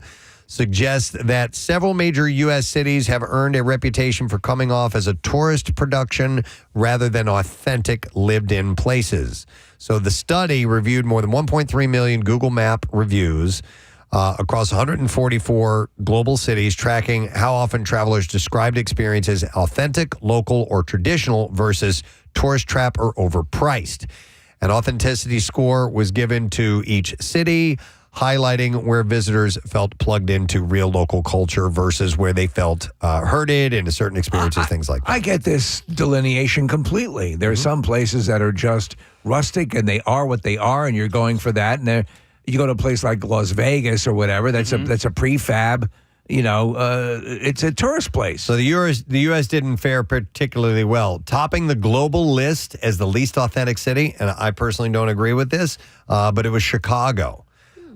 suggests that several major U.S. cities have earned a reputation for coming off as a tourist production rather than authentic lived-in places. So the study reviewed more than 1.3 million Google Map reviews across 144 global cities, tracking how often travelers described experiences authentic, local, or traditional versus tourist trap or overpriced. An authenticity score was given to each city, highlighting where visitors felt plugged into real local culture versus where they felt herded into certain experiences, things like that. I get this delineation completely. There are some places that are just rustic and they are what they are, and you're going for that. And you go to a place like Las Vegas or whatever, that's a prefab. It's a tourist place. So the U.S. didn't fare particularly well, topping the global list as the least authentic city. And I personally don't agree with this, but it was Chicago.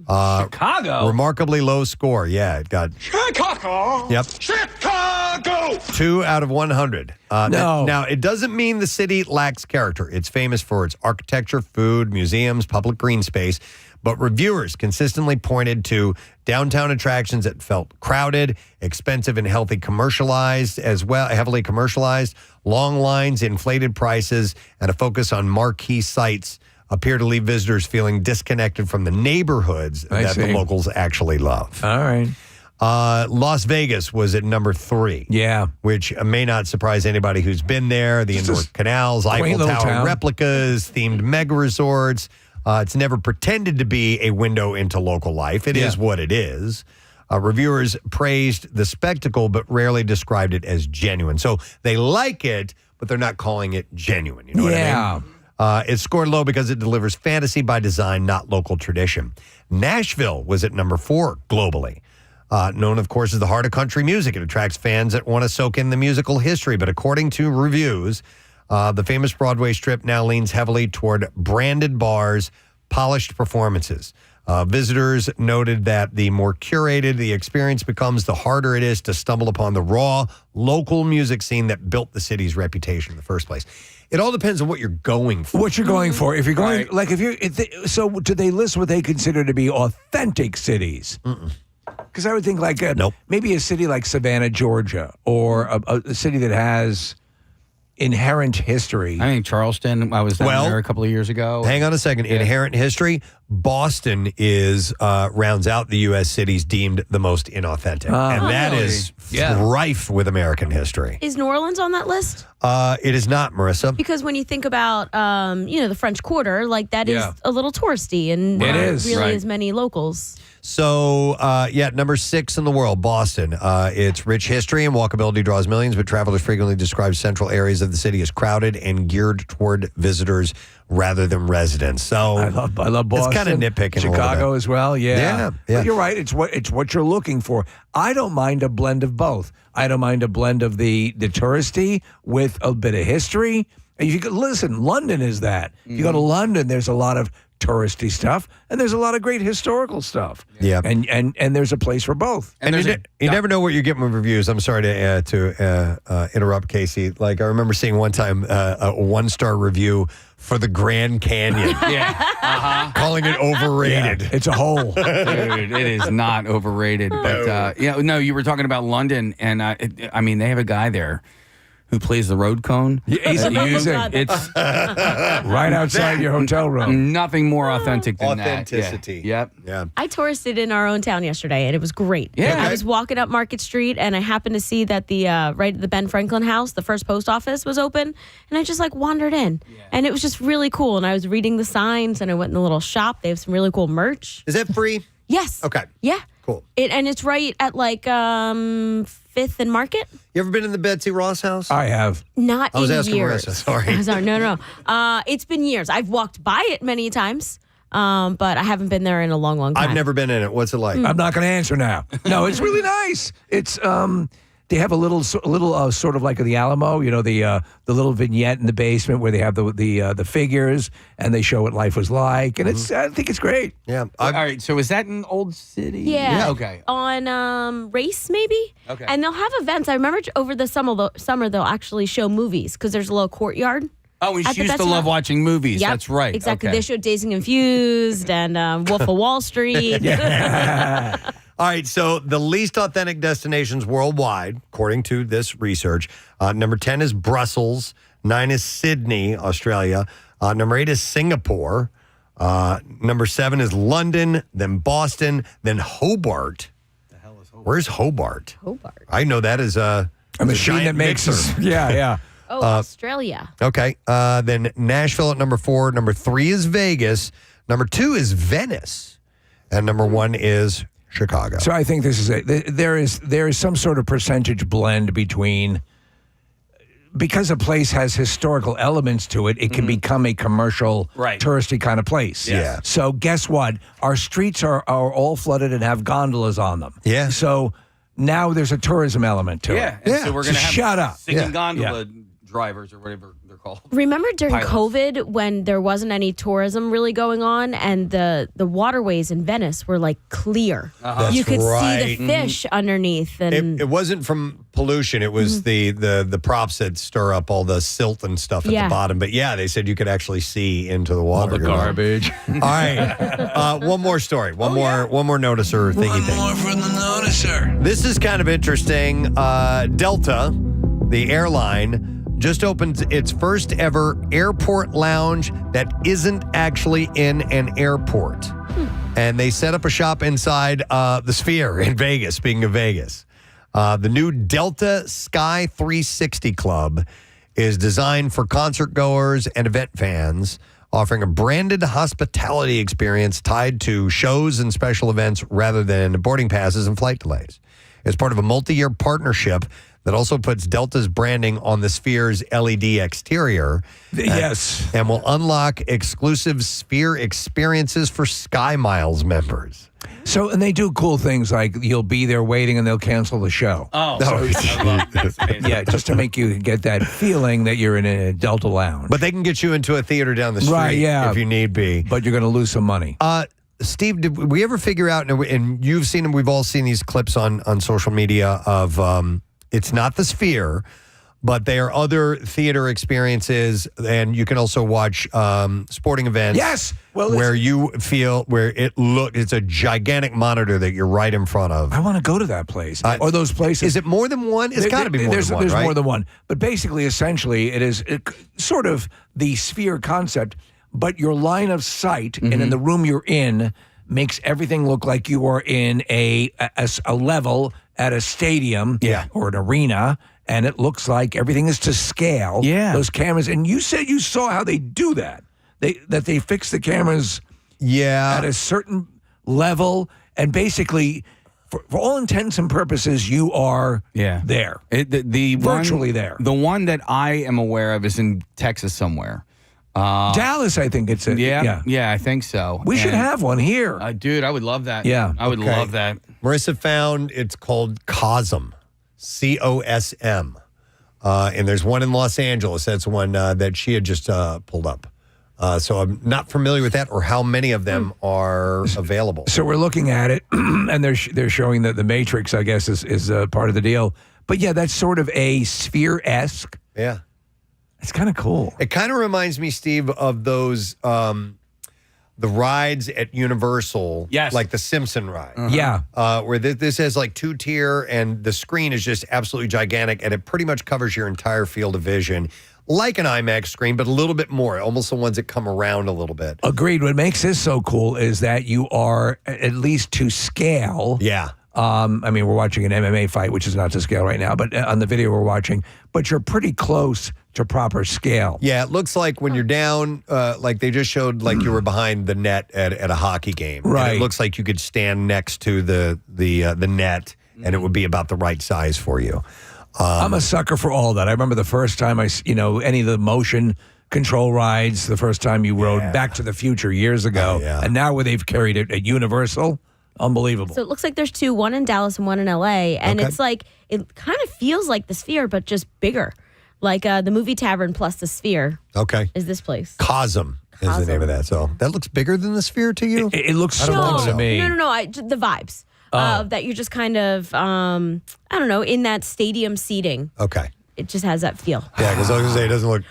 Chicago? Remarkably low score. Yeah, it got Chicago. Yep. Chicago. 2 out of 100. No. Now, it doesn't mean the city lacks character. It's famous for its architecture, food, museums, public green space. But reviewers consistently pointed to downtown attractions that felt crowded, expensive and heavily commercialized, long lines, inflated prices, and a focus on marquee sites appear to leave visitors feeling disconnected from the neighborhoods that the locals actually love. All right. Las Vegas was at number 3. Yeah. Which may not surprise anybody who's been there. The indoor canals, Eiffel Tower replicas, themed mega resorts. It's never pretended to be a window into local life. It is what it is. Reviewers praised the spectacle, but rarely described it as genuine. So they like it, but they're not calling it genuine. You know what I mean? It scored low because it delivers fantasy by design, not local tradition. Nashville was at number 4 globally. Known, of course, as the heart of country music. It attracts fans that want to soak in the musical history. But according to reviews, the famous Broadway strip now leans heavily toward branded bars, polished performances. Visitors noted that the more curated the experience becomes, the harder it is to stumble upon the raw, local music scene that built the city's reputation in the first place. It all depends on what you're going for. What you're going for. If you're going, so do they list what they consider to be authentic cities? Because I would think maybe a city like Savannah, Georgia, or a city that has inherent history. I think Charleston, I was down there a couple of years ago. Hang on a second. Inherent history. Boston is rounds out the U.S. cities deemed the most inauthentic. And that is rife with American history. Is New Orleans on that list? It is not, Marissa. Because when you think about, the French Quarter, like that is a little touristy and It not is. really Right. as many locals. So, number 6 in the world, Boston. Its rich history and walkability draws millions, but travelers frequently describe central areas of the city as crowded and geared toward visitors rather than residents. So I love Boston. It's kind of nitpicking. Chicago a little bit. as well. Yeah. Yeah. But you're right. It's what you're looking for. I don't mind a blend of both. I don't mind a blend of the touristy with a bit of history. And you could listen. London is that. You go to London, there's a lot of touristy stuff, and there's a lot of great historical stuff. Yeah, and there's a place for both. And you never know what you're getting with reviews. I'm sorry to interrupt, Casey. Like I remember seeing one time a 1-star review for the Grand Canyon. Calling it overrated. Yeah, it's a hole. Dude, it is not overrated. But you were talking about London, and they have a guy there who plays the road cone. Yeah, he's amazing. It's right outside your hotel room. Nothing more authentic than authenticity. that. Yep. Yeah. I touristed in our own town yesterday, and it was great. Yeah. I was walking up Market Street, and I happened to see that the right at the Ben Franklin house, the first post office was open, and I just wandered in, and it was just really cool. And I was reading the signs, and I went in the little shop. They have some really cool merch. Is that free? Yes. Okay. Yeah. Cool. And it's right at 5th and Market. You ever been in the Betsy Ross house? I have. Not I was in asking years. Marissa, sorry. Sorry, no. It's been years. I've walked by it many times, but I haven't been there in a long, long time. I've never been in it. What's it like? I'm not going to answer now. No, it's really nice. It's they have a little sort of like the Alamo, the little vignette in the basement where they have the figures and they show what life was like, and I think it's great. Yeah. All right. So is that in Old City? Yeah. Okay. On Race, maybe? Okay. And they'll have events. I remember over the summer they'll actually show movies because there's a little courtyard. Oh, and at she the used to Betsy love Ross. watching movies. Yep, That's right. Exactly. Okay. They showed Dazed and Confused and Wolf of Wall Street. All right, so the least authentic destinations worldwide, according to this research, number 10 is Brussels, 9 is Sydney, Australia, number 8 is Singapore, number 7 is London, then Boston, then Hobart. The hell is Hobart? Where's Hobart? Hobart. I know that is a machine giant that makes mixer. Yeah. Oh, Australia. Okay, then Nashville at number 4, number 3 is Vegas, number 2 is Venice, and number 1 is Chicago. So I think this is there is some sort of percentage blend between, because a place has historical elements to it, it can become a commercial, touristy kind of place. Yeah. So guess what? Our streets are all flooded and have gondolas on them. Yeah. So now there's a tourism element to Yeah. it. And so we're going to have shut up. singing gondola drivers or whatever they're called. Remember during Pilots. COVID when there wasn't any tourism really going on and the waterways in Venice were clear. That's You could right. see the fish underneath. And It wasn't from pollution. It was the props that stir up all the silt and stuff at Yeah. the bottom. But yeah, they said you could actually see into the water. All the You're right. garbage. All right. One more story. One more noticer thingy thing. More from the noticer. This is kind of interesting. Delta, the airline, just opened its first ever airport lounge that isn't actually in an airport. And they set up a shop inside the Sphere in Vegas, speaking of Vegas. The new Delta Sky 360 Club is designed for concert goers and event fans, offering a branded hospitality experience tied to shows and special events rather than boarding passes and flight delays. It's part of a multi-year partnership that also puts Delta's branding on the Sphere's LED exterior. Yes. And will unlock exclusive Sphere experiences for Sky Miles members. So, and they do cool things like you'll be there waiting and they'll cancel the show. Oh, I love this. Yeah, just to make you get that feeling that you're in a Delta lounge. But they can get you into a theater down the street Right, yeah. if you need be. But you're going to lose some money. Steve, did we ever figure out, and you've seen them, we've all seen these clips on social media of, it's not the Sphere, but they are other theater experiences, and you can also watch sporting events. Yes. Well, where you feel it's a gigantic monitor that you're right in front of. I want to go to that place or those places. Is it more than one? It's got to be more than one, There's right? more than one. But basically, essentially, it is sort of the sphere concept, but your line of sight and in the room you're in makes everything look like you are in a level at a stadium or an arena, and it looks like everything is to scale. Yeah. Those cameras, and you said you saw how they do that. They fix the cameras at a certain level, and basically, for all intents and purposes, you are there. Virtually there. The one that I am aware of is in Texas somewhere. Dallas, I think it's yeah, I think so. We should have one here. Dude, I would love that. Yeah. I would Okay. love that. Marissa found it's called COSM, COSM. And there's one in Los Angeles. That's one that she had just pulled up. So I'm not familiar with that or how many of them are available. So we're looking at it, and they're showing that the Matrix, I guess, is part of the deal. But yeah, that's sort of a sphere-esque. Yeah. It's kind of cool. It kind of reminds me, Steve, of those the rides at Universal, like the Simpson ride. Yeah. Where this has like 2-tier, and the screen is just absolutely gigantic, and it pretty much covers your entire field of vision, like an IMAX screen, but a little bit more, almost the ones that come around a little bit. Agreed. What makes this so cool is that you are at least to scale. Yeah. I mean, we're watching an MMA fight, which is not to scale right now, but on the video we're watching, but you're pretty close to proper scale. Yeah, it looks like when you're down, like they just showed, like you were behind the net at a hockey game. Right. And it looks like you could stand next to the net, and it would be about the right size for you. I'm a sucker for all that. I remember the first time any of the motion control rides, the first time you rode Back to the Future years ago, and now where they've carried it at Universal. Unbelievable. So it looks like there's two, one in Dallas and one in LA. And it's like, it kind of feels like the Sphere, but just bigger. Like the movie Tavern plus the Sphere. Okay. Is this place. COSM is the name of that. So that looks bigger than the Sphere to you? It looks I don't small think so. to me. No. The vibes. That you're just kind of, I don't know, in that stadium seating. Okay. It just has that feel. Yeah, because I was going to say it doesn't look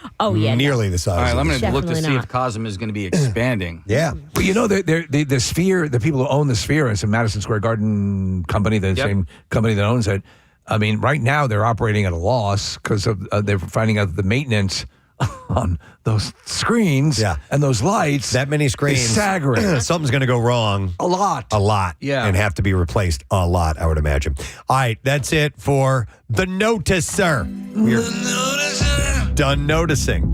nearly the size. All right, of I'm the going to look to Definitely see if COSM is going to be expanding. Yeah. But you know, the Sphere, the people who own the Sphere, it's a Madison Square Garden company, the same company that owns it. I mean, right now they're operating at a loss because they're finding out that the maintenance on those screens and those lights, that many screens, is staggering. Something's going to go wrong. A lot. Yeah. And have to be replaced a lot, I would imagine. All right, that's it for The Noticer. We're done noticing.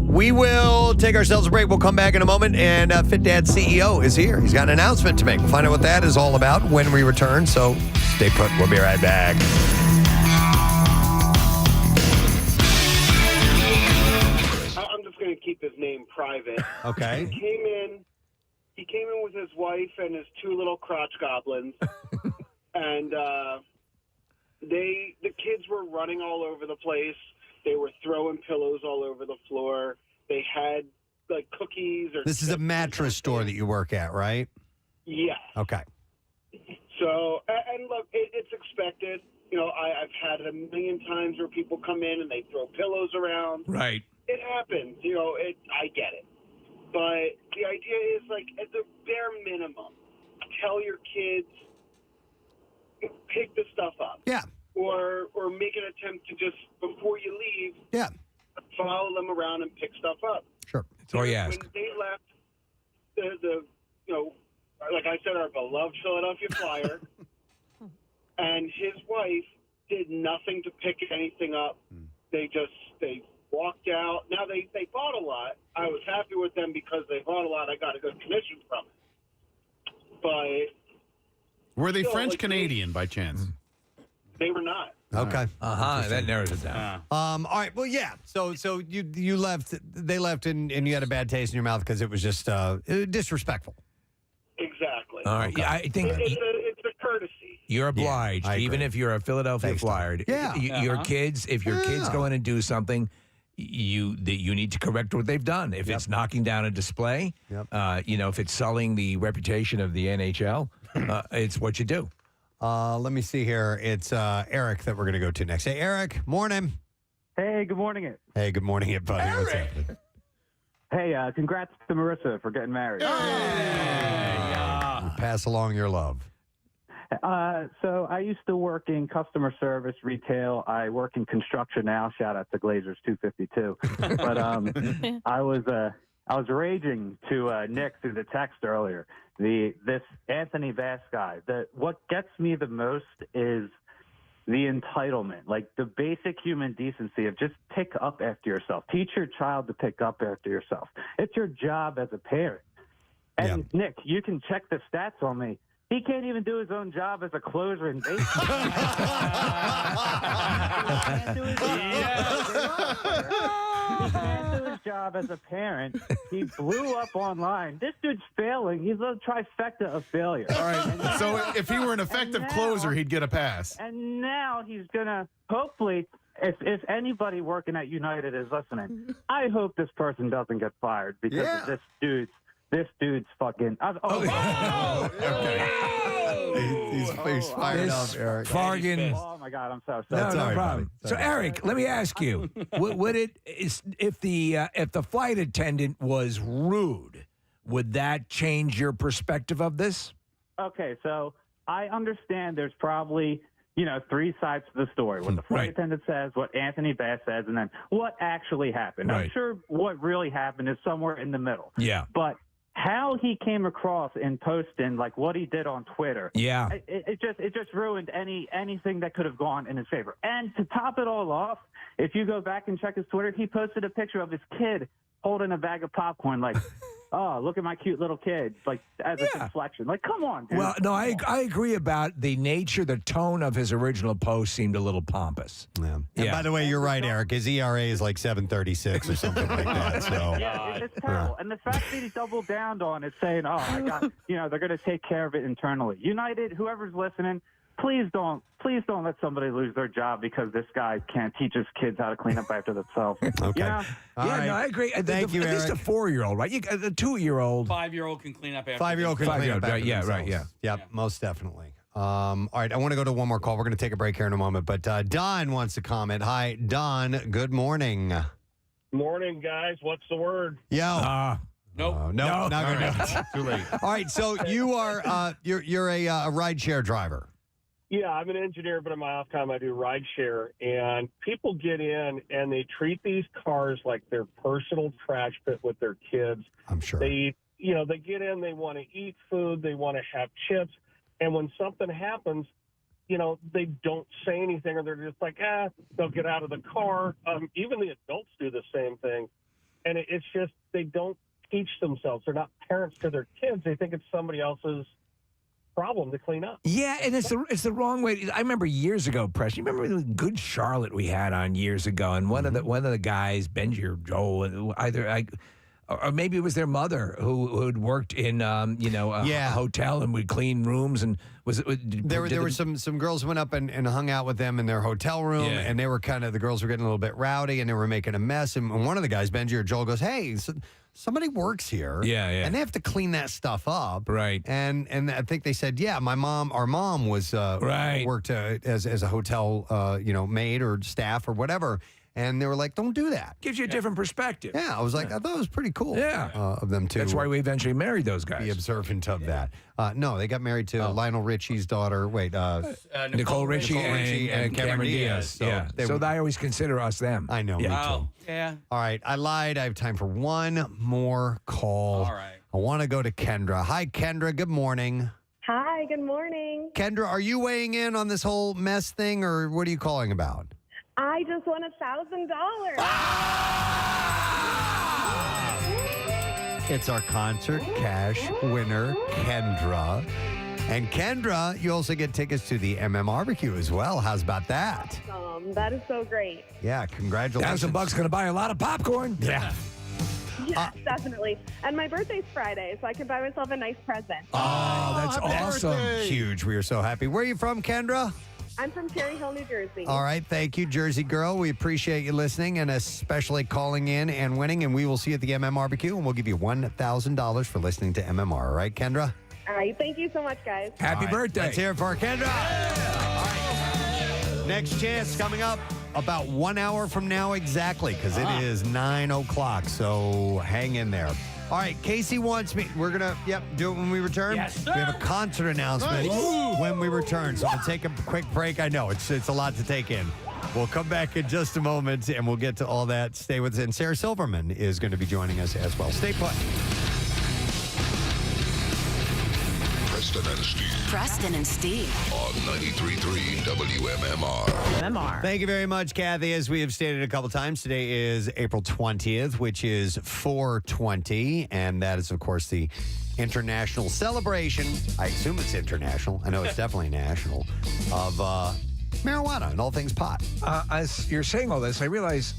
We will take ourselves a break. We'll come back in a moment, and FitDadCEO is here. He's got an announcement to make. We'll find out what that is all about when we return, so stay put. We'll be right back. I'm just going to keep his name private. Okay. He came in with his wife and his 2 little crotch goblins, and the kids were running all over the place. They were throwing pillows all over the floor. They had like cookies or. This is a mattress store that you work at, right? Yes. Okay. So, and look, it's expected. You know, I've had it a million times where people come in and they throw pillows around. Right. It happens. You know, I get it. But the idea is, like, at the bare minimum, tell your kids, pick the stuff up. Yeah. Or make an attempt to just, before you leave, follow them around and pick stuff up. Sure. That's all you ask. When they left the you know, like I said, our beloved Philadelphia Flyer, and his wife did nothing to pick anything up. They walked out. Now, they bought a lot. I was happy with them because they bought a lot. I got a good commission from it. But were they still, French like, Canadian by chance? They were not. Okay. That narrows it down. All right. Well, yeah. So you left. They left, and you had a bad taste in your mouth because it was just disrespectful. Exactly. All right. Yeah, I think it's a courtesy. you're obliged, I even agree. if you're a Philadelphia Flyer. Yeah. Your kids, if your kids go in and do something, you need to correct what they've done. If it's knocking down a display, if it's sullying the reputation of the NHL, it's what you do. Let me see here. It's Eric that we're going to go to next. Hey, Eric. Morning. Hey, good morning. Hey, good morning, buddy. What's happening? Hey, congrats to Marissa for getting married. Pass along your love. So I used to work in customer service, retail. I work in construction now. Shout out to Glazers 252. But I was raging to Nick through the text earlier. This Anthony Bass guy. What gets me the most is the entitlement, like the basic human decency of just pick up after yourself. Teach your child to pick up after yourself. It's your job as a parent. And Nick, you can check the stats on me. He can't even do his own job as a closer in baseball. He can't do his job as a parent. He blew up online. This dude's failing. He's a trifecta of failure. All right. So if he were an effective closer, he'd get a pass. And now he's going to, hopefully, if anybody working at United is listening, I hope this person doesn't get fired because of this dude's fucking. He's fired up, Eric. Fargan. Oh my God, I'm so sorry. No problem. So, Eric, let me ask you: would if the flight attendant was rude, would that change your perspective of this? Okay, so I understand there's probably three sides to the story: what the flight attendant says, what Anthony Bass says, and then what actually happened. I'm sure what really happened is somewhere in the middle. Yeah, but how he came across in posting, like what he did on Twitter, it just ruined anything that could have gone in his favor. And to top it all off, if you go back and check his Twitter, he posted a picture of his kid holding a bag of popcorn, like, oh, look at my cute little kid, like as a deflection. Like, come on, dude. Well, no, I agree about the nature, the tone of his original post seemed a little pompous. Yeah. And by the way, you're right, Eric. His ERA is like 7.36 or something like that. So it's terrible. And the fact that he doubled down on it, saying, "Oh, I got," they're going to take care of it internally. United, whoever's listening, please don't let somebody lose their job because this guy can't teach his kids how to clean up after themselves. Okay. No, I agree. Thank you, At least a Eric. 4-year-old, right? A 2-year-old. 5-year-old can clean up after 5-year-old can clean up after Yeah, themselves. right. Yep, most definitely. All right, I want to go to one more call. We're going to take a break here in a moment, but Don wants to comment. Hi, Don. Good morning. Morning, guys. What's the word? Yo. Nope. No, not good. Too late. All right, so you are you're a rideshare driver. Yeah, I'm an engineer, but in my off time I do ride share. And people get in and they treat these cars like their personal trash pit with their kids. I'm sure. They get in, they want to eat food, they want to have chips. And when something happens, they don't say anything, or they're just like, they'll get out of the car. Even the adults do the same thing. And it's just, they don't teach themselves. They're not parents to their kids. They think it's somebody else's problem to clean up. Yeah, and it's the wrong way. I remember years ago, Preston. You remember the Good Charlotte we had on years ago, and one of the guys, Benji or Joel, or maybe it was their mother who had worked in a hotel and would clean rooms, and there were some girls went up and hung out with them in their hotel room, and they were the girls were getting a little bit rowdy and they were making a mess, and one of the guys, Benji or Joel, goes, "Hey, somebody works here, and they have to clean that stuff up, right?" And I think they said, "Yeah, our mom was worked as a hotel maid or staff or whatever." And they were like, "Don't do that." Gives you a different perspective. Yeah, I was like, I thought it was pretty cool. Yeah, of them too. That's why we eventually married those guys. Be observant of that. No, they got married to Lionel Richie's daughter. Wait, Nicole Richie and Cameron Diaz. So So I always consider us them. I know. Yeah. Me Wow. too. Yeah. All right, I lied. I have time for one more call. All right. I want to go to Kendra. Hi, Kendra. Good morning. Hi, good morning. Kendra, are you weighing in on this whole mess thing, or what are you calling about? I just won $1,000. It's our concert cash winner, Kendra. And Kendra, you also get tickets to the MMRBQ as well. How's about that? That is so great. Yeah, congratulations. $1,000 going to buy a lot of popcorn. Yeah. Yes, definitely. And my birthday's Friday, so I can buy myself a nice present. Oh, that's awesome. birthday. Huge. We are so happy. Where are you from, Kendra? I'm from Cherry Hill, New Jersey. All right. Thank you, Jersey girl. We appreciate you listening and especially calling in and winning. And we will see you at the MMRBQ, and we'll give you $1,000 for listening to MMR. All right, Kendra? All right. Thank you so much, guys. Happy birthday. Let's hear it for Kendra. All right. Next chance coming up. about 1 hour from now exactly, because it is 9 o'clock. So hang in there. All right, Casey wants me. We're going to, do it when we return. Yes, sir. We have a concert announcement when we return. So we'll take a quick break. I know it's a lot to take in. We'll come back in just a moment, and we'll get to all that. Stay with us. And Sarah Silverman is going to be joining us as well. Stay put. Preston and Steve. On 93.3 WMMR. MMR. Thank you very much, Kathy. As we have stated a couple times, today is April 20th, which is 420. And that is, of course, the international celebration. I assume it's international. I know it's definitely national. Of marijuana and all things pot. As you're saying all this, I realize,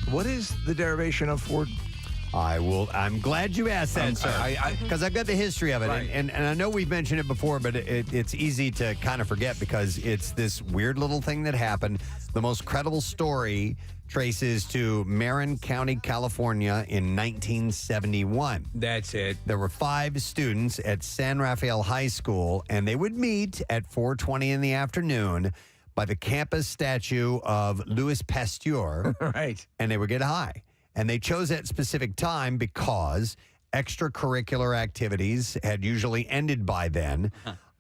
what is the derivation of 420? I'm glad you asked that, sir. Because I've got the history of it. Right. And I know we've mentioned it before, but it's easy to kind of forget because it's this weird little thing that happened. The most credible story traces to Marin County, California in 1971. That's it. There were 5 students at San Rafael High School, and they would meet at 4:20 in the afternoon by the campus statue of Louis Pasteur. Right. And they would get high. And they chose that specific time because extracurricular activities had usually ended by then.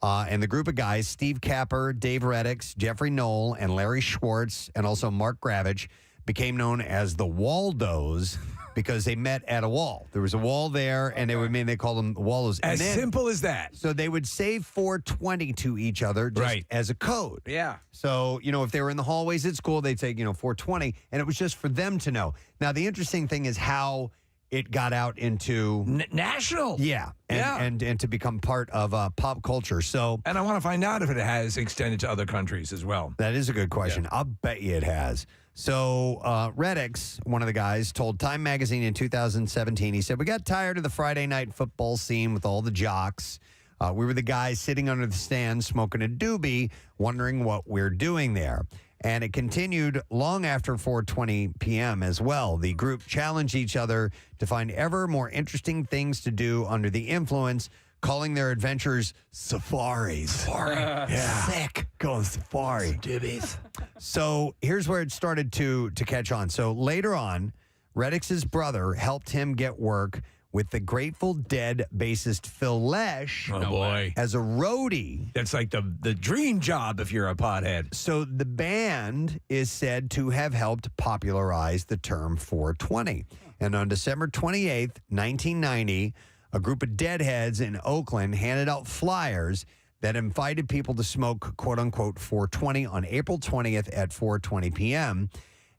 And the group of guys, Steve Capper, Dave Reddix, Jeffrey Knoll, and Larry Schwartz, and also Mark Gravich, became known as the Waldos because they met at a wall. There was a wall there, and they called them the Waldos. As simple as that. So they would say 420 to each other just as a code. Yeah. So, if they were in the hallways at school, they'd say, 420, and it was just for them to know. Now, the interesting thing is how it got out into national. Yeah. And to become part of pop culture. So, and I want to find out if it has extended to other countries as well. That is a good question. I'll bet you it has. So Reddix, one of the guys, told Time Magazine in 2017, he said, we got tired of the Friday night football scene with all the jocks. We were the guys sitting under the stand smoking a doobie, wondering what we're doing there. And it continued long after 4:20 p.m. as well. The group challenged each other to find ever more interesting things to do under the influence, calling their adventures safaris. Safari. Yeah. Sick. Going safari. Doobies. So here's where it started to catch on. So later on, Reddix's brother helped him get work with the Grateful Dead bassist Phil Lesh as a roadie. That's like the dream job if you're a pothead. So the band is said to have helped popularize the term 420. And on December 28th, 1990, a group of deadheads in Oakland handed out flyers that invited people to smoke, quote-unquote, 420 on April 20th at 4:20 p.m.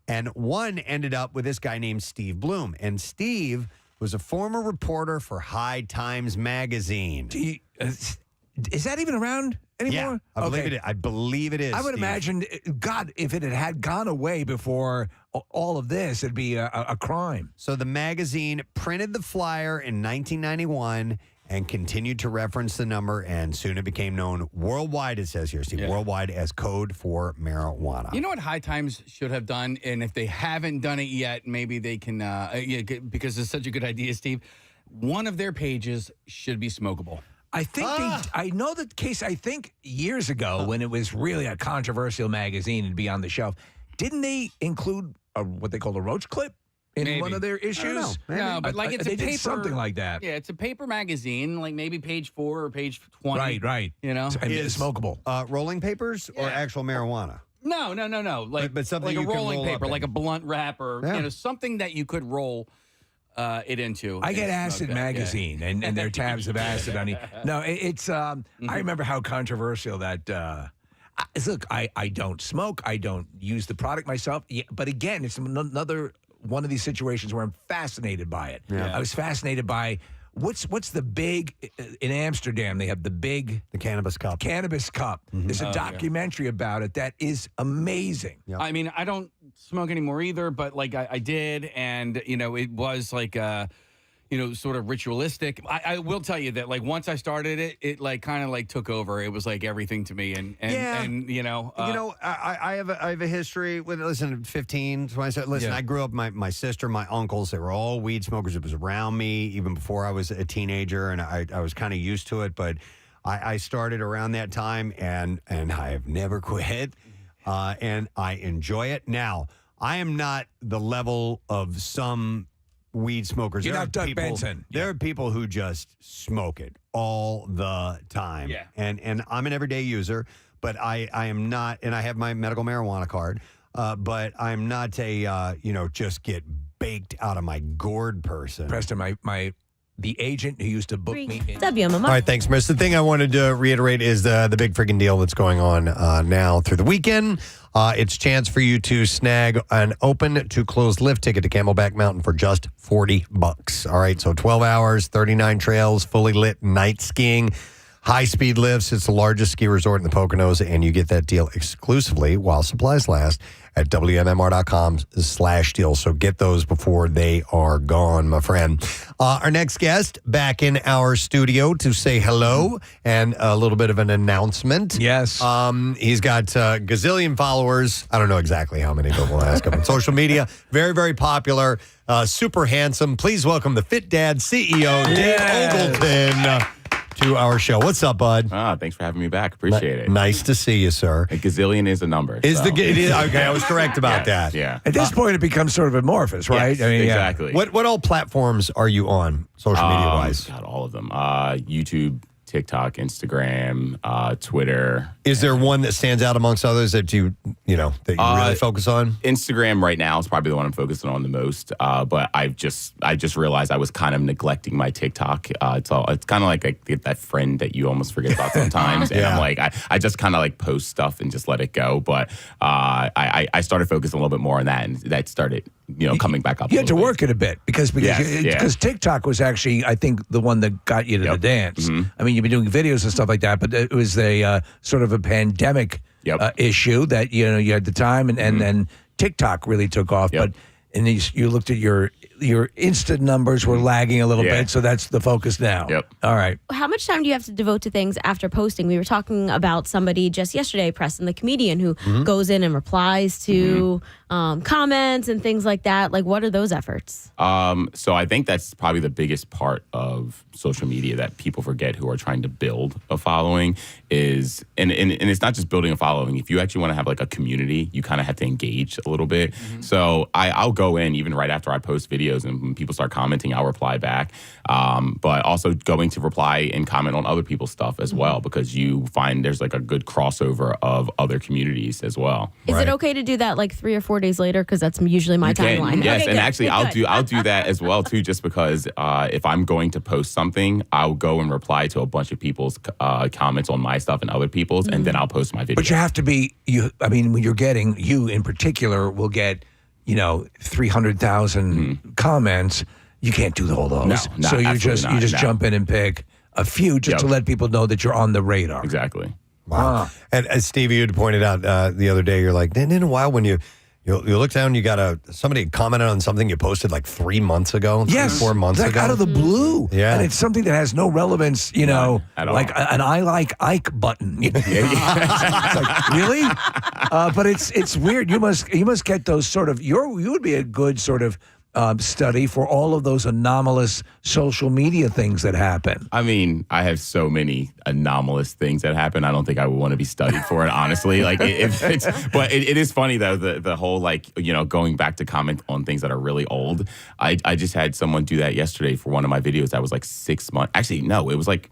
And one ended up with this guy named Steve Bloom. And Steve was a former reporter for High Times magazine. Is that even around anymore? Yeah, I believe it is. I would Steve. imagine, God, if it had gone away before all of this, it'd be a crime. So the magazine printed the flyer in 1991 and continued to reference the number, and soon it became known worldwide, it says here, Steve, worldwide as code for marijuana. You know what High Times should have done? And if they haven't done it yet, maybe they can, because it's such a good idea, Steve. One of their pages should be smokable. I think I know the case. I think years ago when it was really a controversial magazine and be on the shelf, didn't they include what they call a roach clip in one of their issues? No, but like it's a they paper, did something like that. Yeah, it's a paper magazine, like maybe page 4 or page 20. Right. You know, and it's smokable. Rolling papers or actual marijuana? No. Like but something like you a can rolling roll paper, up like in. a blunt wrapper. Something that you could roll it into. I get and Acid smoke that, magazine and their tabs of acid on it. No, it's. I remember how controversial that. Look, I don't smoke. I don't use the product myself. Yeah, but again, it's another one of these situations where I'm fascinated by it. Yeah. I was fascinated by what's the big in Amsterdam. They have the Cannabis Cup. Cannabis Cup. There's a documentary about it that is amazing. I mean, I don't smoke anymore either, but like I did, and it was like sort of ritualistic. I will tell you that like once I started it like kind of like took over. It was like everything to me, and I have a history with 15. So I said, I grew up. My sister, my uncles, they were all weed smokers. It was around me even before I was a teenager, and I was kind of used to it. But I started around that time, and I have never quit. and I enjoy it. Now, I am not the level of some weed smokers. You're There not are Doug people- Benson. There are people who just smoke it all the time. Yeah. And I'm an everyday user, but I am not, and I have my medical marijuana card, but I'm not a, just get baked out of my gourd person. Preston, the agent who used to book me in. All right, thanks, Chris. The thing I wanted to reiterate is the big freaking deal that's going on now through the weekend. It's a chance for you to snag an open to closed lift ticket to Camelback Mountain for just $40. All right, so 12 hours, 39 trails, fully lit night skiing, high-speed lifts. It's the largest ski resort in the Poconos, and you get that deal exclusively while supplies last at WMMR.com/deal. So get those before they are gone, my friend. Our next guest back in our studio to say hello and a little bit of an announcement. Yes. He's got gazillion followers. I don't know exactly how many, but we'll ask him on social media. Very, very popular. Super handsome. Please welcome the FitDad CEO, Dave Ogleton, to our show. What's up, bud? Thanks for having me back. Appreciate it. Nice to see you, sir. A gazillion is a number. It is, okay, I was correct about that. Yeah. At this point, it becomes sort of amorphous, right? Yes, exactly. What all platforms are you on, social media-wise? God, all of them. YouTube, TikTok, Instagram, Twitter. Is there one that stands out amongst others that you really focus on? Instagram right now is probably the one I'm focusing on the most. But I just realized I was kind of neglecting my TikTok. It's kind of like I get that friend that you almost forget about sometimes. And I'm like, I just kind of like post stuff and just let it go. But I started focusing a little bit more on that, and that started coming back up. You had to work it a bit because Yes, TikTok was actually, I think, the one that got you to the dance. Mm-hmm. I mean, you've been doing videos and stuff like that, but it was a sort of a pandemic issue that you had the time, and then TikTok really took off. But and you looked at your Insta numbers were lagging a little bit, so that's the focus now. All right. How much time do you have to devote to things after posting? We were talking about somebody just yesterday, Preston, the comedian, who goes in and replies to comments and things like that. Like, what are those efforts? So I think that's probably the biggest part of social media that people forget who are trying to build a following is, and it's not just building a following. If you actually want to have like a community, you kind of have to engage a little bit. So I'll go in even right after I post videos, and when people start commenting, I'll reply back. But also going to reply and comment on other people's stuff as well, because you find there's like a good crossover of other communities as well. Is it okay to do that like 3 or 4 days later? Because that's usually my timeline. Yes, Okay, and good. actually I'll do that as well too, just because if I'm going to post something, I'll go and reply to a bunch of people's comments on my stuff and other people's, and then I'll post my video. But you have to be when you're getting, you in particular will get 300,000 comments. You can't do all those. No, so you just absolutely not. jump in and pick a few just to let people know that you're on the radar. Exactly. Wow. And as Stevie, you had pointed out the other day, you're like, in a while when you look down, you got somebody commented on something you posted like 3 months ago, 4 months like ago. out of the blue. Yeah. And it's something that has no relevance, at all. like an I like Ike button. It's like, really? But it's weird. You must get those sort of, you would be a good sort of study for all of those anomalous social media things that happen. I mean, I have so many anomalous things that happen. I don't think I would want to be studied for it, honestly. Like, but it is funny though, the whole going back to comment on things that are really old. I just had someone do that yesterday for one of my videos that was like 6 months. Actually, no, it was like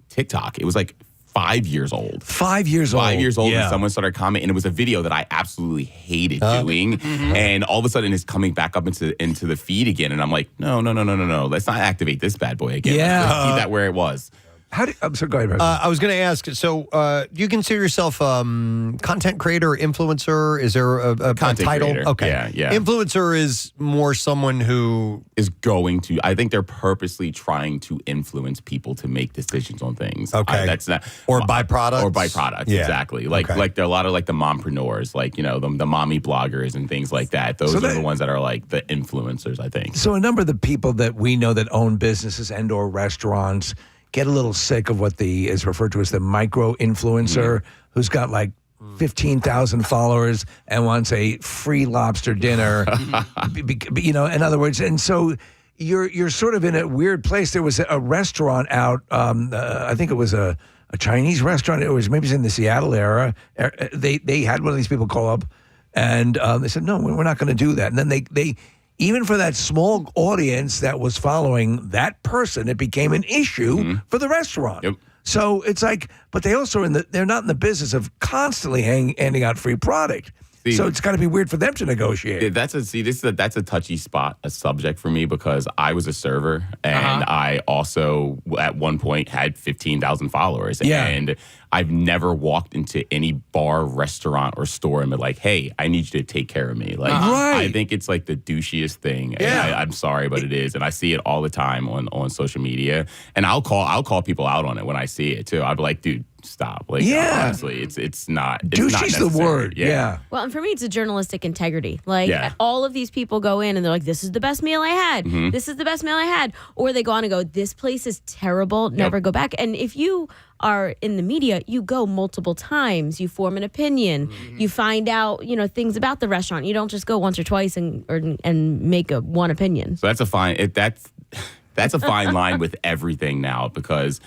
TikTok. It was like 5 years old. 5 years old. 5 years old, Yeah. and someone started commenting, and it was a video that I absolutely hated doing. And all of a sudden, it's coming back up into the feed again, and I'm like, no. Let's not activate this bad boy again. Yeah. Let's keep that where it was. I'm sorry, go ahead, I was going to ask, so do you consider yourself content creator, influencer? Is there a Content title? creator. Okay. Yeah. Influencer is more someone who is going to, I think they're purposely trying to influence people to make decisions on things. Okay. That's not, Or buy products? Or buy products, Yeah. exactly. Like there are a lot of like the mompreneurs, like, the mommy bloggers and things like that. Those are the ones that are like the influencers, I think. So a number of the people that we know that own businesses and or restaurants get a little sick of what is referred to as the micro influencer, who's got like 15,000 followers and wants a free lobster dinner. In other words, and so you're sort of in a weird place. There was a restaurant out, I think it was a a Chinese restaurant. It was maybe in the Seattle area. They had one of these people call up, and they said, no, we're not going to do that. And then they even for that small audience that was following that person, it became an issue for the restaurant. Yep. So it's like, but they also they're not in the business of constantly handing out free product. So it's got to be weird for them to negotiate. That's a touchy spot, a subject for me, because I was a server and I also at one point had 15,000 followers. Yeah. And I've never walked into any bar, restaurant, or store and been like, "Hey, I need you to take care of me." Like, I think it's like the douchiest thing. Yeah. And I'm sorry, but it is, and I see it all the time on social media. And I'll call people out on it when I see it too. I'll be like, "Dude, stop!" Like, honestly, it's not. It's Douchey's not the necessary. word. Yeah. Well, and for me, it's a journalistic integrity. Like, Yeah. all of these people go in and they're like, this is the best meal I had. Mhm. This is the best meal I had. Or they go on and go, this place is terrible. Never go back. And if you are in the media, you go multiple times. You form an opinion. You find out, things about the restaurant. You don't just go once or twice and make one opinion. So that's a fine. That's a fine line with everything now, because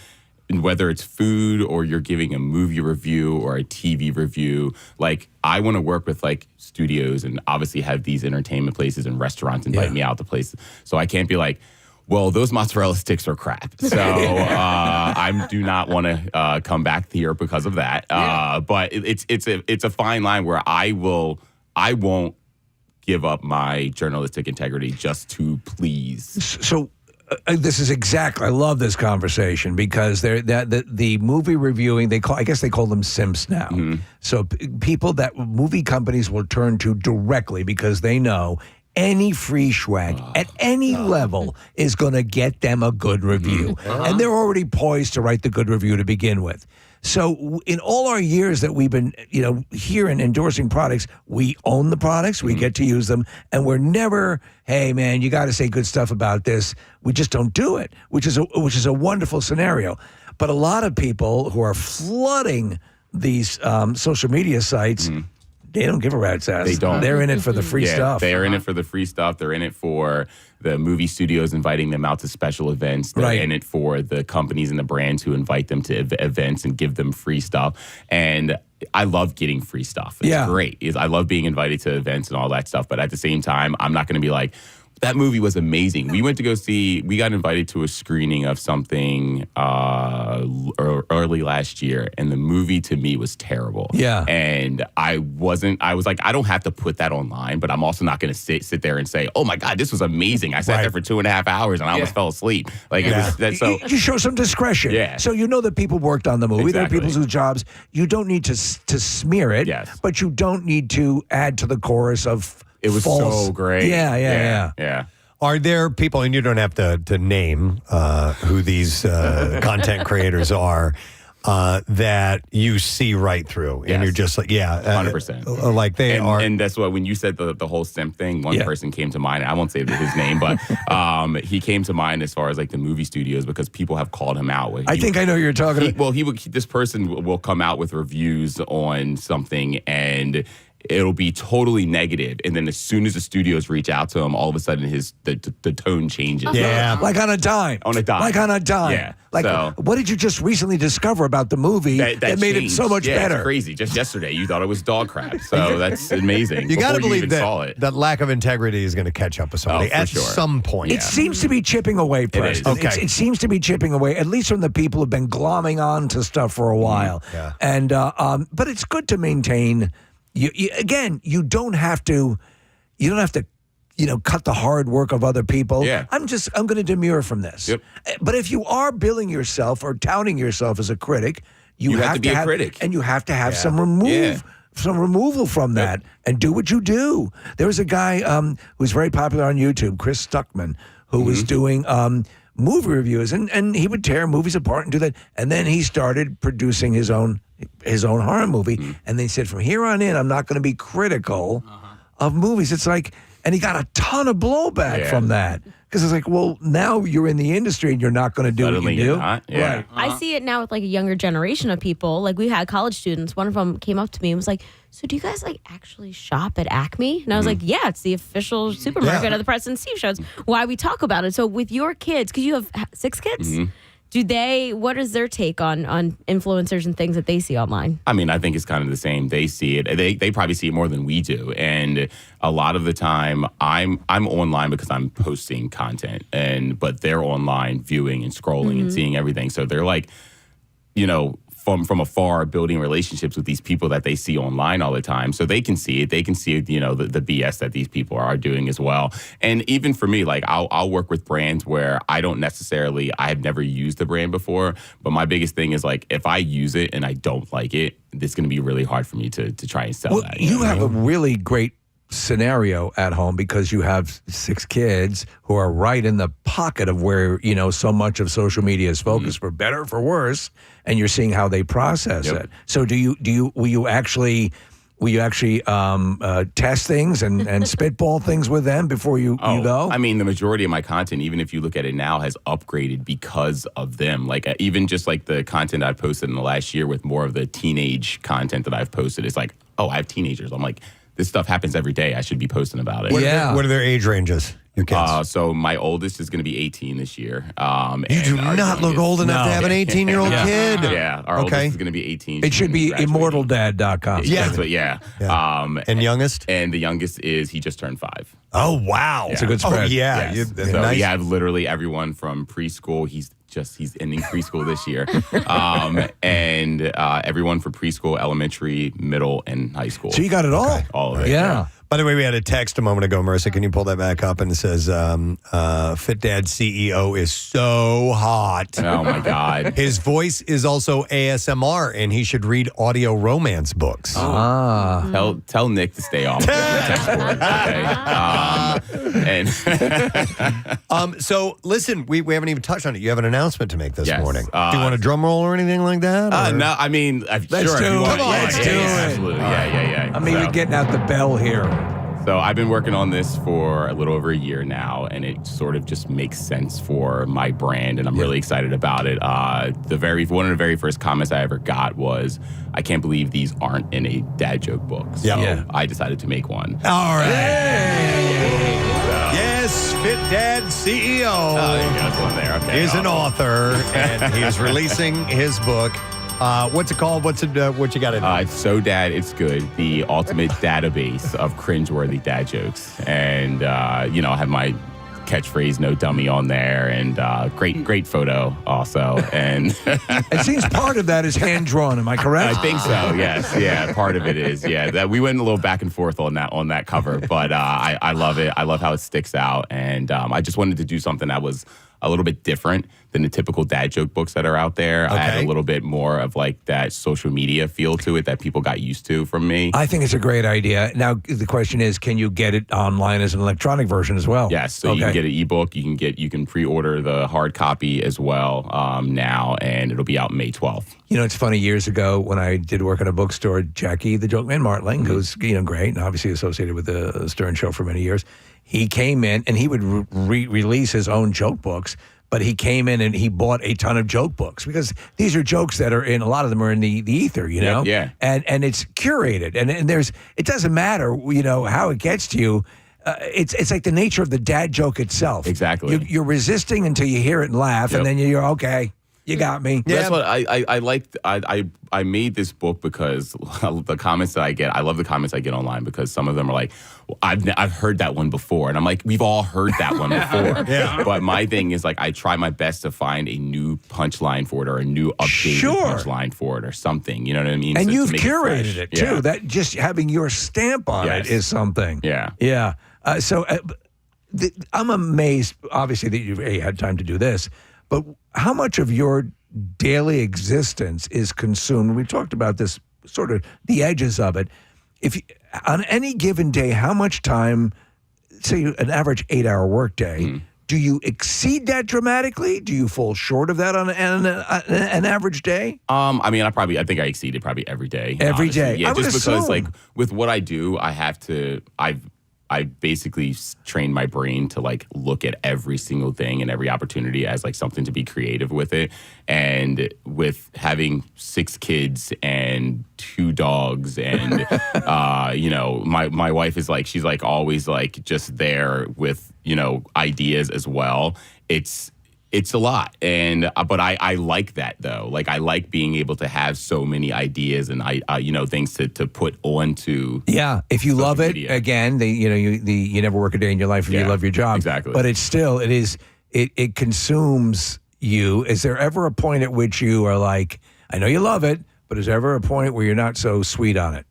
whether it's food or you're giving a movie review or a TV review, like, I want to work with like studios and obviously have these entertainment places and restaurants invite me out to places. So I can't be like, well, those mozzarella sticks are crap. So I do not want to come back here because of that. But it's a fine line where I won't give up my journalistic integrity just to please. So this is exactly. I love this conversation because the movie reviewing. I guess they call them simps now. So people that movie companies will turn to directly because they know any free swag at any level is going to get them a good review. And they're already poised to write the good review to begin with. So in all our years that we've been, here and endorsing products, we own the products, we get to use them, and we're never, hey man, you got to say good stuff about this. We just don't do it, which is a wonderful scenario. But a lot of people who are flooding these social media sites, they don't give a rat's ass. They don't. They're in it for the free stuff. They're in it for the free stuff. They're in it for the movie studios inviting them out to special events. They're in it for the companies and the brands who invite them to events and give them free stuff. And I love getting free stuff. It's great. I love being invited to events and all that stuff. But at the same time, I'm not going to be like, that movie was amazing. We got invited to a screening of something early last year, and the movie to me was terrible. Yeah. And I was like, I don't have to put that online, but I'm also not going to sit there and say, oh my God, this was amazing. I sat there for 2.5 hours and I almost fell asleep. Like, it was that. So you show some discretion. Yeah. So you know that people worked on the movie. Exactly. There are people whose jobs, you don't need to smear it, but you don't need to add to the chorus of it was false. So great. Yeah. Are there people, and you don't have to name who these content creators are, that you see right through, and you're just like, 100%. Like they are. And that's what, when you said the whole simp thing, one person came to mind. I won't say his name, but he came to mind as far as like the movie studios, because people have called him out. I think I know who you're talking about. Well, this person will come out with reviews on something, and it'll be totally negative, and then as soon as the studios reach out to him, all of a sudden the tone changes. Like on a dime. Like on a dime. Yeah. Like, what did you just recently discover about the movie that made it so much better? It's crazy. Just yesterday, you thought it was dog crap. So that's amazing. You got to Before believe even saw it. that lack of integrity is going to catch up with somebody at some point. It seems to be chipping away, Preston. It seems to be chipping away, at least from the people who've been glomming on to stuff for a while. And but it's good to maintain. You don't have to, cut the hard work of other people. I'm going to demur from this. But if you are billing yourself or touting yourself as a critic, you have to be a critic, and you have to have some removal from that, and do what you do. There was a guy who's very popular on YouTube, Chris Stuckman, who was doing movie reviews, and he would tear movies apart and do that, and then he started producing his own horror movie, and they said, from here on in, I'm not going to be critical of movies. It's like, and he got a ton of blowback from that, because it's like, well, now you're in the industry and you're not going to do what you do. Right. I see it now with like a younger generation of people. Like, we had college students. One of them came up to me and was like, so do you guys like actually shop at Acme? And I was like, yeah, it's the official supermarket of the Preston and Steve show. It's why we talk about it. So with your kids, because you have 6 kids, What is their take on influencers and things that they see online? I mean, I think it's kind of the same. They see it. They probably see it more than we do. And a lot of the time, I'm online because I'm posting content, but they're online viewing and scrolling and seeing everything. So they're like, from afar, building relationships with these people that they see online all the time. So they can see it. They can see, the BS that these people are doing as well. And even for me, like I'll work with brands where I have never used the brand before. But my biggest thing is like, if I use it and I don't like it, it's going to be really hard for me to try and sell that. You have a really great scenario at home because you have 6 kids who are right in the pocket of where so much of social media is focused, for better or for worse, and you're seeing how they process it. So will you actually test things and spitball things with them before you go? I mean, the majority of my content, even if you look at it now, has upgraded because of them. Like even just like the content I've posted in the last year with more of the teenage content that I've posted, it's like, I have teenagers. I'm like, this stuff happens every day. I should be posting about it. What are their age ranges? Your kids? So my oldest is going to be 18 this year. You do not look old enough to have an 18-year-old kid. Yeah, our oldest is going to be 18. It should be immortaldad.com. Yeah. And youngest? And the youngest he just turned 5. Oh, wow. It's a good spread. Oh, yeah. Yes. So we have literally everyone from preschool. He's ending preschool this year. And everyone from preschool, elementary, middle, and high school. So you got it all. Okay. All of it. Yeah. By the way, we had a text a moment ago, Marissa. Can you pull that back up? And it says, FitDadCEO is so hot. Oh, my God. His voice is also ASMR, and he should read audio romance books. Tell Nick to stay off the text board, okay? So, listen, we haven't even touched on it. You have an announcement to make this morning. Do you want a drum roll or anything like that? No, I mean, Let's sure. do it. Come on, Let's do it. Absolutely. Yeah. I mean, we're getting out the bell here. So I've been working on this for a little over a year now, and it sort of just makes sense for my brand, and I'm really excited about it. One of the very first comments I ever got was, "I can't believe these aren't in a dad joke book." So I decided to make one. All right. Yes, FitDadCEO is an author, and he is releasing his book. What's it called? What you got in it? It's So Dad, It's Good, the ultimate database of cringeworthy dad jokes. And, I have my catchphrase, no dummy, on there, and great photo also. And it seems part of that is hand-drawn, am I correct? I think so, yes. Yeah, part of it is, that we went a little back and forth on that cover, but I love it. I love how it sticks out, and I just wanted to do something that was a little bit different than the typical dad joke books that are out there. Okay. I had a little bit more of like that social media feel to it that people got used to from me. I think it's a great idea. Now, the question is, can you get it online as an electronic version as well? Yes. So you can get an ebook. You can pre-order the hard copy as well now, and it'll be out May 12th. It's funny, years ago when I did work in a bookstore, Jackie, the Joke Man Martling, who's great and obviously associated with the Stern Show for many years, he came in and he would release his own joke books, but he came in and he bought a ton of joke books because these are jokes that are in, a lot of them are in the ether, Yeah. And it's curated. And it doesn't matter, how it gets to you. It's like the nature of the dad joke itself. Exactly. You're resisting until you hear it and laugh, and then you're okay. You got me. Yeah. That's what I liked. I made this book because the comments that I get, I love the comments I get online because some of them are like, well, I've heard that one before. And I'm like, we've all heard that one before. But my thing is like, I try my best to find a new punchline for it or a new updated punchline for it or something. You know what I mean? And you've curated it too. That just having your stamp on it is something. Yeah. Yeah. I'm amazed, obviously, that you've had time to do this. But how much of your daily existence is consumed? We talked about this, sort of the edges of it. On any given day, how much time, say an average 8-hour workday, do you exceed that dramatically? Do you fall short of that on an average day? I mean, I think I exceed it probably every day. Every day. Yeah, just because assume. like with what I do, I basically trained my brain to like look at every single thing and every opportunity as like something to be creative with it. And with having 6 kids and 2 dogs and, my wife is like, she's like always like just there with, ideas as well. It's a lot, but I like that though. Like I like being able to have so many ideas and things to put onto. Yeah, if you love it, media. again, you never work a day in your life if you love your job. Exactly. But it consumes you. Is there ever a point at which you are like, I know you love it, but is there ever a point where you're not so sweet on it?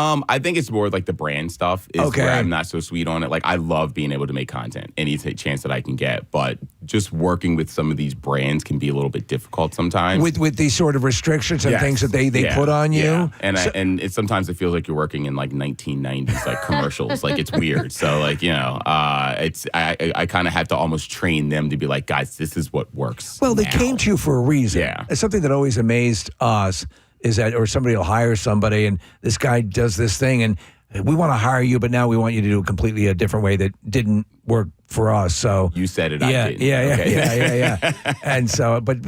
I think it's more like the brand stuff is where I'm not so sweet on it. Like I love being able to make content any chance that I can get, but just working with some of these brands can be a little bit difficult sometimes. With these sort of restrictions and things that they put on you. Yeah. And sometimes it feels like you're working in like 1990s like commercials. Like it's weird. So like, I kind of have to almost train them to be like, guys, this is what works. Well, they came to you for a reason. Yeah. It's something that always amazed us is that, or somebody will hire somebody and this guy does this thing and we want to hire you, but now we want you to do it completely a different way that didn't work for us. So you said it. Yeah, I didn't. Yeah. And so, but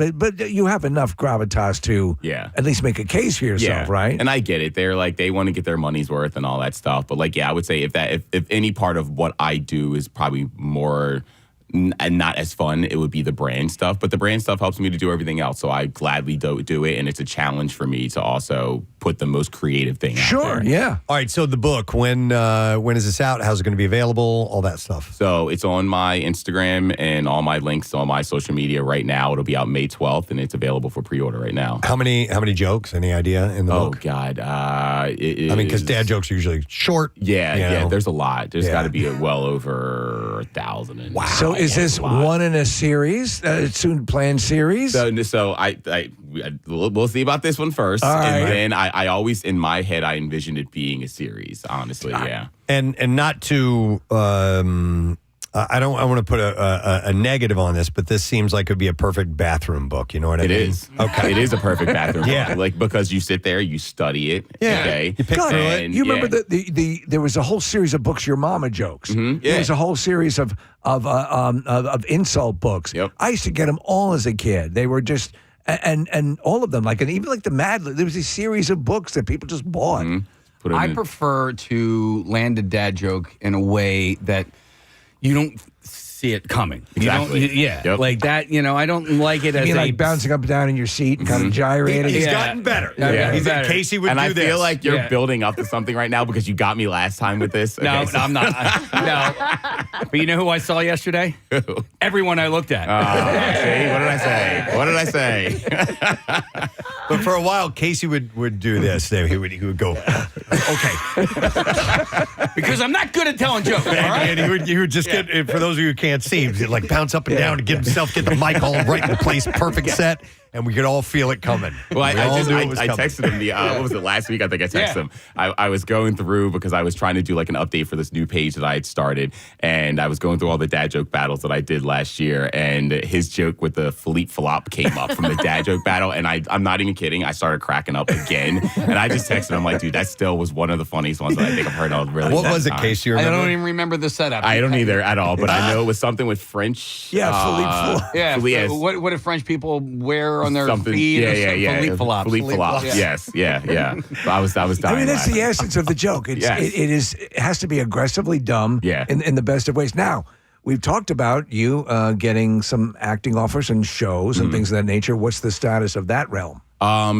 you have enough gravitas to at least make a case for yourself, right? And I get it. They're like, they want to get their money's worth and all that stuff. But like, I would say if any part of what I do is probably more and not as fun, it would be the brand stuff. But the brand stuff helps me to do everything else. So I gladly do it. And it's a challenge for me to also put the most creative thing out there. Yeah. All right. So the book, when is this out? How's it going to be available? All that stuff. So it's on my Instagram and all my links on my social media right now. It'll be out May 12th and it's available for pre-order right now. How many jokes? Any idea in the book? Oh God. Because dad jokes are usually short. Yeah. There's a lot. There's got to be well over 1,000. Wow. So is this one in a series, soon planned series? So we'll see about this one first. All right. And then I always, in my head, I envisioned it being a series, honestly, yeah. And not to, I want to put a negative on this, but this seems like it would be a perfect bathroom book. You know what I mean? It is. Okay. It is a perfect bathroom Yeah. book. Like, because you sit there, you study it. Yeah. Okay. You pick through it. And, You remember there was a whole series of books, Your Mama Jokes. Mhm, There yeah. was a whole series of insult books. Yep. I used to get them all as a kid. They were just and all of them, and even like the Mad Lib. There was a series of books that people just bought. I prefer to land a dad joke in a way that you don't see it coming. Exactly. Yep. Like that. I don't like it You as mean a like bouncing up and down in your seat and kind of gyrating. He's gotten better. He's better. Casey would and do I this. feel like you're Yeah. building up to something right now because you got me last time with this. No, Okay, so- I'm not. No. But you know who I saw yesterday? Everyone I looked at. See, what did I say? But for a while, Casey would do this. He would go, okay. Because I'm not good at telling jokes. All right? And he would just get, for those of you who can't see, he'd like bounce up and down to get the mic all right in place, perfect set, and we could all feel it coming. Well, I coming. texted him what was it, last week? I think I texted him. I was going through because I was trying to do like an update for this new page that I had started, and I was going through all the dad joke battles that I did last year, and his joke with the Philippe Flop came up from the dad joke battle, and I'm not even kidding. I started cracking up again, and I just texted him like, dude, that still was one of the funniest ones that I think I've heard all really. What was it, Casey? You I remember? don't even remember the setup. I don't either at all, but I know it was something with French. Yeah, Philippe Flop. Yeah. Philippe- What do French people wear on their something. feet? Yeah. Philippe Flop. Philippe Flop. Yes. Yeah. So I was dying. I mean, that's the laughing. essence of the joke. Yes. It has to be aggressively dumb in the best of ways. Now, we've talked about you getting some acting offers and shows and things of that nature. What's the status of that realm?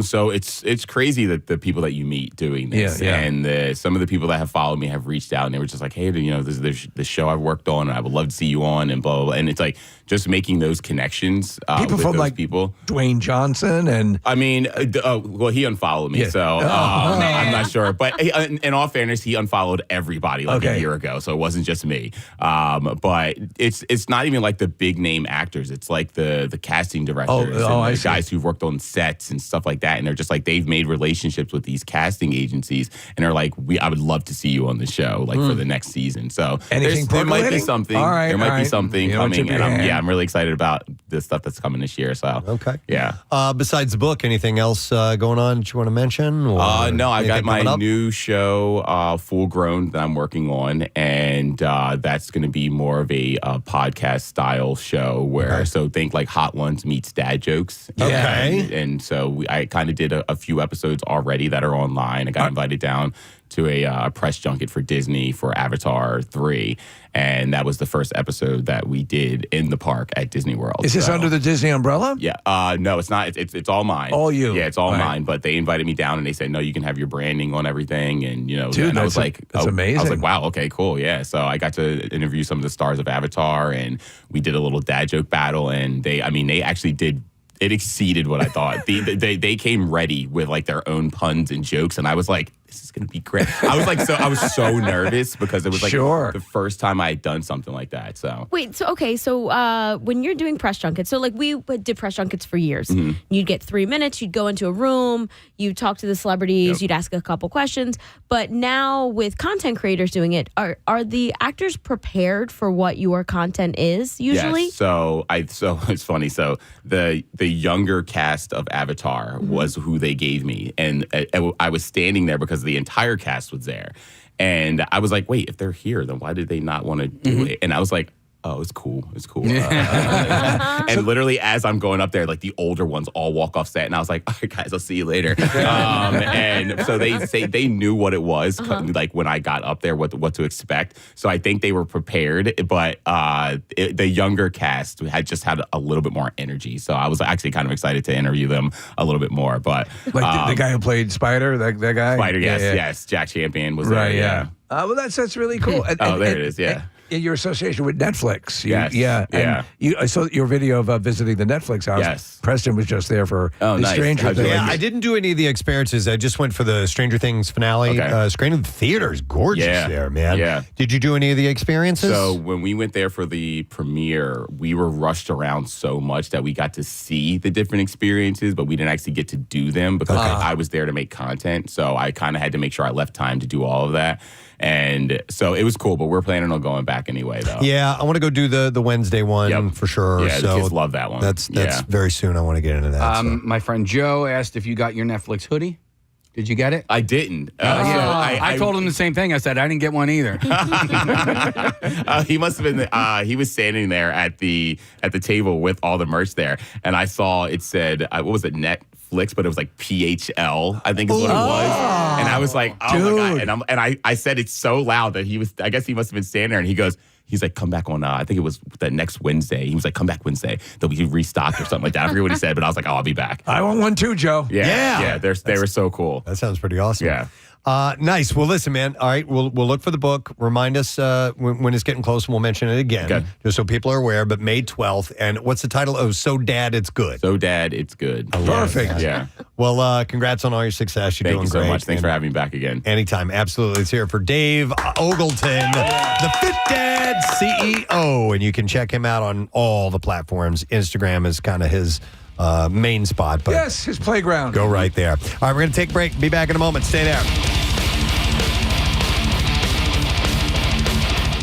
So it's crazy that the people that you meet doing this, and some of the people that have followed me have reached out and they were just like, hey, there's the show I've worked on and I would love to see you on and blah, blah, blah. And it's like just making those connections People with from those like people. Dwayne Johnson and I mean, he unfollowed me, so I'm not sure. But in all fairness, he unfollowed everybody like a year ago, so it wasn't just me. But it's not even like the big name actors; it's like the casting directors and the guys who've worked on sets and stuff like that. And they're just like they've made relationships with these casting agencies, and they're like, I would love to see you on the show, like for the next season. So there might be something. There might be something coming, and I'm really excited about the stuff that's coming this year. So Besides the book, anything else going on that you want to mention? No, I got my new show, Full Grown, that I'm working on, and that's going to be more of a podcast style show where so think like Hot Ones meets dad jokes. Okay. And so I kind of did a few episodes already that are online. I got invited down to a press junket for Disney for Avatar 3. And that was the first episode that we did in the park at Disney World. Is this under the Disney umbrella? Yeah. No, it's not. It's all mine. All you. Yeah, it's all Right. mine. But they invited me down and they said, no, you can have your branding on everything. And, Dude, and I was like, that's amazing. I was like, wow, okay, cool. Yeah. So I got to interview some of the stars of Avatar and we did a little dad joke battle. And they actually did. It exceeded what I thought. They came ready with like their own puns and jokes. And I was like, this is going to be great. I was so nervous because it was like the first time I had done something like that. So Wait, so when you're doing press junkets, so like we did press junkets for years. Mhm. You'd get 3 minutes, you'd go into a room, you'd talk to the celebrities, you'd ask a couple questions. But now with content creators doing it, are the actors prepared for what your content is usually? Yes. So it's funny. So the younger cast of Avatar was who they gave me, and I was standing there because the entire cast was there, and I was like, wait, if they're here, then why did they not want to do it? And I was like, oh, it's cool. And literally as I'm going up there, like the older ones all walk off set and I was like, all right, guys, I'll see you later. And so they knew what it was, like when I got up there, what to expect. So I think they were prepared, but the younger cast had just had a little bit more energy. So I was actually kind of excited to interview them a little bit more. But Like the guy who played Spider, that guy? Spider, yes, Yeah. yes. Jack Champion was Right, there, yeah. Well, that's really cool. There it is, yeah. In your association with Netflix. Yes, Yeah. yeah. I saw your video of visiting the Netflix house. Yes. Preston was just there for the nice. Stranger Things. Yeah, I didn't do any of the experiences. I just went for the Stranger Things finale screening. The theater is gorgeous there, man. Yeah. Did you do any of the experiences? So when we went there for the premiere, we were rushed around so much that we got to see the different experiences, but we didn't actually get to do them because I was there to make content. So I kind of had to make sure I left time to do all of that. And so it was cool, but we're planning on going back anyway, though. Yeah, I want to go do the Wednesday one for sure. Yeah, so the kids love that one. That's Yeah. very soon. I want to get into that. so. My friend Joe asked if you got your Netflix hoodie. Did you get it? I didn't. I told him the same thing. I said, I didn't get one either. He must have been. He was standing there at the table with all the merch there, and I saw it said, "What was it? Netflix," but it was like PHL. I think is what it was. And I was like, "Oh my god!" And I said it so loud that he was. I guess he must have been standing there, and he goes. He's like, come back on, I think it was the next Wednesday. He was like, come back Wednesday. They'll be restocked or something like that. I forget what he said, but I was like, oh, I'll be back. I want one too, Joe. Yeah. They were so cool. That sounds pretty awesome. Yeah. Nice. Well, listen, man. All right, we'll look for the book. Remind us when it's getting close, and we'll mention it again, just so people are aware. But May 12th, and what's the title? Oh, So Dad, It's Good. So Dad, It's Good. Perfect. Yeah. Well, congrats on all your success. You're Thank doing you so great. much. Thanks for having me back again. Anytime. Absolutely. It's here for Dave Ogleton, the Fit Dad CEO, and you can check him out on all the platforms. Instagram is kind of his main spot. But yes, his playground. Go right there. All right, we're going to take a break. Be back in a moment. Stay there.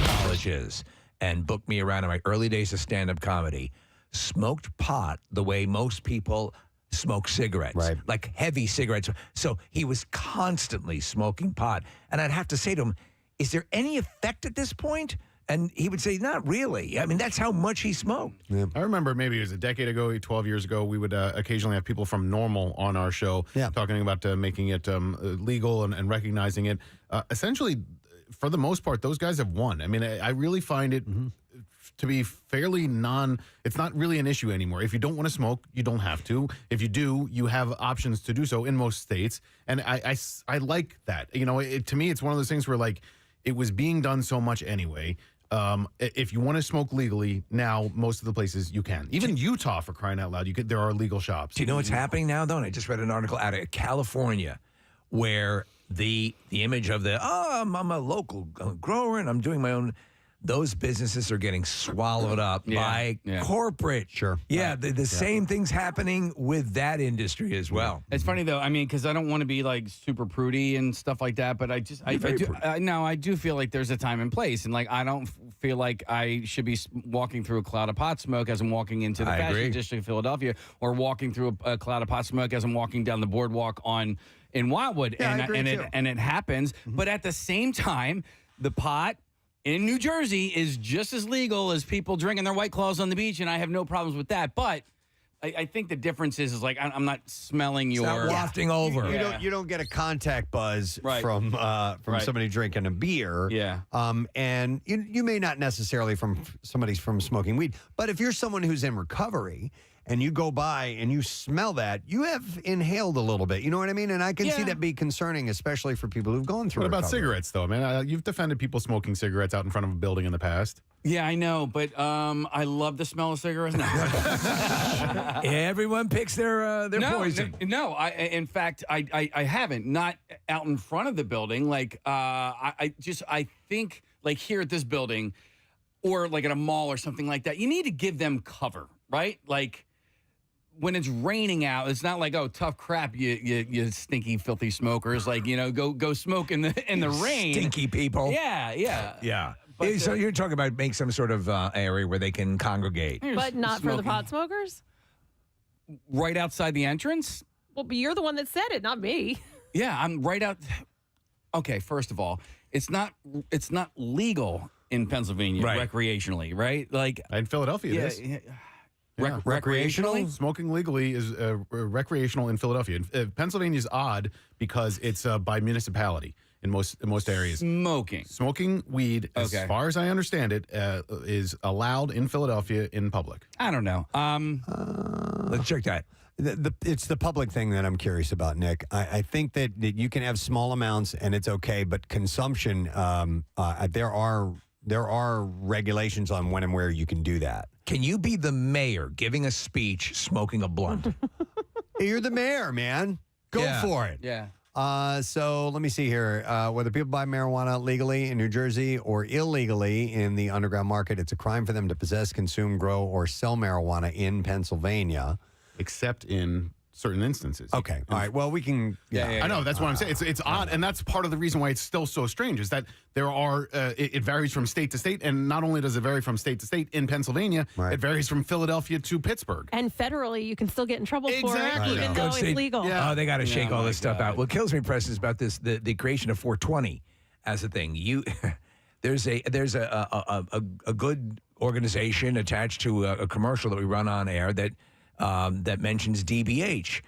Colleges and booked me around in my early days of stand-up comedy. Smoked pot the way most people smoke cigarettes, like heavy cigarettes. So he was constantly smoking pot. And I'd have to say to him, is there any effect at this point? And he would say, not really. I mean, that's how much he smoked. I remember maybe it was a decade ago, 12 years ago, we would occasionally have people from Normal on our show talking about making it legal and recognizing it. Essentially, for the most part, those guys have won. I mean, I really find it to be fairly it's not really an issue anymore. If you don't want to smoke, you don't have to. If you do, you have options to do so in most states. And I like that. You know, to me, it's one of those things where like it was being done so much anyway. If you want to smoke legally now, most of the places you can. Even Utah, for crying out loud, there are legal shops. Do you know what's happening now, though? And I just read an article out of California where the image of I'm a local grower and I'm doing my own. Those businesses are getting swallowed up by corporate. Sure. Yeah, the same thing's happening with that industry as well. It's funny though. I mean, because I don't want to be like super prudy and stuff like that, but I do feel like there's a time and place, and like I don't feel like I should be walking through a cloud of pot smoke as I'm walking into the fashion district of Philadelphia, or walking through a cloud of pot smoke as I'm walking down the boardwalk in Wildwood, and it happens. But at the same time, the pot in New Jersey is just as legal as people drinking their White Claws on the beach, and I have no problems with that. But I think the difference is like I'm not smelling your not wafting over. You don't get a contact buzz Right. from Right. somebody drinking a beer. Yeah. And you may not necessarily from somebody's from smoking weed, but if you're someone who's in recovery and you go by and you smell that, you have inhaled a little bit. You know what I mean? And I can see Yeah. that be concerning, especially for people who've gone through. What about recovery. cigarettes, though, man? You've defended people smoking cigarettes out in front of a building in the past. Yeah, I know, but I love the smell of cigarettes. Everyone picks their poison. No, in fact, I haven't. Not out in front of the building. Like I think like here at this building, or like at a mall or something like that. You need to give them cover, right? Like when it's raining out, it's not like, oh, tough crap, you stinky, filthy smokers. Like, go smoke in the rain. Stinky people. Yeah. Yeah. But, so you're talking about make some sort of area where they can congregate. But not for the smoking. pot smokers? Right outside the entrance? Well, but you're the one that said it, not me. Yeah, I'm right out. Okay, first of all, it's not legal in Pennsylvania recreationally, right? Like in Philadelphia, it is. Yeah. Recreationally? Smoking legally is recreational in Philadelphia. Pennsylvania is odd because it's by municipality in most areas. Smoking weed, as far as I understand it, is allowed in Philadelphia in public. I don't know. Let's check that. It's the public thing that I'm curious about, Nick. I think that you can have small amounts and it's okay, but consumption, there are regulations on when and where you can do that. Can you be the mayor giving a speech smoking a blunt? You're the mayor, man. Go for it. Yeah. So let me see here. Whether people buy marijuana legally in New Jersey or illegally in the underground market, it's a crime for them to possess, consume, grow, or sell marijuana in Pennsylvania. Except in certain instances. Okay. All right. Well, we can. I know. That's what I'm saying. It's odd. And that's part of the reason why it's still so strange is that there are, it varies from state to state. And not only does it vary from state to state in Pennsylvania, it varies from Philadelphia to Pittsburgh. And federally, you can still get in trouble for it, even though it's legal. Oh, they got to shake all this stuff out. What kills me, Preston, is about this the creation of 420 as a thing. There's a good organization attached to a commercial that we run on air that mentions DBH.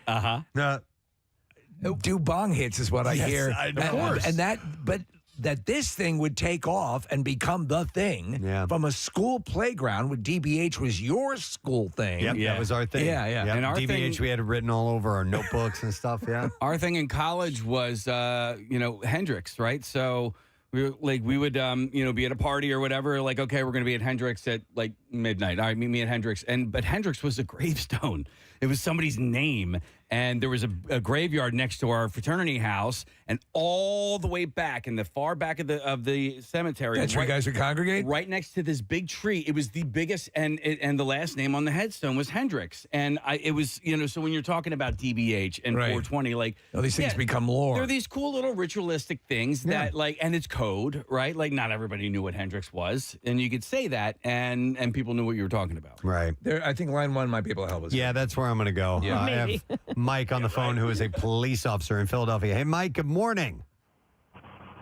Do bong hits is what I hear. Of course. And that this thing would take off and become the thing from a school playground where DBH was your school thing. Yep, that was our thing. Yeah. Yep. And our DBH, thing- we had it written all over our notebooks and stuff. Yeah. Our thing in college was, Hendrix, right? So we would, be at a party or whatever. Like, okay, we're going to be at Hendrix at like midnight. All right, meet me at Hendrix. But Hendrix was a gravestone. It was somebody's name. And there was a graveyard next to our fraternity house, and all the way back in the far back of the cemetery. That's where you guys would congregate? Right next to this big tree. It was the biggest, and the last name on the headstone was Hendrix. And it was, so when you're talking about DBH and 420, like these things become lore. They're these cool little ritualistic things that and it's code, right? Like not everybody knew what Hendrix was, and you could say that, and people knew what you were talking about. Right. I think line one might be able to help us. Yeah, that's where I'm going to go. Yeah. I have Mike on the phone, who is a police officer in Philadelphia. Hey, Mike, good morning.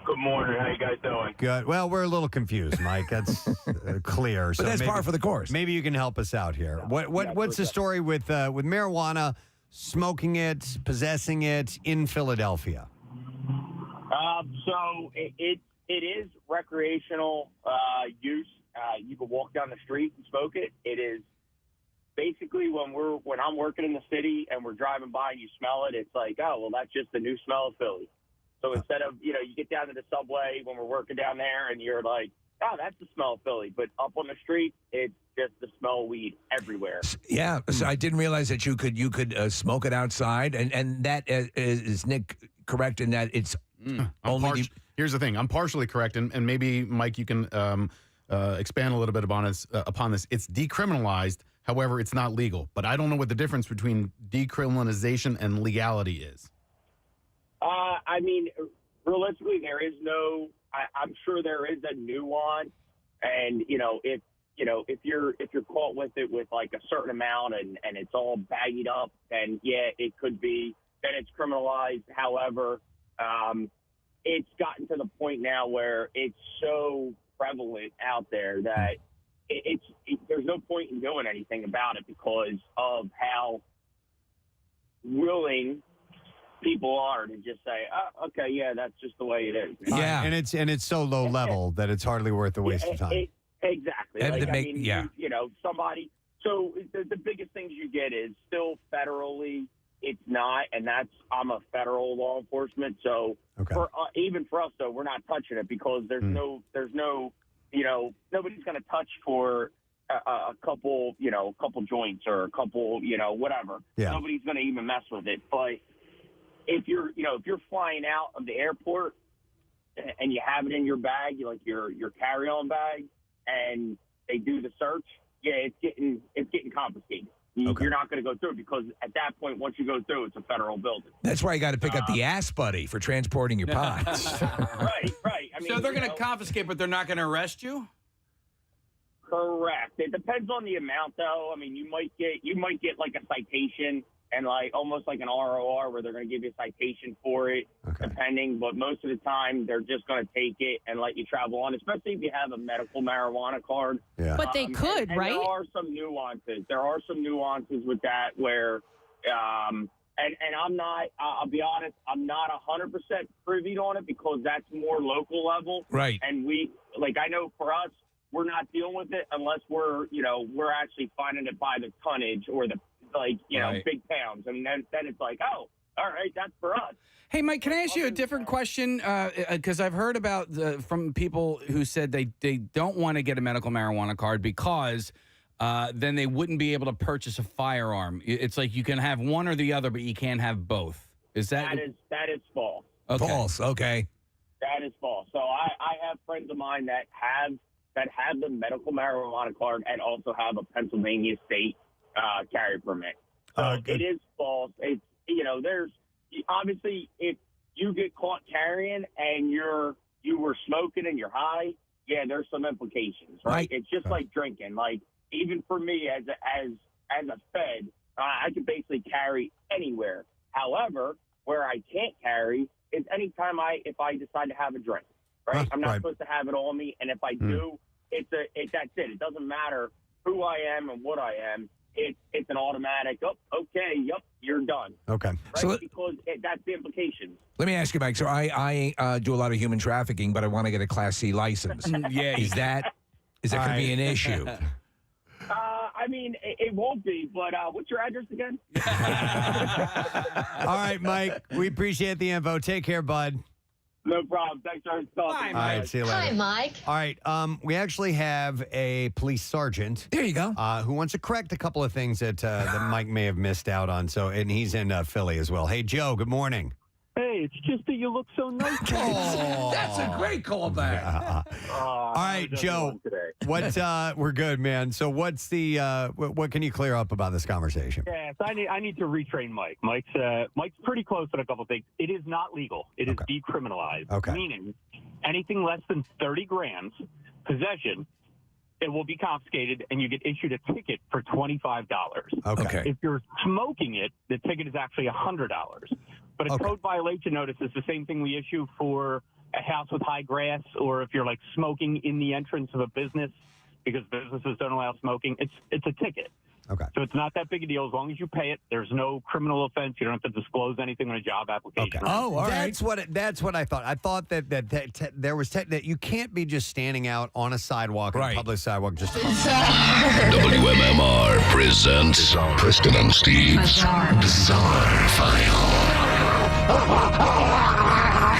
Good morning. How you guys doing? Good. Well, we're a little confused, Mike. That's clear. But that's par for the course. Maybe you can help us out here. What's the story with marijuana, smoking it, possessing it in Philadelphia? So it is recreational use. You can walk down the street and smoke it. It is basically when I'm working in the city and we're driving by and you smell it, it's like, oh, well, that's just the new smell of Philly. So instead of, you get down to the subway when we're working down there and you're like, oh, that's the smell of Philly. But up on the street, it's just the smell of weed everywhere. Yeah. So I didn't realize that you could smoke it outside. And that is Nick correct in that it's only. Here's the thing. I'm partially correct. And maybe, Mike, you can expand a little bit upon this. It's decriminalized. However, it's not legal. But I don't know what the difference between decriminalization and legality is. I mean, realistically, there is no. I'm sure there is a nuance, and if you're caught with it with like a certain amount and it's all baggied up, then yeah, it could be. Then it's criminalized. However, it's gotten to the point now where it's so prevalent out there that there's no point in doing anything about it because of how willing people are to just say, oh, okay, yeah, that's just the way it is. Yeah, and it's so low level that it's hardly worth the waste of time. Exactly. And Like, to make- you know, somebody. So the biggest things you get is still federally. It's not, and I'm a federal law enforcement. So even for us, though, we're not touching it because there's no, you know, nobody's going to touch for a couple joints or a couple, you know, whatever. Yeah. Nobody's going to even mess with it. But if you're flying out of the airport and you have it in your bag, like your carry-on bag, and they do the search, it's getting confiscated. You're not going to go through because at that point, once you go through, it's a federal building. That's why you got to pick up the ass buddy for transporting your pots. Right. I mean, So they're going to confiscate, but they're not going to arrest you? Correct. It depends on the amount, though. I mean, you might get like a citation and like almost like an ROR where they're going to give you a citation for it, depending. But most of the time, they're just going to take it and let you travel on, especially if you have a medical marijuana card. Yeah. But they could, and right? There are some nuances. with that where, and I'm not. I'll be honest. I'm not 100% privy on it because that's more local level. Right. And I know for us, we're not dealing with it unless we're actually finding it by the tonnage or the big pounds, and then it's like, oh, all right, that's for us. Hey, Mike, can I ask you a different question? Because I've heard about from people who said they don't want to get a medical marijuana card because then they wouldn't be able to purchase a firearm. It's like you can have one or the other, but you can't have both. Is that that is false? Okay. False. Okay. That is false. So I have friends of mine that have the medical marijuana card and also have a Pennsylvania state carry permit. So it is false. It's there's obviously if you get caught carrying and you were smoking and you're high, yeah, there's some implications, right? It's just like drinking. Like even for me as a Fed, I can basically carry anywhere. However, where I can't carry is anytime if I decide to have a drink, right? I'm not supposed to have it on me, and if I do, that's it. It doesn't matter who I am and what I am. It's an automatic. Oh, okay, yep, you're done. Okay, right? So because that's the implications. let me ask you, Mike. So I do a lot of human trafficking, but I want to get a Class C license. Yeah. Is that going to be an issue? I mean, it won't be, but what's your address again? All right, Mike, we appreciate the info. Take care, bud. No problem. Thanks for talking. All right, see you later. Hi, Mike. All right, we actually have a police sergeant. There you go. Who wants to correct a couple of things that Mike may have missed out on. So, and he's in Philly as well. Hey, Joe. Good morning. Hey, it's just that you look so nice. That's a great callback. All right, Joe. What? We're good, man. So, what's the? What can you clear up about this conversation? Yes, I need to retrain Mike. Mike's pretty close on a couple things. It is not legal. It is decriminalized. Okay. Meaning, anything less than 30 grams possession, it will be confiscated, and you get issued a ticket for $25. Okay. If you're smoking it, the ticket is actually $100. But a code violation notice is the same thing we issue for a house with high grass, or if you're like smoking in the entrance of a business because businesses don't allow smoking. It's a ticket. Okay. So it's not that big a deal as long as you pay it. There's no criminal offense. You don't have to disclose anything on a job application. Oh, all right. That's what I thought. I thought that there was that you can't be just standing out on a sidewalk, on a public sidewalk, just. WMMR presents Preston and Steve's Bizarre File.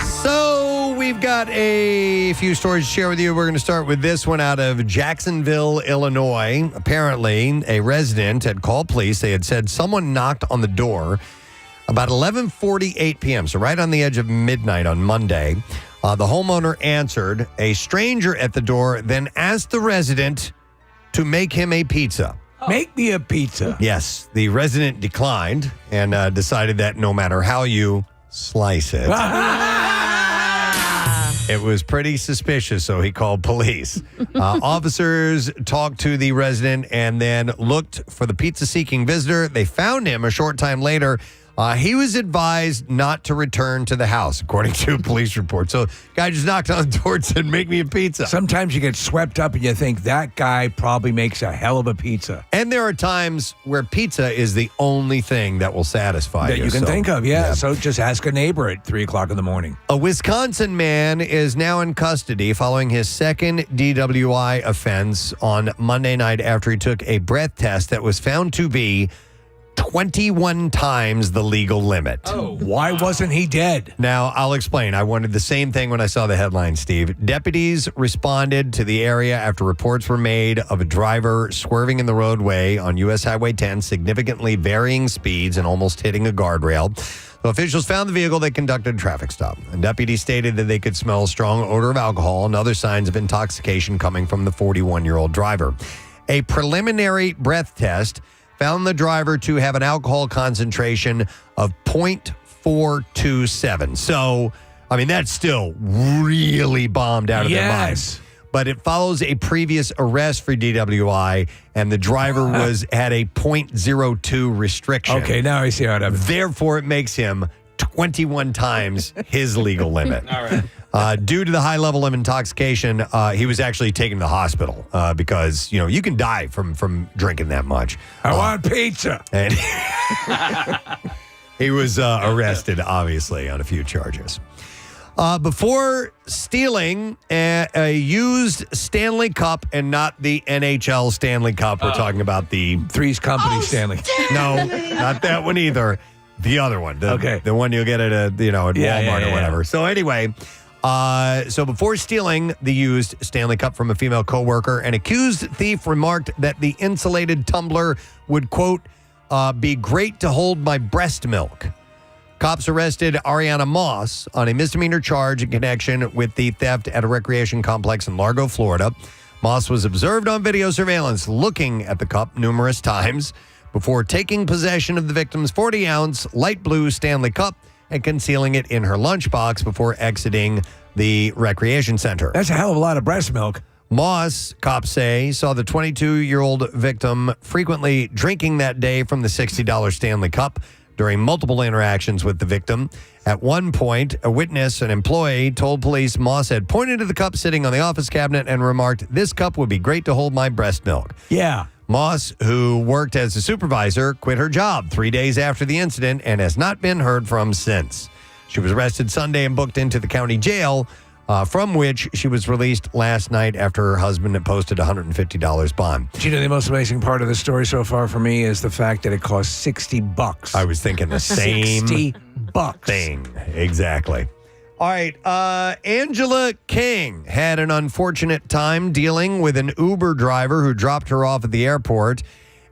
So we've got a few stories to share with you. We're going to start with this one out of Jacksonville, Illinois. Apparently, a resident had called police. They had said someone knocked on the door about 11:48 p.m., so right on the edge of midnight on Monday. The homeowner answered. A stranger at the door then asked the resident to make him a pizza. Make me a pizza. Yes. The resident declined and decided that no matter how you slice it, it was pretty suspicious, so he called police. Officers talked to the resident and then looked for the pizza-seeking visitor. They found him a short time later He was advised not to return to the house, according to a police report. So, guy just knocked on the door and said, "Make me a pizza." Sometimes you get swept up and you think that guy probably makes a hell of a pizza. And there are times where pizza is the only thing that will satisfy That you can So, think of, yeah. So just ask a neighbor at 3 o'clock in the morning. A Wisconsin man is now in custody following his second DWI offense on Monday night after he took a breath test that was found to be 21 times the legal limit. Oh, why wasn't he dead? Now, I'll explain. I wondered the same thing when I saw the headline, Steve. Deputies responded to the area after reports were made of a driver swerving in the roadway on U.S. Highway 10, significantly varying speeds and almost hitting a guardrail. So officials found the vehicle. They conducted a traffic stop. And deputies stated that they could smell a strong odor of alcohol and other signs of intoxication coming from the 41-year-old driver. A preliminary breath test found the driver to have an alcohol concentration of 0.427. So, I mean, that's still really bombed out of their minds. But it follows a previous arrest for DWI, and the driver had a 0.02 restriction. Okay, now I see how it happens. Therefore, it makes him 21 times his legal limit. All right. Due to the high level of intoxication, he was actually taken to the hospital because, you can die from drinking that much. I want pizza. And he was arrested, obviously, on a few charges. Before stealing a used Stanley Cup, and not the NHL Stanley Cup, we're talking about the Three's Company Stanley. No, not that one either. The other one, the one you'll get at Walmart or whatever. So anyway, so before stealing the used Stanley Cup from a female coworker, an accused thief remarked that the insulated tumbler would, quote, be great to hold my breast milk. Cops arrested Ariana Moss on a misdemeanor charge in connection with the theft at a recreation complex in Largo, Florida. Moss was observed on video surveillance looking at the cup numerous times before taking possession of the victim's 40-ounce light blue Stanley Cup and concealing it in her lunchbox before exiting the recreation center. That's a hell of a lot of breast milk. Moss, cops say, saw the 22-year-old victim frequently drinking that day from the $60 Stanley Cup during multiple interactions with the victim. At one point, a witness, an employee, told police Moss had pointed to the cup sitting on the office cabinet and remarked, "This cup would be great to hold my breast milk." Yeah. Moss, who worked as a supervisor, quit her job 3 days after the incident and has not been heard from since. She was arrested Sunday and booked into the county jail, from which she was released last night after her husband had posted a $150 bond. Do you know the most amazing part of the story so far for me is the fact that it cost $60. I was thinking the same $60 thing. Exactly. All right. Angela King had an unfortunate time dealing with an Uber driver who dropped her off at the airport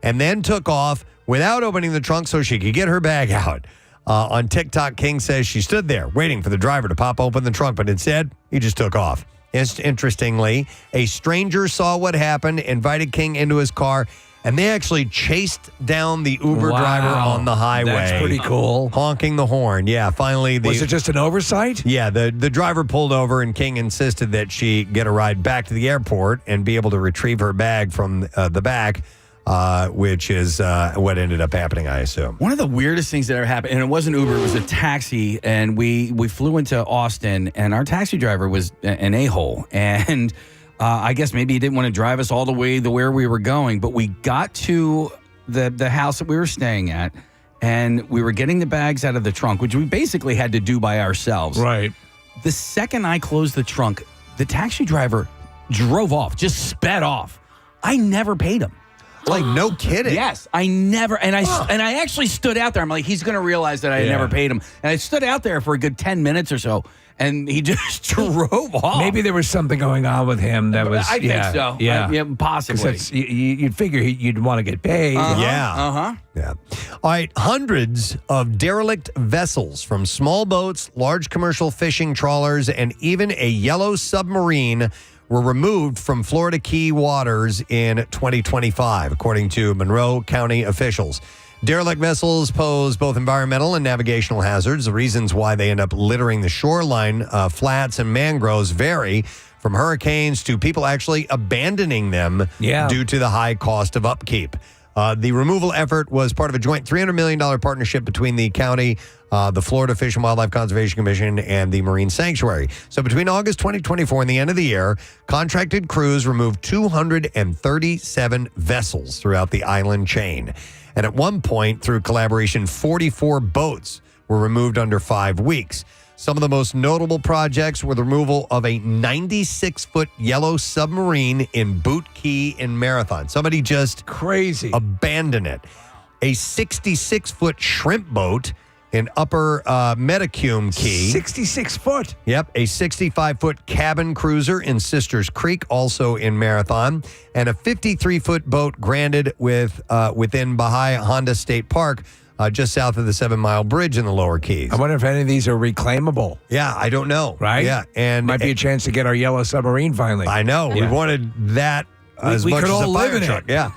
and then took off without opening the trunk so she could get her bag out. On TikTok, King says she stood there waiting for the driver to pop open the trunk, but instead, he just took off. Interestingly, a stranger saw what happened, invited King into his car, and they actually chased down the Uber driver on the highway. That's pretty cool. Honking the horn. Yeah, finally. Was it just an oversight? Yeah, the driver pulled over, and King insisted that she get a ride back to the airport and be able to retrieve her bag from the back. Which is what ended up happening, I assume. One of the weirdest things that ever happened, and it wasn't Uber, it was a taxi, and we flew into Austin, and our taxi driver was an a-hole, and I guess maybe he didn't want to drive us all the way to where we were going, but we got to the house that we were staying at, and we were getting the bags out of the trunk, which we basically had to do by ourselves. Right. The second I closed the trunk, the taxi driver drove off, just sped off. I never paid him. Like, no kidding. Yes, I never, and I actually stood out there. I'm like, he's going to realize that I never paid him. And I stood out there for a good 10 minutes or so, and he just drove off. Maybe there was something going on with him that was. I think so. Yeah, possibly. You'd figure you'd want to get paid. Yeah. All right. Hundreds of derelict vessels, from small boats, large commercial fishing trawlers, and even a yellow submarine, were removed from Florida Key waters in 2025, according to Monroe County officials. Derelict vessels pose both environmental and navigational hazards. The reasons why they end up littering the shoreline, flats, and mangroves vary, from hurricanes to people actually abandoning them due to the high cost of upkeep. The removal effort was part of a joint $300 million partnership between the county, the Florida Fish and Wildlife Conservation Commission, and the Marine Sanctuary. So between August 2024 and the end of the year, contracted crews removed 237 vessels throughout the island chain. And at one point, through collaboration, 44 boats were removed under 5 weeks. Some of the most notable projects were the removal of a 96-foot yellow submarine in Boot Key in Marathon. Somebody just crazy abandoned it. A 66-foot shrimp boat in Upper Metacum Key. 66 foot. Yep. A 65-foot cabin cruiser in Sisters Creek, also in Marathon. And a 53-foot boat grounded within Bahia Honda State Park, just south of the 7 Mile Bridge in the Lower Keys. I wonder if any of these are reclaimable. Yeah, I don't know. Right? Yeah. And might be a chance to get our yellow submarine finally. I know. Yeah. We wanted that as we much could as all a live fire in truck. it. Yeah.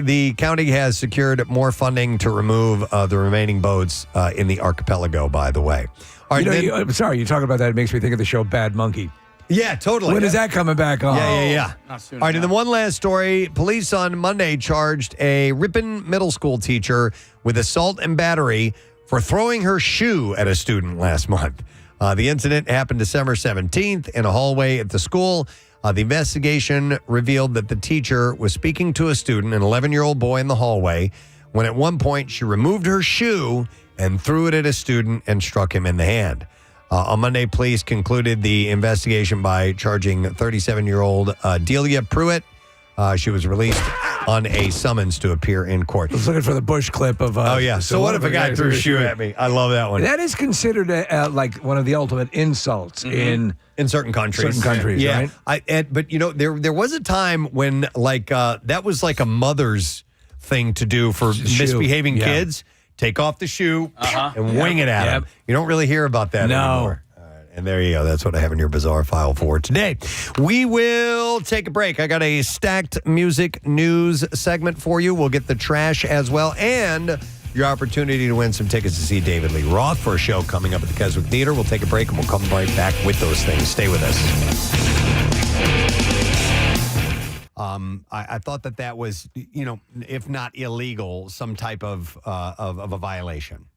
The county has secured more funding to remove the remaining boats in the archipelago, by the way. All right, I'm sorry, you talk about that. It makes me think of the show Bad Monkey. Yeah, totally. When is that coming back on? Yeah. All right, and then one last story. Police on Monday charged a Ripon middle school teacher with assault and battery for throwing her shoe at a student last month. The incident happened December 17th in a hallway at the school. The investigation revealed that the teacher was speaking to a student, an 11-year-old boy in the hallway, when at one point she removed her shoe and threw it at a student and struck him in the hand. On Monday, police concluded the investigation by charging 37-year-old Delia Pruitt. She was released on a summons to appear in court. I was looking for the Bush clip of. Oh, yeah. So what if a guy threw a shoe at me? I love that one. That is considered like one of the ultimate insults in certain countries. Yeah. Right? But, you know, there was a time when, that was like a mother's thing to do for misbehaving kids. Take off the shoe and wing it at them. You don't really hear about that anymore. And there you go. That's what I have in your bizarre file for today. We will take a break. I got a stacked music news segment for you. We'll get the trash as well, and your opportunity to win some tickets to see David Lee Roth for a show coming up at the Keswick Theater. We'll take a break, and we'll come right back with those things. Stay with us. I thought that was, if not illegal, some type of a violation.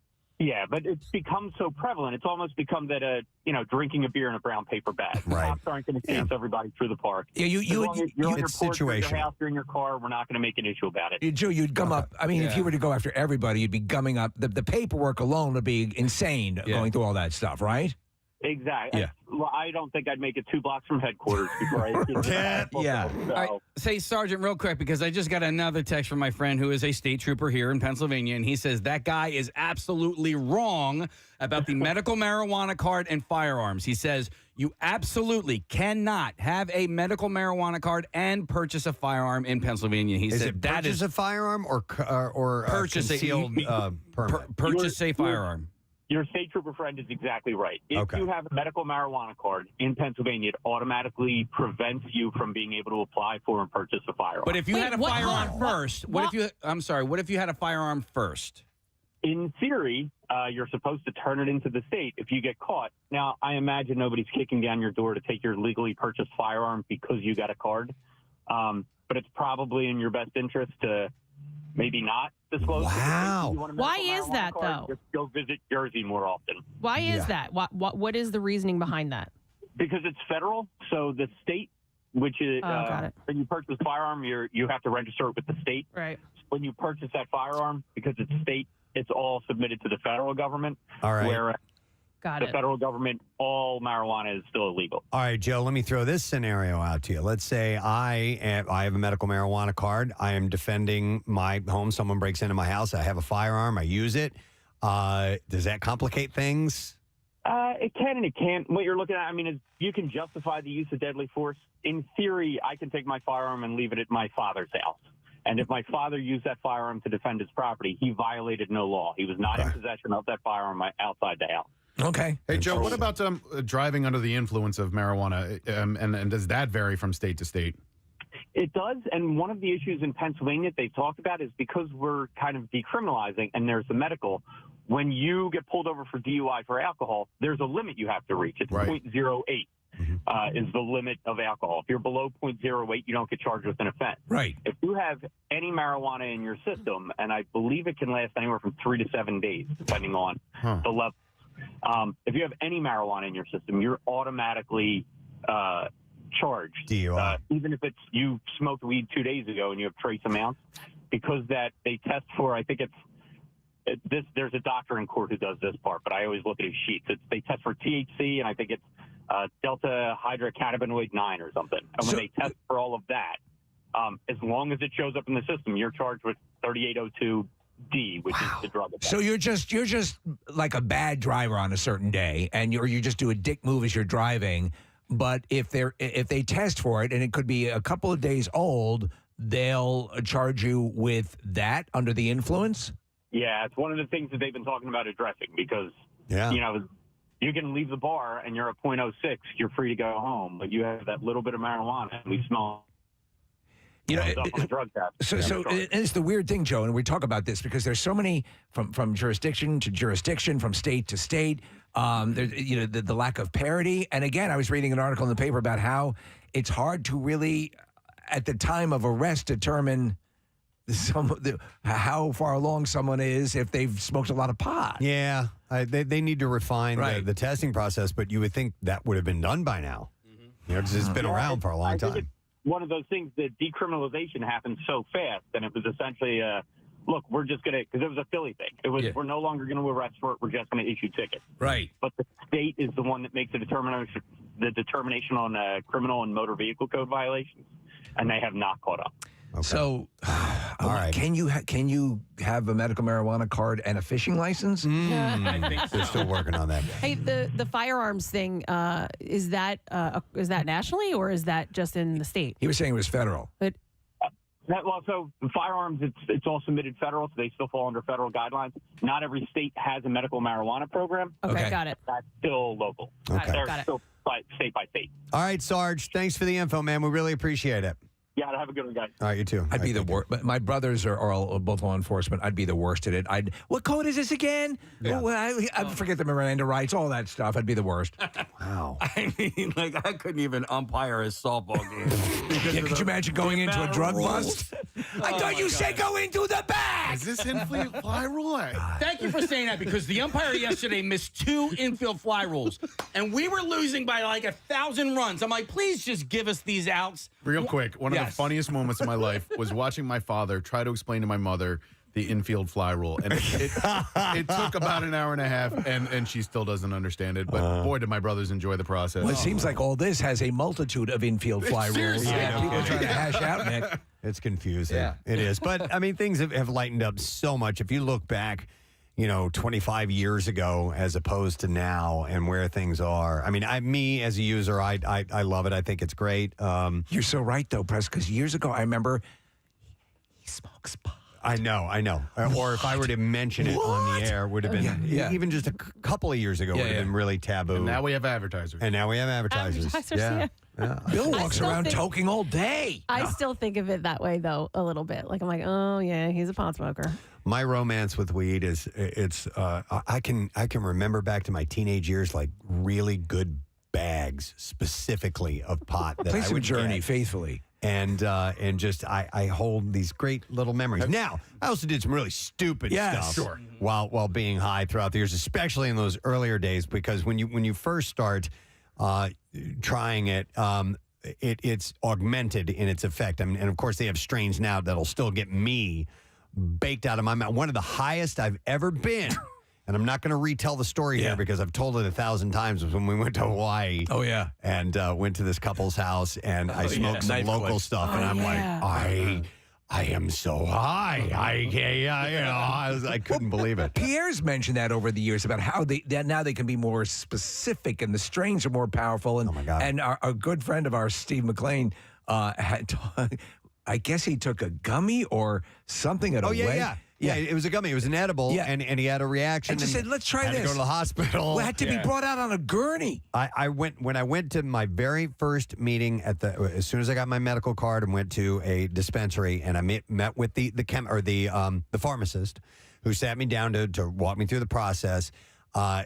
Yeah, but it's become so prevalent. It's almost become that drinking a beer in a brown paper bag. Right. Cops aren't going to chase everybody through the park. Yeah, you're on your it's porch, or your situational. house, or in your car. We're not going to make an issue about it. Joe, you'd gum up. I mean, if you were to go after everybody, you'd be gumming up. The paperwork alone would be insane going through all that stuff, right? Exactly. Yeah. Well, I don't think I'd make it 2 blocks from headquarters before I get to that. Yeah. So, All right, say, Sergeant, real quick, because I just got another text from my friend who is a state trooper here in Pennsylvania, and he says that guy is absolutely wrong about the medical marijuana card and firearms. He says you absolutely cannot have a medical marijuana card and purchase a firearm in Pennsylvania. He Is said it that purchase is a firearm or purchase concealed permit? purchase a firearm. Your state trooper friend is exactly right. If you have a medical marijuana card in Pennsylvania, it automatically prevents you from being able to apply for and purchase a firearm. But if you had a firearm first, what if you had a firearm first? In theory, you're supposed to turn it into the state if you get caught. Now, I imagine nobody's kicking down your door to take your legally purchased firearm because you got a card. But it's probably in your best interest to maybe not disclose. Wow. Why is that, though? Just go visit Jersey more often. Why is that? What is the reasoning behind that? Because it's federal. So the state, which is got it. when you purchase a firearm, you have to register it with the state. Right. When you purchase that firearm, because it's state, it's all submitted to the federal government. All right. Whereas Got the it. federal government, all marijuana is still illegal. All right, Joe, let me throw this scenario out to you. Let's say I have a medical marijuana card. I am defending my home. Someone breaks into my house. I have a firearm. I use it. Does that complicate things? It can and it can't. What you're looking at, is you can justify the use of deadly force. In theory, I can take my firearm and leave it at my father's house. And if my father used that firearm to defend his property, he violated no law. He was not in possession of that firearm outside the house. Okay. Hey, Joe, what about driving under the influence of marijuana? And does that vary from state to state? It does. And one of the issues in Pennsylvania they've talked about is because we're kind of decriminalizing and there's the medical, when you get pulled over for DUI for alcohol, there's a limit you have to reach. It's 0.08. is the limit of alcohol. If you're below 0.08, you don't get charged with an offense. Right. If you have any marijuana in your system, and I believe it can last anywhere from 3 to 7 days, depending on the level. If you have any marijuana in your system, you're automatically charged. DUI. Even if it's you smoked weed 2 days ago and you have trace amounts, because that they test for, I think there's a doctor in court who does this part, but I always look at his sheets. They test for THC, and I think it's delta hydrocannabinoid 9 or something. And when they test for all of that, as long as it shows up in the system, you're charged with 3802D, which is the drug offense. So you're just like a bad driver on a certain day, and you just do a dick move as you're driving. But if they test for it, and it could be a couple of days old, they'll charge you with that under the influence? Yeah, it's one of the things that they've been talking about addressing, because, you can leave the bar and you're at 0.06, you're free to go home, but you have that little bit of marijuana and we smell up on the drug test. So and it's the weird thing, Joe, and we talk about this because there's so many from jurisdiction to jurisdiction, from state to state. There's the lack of parity. And again, I was reading an article in the paper about how it's hard to really, at the time of arrest, determine how far along someone is if they've smoked a lot of pot. Yeah, they need to refine the testing process, but you would think that would have been done by now. Because it's been around for a long time. Think it's one of those things that decriminalization happened so fast, and it was essentially, look, we're just going to, because it was a Philly thing. It was, we're no longer going to arrest for it, we're just going to issue tickets. Right. But the state is the one that makes the determination on criminal and motor vehicle code violations, and they have not caught up. Okay. So, all right. Can you have a medical marijuana card and a fishing license? I think so. They're still working on that. Hey, the firearms thing, is that nationally or is that just in the state? He was saying it was federal. But so firearms, it's all submitted federal, so they still fall under federal guidelines. Not every state has a medical marijuana program. Okay, got it. That's still local. Okay. They're still state by state. All right, Sarge, thanks for the info, man. We really appreciate it. Yeah, have a good one, guys. All right, you too. I'd be the worst. But my brothers are all both law enforcement. I'd be the worst at it. What code is this again? Yeah. I forget the Miranda rights, all that stuff. I'd be the worst. Wow. I mean, I couldn't even umpire a softball game. Could you imagine going into a drug bust? I thought you said go into the bag. Is this infield fly rule? Thank you for saying that, because the umpire yesterday missed 2 infield fly rules, and we were losing by like 1,000 runs. I'm like, please just give us these outs. Real quick, one of the funniest moments of my life was watching my father try to explain to my mother the infield fly rule. And it took about an hour and a half, and she still doesn't understand it. But boy, did my brothers enjoy the process. Well, it seems like all this has a multitude of infield fly rules. Seriously. Yeah, people are trying to hash out, Nick. It's confusing. Yeah. It is. But, I mean, things have lightened up so much. If you look back, 25 years ago as opposed to now and where things are. I mean, me as a user, I love it. I think it's great. You're so right, though, Press, because years ago, I remember he smokes pot. I know. Or if I were to mention it on the air, would have been, even just a couple of years ago, would have been really taboo. And now we have advertisers. Yeah. Bill walks around toking all day. I still think of it that way, though, a little bit. Like, I'm like, oh, yeah, he's a pot smoker. My romance with weed is I can remember back to my teenage years, like really good bags specifically of pot that Play I some would Journey get. faithfully. And just I hold these great little memories. Now, I also did some really stupid stuff sure. while being high throughout the years, especially in those earlier days, because when you first start trying it, it's augmented in its effect. I mean, and of course they have strains now that'll still get me baked out of my mouth. One of the highest I've ever been. And I'm not going to retell the story here because I've told it 1,000 times, was when we went to Hawaii. Oh, yeah. And went to this couple's house, and I smoked some local stuff, and I'm like, I am so high. I couldn't believe it. Pierre's mentioned that over the years about how now they can be more specific and the strains are more powerful. And, oh my God. And a good friend of ours, Steve McLean, I guess he took a gummy or something at a wedding. Yeah, it was a gummy. It was an edible, and he had a reaction. And just said, let's try had this. to go to the hospital. Well, had to be brought out on a gurney. When I went to my very first meeting as soon as I got my medical card and went to a dispensary, and I met with the pharmacist who sat me down to walk me through the process.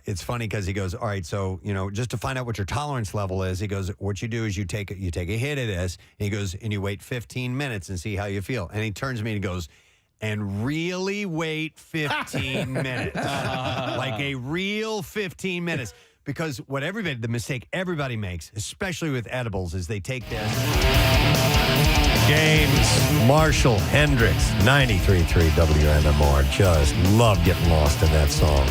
it's funny because he goes, all right, so, just to find out what your tolerance level is, he goes, what you do is you take a hit of this, and he goes, and you wait 15 minutes and see how you feel. And he turns to me and he goes, and really wait 15 minutes. Like a real 15 minutes. Because the mistake everybody makes, especially with edibles, is they take this. James Marshall Hendricks, 93.3 WMMR. Just love getting lost in that song.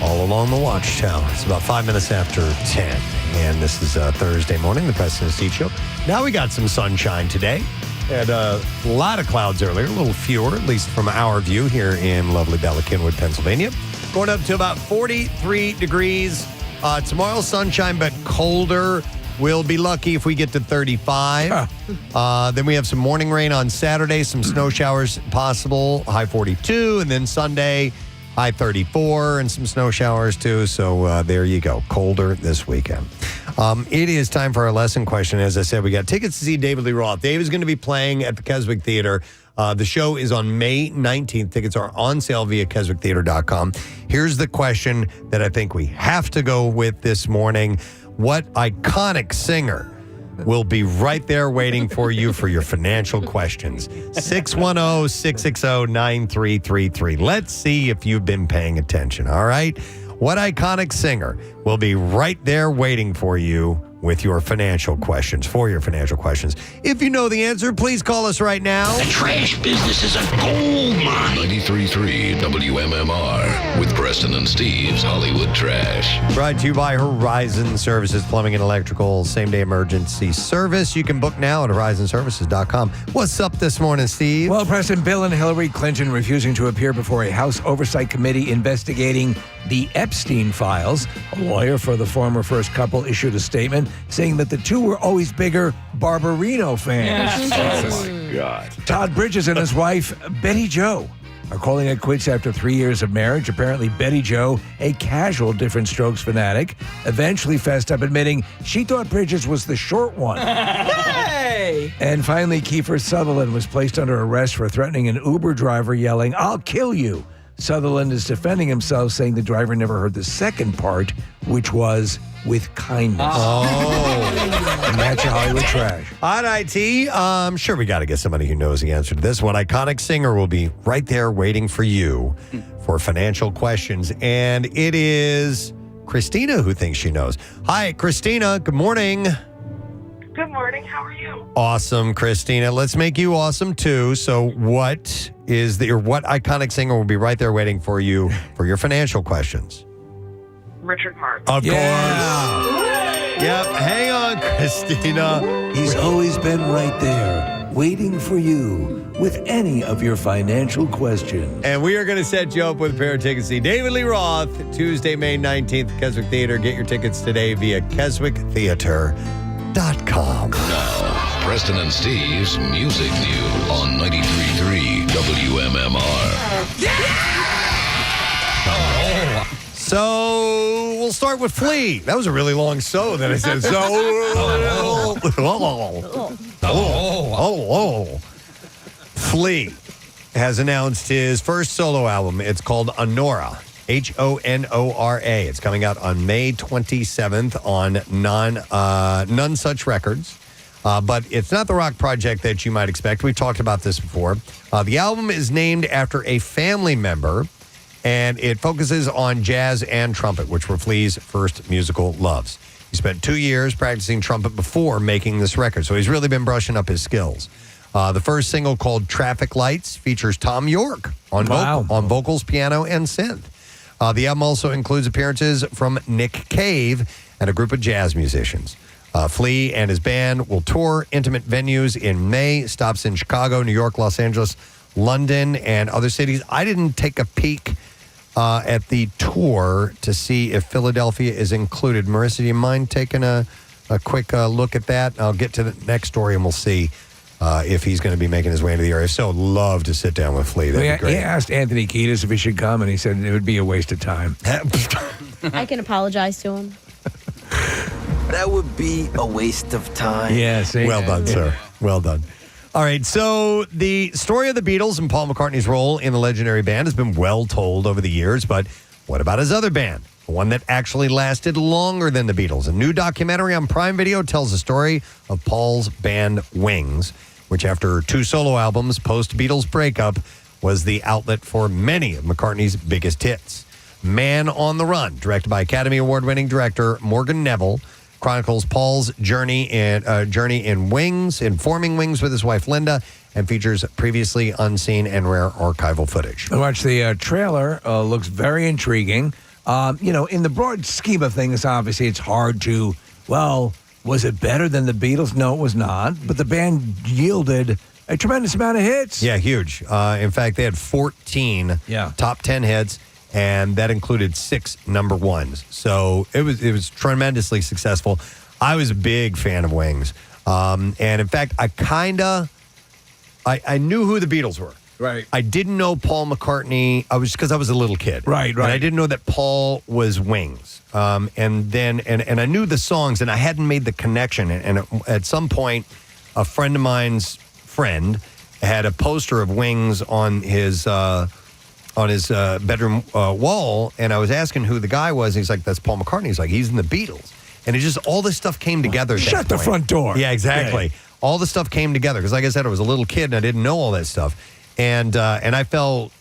All along the Watchtower. It's about 5 minutes after 10. And this is Thursday morning, the Preston and Steve Show. Now we got some sunshine today. Had a lot of clouds earlier, a little fewer, at least from our view here in lovely Bella Cynwyd, Pennsylvania. Going up to about 43 degrees. Tomorrow, sunshine, but colder. We'll be lucky if we get to 35. Then we have some morning rain on Saturday, some snow showers possible, high 42. And then Sunday, high 34, and some snow showers too. So there you go. Colder this weekend. It is time for our lesson question. As I said, we got tickets to see David Lee Roth. Dave is going to be playing at the Keswick Theater. The show is on May 19th. Tickets are on sale via KeswickTheater.com. Here's the question that I think we have to go with this morning. What iconic singer will be right there waiting for you for your financial questions? 610-660-9333. Let's see if you've been paying attention, all right? What iconic singer will be right there waiting for you with your financial questions, If you know the answer, please call us right now. The trash business is a gold mine. 93.3 WMMR with Preston and Steve's Hollywood Trash. Brought to you by Horizon Services, Plumbing and Electrical, same-day emergency service. You can book now at horizonservices.com. What's up this morning, Steve? Well, Preston, Bill and Hillary Clinton refusing to appear before a House Oversight Committee investigating the Epstein files. A lawyer for the former first couple issued a statement saying that the two were always bigger Barbarino fans. Oh, my God. Todd Bridges and his wife, Betty Jo, are calling it quits after 3 years of marriage. Apparently, Betty Jo, a casual Different Strokes fanatic, eventually fessed up admitting she thought Bridges was the short one. Hey! And finally, Kiefer Sutherland was placed under arrest for threatening an Uber driver, yelling, "I'll kill you." Sutherland is defending himself, saying the driver never heard the second part, which was with kindness. And that's your Hollywood Trash. On IT, I'm sure we got to get somebody who knows the answer to this. What iconic singer will be right there waiting for you for financial questions? And it is Christina who thinks she knows. Hi, Christina. Good morning. Good morning. How are you? Awesome, Christina. Let's make you awesome, too. So what iconic singer will be right there waiting for you for your financial questions? Richard Marx. Of course. Yep. Hang on, Christina. He's always been right there, waiting for you with any of your financial questions. And we are going to set you up with a pair of tickets to see David Lee Roth, Tuesday, May 19th, Keswick Theater. Get your tickets today via KeswickTheater.com. Now, Preston and Steve's Music News on 93.3 WMMR. So we'll start with Flea. That was a really long so that I said so. Flea has announced his first solo album. It's called Honora. Honora. It's coming out on May 27th on None Such Records. But it's not the rock project that you might expect. We've talked about this before. The album is named after a family member, and it focuses on jazz and trumpet, which were Flea's first musical loves. He spent 2 years practicing trumpet before making this record, so he's really been brushing up his skills. The first single, called Traffic Lights, features Tom York on vocals, piano, and synth. The album also includes appearances from Nick Cave and a group of jazz musicians. Flea and his band will tour intimate venues in May, stops in Chicago, New York, Los Angeles, London, and other cities. I didn't take a peek at the tour to see if Philadelphia is included. Marissa, do you mind taking a quick look at that? I'll get to the next story and we'll see if he's going to be making his way into the area. So love to sit down with Flea. That'd be great. He asked Anthony Kiedis if he should come, and he said it would be a waste of time. I can apologize to him. That would be a waste of time. Yes. Well done, sir. Well done. All right, so the story of the Beatles and Paul McCartney's role in the legendary band has been well told over the years, but what about his other band? one that actually lasted longer than the Beatles. A new documentary on Prime Video tells the story of Paul's band Wings, which after 2 solo albums post-Beatles breakup was the outlet for many of McCartney's biggest hits. Man on the Run, directed by Academy Award-winning director Morgan Neville, chronicles Paul's journey in Wings, in forming Wings with his wife Linda, and features previously unseen and rare archival footage. I watched the trailer. Looks very intriguing. In the broad scheme of things, obviously, it's hard to, was it better than the Beatles? No, it was not. But the band yielded a tremendous amount of hits. Yeah, huge. In fact, they had 14 top 10 hits, and that included 6 number ones. So it was tremendously successful. I was a big fan of Wings. And in fact, I knew who the Beatles were. Right. I didn't know Paul McCartney. Because I was a little kid. Right. And I didn't know that Paul was Wings. And I knew the songs, and I hadn't made the connection. And at some point, a friend of mine's friend had a poster of Wings on his bedroom wall, and I was asking who the guy was. And he's like, "That's Paul McCartney." He's like, "He's in the Beatles." And it just all this stuff came together. At that Shut the point. front door. Yeah, exactly. Yeah. All the stuff came together because, like I said, I was a little kid and I didn't know all that stuff, and I fell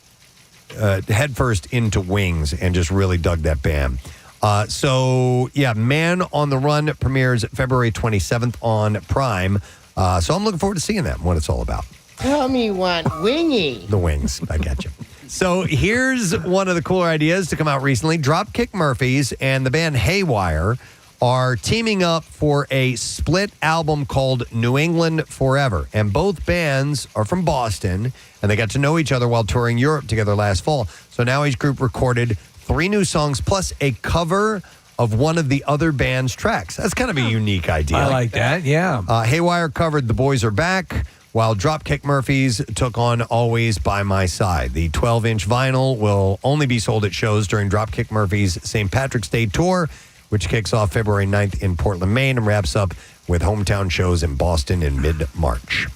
headfirst into Wings and just really dug that band. Man on the Run premieres February 27th on Prime. So I'm looking forward to seeing that and what it's all about. Tell me one wingy. The Wings. I got you. So here's one of the cooler ideas to come out recently. Dropkick Murphys and the band Haywire are teaming up for a split album called New England Forever. And both bands are from Boston, and they got to know each other while touring Europe together last fall. So now each group recorded 3 new songs plus a cover of one of the other band's tracks. That's kind of a unique idea. I like that, yeah. Haywire covered The Boys Are Back, while Dropkick Murphys took on Always By My Side. The 12-inch vinyl will only be sold at shows during Dropkick Murphys' St. Patrick's Day tour, which kicks off February 9th in Portland, Maine, and wraps up with hometown shows in Boston in mid-March.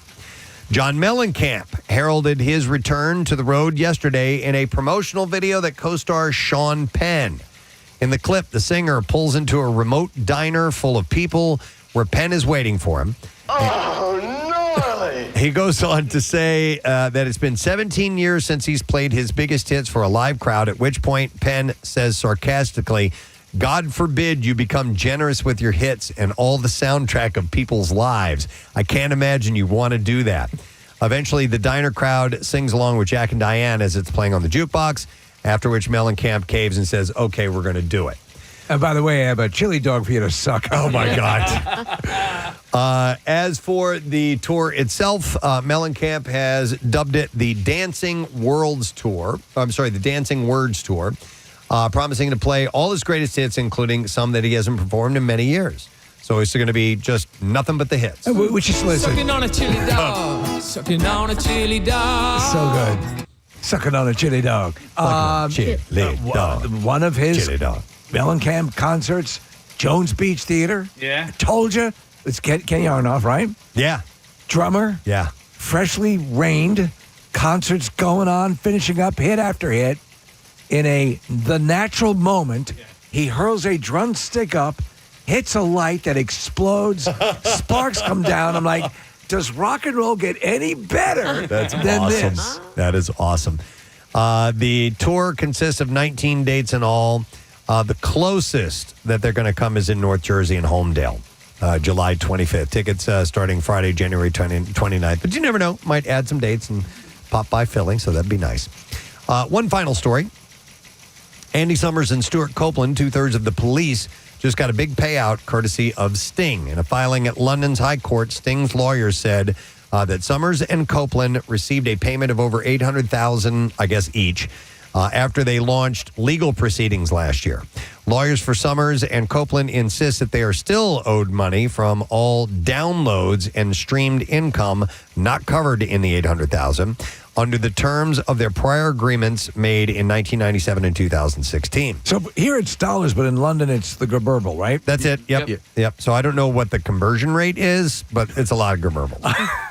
John Mellencamp heralded his return to the road yesterday in a promotional video that co-stars Sean Penn. In the clip, the singer pulls into a remote diner full of people where Penn is waiting for him. He goes on to say that it's been 17 years since he's played his biggest hits for a live crowd, at which point Penn says sarcastically, "God forbid you become generous with your hits and all the soundtrack of people's lives. I can't imagine you want to do that." Eventually, the diner crowd sings along with Jack and Diane as it's playing on the jukebox, after which Mellencamp caves and says, "Okay, we're going to do it." And by the way, I have a chili dog for you to suck. Oh, my God. As for the tour itself, Mellencamp has dubbed it the Dancing Words Tour, promising to play all his greatest hits, including some that he hasn't performed in many years. So it's going to be just nothing but the hits. Which is listen. Sucking on a chili dog. Sucking on a chili dog. So good. Sucking on a chili dog. Chili dog. One of his Chili dog. Mellencamp concerts, Jones Beach Theater. Yeah. I told you. It's Ken Aronoff, right? Yeah. Drummer. Yeah. Freshly rained. Concerts going on, finishing up hit after hit. In the natural moment, he hurls a drumstick up, hits a light that explodes, sparks come down. I'm like, does rock and roll get any better than awesome. This? That is awesome. The tour consists of 19 dates in all. The closest that they're going to come is in North Jersey and Homedale, July 25th. Tickets starting Friday, January 29th. But you never know. Might add some dates and pop by Philly, so that'd be nice. One final story. Andy Summers and Stuart Copeland, 2/3 of the Police, just got a big payout courtesy of Sting. In a filing at London's High Court, Sting's lawyers said that Summers and Copeland received a payment of over $800,000, I guess, each, after they launched legal proceedings last year. Lawyers for Summers and Copeland insist that they are still owed money from all downloads and streamed income not covered in the $800,000 under the terms of their prior agreements made in 1997 and 2016. So here it's dollars, but in London it's the Gerberble, right? That's it. Yep. So I don't know what the conversion rate is, but it's a lot of Gerberble.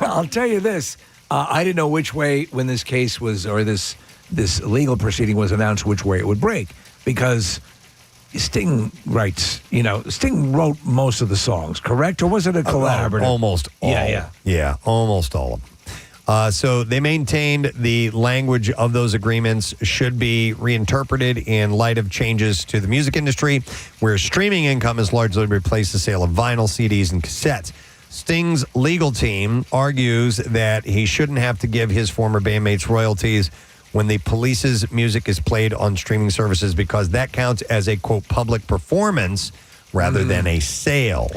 I'll tell you this. I didn't know which way, when this case was, or this legal proceeding was announced, which way it would break. Because Sting writes, Sting wrote most of the songs, correct? Or was it a collaborative? Almost all. Yeah, almost all of them. So they maintained the language of those agreements should be reinterpreted in light of changes to the music industry, where streaming income has largely replaced the sale of vinyl, CDs, and cassettes. Sting's legal team argues that he shouldn't have to give his former bandmates royalties when the Police's music is played on streaming services because that counts as a, quote, public performance rather than a sale.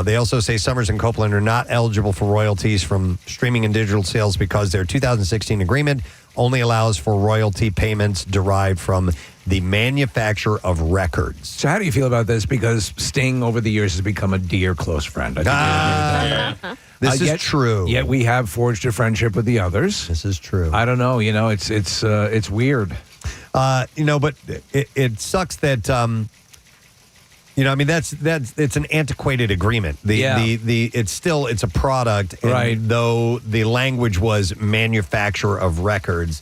They also say Summers and Copeland are not eligible for royalties from streaming and digital sales because their 2016 agreement only allows for royalty payments derived from the manufacture of records. So how do you feel about this? Because Sting over the years has become a dear close friend. I think This is true. Yet we have forged a friendship with the others. This is true. I don't know. It's weird. But it sucks that it's an antiquated agreement. It's a product, and right? Though the language was manufacturer of records.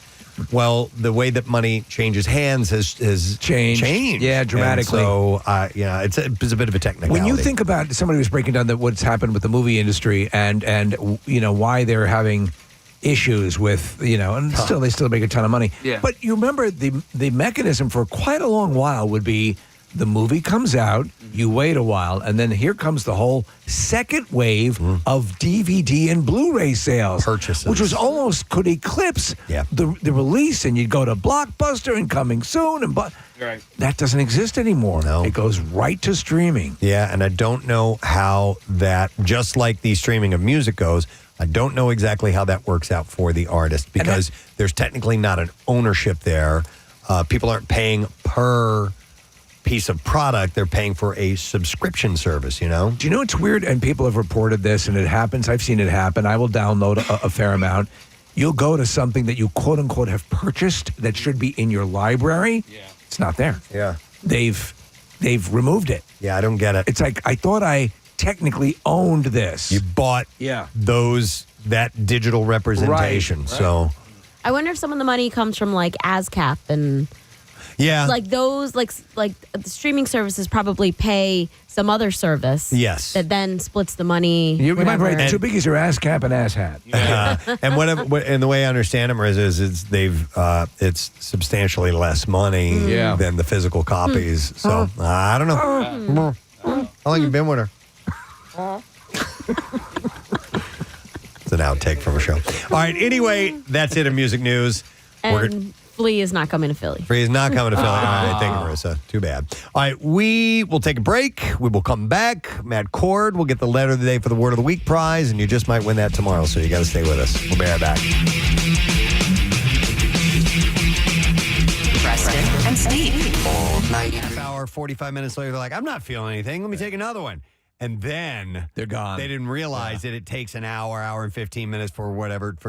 Well, the way that money changes hands has changed. Yeah, dramatically. And so, it's a bit of a technicality. When you think about somebody was breaking down what's happened with the movie industry and why they're having issues with and they still make a ton of money. Yeah. But you remember the mechanism for quite a long while would be the movie comes out, you wait a while, and then here comes the whole second wave of DVD and Blu-ray sales. Purchases. Which was almost could eclipse the release, and you'd go to Blockbuster and coming soon. Right. That doesn't exist anymore. No. It goes right to streaming. Yeah, and I don't know how that, just like the streaming of music goes, I don't know exactly how that works out for the artist because there's technically not an ownership there. People aren't paying per piece of product, they're paying for a subscription service, Do you know it's weird? And people have reported this, and it happens. I've seen it happen. I will download a fair amount. You'll go to something that you quote unquote have purchased that should be in your library. Yeah. It's not there. Yeah. They've removed it. Yeah, I don't get it. It's like I thought I technically owned this. You bought that digital representation. Right. So I wonder if some of the money comes from like ASCAP and like those like the streaming services probably pay some other service. Yes. That then splits the money. You might whatever. be right. Two biggies are ass cap and ass hat. And and the way I understand them is it's substantially less money than the physical copies. So I don't know. How long you been with her? It's an outtake from a show. All right. Anyway, that's it in music news. And Flea is not coming to Philly. Flea is not coming to Philly. All right, thank you, Marissa. Too bad. All right, we will take a break. We will come back. Matt Cord will get the letter of the day for the Word of the Week prize, and you just might win that tomorrow, so you got to stay with us. We'll be right back. Preston and Steve. All night. Half hour, 45 minutes later, they're like, I'm not feeling anything. Let me take another one. And then they're gone. They didn't realize that it takes an hour and 15 minutes for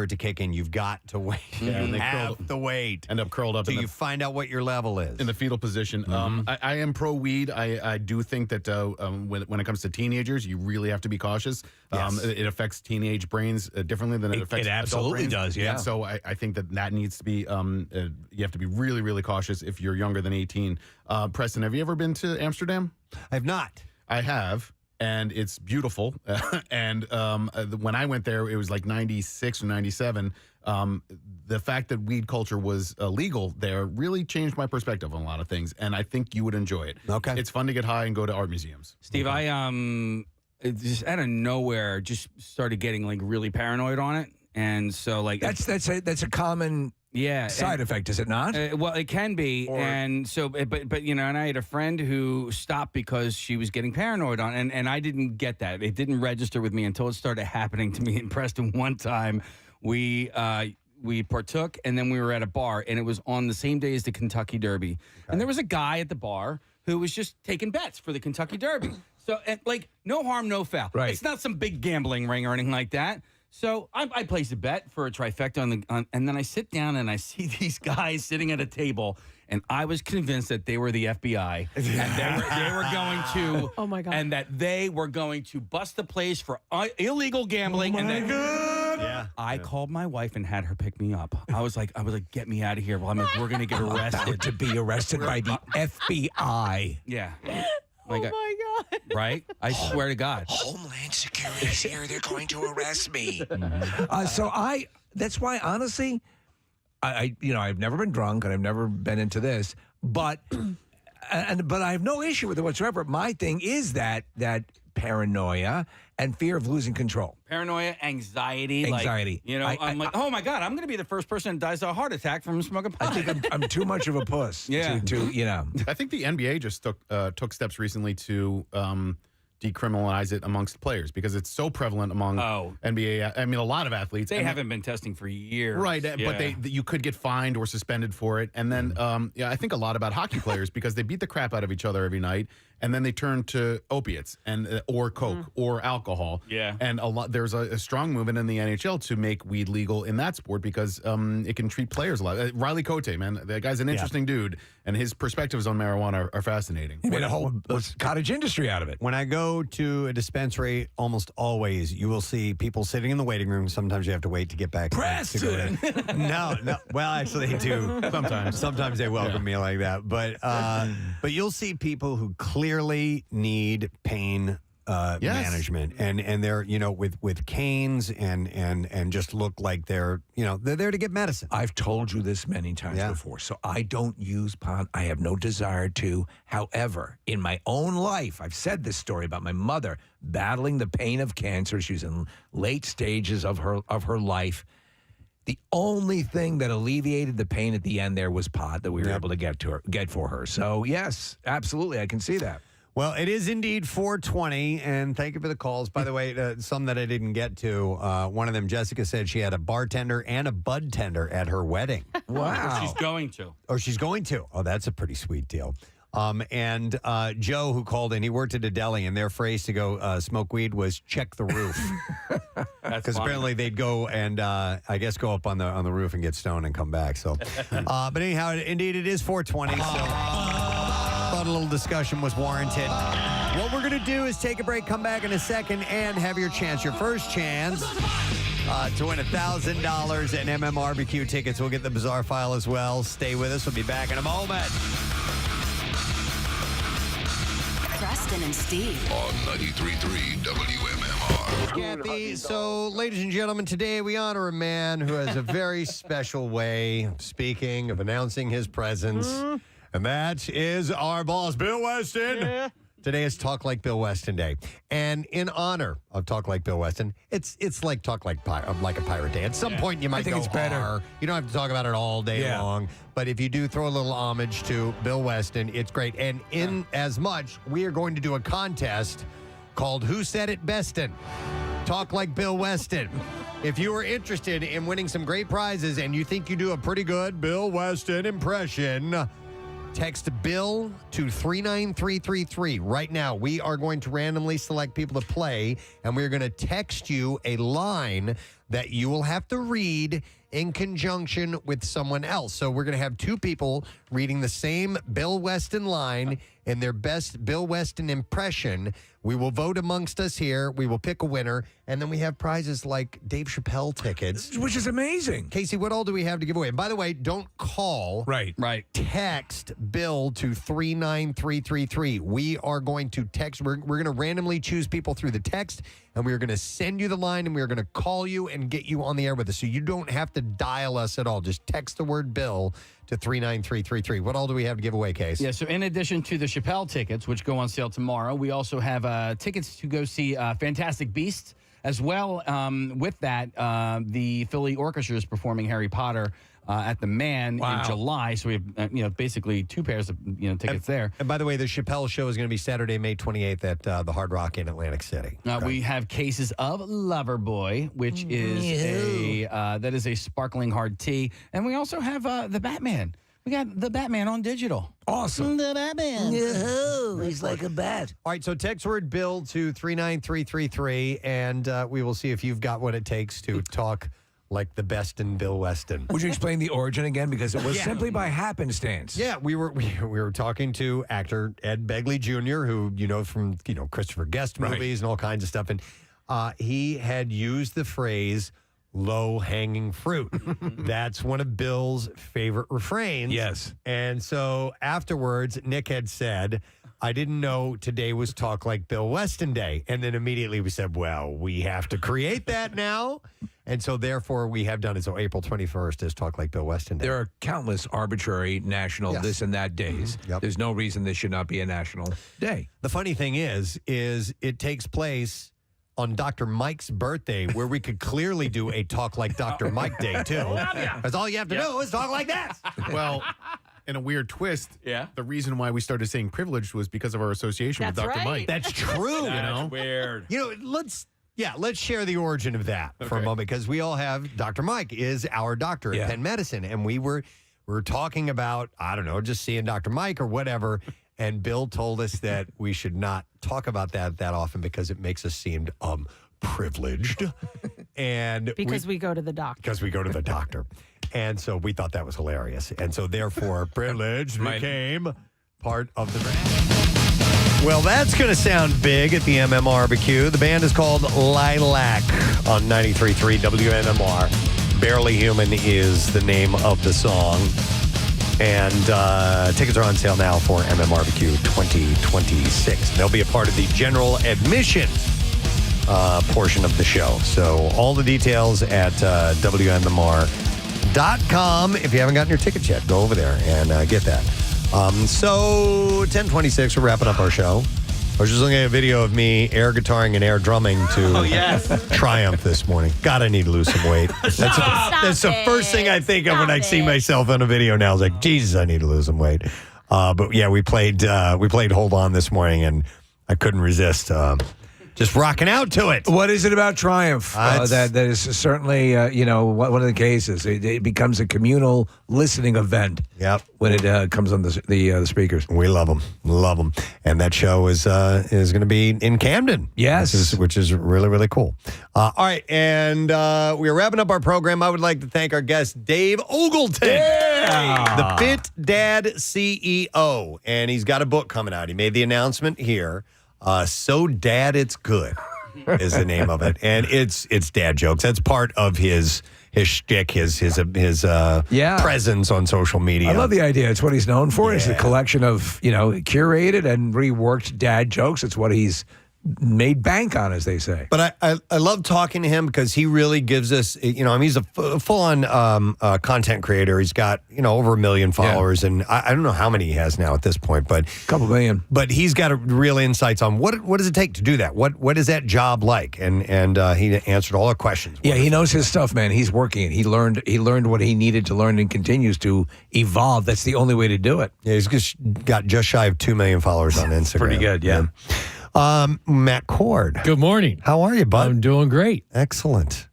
it to kick in. You've got to wait. Yeah, you have to wait. End up curled up. So you find out what your level is. In the fetal position. I am pro weed. I do think that when it comes to teenagers, you really have to be cautious. Yes. It affects teenage brains differently than it affects adult absolutely brains. does, yeah. And so I think that needs to be, you have to be really, really cautious if you're younger than 18. Preston, have you ever been to Amsterdam? I have not. I have. And it's beautiful. And when I went there, it was like 96 or 97. The fact that weed culture was legal there really changed my perspective on a lot of things. And I think you would enjoy it. Okay. It's fun to get high and go to art museums. Steve, I just out of nowhere just started getting like really paranoid on it. And so like that's a common side effect, is it not? Well, it can be, and so, but and I had a friend who stopped because she was getting paranoid on, and I didn't get that. It didn't register with me until it started happening to me in Preston. One time, we partook, and then we were at a bar, and it was on the same day as the Kentucky Derby, and there was a guy at the bar who was just taking bets for the Kentucky Derby. So, like, no harm, no foul. Right. It's not some big gambling ring or anything like that. So I placed a bet for a trifecta and then I sit down and I see these guys sitting at a table, and I was convinced that they were the FBI and they were going to and that they were going to bust the place for illegal gambling Yeah. I called my wife and had her pick me up. I was like, get me out of here. Well, I'm like, we're gonna get arrested. To be arrested by the FBI. Yeah. Oh my God. Right? I swear to God. Homeland Security's here. They're going to arrest me. Mm-hmm. That's why, honestly, I've never been drunk and I've never been into this, but I have no issue with it whatsoever. My thing is that paranoia and fear of losing control. Paranoia, anxiety. Anxiety. Like, I'm like, oh my God, I'm going to be the first person that dies of a heart attack from smoking pot. I think I'm too much of a puss. Yeah. I think the NBA just took steps recently to decriminalize it amongst players because it's so prevalent among NBA. I mean, a lot of athletes. They haven't been testing for years. Right, but you could get fined or suspended for it. And then, I think a lot about hockey players because they beat the crap out of each other every night, and then they turn to opiates and or coke or alcohol. Yeah, and there's a strong movement in the NHL to make weed legal in that sport because it can treat players a lot. Riley Cote, man, that guy's an interesting dude, and his perspectives on marijuana are fascinating. He made a whole cottage industry out of it. When I go to a dispensary, almost always you will see people sitting in the waiting room. Sometimes you have to wait to get back. Preston! To go in. No. Well, actually, they do. Sometimes they welcome me like that. But you'll see people who clearly need pain management, and they're with canes and just look like they're there to get medicine. I've told you this many times before, so I don't use pot. I have no desire to. However, in my own life, I've said this story about my mother battling the pain of cancer. She was in late stages of her life. The only thing that alleviated the pain at the end there was pot that we were able to get for her. So yes, absolutely, I can see that. Well, it is indeed 4:20, and thank you for the calls. By the way, some that I didn't get to, one of them, Jessica, said she had a bartender and a bud tender at her wedding. Wow. She's going to. Oh, she's going to. Oh, that's a pretty sweet deal. And Joe, who called in, he worked at a deli, and their phrase to go smoke weed was check the roof. Because apparently they'd go and I guess go up on the roof and get stoned and come back. So, but anyhow, indeed, it is 4:20. So thought a little discussion was warranted. What we're going to do is take a break, come back in a second, and have your chance. Your first chance to win $1,000 in MMRBQ tickets. We'll get the bizarre file as well. Stay with us. We'll be back in a moment. Preston and Steve on 93.3 WMMR. Kathy, so ladies and gentlemen, today we honor a man who has a very special way of speaking, of announcing his presence, and that is our boss, Bill Weston. Yeah. Today is Talk Like Bill Weston Day, and in honor of Talk Like Bill Weston, it's like Talk Like a Pirate Day. At some point, you might think go it's better. R. You don't have to talk about it all day long, but if you do throw a little homage to Bill Weston, it's great. And in as much, we are going to do a contest called Who Said It Bestin'? Talk Like Bill Weston. If you are interested in winning some great prizes and you think you do a pretty good Bill Weston impression, text Bill to 39333. Right now, we are going to randomly select people to play, and we're going to text you a line that you will have to read in conjunction with someone else. So we're going to have two people reading the same Bill Weston line in their best Bill Weston impression. We will vote amongst us here. We will pick a winner, and then we have prizes like Dave Chappelle tickets. Which is amazing. Casey, what all do we have to give away? And by the way, don't call. Right. Text Bill to 39333. We are going to text. We're going to randomly choose people through the text, and we're going to send you the line, and we're going to call you and get you on the air with us. So you don't have to dial us at all. Just text the word Bill to 39333. What all do we have to give away, Case? Yeah, so in addition to the Chappelle tickets, which go on sale tomorrow, we also have tickets to go see Fantastic Beasts. As well, with that, the Philly Orchestra is performing Harry Potter at the Man in July. So we have, basically two pairs of tickets there. And by the way, the Chappelle show is going to be Saturday, May 28th at the Hard Rock in Atlantic City. We have Cases of Loverboy, which is that is a sparkling hard tea, and we also have the Batman. We got the Batman on digital. Awesome. The Batman. He's like a bat. All right, so text word Bill to 39333, and we will see if you've got what it takes to talk like the best in Bill Weston. Would you explain the origin again? Because it was simply by happenstance. Yeah, we were talking to actor Ed Begley Jr., who you know from Christopher Guest movies and all kinds of stuff, and he had used the phrase low-hanging fruit. That's one of Bill's favorite refrains. Yes. And so afterwards, Nick had said, I didn't know today was Talk Like Bill Weston Day. And then immediately we said, well, we have to create that now. And so therefore we have done it. So April 21st is Talk Like Bill Weston Day. There are countless arbitrary national this and that days. There's no reason this should not be a national day. The funny thing is it takes place on Dr. Mike's birthday, where we could clearly do a Talk Like Dr. Mike Day, too. Because all you have to do is talk like that. Well, in a weird twist, the reason why we started saying privileged was because of our association with Dr. Mike. That's true. That's weird. Let's share the origin of that for a moment, because we all have Dr. Mike is our doctor at Penn Medicine, and we were talking about, I don't know, just seeing Dr. Mike or whatever, and Bill told us that we should not talk about that often because it makes us seem privileged. And because we go to the doctor. Because we go to the doctor. And so we thought that was hilarious. And so therefore, privilege became part of the brand. Well, that's going to sound big at the MMRBQ. The band is called Lilac on 93.3 WMMR. Barely Human is the name of the song. And tickets are on sale now for MMRBQ 2026. They'll be a part of the general admission portion of the show. So all the details at WMMR.com. If you haven't gotten your tickets yet, go over there and get that. So 10:26, we're wrapping up our show. I was just looking at a video of me air guitaring and air drumming to Triumph this morning. God, I need to lose some weight. That's the first thing I think of when I see myself on a video now. I was like, Jesus, I need to lose some weight. But yeah, we played Hold On this morning, and I couldn't resist just rocking out to it. What is it about Triumph that is certainly one of the cases? It becomes a communal listening event. Yep. When it comes on the speakers. We love them, and that show is going to be in Camden. Yes, which is really, really cool. All right, and we are wrapping up our program. I would like to thank our guest Dave Ogleton, the FitDadCEO, and he's got a book coming out. He made the announcement here. So Dad It's Good is the name of it, and it's dad jokes. That's part of his shtick, his presence on social media. I love the idea. It's what he's known for. It's a collection of curated and reworked dad jokes. It's what he's made bank on, as they say. But I love talking to him because he really gives us, he's a full-on content creator. He's got, over 1 million followers, and I don't know how many he has now at this point, but a couple million. But he's got real insights on what does it take to do that? What is that job like? And he answered all our questions. Yeah, he knows his stuff, man. He's working it. He learned what he needed to learn and continues to evolve. That's the only way to do it. Yeah, he's got just shy of 2 million followers on Instagram. Pretty good, yeah. Matt Cord. Good morning. How are you, bud? I'm doing great. Excellent.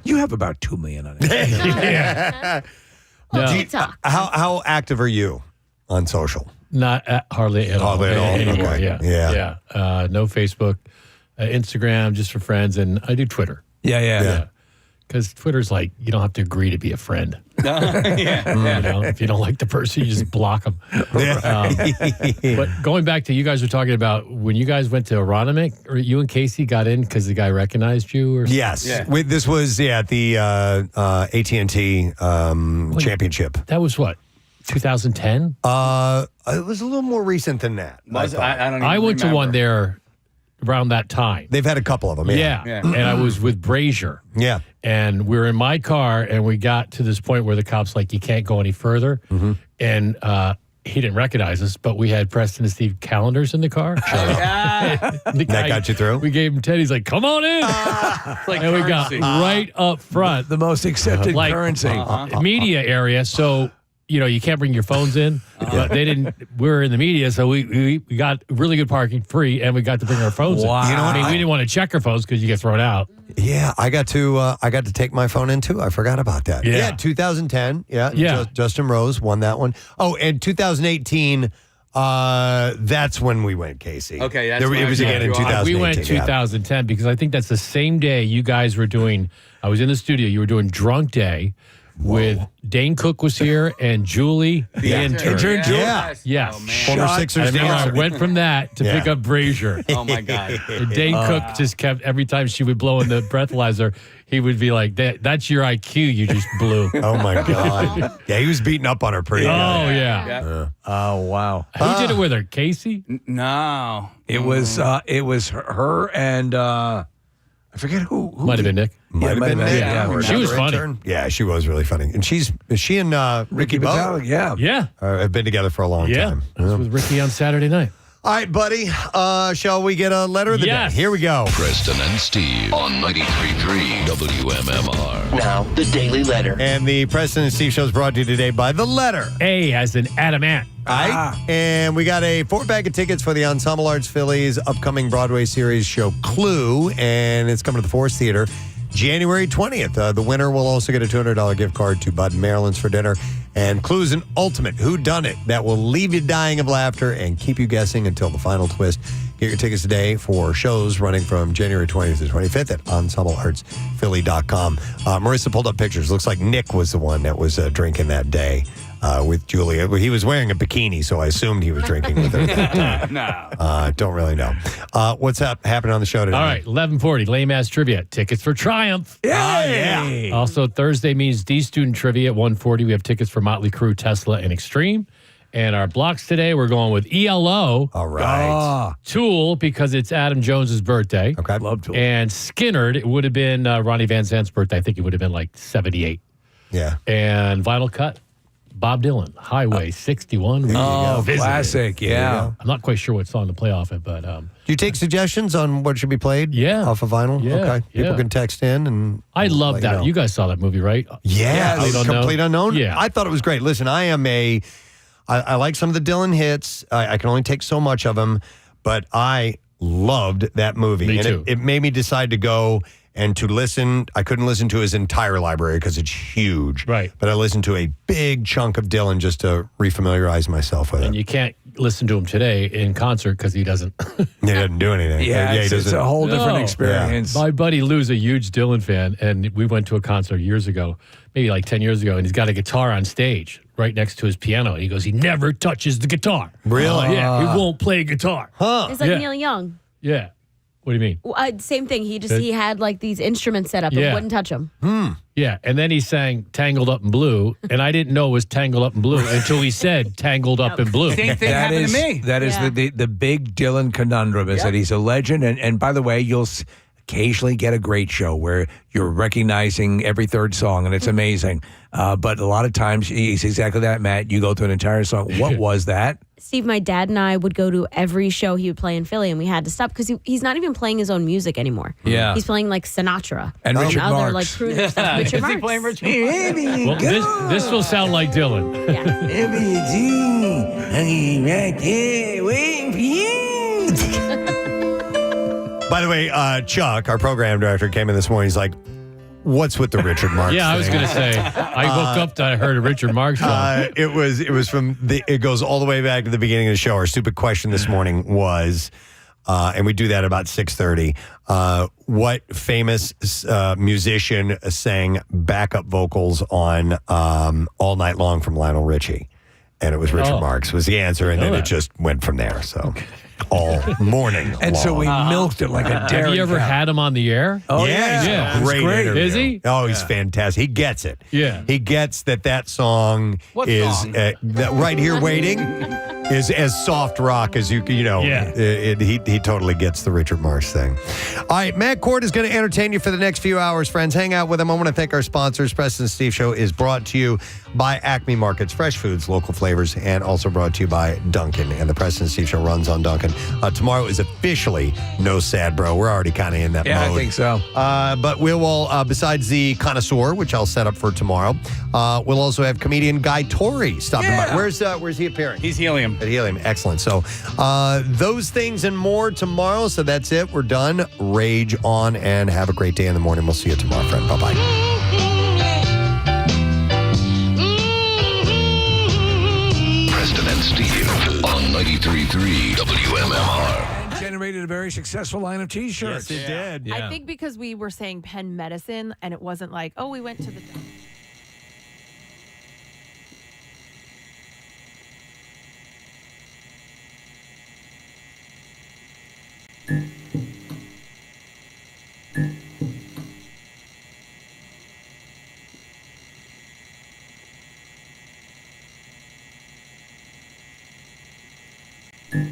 You have about 2 million on it. Yeah. How active are you on social? Not hardly at all anymore. Okay. Yeah. No Facebook, Instagram, just for friends, and I do Twitter. Yeah. Because Twitter's like, you don't have to agree to be a friend. If you don't like the person, you just block them. But going back to you guys were talking about when you guys went to Aronimink, or you and Casey got in because the guy recognized you? Or yes. This was at the AT&T championship. That was what? 2010? It was a little more recent than that. I went to one there around that time. They've had a couple of them. Yeah. And I was with Brazier. Yeah. And we were in my car, and we got to this point where the cop's like, you can't go any further. Mm-hmm. And he didn't recognize us, but we had Preston and Steve calendars in the car. That got you through? We gave him 10. He's like, come on in. And we got right up front. The most accepted currency. Media area. So, you can't bring your phones in. But they didn't. We're in the media, so we got really good parking free, and we got to bring our phones in. Wow. We didn't want to check our phones because you get thrown out. Yeah, I got to take my phone in too. I forgot about that. Yeah, 2010. Yeah. Justin Rose won that one. Oh, and 2018. That's when we went, Casey. Okay, it was again in 2018. We went 2010 because I think that's the same day you guys were doing. I was in the studio. You were doing Drunk Day with Dane Cook was here and Julie, the intern. Yes. Former Sixers And then I dancer. went from that to pick up Brazier. Oh my God. And Dane Cook just kept, every time she would blow in the breathalyzer, he would be like, "That's your IQ you just blew." Oh my God. Yeah, he was beating up on her pretty Oh, good. yeah. Oh, wow. Who did it with her? Casey? No. It was her and I forget who Might have been Nick. Might have been Nick. Yeah. She was funny. Intern. Yeah, she was really funny. And she and Ricky Bowe Vitale, yeah. Yeah. have been together for a long Yeah. time. I was with Ricky on Saturday night. All right, buddy. Shall we get a letter of the Yes. day? Here we go. Preston and Steve on 93.3 WMMR. Now, the Daily Letter. And the Preston and Steve show is brought to you today by The Letter. A as in Adamant. All right. And we got a 4-pack of tickets for the Ensemble Arts Philly's upcoming Broadway series show Clue, and it's coming to the Forest Theater January 20th. The winner will also get a $200 gift card to Bud and Maryland's for dinner. And Clue is an ultimate whodunit that will leave you dying of laughter and keep you guessing until the final twist. Get your tickets today for shows running from January 20th to 25th at ensembleartsphilly.com. Marissa pulled up pictures. Looks like Nick was the one that was drinking that day with Julia. He was wearing a bikini, so I assumed he was drinking with her. No. Don't really know. What's happening on the show today? All right, 11:40, lame ass trivia. Tickets for Triumph. Yeah. Also, Thursday means D student trivia at 1:40. We have tickets for Motley Crue, Tesla, and Extreme. And our blocks today, we're going with ELO. All right. Tool, because it's Adam Jones's birthday. Okay. Love Tool. And Skinnerd, it would have been Ronnie Van Zant's birthday. I think it would have been like 78. Yeah. And Vinyl Cut, Bob Dylan, Highway 61. Oh, Visited. classic. Yeah. I'm not quite sure what song to play off it, but Do you take suggestions on what should be played? Yeah. Off of vinyl? Yeah, Okay. People yeah. can text in and I love let that. know. You guys saw that movie, right? Yeah, Complete Unknown. Yeah. I thought it was great. Listen, I like some of the Dylan hits. I can only take so much of them, but I loved that movie. Me and too. It made me decide to go and to listen. I couldn't listen to his entire library because it's huge. Right. But I listened to a big chunk of Dylan just to refamiliarize myself with And it. you can't listen to him today in concert because he doesn't. He doesn't do anything. Yeah, he it's doesn't. a whole different No. experience. My buddy Lou's a huge Dylan fan, and we went to a concert years ago, maybe like 10 years ago, and he's got a guitar on stage right next to his piano. And he goes, he never touches the guitar. Really? Yeah, he won't play guitar. Huh. It's like Yeah. Neil Young. Yeah. What do you mean? Same thing. He had like these instruments set up and Yeah. wouldn't touch them. Yeah, and then he sang Tangled Up in Blue, and I didn't know it was Tangled Up in Blue until he said Tangled Up in Blue. Same thing happened to me. That is Yeah. the big Dylan conundrum is that he's a legend. And by the way, you'll occasionally get a great show where you're recognizing every third song, and it's amazing. But a lot of times, he's exactly that, Matt. You go through an entire song. What was that? Steve, my dad and I would go to every show he would play in Philly, and we had to stop because he's not even playing his own music anymore. Yeah. He's playing like Sinatra. And Richard now they're like Marx. crooner stuff. Richard Is he Marx. playing Richard Marx? Well, this will sound like Dylan. Right there, waiting for you. By the way, Chuck, our program director, came in this morning. He's like, "What's with the Richard Marx Yeah, I was thing?" going to say, I woke up and I heard a Richard Marx song. It was from it goes all the way back to the beginning of the show. Our stupid question this morning was, and we do that about 6:30. What famous musician sang backup vocals on "All Night Long" from Lionel Richie? And it was Richard Marx was the answer, and then it just went from there. So all morning, And so we milked it like a dairy Have you ever cow. had him on the air? Oh, yeah, he's yeah. a great, interview. Is he? Oh, he's fantastic. He gets it. Yeah. He gets that song What is song? that Right Here Waiting is as soft rock as you know. Yeah. He totally gets the Richard Marx thing. All right, Matt Cord is going to entertain you for the next few hours, friends. Hang out with him. I want to thank our sponsors. Preston and Steve Show is brought to you by Acme Markets, fresh foods, local flavors, and also brought to you by Dunkin'. And the Preston and Steve Show runs on Dunkin'. Tomorrow is officially No Sad Bro. We're already kind of in that mode. Yeah, I think so. But we will, besides the connoisseur, which I'll set up for tomorrow, we'll also have comedian Guy Torrey stopping by. Where's he appearing? He's Helium. At Helium. Excellent. So those things and more tomorrow. So that's it. We're done. Rage on and have a great day in the morning. We'll see you tomorrow, friend. Bye-bye. Preston and Steve on 93.3 WMMR. Generated a very successful line of T-shirts. Yes, it did. I think because we were saying pen medicine and it wasn't like, oh, we went to the Bye.